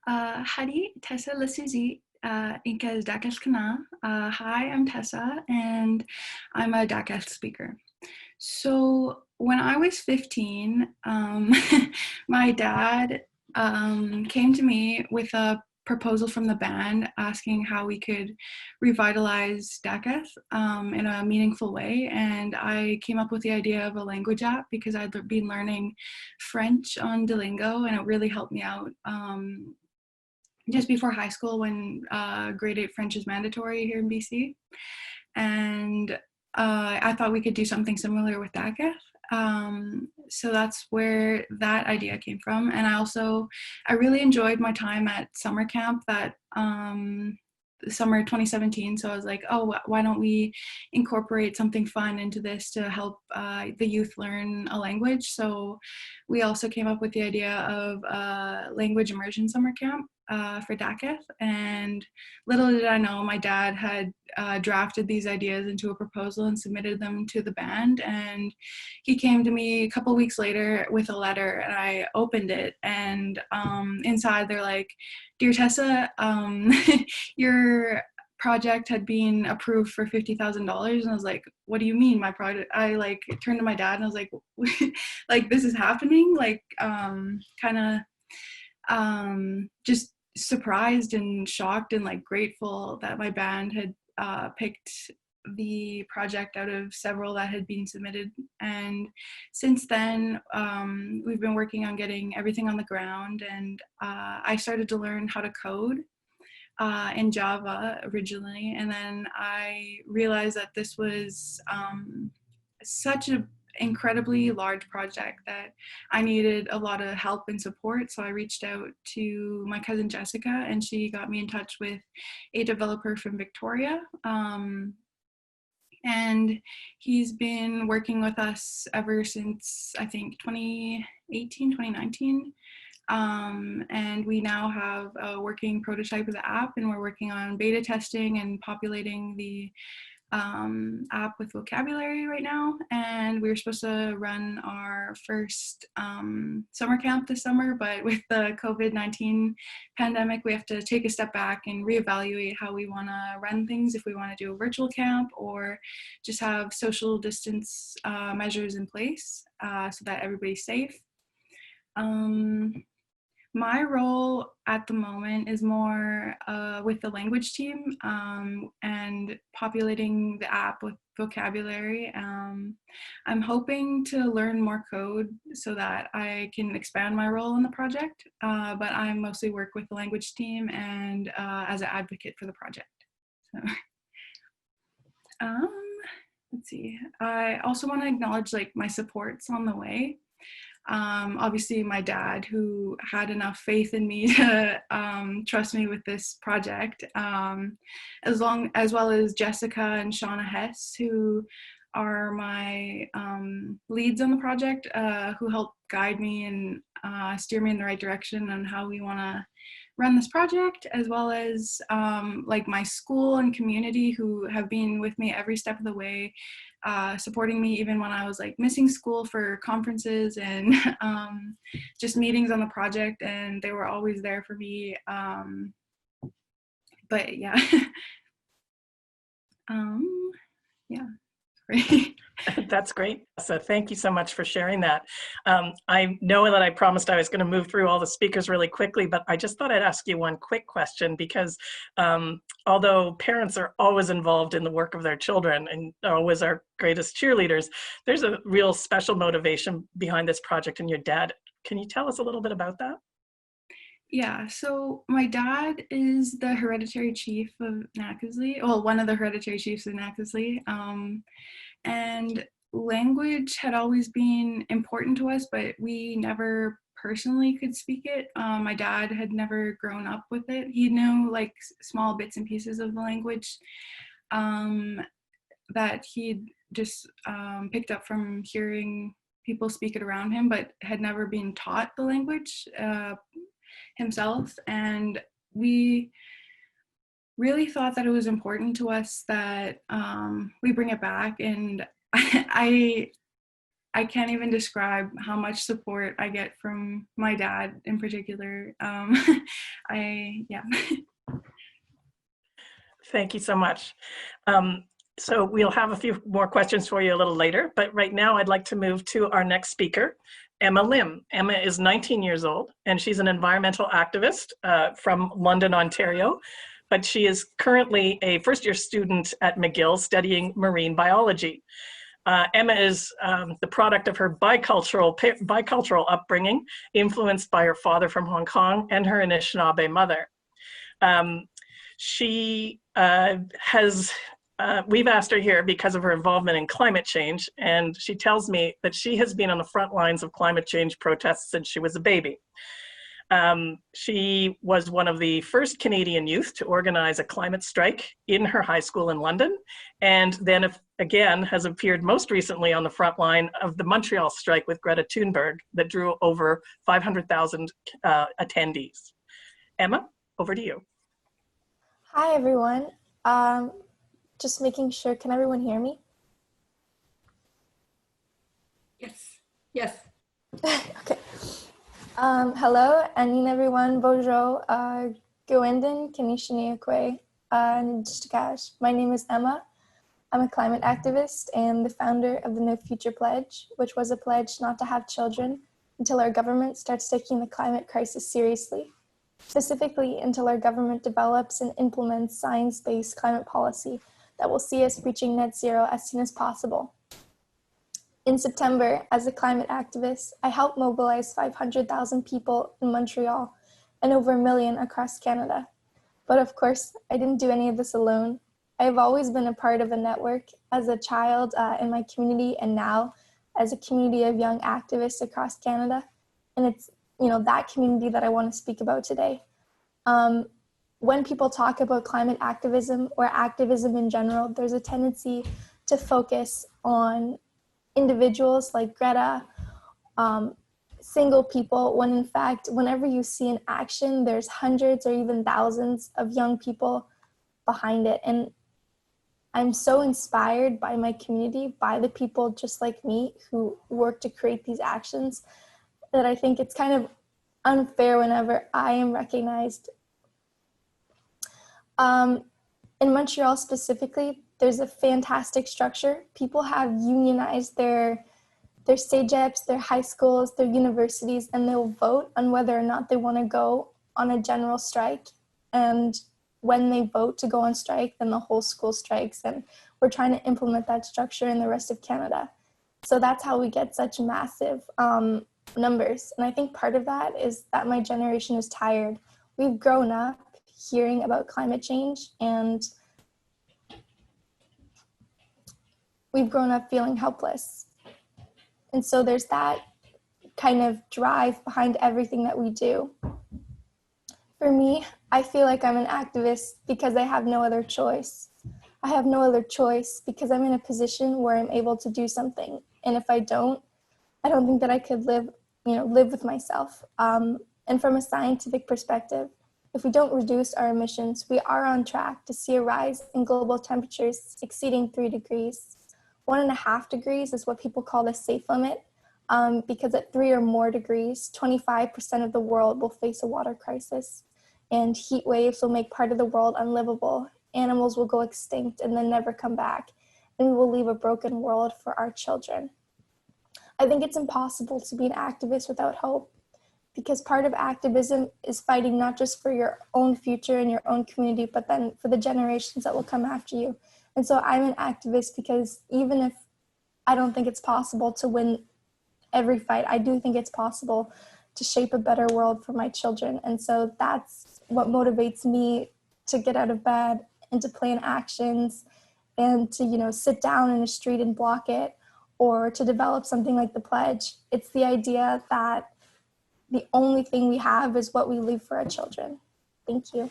Hadi, Tessa Lasuzi, Inkas Dakas Kana. Hi, I'm Tessa, and I'm a Dakas speaker. So when I was 15, my dad came to me with a proposal from the band asking how we could revitalize Dakas in a meaningful way, and I came up with the idea of a language app because I'd been learning French on Duolingo, and it really helped me out just before high school when grade 8 French is mandatory here in BC, and I thought we could do something similar with Dakas. So that's where that idea came from. And I really enjoyed my time at summer camp that summer 2017. So I was like, oh, why don't we incorporate something fun into this to help the youth learn a language? So we also came up with the idea of a language immersion summer camp for Dakas. And little did I know, my dad had drafted these ideas into a proposal and submitted them to the band. And he came to me a couple weeks later with a letter, and I opened it, and inside they're like, "Dear Tessa, your project had been approved for $50,000. And I was like, "What do you mean my project?" I turned to my dad and I was like, like, this is happening? Like, just surprised and shocked and grateful that my band had picked the project out of several that had been submitted. And since then, we've been working on getting everything on the ground, and I started to learn how to code in Java originally, and then I realized that this was such an incredibly large project that I needed a lot of help and support. So I reached out to my cousin Jessica, and she got me in touch with a developer from Victoria. And he's been working with us ever since, I think, 2018, 2019. And we now have a working prototype of the app, and we're working on beta testing and populating the app with vocabulary right now. And we were supposed to run our first summer camp this summer, but with the COVID-19 pandemic, we have to take a step back and reevaluate how we want to run things, if we want to do a virtual camp or just have social distance measures in place so that everybody's safe. My role at the moment is more with the language team and populating the app with vocabulary. I'm hoping to learn more code so that I can expand my role in the project, but I mostly work with the language team and as an advocate for the project. So, let's see. I also want to acknowledge like my supports on the way. Obviously my dad, who had enough faith in me to trust me with this project, as well as Jessica and Shauna Hess, who are my leads on the project, who help guide me and steer me in the right direction on how we want to run this project, as well as like my school and community, who have been with me every step of the way, supporting me even when I was like missing school for conferences and just meetings on the project, and they were always there for me. But yeah, yeah. That's great. So thank you so much for sharing that. I know that I promised I was going to move through all the speakers really quickly, but I just thought I'd ask you one quick question, because although parents are always involved in the work of their children and are always our greatest cheerleaders, there's a real special motivation behind this project and your dad. Can you tell us a little bit about that? Yeah, so my dad is the hereditary chief of Nackasley, well, one of the hereditary chiefs of Nackasley, and language had always been important to us, but we never personally could speak it. My dad had never grown up with it. He knew like small bits and pieces of the language that he'd just picked up from hearing people speak it around him, but had never been taught the language himself. And we really thought that it was important to us that we bring it back. And I can't even describe how much support I get from my dad in particular. Yeah. Thank you so much. So we'll have a few more questions for you a little later, but right now I'd like to move to our next speaker, Emma Lim. Emma is 19 years old, and she's an environmental activist from London, Ontario, but she is currently a first-year student at McGill studying marine biology. Emma is the product of her bicultural upbringing, influenced by her father from Hong Kong and her Anishinaabe mother. She has we've asked her here because of her involvement in climate change, and she tells me that she has been on the front lines of climate change protests since she was a baby. She was one of the first Canadian youth to organize a climate strike in her high school in London, and then again has appeared most recently on the front line of the Montreal strike with Greta Thunberg that drew over 500,000 attendees. Emma, over to you. Hi, everyone. Just making sure, can everyone hear me? Yes, yes. Okay. Hello, Anin everyone, bonjour, Gwendin, Kanishiniakwe, Njistakash. My name is Emma. I'm a climate activist and the founder of the No Future Pledge, which was a pledge not to have children until our government starts taking the climate crisis seriously. Specifically, until our government develops and implements science-based climate policy that will see us reaching net zero as soon as possible. In September, as a climate activist, I helped mobilize 500,000 people in Montreal and over 1 million across Canada. But of course, I didn't do any of this alone. I have always been a part of a network as a child in my community, and now as a community of young activists across Canada. And it's that community that I want to speak about today. When people talk about climate activism or activism in general, there's a tendency to focus on individuals like Greta, single people, when in fact, whenever you see an action, there's hundreds or even thousands of young people behind it. And I'm so inspired by my community, by the people just like me who work to create these actions, that I think it's kind of unfair whenever I am recognized. In Montreal specifically, there's a fantastic structure. People have unionized their their CEGEPs, their high schools, their universities, and they'll vote on whether or not they want to go on a general strike. And when they vote to go on strike, then the whole school strikes. And we're trying to implement that structure in the rest of Canada. So that's how we get such massive numbers. And I think part of that is that my generation is tired. We've grown up hearing about climate change, and we've grown up feeling helpless. And so there's that kind of drive behind everything that we do. For me, I feel like I'm an activist because I have no other choice. I have no other choice because I'm in a position where I'm able to do something. And if I don't think that I could live with myself. And from a scientific perspective, if we don't reduce our emissions, we are on track to see a rise in global temperatures exceeding 3 degrees. 1.5 degrees is what people call the safe limit, because at 3 or more degrees, 25% of the world will face a water crisis, and heat waves will make part of the world unlivable. Animals will go extinct and then never come back, and we will leave a broken world for our children. I think it's impossible to be an activist without hope, because part of activism is fighting not just for your own future and your own community, but then for the generations that will come after you. And so I'm an activist because even if I don't think it's possible to win every fight, I do think it's possible to shape a better world for my children. And so that's what motivates me to get out of bed and to plan actions and to, sit down in a street and block it, or to develop something like the pledge. It's the idea that the only thing we have is what we leave for our children. Thank you.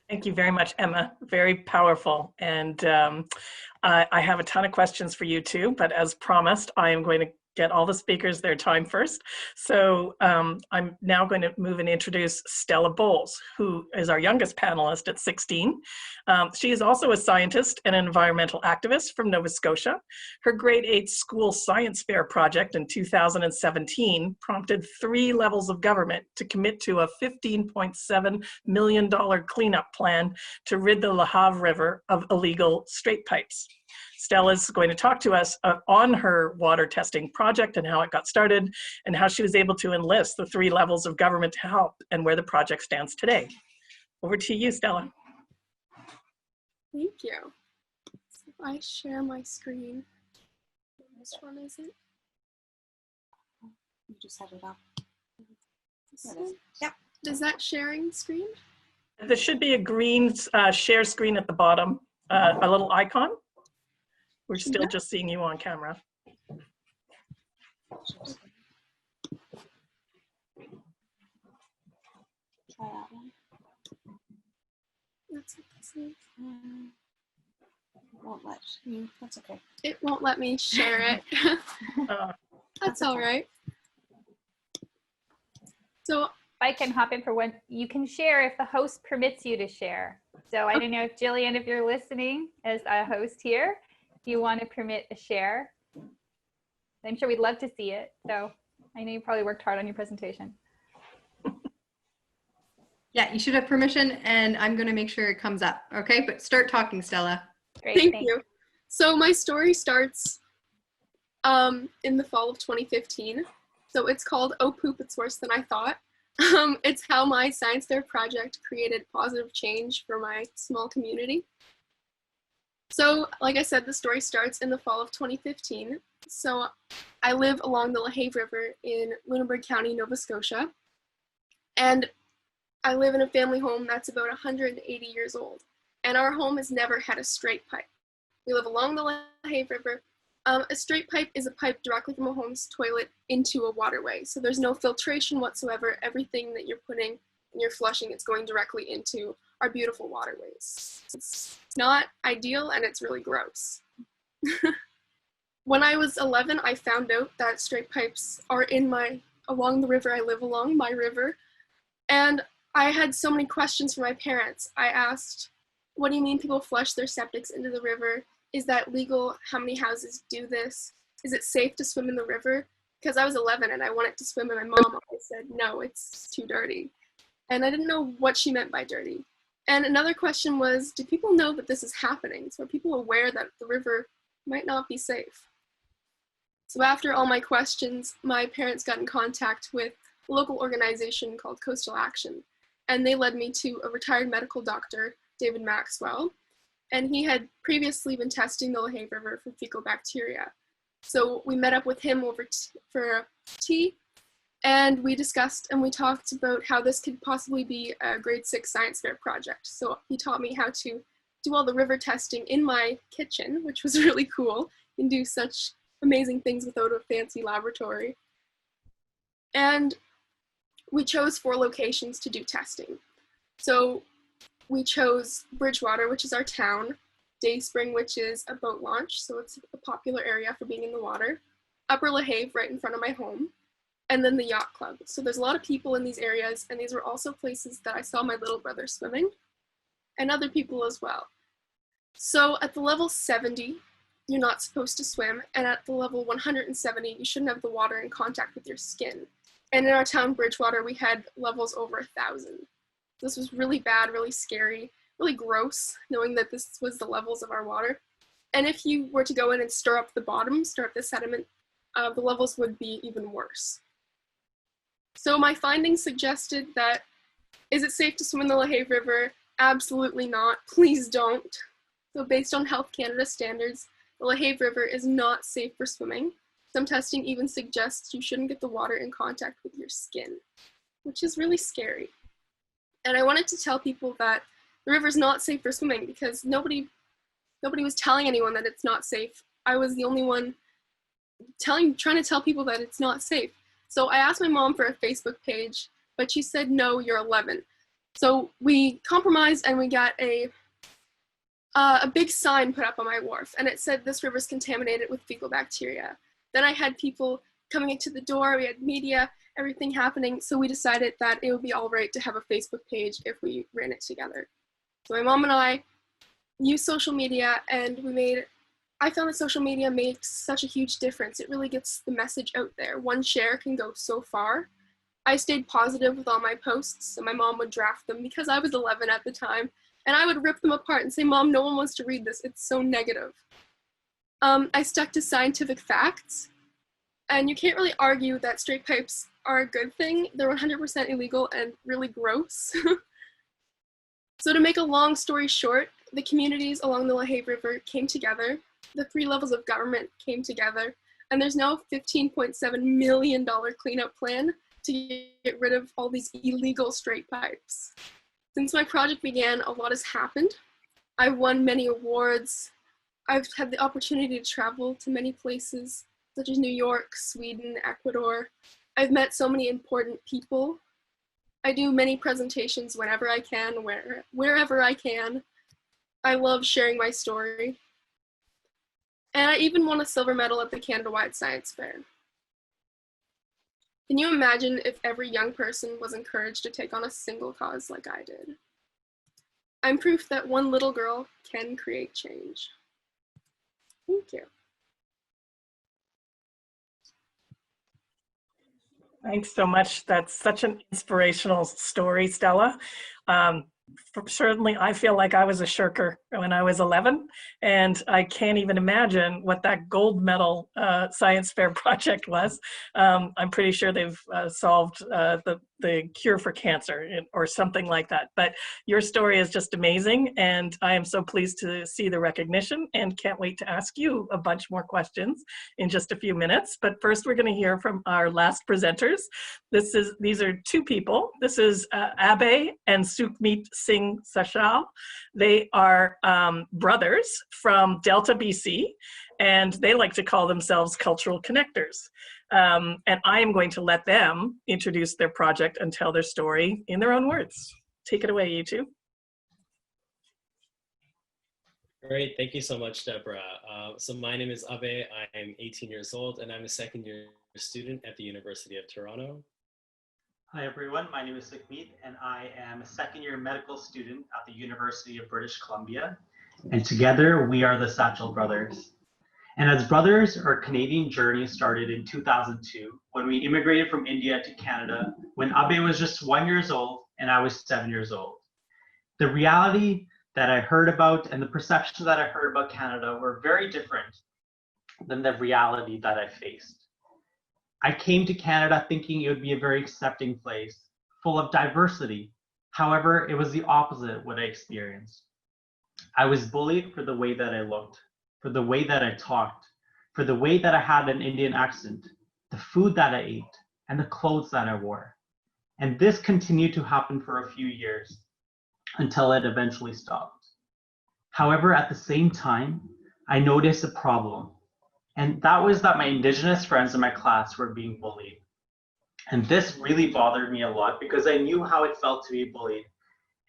Thank you very much, Emma. Very powerful. And I have a ton of questions for you too, but as promised, I am going to get all the speakers their time first. So I'm now going to move and introduce Stella Bowles, who is our youngest panelist at 16. She is also a scientist and an environmental activist from Nova Scotia. Her grade 8 school science fair project in 2017 prompted 3 levels of government to commit to a $15.7 million cleanup plan to rid the Le Havre River of illegal straight pipes. Stella's going to talk to us on her water testing project and how it got started and how she was able to enlist the 3 levels of government to help and where the project stands today. Over to you, Stella. Thank you. So if I share my screen, which one is it? You just have it up. Yeah. Is that sharing screen? There should be a green share screen at the bottom, a little icon. We're still just seeing you on camera. Try that one. That's what this is. Won't let you. That's okay. It won't let me share it. That's all right. So if I can hop in for one, you can share if the host permits you to share. So I don't know if Jillian, if you're listening as a host here, if you want to permit a share. I'm sure we'd love to see it. So I know you probably worked hard on your presentation. Yeah, you should have permission, and I'm going to make sure it comes up. Okay, but start talking, Stella. Great, thank you. So my story starts in the fall of 2015. So it's called Oh Poop, It's Worse Than I Thought. It's how my science fair project created positive change for my small community. So like I said, the story starts in the fall of 2015. So I live along the Le Havre River in Lunenburg County, Nova Scotia. And I live in a family home that's about 180 years old. And our home has never had a straight pipe. We live along the Le Havre River. A straight pipe is a pipe directly from a home's toilet into a waterway. So there's no filtration whatsoever. Everything that you're putting and you're flushing, it's going directly into our beautiful waterways. It's not ideal, and it's really gross. When I was 11, I found out that straight pipes are along the river I live along, my river. And I had so many questions for my parents. I asked, what do you mean people flush their septics into the river? Is that legal? How many houses do this? Is it safe to swim in the river? Because I was 11 and I wanted to swim, and my mom always said, no, it's too dirty. And I didn't know what she meant by dirty. And another question was, do people know that this is happening? So are people aware that the river might not be safe. So after all my questions, my parents got in contact with a local organization called Coastal Action, and they led me to a retired medical doctor, David Maxwell, and he had previously been testing the Lahave River for fecal bacteria. So we met up with him for tea, and we discussed and we talked about how this could possibly be a grade 6 science fair project. So he taught me how to do all the river testing in my kitchen, which was really cool, and do such amazing things without a fancy laboratory. And we chose 4 locations to do testing. So we chose Bridgewater, which is our town, Dayspring, which is a boat launch, so it's a popular area for being in the water, Upper Lahave, right in front of my home, and then the yacht club. So there's a lot of people in these areas, and these were also places that I saw my little brother swimming, and other people as well. So at the level 70, you're not supposed to swim, and at the level 170, you shouldn't have the water in contact with your skin. And in our town, Bridgewater, we had levels over 1,000. This was really bad, really scary, really gross, knowing that this was the levels of our water. And if you were to go in and stir up the bottom, stir up the sediment, the levels would be even worse. So my findings suggested that, is it safe to swim in the Lahave River? Absolutely not. Please don't. So based on Health Canada standards, the Lahave River is not safe for swimming. Some testing even suggests you shouldn't get the water in contact with your skin, which is really scary. And I wanted to tell people that the river is not safe for swimming because nobody was telling anyone that it's not safe. I was the only one trying to tell people that it's not safe. So I asked my mom for a Facebook page, but she said, no, you're 11. So we compromised and we got a big sign put up on my wharf, and it said this river is contaminated with fecal bacteria. Then I had people coming into the door, we had media, everything happening, so we decided that it would be all right to have a Facebook page if we ran it together. So my mom and I used social media, and I found that social media makes such a huge difference. It really gets the message out there. One share can go so far. I stayed positive with all my posts, and my mom would draft them because I was 11 at the time, and I would rip them apart and say, Mom, no one wants to read this. It's so negative. I stuck to scientific facts, and you can't really argue that straight pipes are a good thing. They're 100% illegal and really gross. So to make a long story short, the communities along the Lahave River came together, the 3 levels of government came together, and there's now a $15.7 million cleanup plan to get rid of all these illegal straight pipes. Since my project began, a lot has happened. I've won many awards. I've had the opportunity to travel to many places, such as New York, Sweden, Ecuador. I've met so many important people. I do many presentations whenever I can, wherever I can. I love sharing my story. And I even won a silver medal at the Canada-wide Science Fair. Can you imagine if every young person was encouraged to take on a single cause like I did? I'm proof that one little girl can create change. Thank you. Thanks so much. That's such an inspirational story, Stella. Certainly, I feel like I was a shirker when I was 11, and I can't even imagine what that gold medal science fair project was. I'm pretty sure they've solved the cure for cancer or something like that. But your story is just amazing, and I am so pleased to see the recognition and can't wait to ask you a bunch more questions in just a few minutes. But first, we're going to hear from our last presenters. These are 2 people. This is Abe and Sukhmeet Singh Sachal. They are brothers from Delta, BC, and they like to call themselves cultural connectors. And I am going to let them introduce their project and tell their story in their own words. Take it away, you 2. Great, thank you so much, Deborah. So my name is Abe, I'm 18 years old, and I'm a second-year student at the University of Toronto. Hi everyone, my name is Sukhmeet, and I am a second-year medical student at the University of British Columbia. And together, we are the Satchel Brothers. And as brothers, our Canadian journey started in 2002 when we immigrated from India to Canada when Abe was just 1 year old and I was 7 years old. The reality that I heard about and the perception that I heard about Canada were very different than the reality that I faced. I came to Canada thinking it would be a very accepting place, full of diversity. However, it was the opposite of what I experienced. I was bullied for the way that I looked, for the way that I talked, for the way that I had an Indian accent, the food that I ate, and the clothes that I wore. And this continued to happen for a few years until it eventually stopped. However, at the same time, I noticed a problem. And that was that my Indigenous friends in my class were being bullied. And this really bothered me a lot because I knew how it felt to be bullied.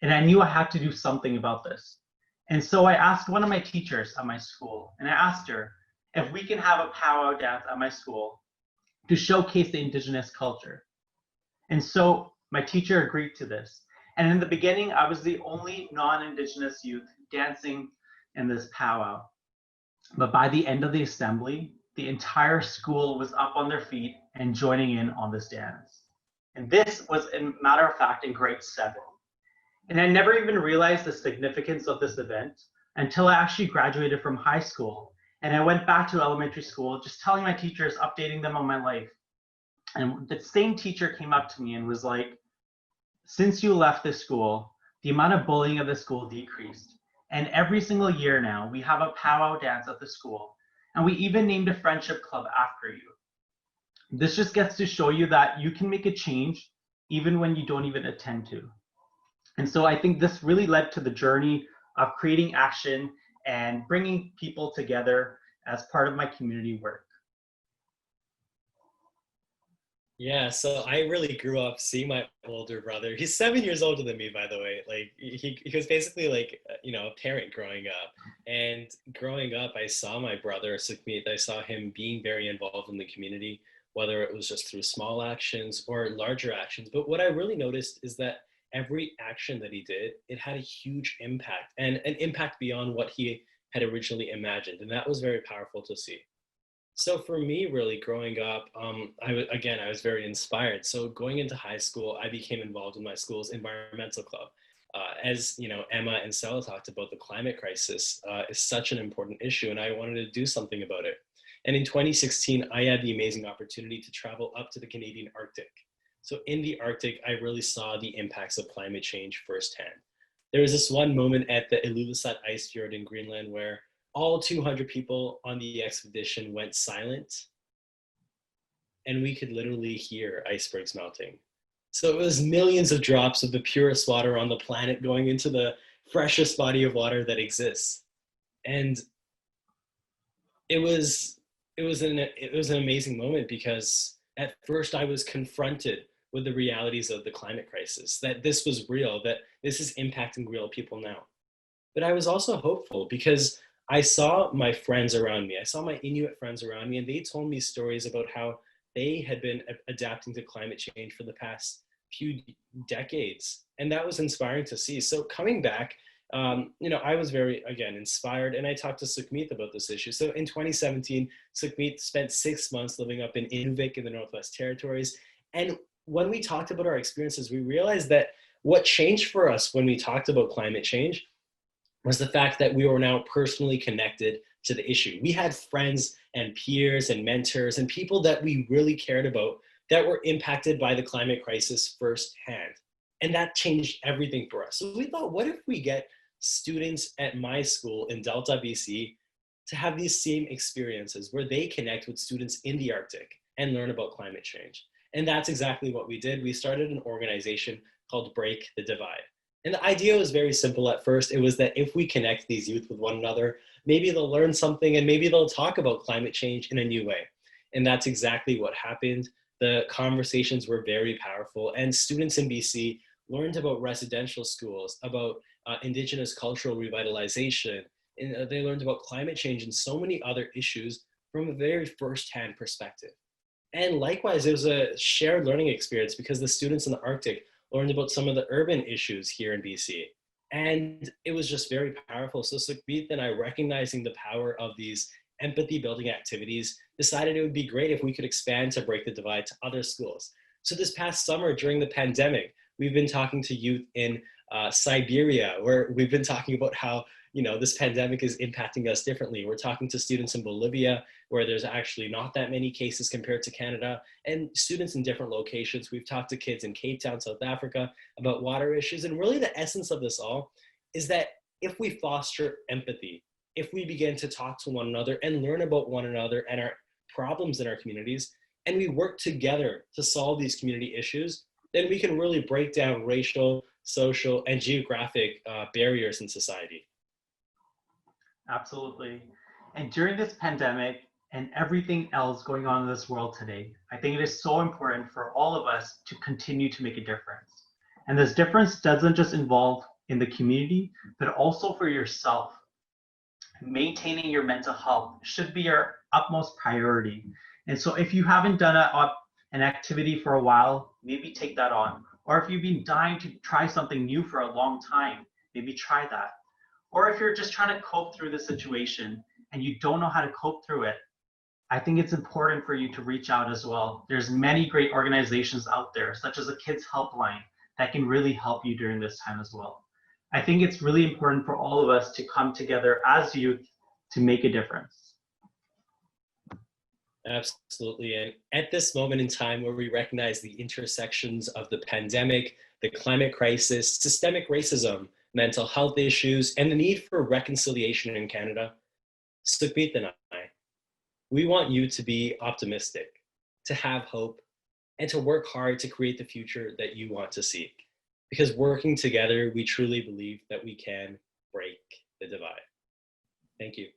And I knew I had to do something about this. And so I asked one of my teachers at my school, and I asked her if we can have a powwow dance at my school to showcase the Indigenous culture. And so my teacher agreed to this. And in the beginning, I was the only non-Indigenous youth dancing in this powwow. But by the end of the assembly, the entire school was up on their feet and joining in on this dance. And this was, in matter of fact, in grade 7. And I never even realized the significance of this event until I actually graduated from high school. And I went back to elementary school, just telling my teachers, updating them on my life. And the same teacher came up to me and was like, since you left this school, the amount of bullying at the school decreased. And every single year now, we have a powwow dance at the school. And we even named a friendship club after you. This just gets to show you that you can make a change even when you don't even intend to. And so I think this really led to the journey of creating action and bringing people together as part of my community work. Yeah, so I really grew up seeing my older brother. He's 7 years older than me, by the way. Like he was basically like, you know, a parent growing up. And growing up, I saw my brother, Sukhmeet, I saw him being very involved in the community, whether it was just through small actions or larger actions. But what I really noticed is that every action that he did, it had a huge impact, and an impact beyond what he had originally imagined. And that was very powerful to see. So for me, really growing up, I was very inspired. So going into high school, I became involved in my school's environmental club. As you know, Emma and Stella talked about, the climate crisis is such an important issue, and I wanted to do something about it. And in 2016, I had the amazing opportunity to travel up to the Canadian Arctic. So in the Arctic, I really saw the impacts of climate change firsthand. There was this one moment at the Ilulissat ice fjord in Greenland where all 200 people on the expedition went silent, and we could literally hear icebergs melting. So it was millions of drops of the purest water on the planet going into the freshest body of water that exists. And it was an amazing moment because at first I was confronted with the realities of the climate crisis, that this was real, that this is impacting real people now. But I was also hopeful because I saw my friends around me. I saw my Inuit friends around me, and they told me stories about how they had been adapting to climate change for the past few decades. And that was inspiring to see. So coming back, I was very, again, inspired, and I talked to Sukhmeet about this issue. So in 2017, Sukhmeet spent 6 months living up in Inuvik in the Northwest Territories. And when we talked about our experiences, we realized that what changed for us when we talked about climate change was the fact that we were now personally connected to the issue. We had friends and peers and mentors and people that we really cared about that were impacted by the climate crisis firsthand. And that changed everything for us. So we thought, what if we get students at my school in Delta, BC, to have these same experiences where they connect with students in the Arctic and learn about climate change? And that's exactly what we did. We started an organization called Break the Divide. And the idea was very simple at first. It was that if we connect these youth with one another, maybe they'll learn something and maybe they'll talk about climate change in a new way. And that's exactly what happened. The conversations were very powerful, and students in BC learned about residential schools, about Indigenous cultural revitalization, and they learned about climate change and so many other issues from a very firsthand perspective. And likewise, it was a shared learning experience because the students in the Arctic learned about some of the urban issues here in BC. And it was just very powerful. So Sukhmeet and I, recognizing the power of these empathy building activities, decided it would be great if we could expand to Break the Divide to other schools. So this past summer during the pandemic, we've been talking to youth in Siberia, where we've been talking about how, you know, this pandemic is impacting us differently. We're talking to students in Bolivia, where there's actually not that many cases compared to Canada, and students in different locations. We've talked to kids in Cape Town, South Africa, about water issues. And really the essence of this all is that if we foster empathy, if we begin to talk to one another and learn about one another and our problems in our communities, and we work together to solve these community issues, then we can really break down racial, social, and geographic barriers in society. Absolutely. And during this pandemic and everything else going on in this world today, I think it is so important for all of us to continue to make a difference. And this difference doesn't just involve in the community, but also for yourself. Maintaining your mental health should be your utmost priority. And so if you haven't done an activity for a while, maybe take that on. Or if you've been dying to try something new for a long time, maybe try that. Or if you're just trying to cope through the situation and you don't know how to cope through it, I think it's important for you to reach out as well. There's many great organizations out there, such as a Kids Helpline, that can really help you during this time as well. I think it's really important for all of us to come together as youth to make a difference. Absolutely. And at this moment in time where we recognize the intersections of the pandemic, the climate crisis, systemic racism, mental health issues, and the need for reconciliation in Canada, Sukhmeet and I, we want you to be optimistic, to have hope, and to work hard to create the future that you want to see. Because working together, we truly believe that we can break the divide. Thank you.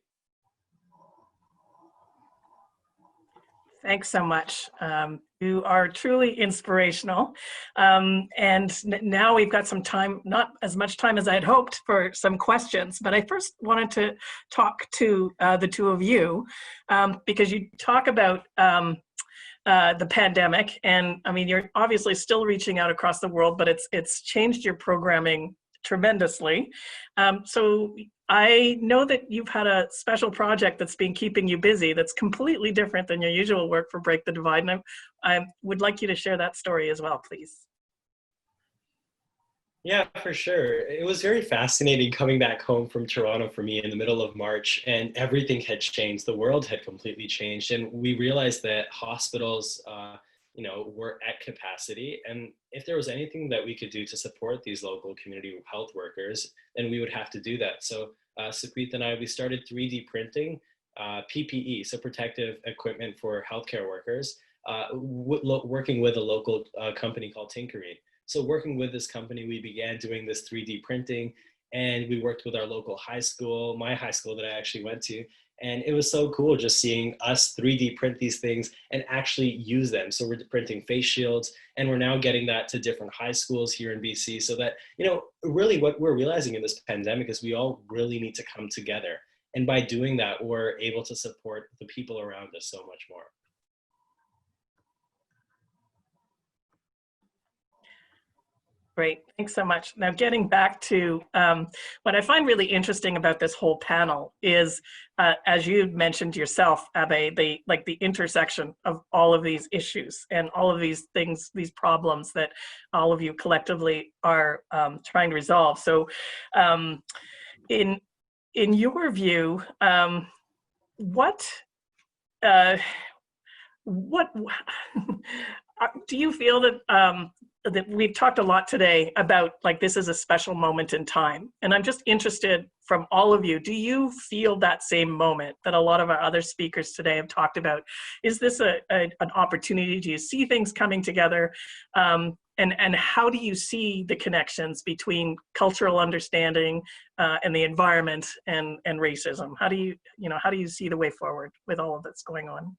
Thanks so much. You are truly inspirational. And now we've got some time, not as much time as I had hoped for some questions, but I first wanted to talk to the two of you because you talk about the pandemic, and I mean, you're obviously still reaching out across the world, but it's changed your programming tremendously. So I know that you've had a special project that's been keeping you busy that's completely different than your usual work for Break the Divide, and I would like you to share that story as well, please. Yeah, for sure. It was very fascinating coming back home from Toronto for me in the middle of March, and everything had changed. The world had completely changed, and we realized that hospitals, you know, were at capacity. And if there was anything that we could do to support these local community health workers, then we would have to do that. So Sukhmeet and I, we started 3D printing PPE, so protective equipment for healthcare workers, working with a local company called Tinkering. So working with this company, we began doing this 3D printing, and we worked with our local high school, my high school that I actually went to. And it was so cool just seeing us 3D print these things and actually use them. So we're printing face shields, and we're now getting that to different high schools here in BC, so that, you know, really what we're realizing in this pandemic is we all really need to come together. And by doing that, we're able to support the people around us so much more. Great, thanks so much. Now getting back to what I find really interesting about this whole panel is, as you mentioned yourself, Abe, the intersection of all of these issues and all of these things, these problems that all of you collectively are trying to resolve. So in your view, what do you feel that that we've talked a lot today about, like, this is a special moment in time, and I'm just interested from all of you, do you feel that same moment that a lot of our other speakers today have talked about? Is this an opportunity? Do you see things coming together? And how do you see the connections between cultural understanding and the environment and racism? How do you see the way forward with all of that's going on?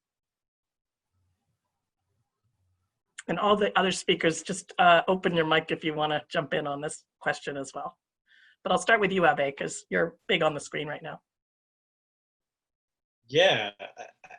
And all the other speakers, just open your mic if you want to jump in on this question as well. But I'll start with you, Abe, because you're big on the screen right now. Yeah,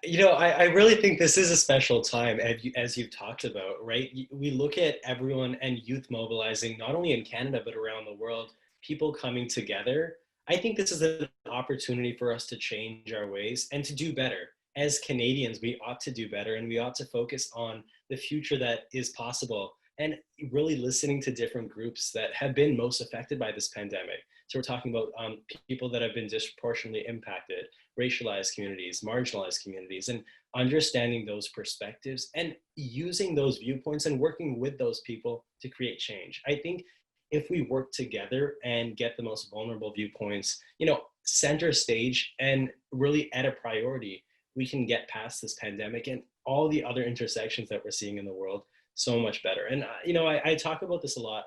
you know, I really think this is a special time, as you've talked about, right? We look at everyone and youth mobilizing, not only in Canada, but around the world, people coming together. I think this is an opportunity for us to change our ways and to do better. As Canadians, we ought to do better, and we ought to focus on the future that is possible and really listening to different groups that have been most affected by this pandemic. So we're talking about people that have been disproportionately impacted, racialized communities, marginalized communities, and understanding those perspectives and using those viewpoints and working with those people to create change. I think if we work together and get the most vulnerable viewpoints, center stage and really at a priority, we can get past this pandemic and all the other intersections that we're seeing in the world so much better. And, I talk about this a lot.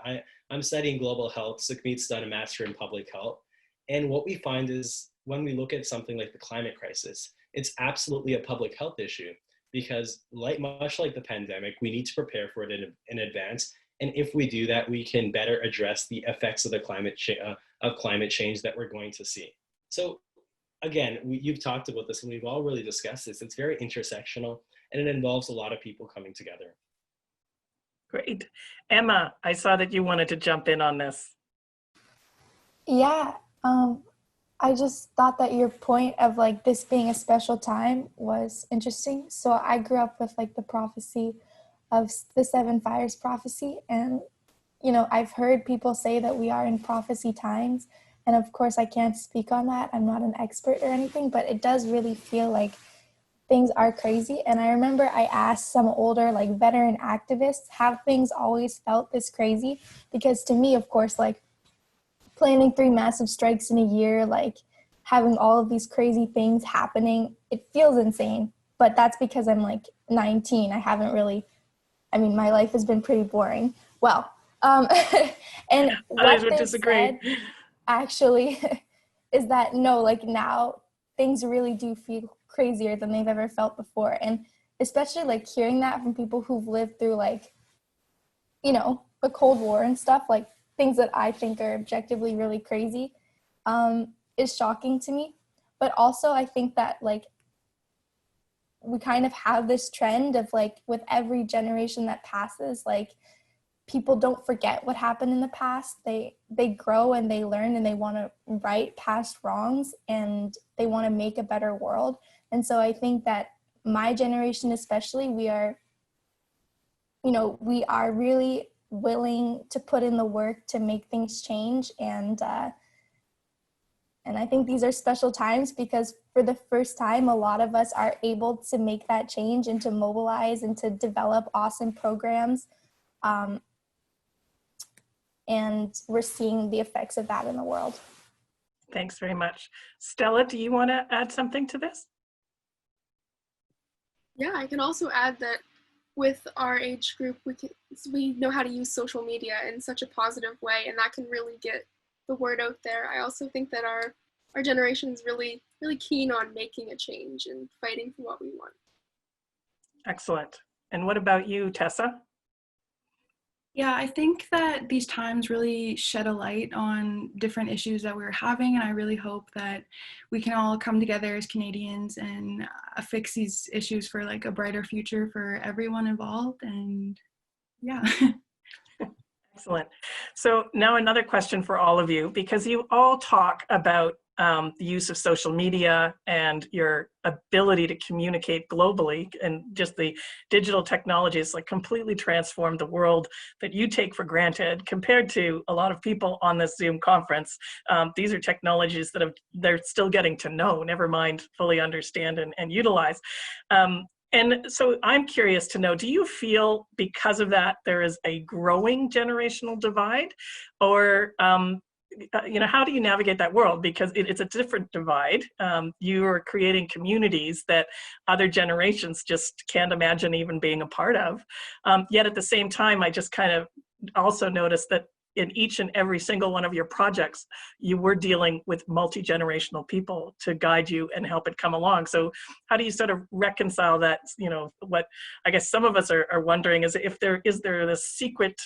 I'm studying global health. Sukhmeet's done a master in public health. And what we find is when we look at something like the climate crisis, it's absolutely a public health issue because much like the pandemic, we need to prepare for it in advance. And if we do that, we can better address the effects of the climate change that we're going to see. So again, you've talked about this and we've all really discussed this. It's very intersectional and it involves a lot of people coming together. Great. Emma, I saw that you wanted to jump in on this. Yeah, I just thought that your point of like this being a special time was interesting. So I grew up with like the prophecy of the 7 fires prophecy. And, I've heard people say that we are in prophecy times. And of course I can't speak on that. I'm not an expert or anything, but it does really feel like things are crazy. And I remember I asked some older like veteran activists, have things always felt this crazy? Because to me, of course, like planning 3 massive strikes in a year, like having all of these crazy things happening, it feels insane. But that's because I'm like 19. I haven't really, my life has been pretty boring. Well, and what they said actually is that no, like now things really do feel crazier than they've ever felt before. And especially like hearing that from people who've lived through like, the Cold War and stuff, like things that I think are objectively really crazy, is shocking to me. But also I think that like we kind of have this trend of like with every generation that passes, like people don't forget what happened in the past. They grow and they learn and they want to right past wrongs and they want to make a better world. And so I think that my generation especially, we are really willing to put in the work to make things change. And I think these are special times because for the first time, a lot of us are able to make that change and to mobilize and to develop awesome programs. And we're seeing the effects of that in the world. Thanks very much. Stella, do you want to add something to this? Yeah, I can also add that with our age group, we know how to use social media in such a positive way, and that can really get the word out there. I also think that our generation is really, really keen on making a change and fighting for what we want. Excellent. And what about you, Tessa? Yeah, I think that these times really shed a light on different issues that we're having, and I really hope that we can all come together as Canadians and fix these issues for like a brighter future for everyone involved. And yeah. Excellent. So now another question for all of you, because you all talk about the use of social media and your ability to communicate globally, and just the digital technologies like completely transformed the world that you take for granted compared to a lot of people on this Zoom conference. These are technologies that they're still getting to know, never mind fully understand and utilize. And so I'm curious to know, do you feel because of that there is a growing generational divide, or how do you navigate that world? Because it's a different divide. You are creating communities that other generations just can't imagine even being a part of. Yet at the same time, I just kind of also noticed that in each and every single one of your projects, you were dealing with multi-generational people to guide you and help it come along. So how do you sort of reconcile that? What I guess some of us are wondering is if is there this secret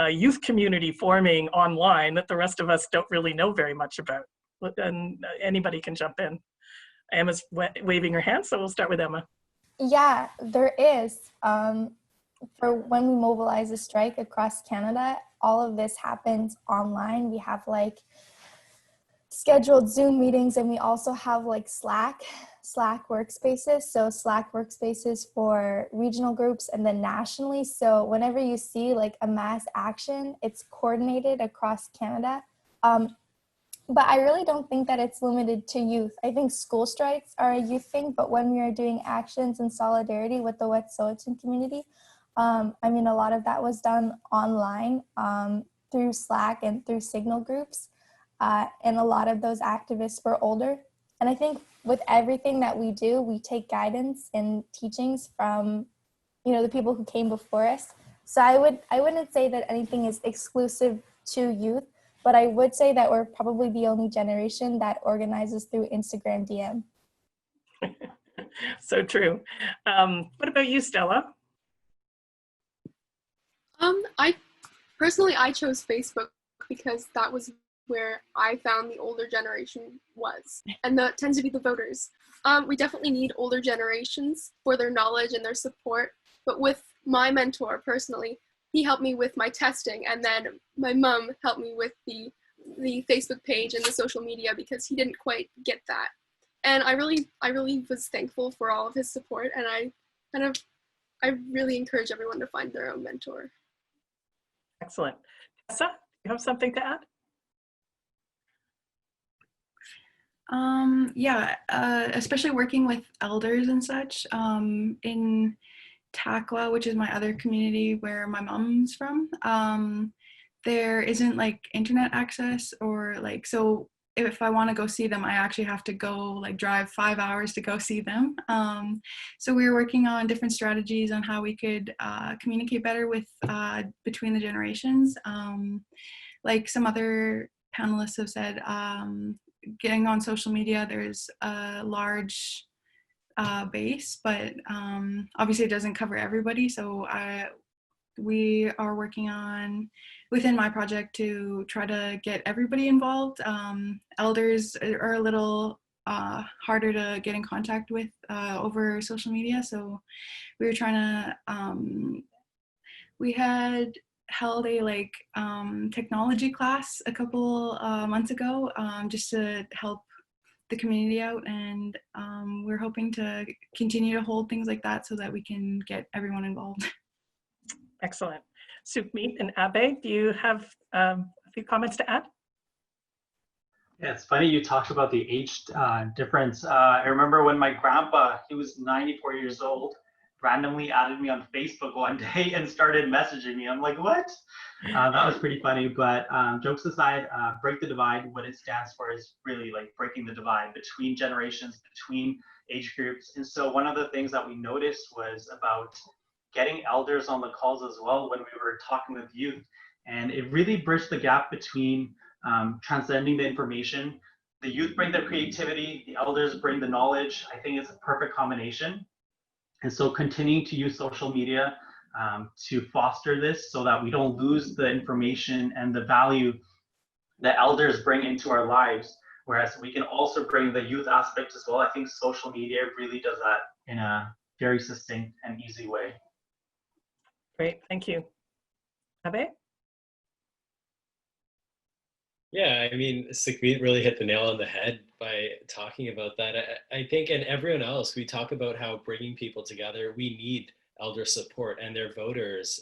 youth community forming online that the rest of us don't really know very much about? And anybody can jump in. Emma's waving her hand, so we'll start with Emma. Yeah, there is. For when we mobilize a strike across Canada, all of this happens online. We have like scheduled Zoom meetings, and we also have like Slack. Slack workspaces. So Slack workspaces for regional groups and then nationally. So whenever you see like a mass action, it's coordinated across Canada. But I really don't think that it's limited to youth. I think school strikes are a youth thing, but when we are doing actions in solidarity with the Wet'suwet'en community, I mean, a lot of that was done online through Slack and through Signal groups. And a lot of those activists were older. And I think with everything that we do, we take guidance and teachings from, you know, the people who came before us. So I wouldn't say that anything is exclusive to youth, but I would say that we're probably the only generation that organizes through Instagram DM. So true. What about you, Stella? I chose Facebook because that was where I found the older generation was, and that tends to be the voters. We definitely need older generations for their knowledge and their support, but with my mentor personally, he helped me with my testing, and then my mom helped me with the Facebook page and the social media because he didn't quite get that. And I really was thankful for all of his support, and I really encourage everyone to find their own mentor. Excellent. Tessa, you have something to add? Yeah, especially working with elders and such in Takwa, which is my other community where my mom's from. There isn't like internet access or like, so if I want to go see them, I actually have to go like drive 5 hours to go see them. So we were working on different strategies on how we could communicate better with between the generations. Like some other panelists have said, getting on social media, there's a large base, but obviously it doesn't cover everybody. So we are working on, within my project, to try to get everybody involved. Elders are a little harder to get in contact with over social media. So we were trying to, we had held a technology class a couple months ago just to help the community out, and we're hoping to continue to hold things like that so that we can get everyone involved. Excellent. Sukhmeet and Abe, do you have a few comments to add? Yeah, it's funny you talked about the age difference. I remember when my grandpa, he was 94 years old, randomly added me on Facebook one day and started messaging me. I'm like, what? That was pretty funny. But jokes aside, Break the Divide, what it stands for is really like breaking the divide between generations, between age groups. And so one of the things that we noticed was about getting elders on the calls as well when we were talking with youth. And it really bridged the gap between transcending the information. The youth bring their creativity, the elders bring the knowledge. I think it's a perfect combination. And so continuing to use social media to foster this so that we don't lose the information and the value that elders bring into our lives, whereas we can also bring the youth aspect as well. I think social media really does that in a very succinct and easy way. Great, thank you. Abe? Yeah, I mean, Sukhmeet really hit the nail on the head by talking about that. I think, and everyone else, we talk about how bringing people together, we need elder support and their voters.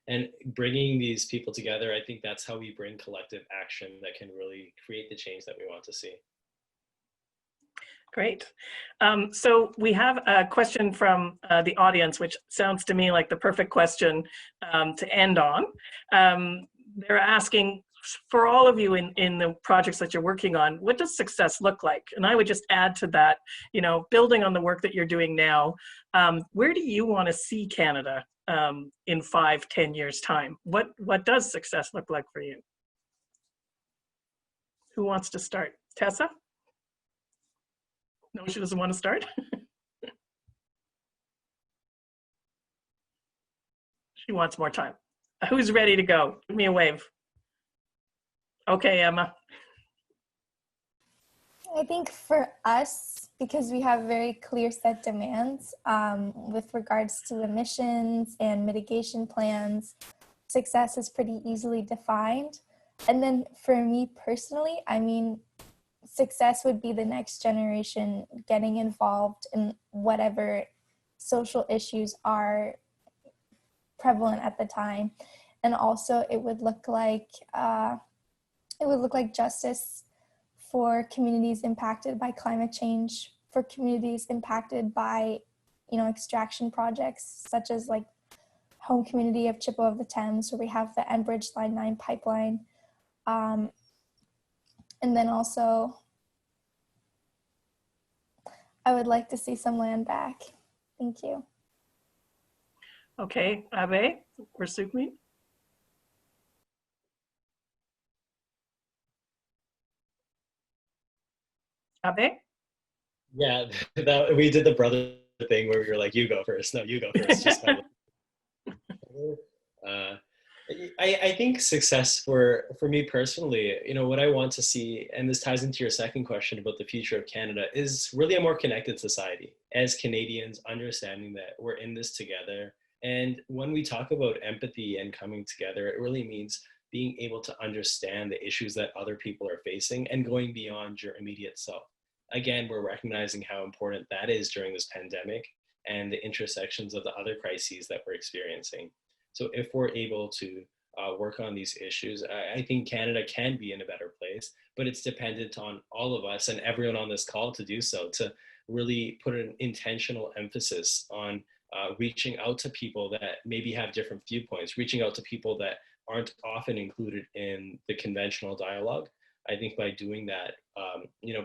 And bringing these people together, I think that's how we bring collective action that can really create the change that we want to see. Great. So we have a question from the audience, which sounds to me like the perfect question to end on. They're asking, for all of you in the projects that you're working on, what does success look like? And I would just add to that, you know, building on the work that you're doing now, where do you want to see Canada in 5-10 years time? What does success look like for you? Who wants to start? Tessa? No, she doesn't want to start. She wants more time. Who's ready to go? Give me a wave. Okay, Emma. I think for us, because we have very clear set demands with regards to emissions and mitigation plans, success is pretty easily defined. And then for me personally, I mean, success would be the next generation getting involved in whatever social issues are prevalent at the time. And also it would look like justice for communities impacted by climate change, for communities impacted by, extraction projects, such as like home community of Chippewa of the Thames, where we have the Enbridge Line 9 pipeline. And then also, I would like to see some land back. Thank you. Okay, Abe or Sukhmeet? Abe? Yeah, that we did the brother thing where we were like, you go first. No, you go first. Just I think success for me personally, what I want to see, and this ties into your second question about the future of Canada, is really a more connected society. As Canadians, understanding that we're in this together. And when we talk about empathy and coming together, it really means being able to understand the issues that other people are facing and going beyond your immediate self. Again, we're recognizing how important that is during this pandemic and the intersections of the other crises that we're experiencing. So if we're able to work on these issues, I think Canada can be in a better place, but it's dependent on all of us and everyone on this call to do so, to really put an intentional emphasis on reaching out to people that maybe have different viewpoints, reaching out to people that aren't often included in the conventional dialogue. I think by doing that,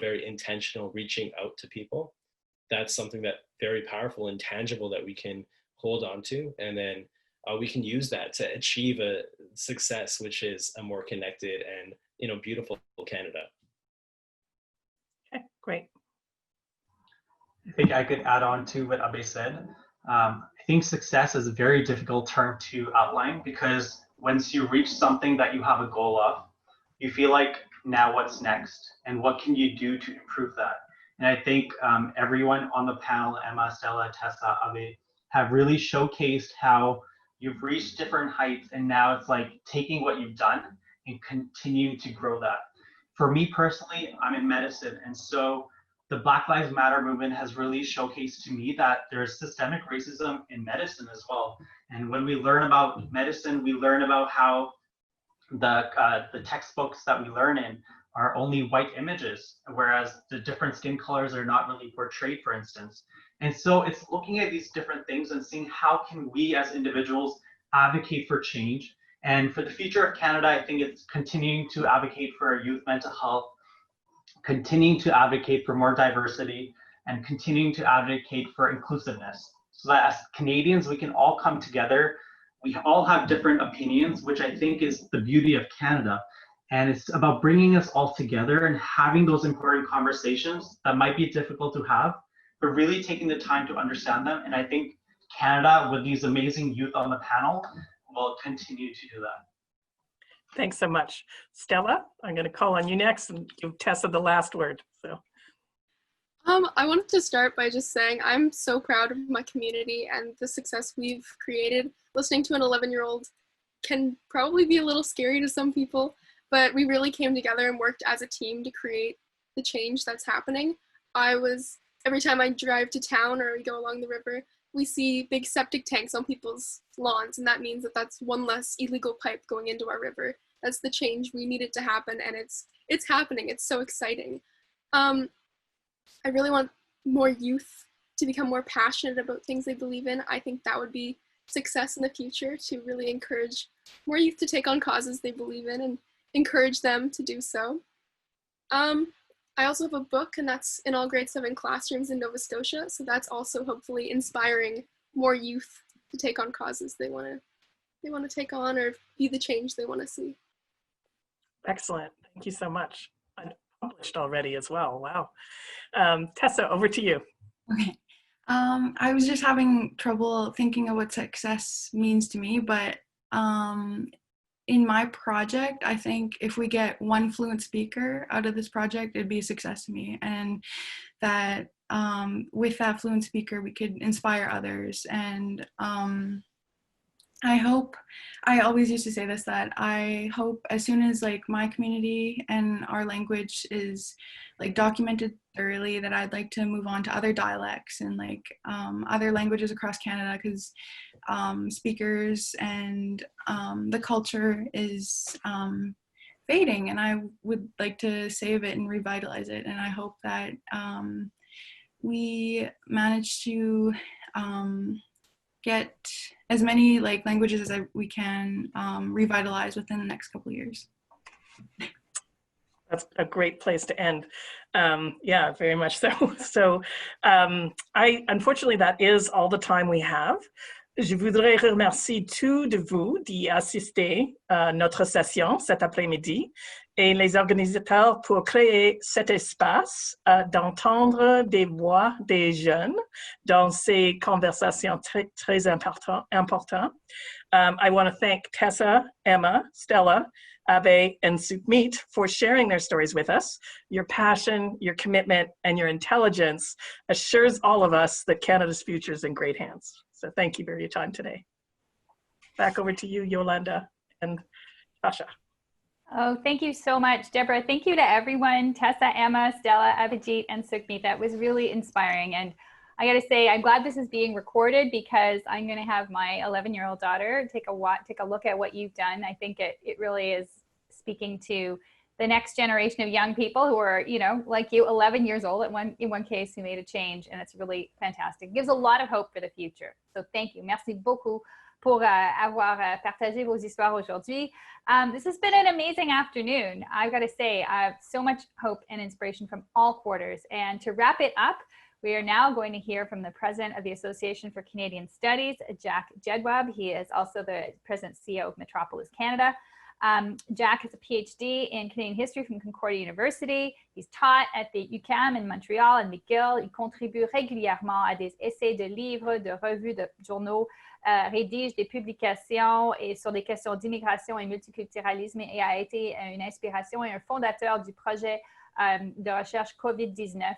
very intentional reaching out to people, that's something that very powerful and tangible that we can hold on to. And then we can use that to achieve a success, which is a more connected and, beautiful Canada. Okay, great. I think I could add on to what Abe said. I think success is a very difficult term to outline, because once you reach something that you have a goal of, you feel like, now what's next? And what can you do to improve that? And I think everyone on the panel, Emma, Stella, Tessa, Abe, have really showcased how you've reached different heights, and now it's like taking what you've done and continuing to grow that. For me personally, I'm in medicine, and so the Black Lives Matter movement has really showcased to me that there's systemic racism in medicine as well. And when we learn about medicine, we learn about how the textbooks that we learn in are only white images, whereas the different skin colors are not really portrayed, for instance. And so it's looking at these different things and seeing how can we as individuals advocate for change. And for the future of Canada, I think it's continuing to advocate for youth mental health, continuing to advocate for more diversity, and continuing to advocate for inclusiveness, so that as Canadians, we can all come together. We all have different opinions, which I think is the beauty of Canada. And it's about bringing us all together and having those important conversations that might be difficult to have, but really taking the time to understand them. And I think Canada, with these amazing youth on the panel, will continue to do that. Thanks so much. Stella, I'm going to call on you next and give Tessa the last word. So. I wanted to start by just saying I'm so proud of my community and the success we've created. Listening to an 11-year-old can probably be a little scary to some people, but we really came together and worked as a team to create the change that's happening. Every time I drive to town or we go along the river, we see big septic tanks on people's lawns, and that means that that's one less illegal pipe going into our river. That's the change we needed to happen, and it's happening. It's so exciting. I really want more youth to become more passionate about things they believe in. I think that would be success in the future, to really encourage more youth to take on causes they believe in and encourage them to do so. I also have a book, and that's in all grade 7 classrooms in Nova Scotia. So that's also hopefully inspiring more youth to take on causes they want to take on, or be the change they want to see. Excellent. Thank you so much. Published already as well. Wow. Tessa, over to you. Okay. I was just having trouble thinking of what success means to me, but in my project, I think if we get one fluent speaker out of this project, it'd be a success to me. And that with that fluent speaker, we could inspire others. And I hope, I always used to say this, that I hope as soon as like my community and our language is like documented thoroughly, that I'd like to move on to other dialects and like other languages across Canada, because speakers and the culture is fading, and I would like to save it and revitalize it. And I hope that we manage to get as many like languages as we can revitalize within the next couple of years. That's a great place to end. Yeah, very much so. So unfortunately, that is all the time we have. Je voudrais remercier tous de vous d'y assister à notre session cet après-midi et les organisateurs pour créer cet espace d'entendre des voix des jeunes dans ces conversations très importantes. I want to thank Tessa, Emma, Stella, Abe, and Sukhmeet for sharing their stories with us. Your passion, your commitment, and your intelligence assures all of us that Canada's future is in great hands. So thank you for your time today. Back over to you, Yolanda and Tasha. Oh, thank you so much, Deborah. Thank you to everyone, Tessa, Emma, Stella, Abhijit, and Sukhmeet. That was really inspiring. And I got to say, I'm glad this is being recorded, because I'm going to have my 11-year-old daughter take a look at what you've done. I think it really is speaking to the next generation of young people who are, you know, like you, 11 years old in one case, who made a change, and it's really fantastic. It gives a lot of hope for the future. So thank you. Merci beaucoup pour avoir partagé vos histoires aujourd'hui. This has been an amazing afternoon. I've got to say, I have so much hope and inspiration from all quarters. And to wrap it up, we are now going to hear from the president of the Association for Canadian Studies, Jack Jedwab. He is also the president CEO of Metropolis Canada. Jack has a PhD in Canadian history from Concordia University. He's taught at the UQAM in Montreal and McGill. Il contribue régulièrement à des essais de livres, de revues, de journaux, rédige des publications et sur des questions d'immigration et multiculturalisme, et a été une inspiration et un fondateur du projet de recherche COVID-19,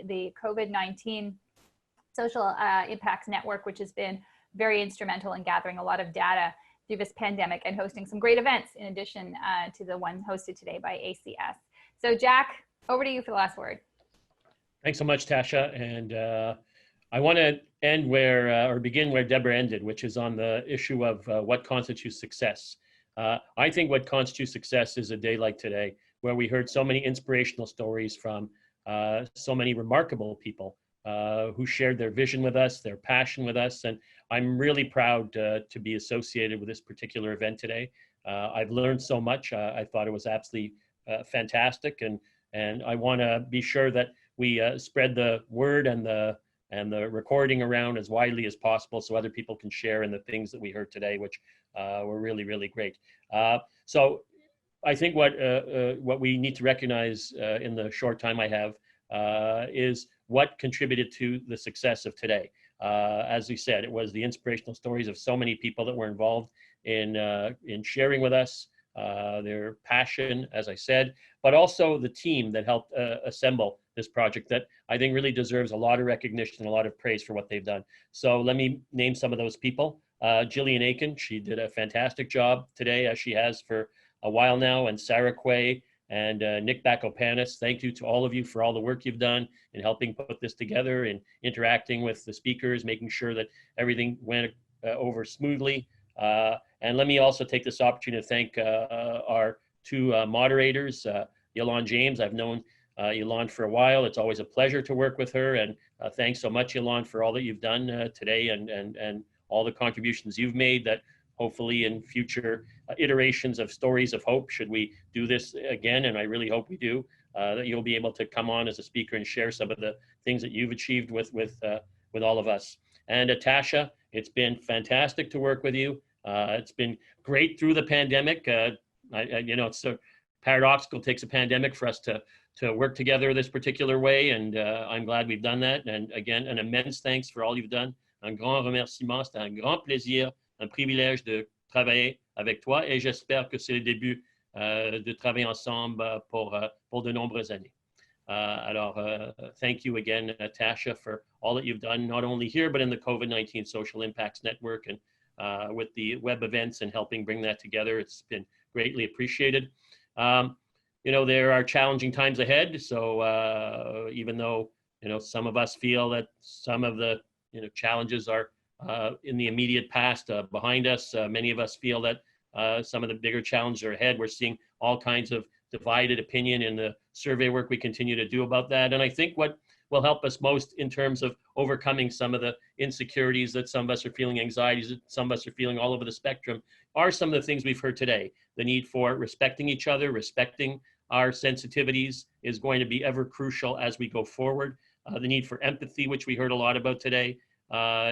the COVID-19 Social Impacts Network, which has been very instrumental in gathering a lot of data through this pandemic and hosting some great events in addition to the one hosted today by ACS. So Jack, over to you for the last word. Thanks so much, Tasha. And I want to end where, or begin where Deborah ended, which is on the issue of what constitutes success. I think what constitutes success is a day like today, where we heard so many inspirational stories from so many remarkable people who shared their vision with us, their passion with us. And I'm really proud to be associated with this particular event today. I've learned so much. I thought it was absolutely fantastic. And I want to be sure that we spread the word and the recording around as widely as possible, so other people can share in the things that we heard today, which were really, really great. So I think what we need to recognize in the short time I have is what contributed to the success of today. As we said, it was the inspirational stories of so many people that were involved in sharing with us their passion, as I said, but also the team that helped assemble this project that I think really deserves a lot of recognition and a lot of praise for what they've done. So let me name some of those people. Jillian Aiken, she did a fantastic job today, as she has for a while now, and Sarah Quay and Nick Bakopanis. Thank you to all of you for all the work you've done in helping put this together and interacting with the speakers, making sure that everything went over smoothly. And let me also take this opportunity to thank our two moderators, Yolande James. I've known Yolande for a while. It's always a pleasure to work with her. And thanks so much, Yolande, for all that you've done today and all the contributions you've made that hopefully in future iterations of Stories of Hope, should we do this again, and I really hope we do, that you'll be able to come on as a speaker and share some of the things that you've achieved with all of us. And Tasha, it's been fantastic to work with you. It's been great through the pandemic. You know, it's so paradoxical. It takes a pandemic for us to work together this particular way, and I'm glad we've done that. And again, an immense thanks for all you've done. Un grand remerciement. C'était un grand plaisir, un privilège de travailler avec toi, et j'espère que c'est le début de travailler ensemble pour de nombreuses années. Alors, thank you again, Tasha, for all that you've done, not only here, but in the COVID-19 Social Impacts Network. And with the web events and helping bring that together. It's been greatly appreciated. You know, there are challenging times ahead. So even though, you know, some of us feel that some of the, you know, challenges are in the immediate past behind us, many of us feel that some of the bigger challenges are ahead. We're seeing all kinds of divided opinion in the survey work we continue to do about that. And I think what will help us most in terms of overcoming some of the insecurities that some of us are feeling, anxieties that some of us are feeling all over the spectrum, are some of the things we've heard today. The need for respecting each other, respecting our sensitivities is going to be ever crucial as we go forward. The need for empathy, which we heard a lot about today,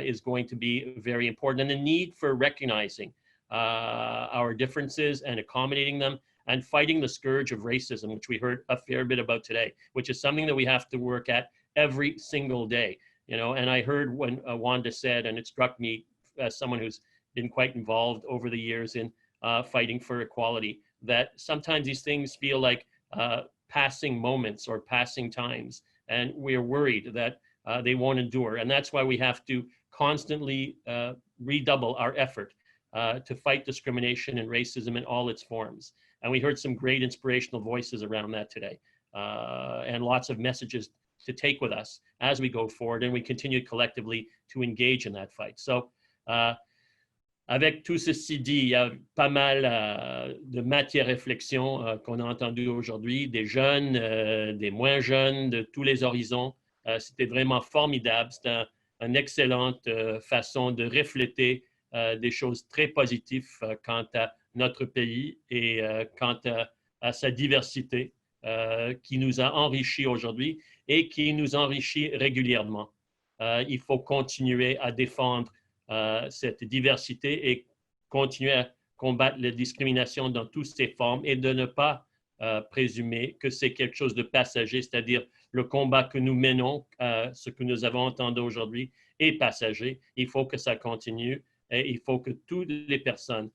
is going to be very important. And the need for recognizing our differences and accommodating them, and fighting the scourge of racism, which we heard a fair bit about today, which is something that we have to work at every single day. You know, and I heard when Wanda said, and it struck me as someone who's been quite involved over the years in fighting for equality, that sometimes these things feel like passing moments or passing times, and we're worried that they won't endure. And that's why we have to constantly redouble our effort to fight discrimination and racism in all its forms. And we heard some great inspirational voices around that today, and lots of messages to take with us as we go forward, and we continue collectively to engage in that fight. So, avec tout ceci dit, il y a pas mal de matière réflexion qu'on a entendu aujourd'hui, des jeunes, des moins jeunes, de tous les horizons. C'était vraiment formidable. C'était une excellente façon de refléter des choses très positives quant à notre pays et quant à sa diversité qui nous a enrichis aujourd'hui et qui nous enrichit régulièrement. Il faut continuer à défendre cette diversité et continuer à combattre la discrimination dans toutes ses formes et de ne pas présumer que c'est quelque chose de passager, c'est-à-dire le combat que nous menons, ce que nous avons entendu aujourd'hui est passager. Il faut que ça continue et il faut que toutes les personnes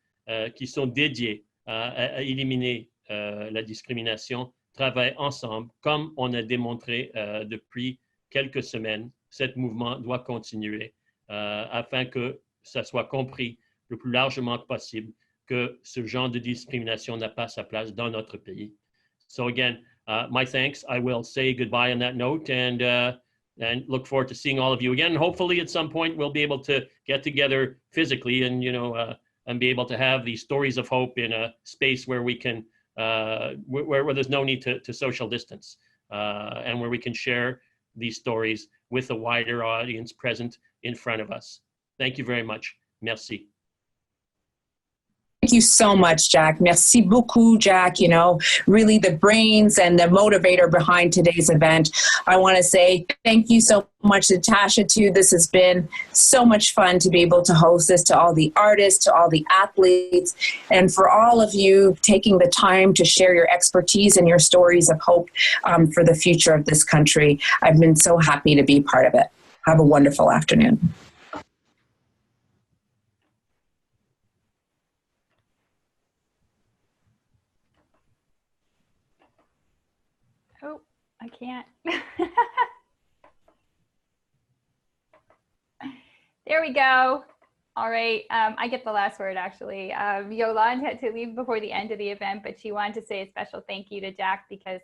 qui sont dédiées à éliminer la discrimination travaillent ensemble, comme on a démontré depuis quelques semaines. Ce mouvement doit continuer afin que ça soit compris le plus largement possible que ce genre de discrimination n'a pas sa place dans notre pays. So again, my thanks. I will say goodbye on that note and look forward to seeing all of you again. Hopefully at some point we'll be able to get together physically and, you know, and be able to have these stories of hope in a space where we can, where there's no need to social distance and where we can share these stories with a wider audience present in front of us. Thank you very much. Merci. Thank you so much, Jack. Merci beaucoup, Jack. You know, really the brains and the motivator behind today's event. I want to say thank you so much to Tasha, too. This has been so much fun to be able to host this, to all the artists, to all the athletes, and for all of you taking the time to share your expertise and your stories of hope for the future of this country. I've been so happy to be part of it. Have a wonderful afternoon. Oh, I can't. There we go. All right. I get the last word, actually. Yolande had to leave before the end of the event, but she wanted to say a special thank you to Jack because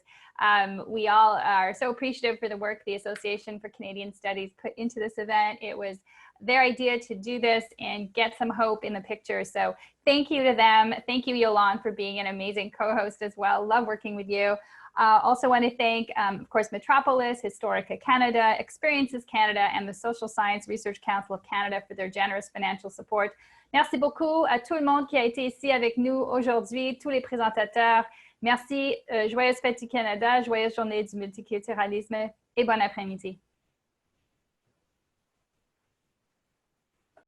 we all are so appreciative for the work the Association for Canadian Studies put into this event. It was their idea to do this and get some hope in the picture. So thank you to them. Thank you, Yolande, for being an amazing co-host as well. Love working with you. Also want to thank, of course, Metropolis, Historica Canada, Experiences Canada, and the Social Science Research Council of Canada for their generous financial support. Merci beaucoup à tout le monde qui a été ici avec nous aujourd'hui, tous les présentateurs. Merci, joyeuse fête du Canada, joyeuse journée du multiculturalisme et bon après-midi.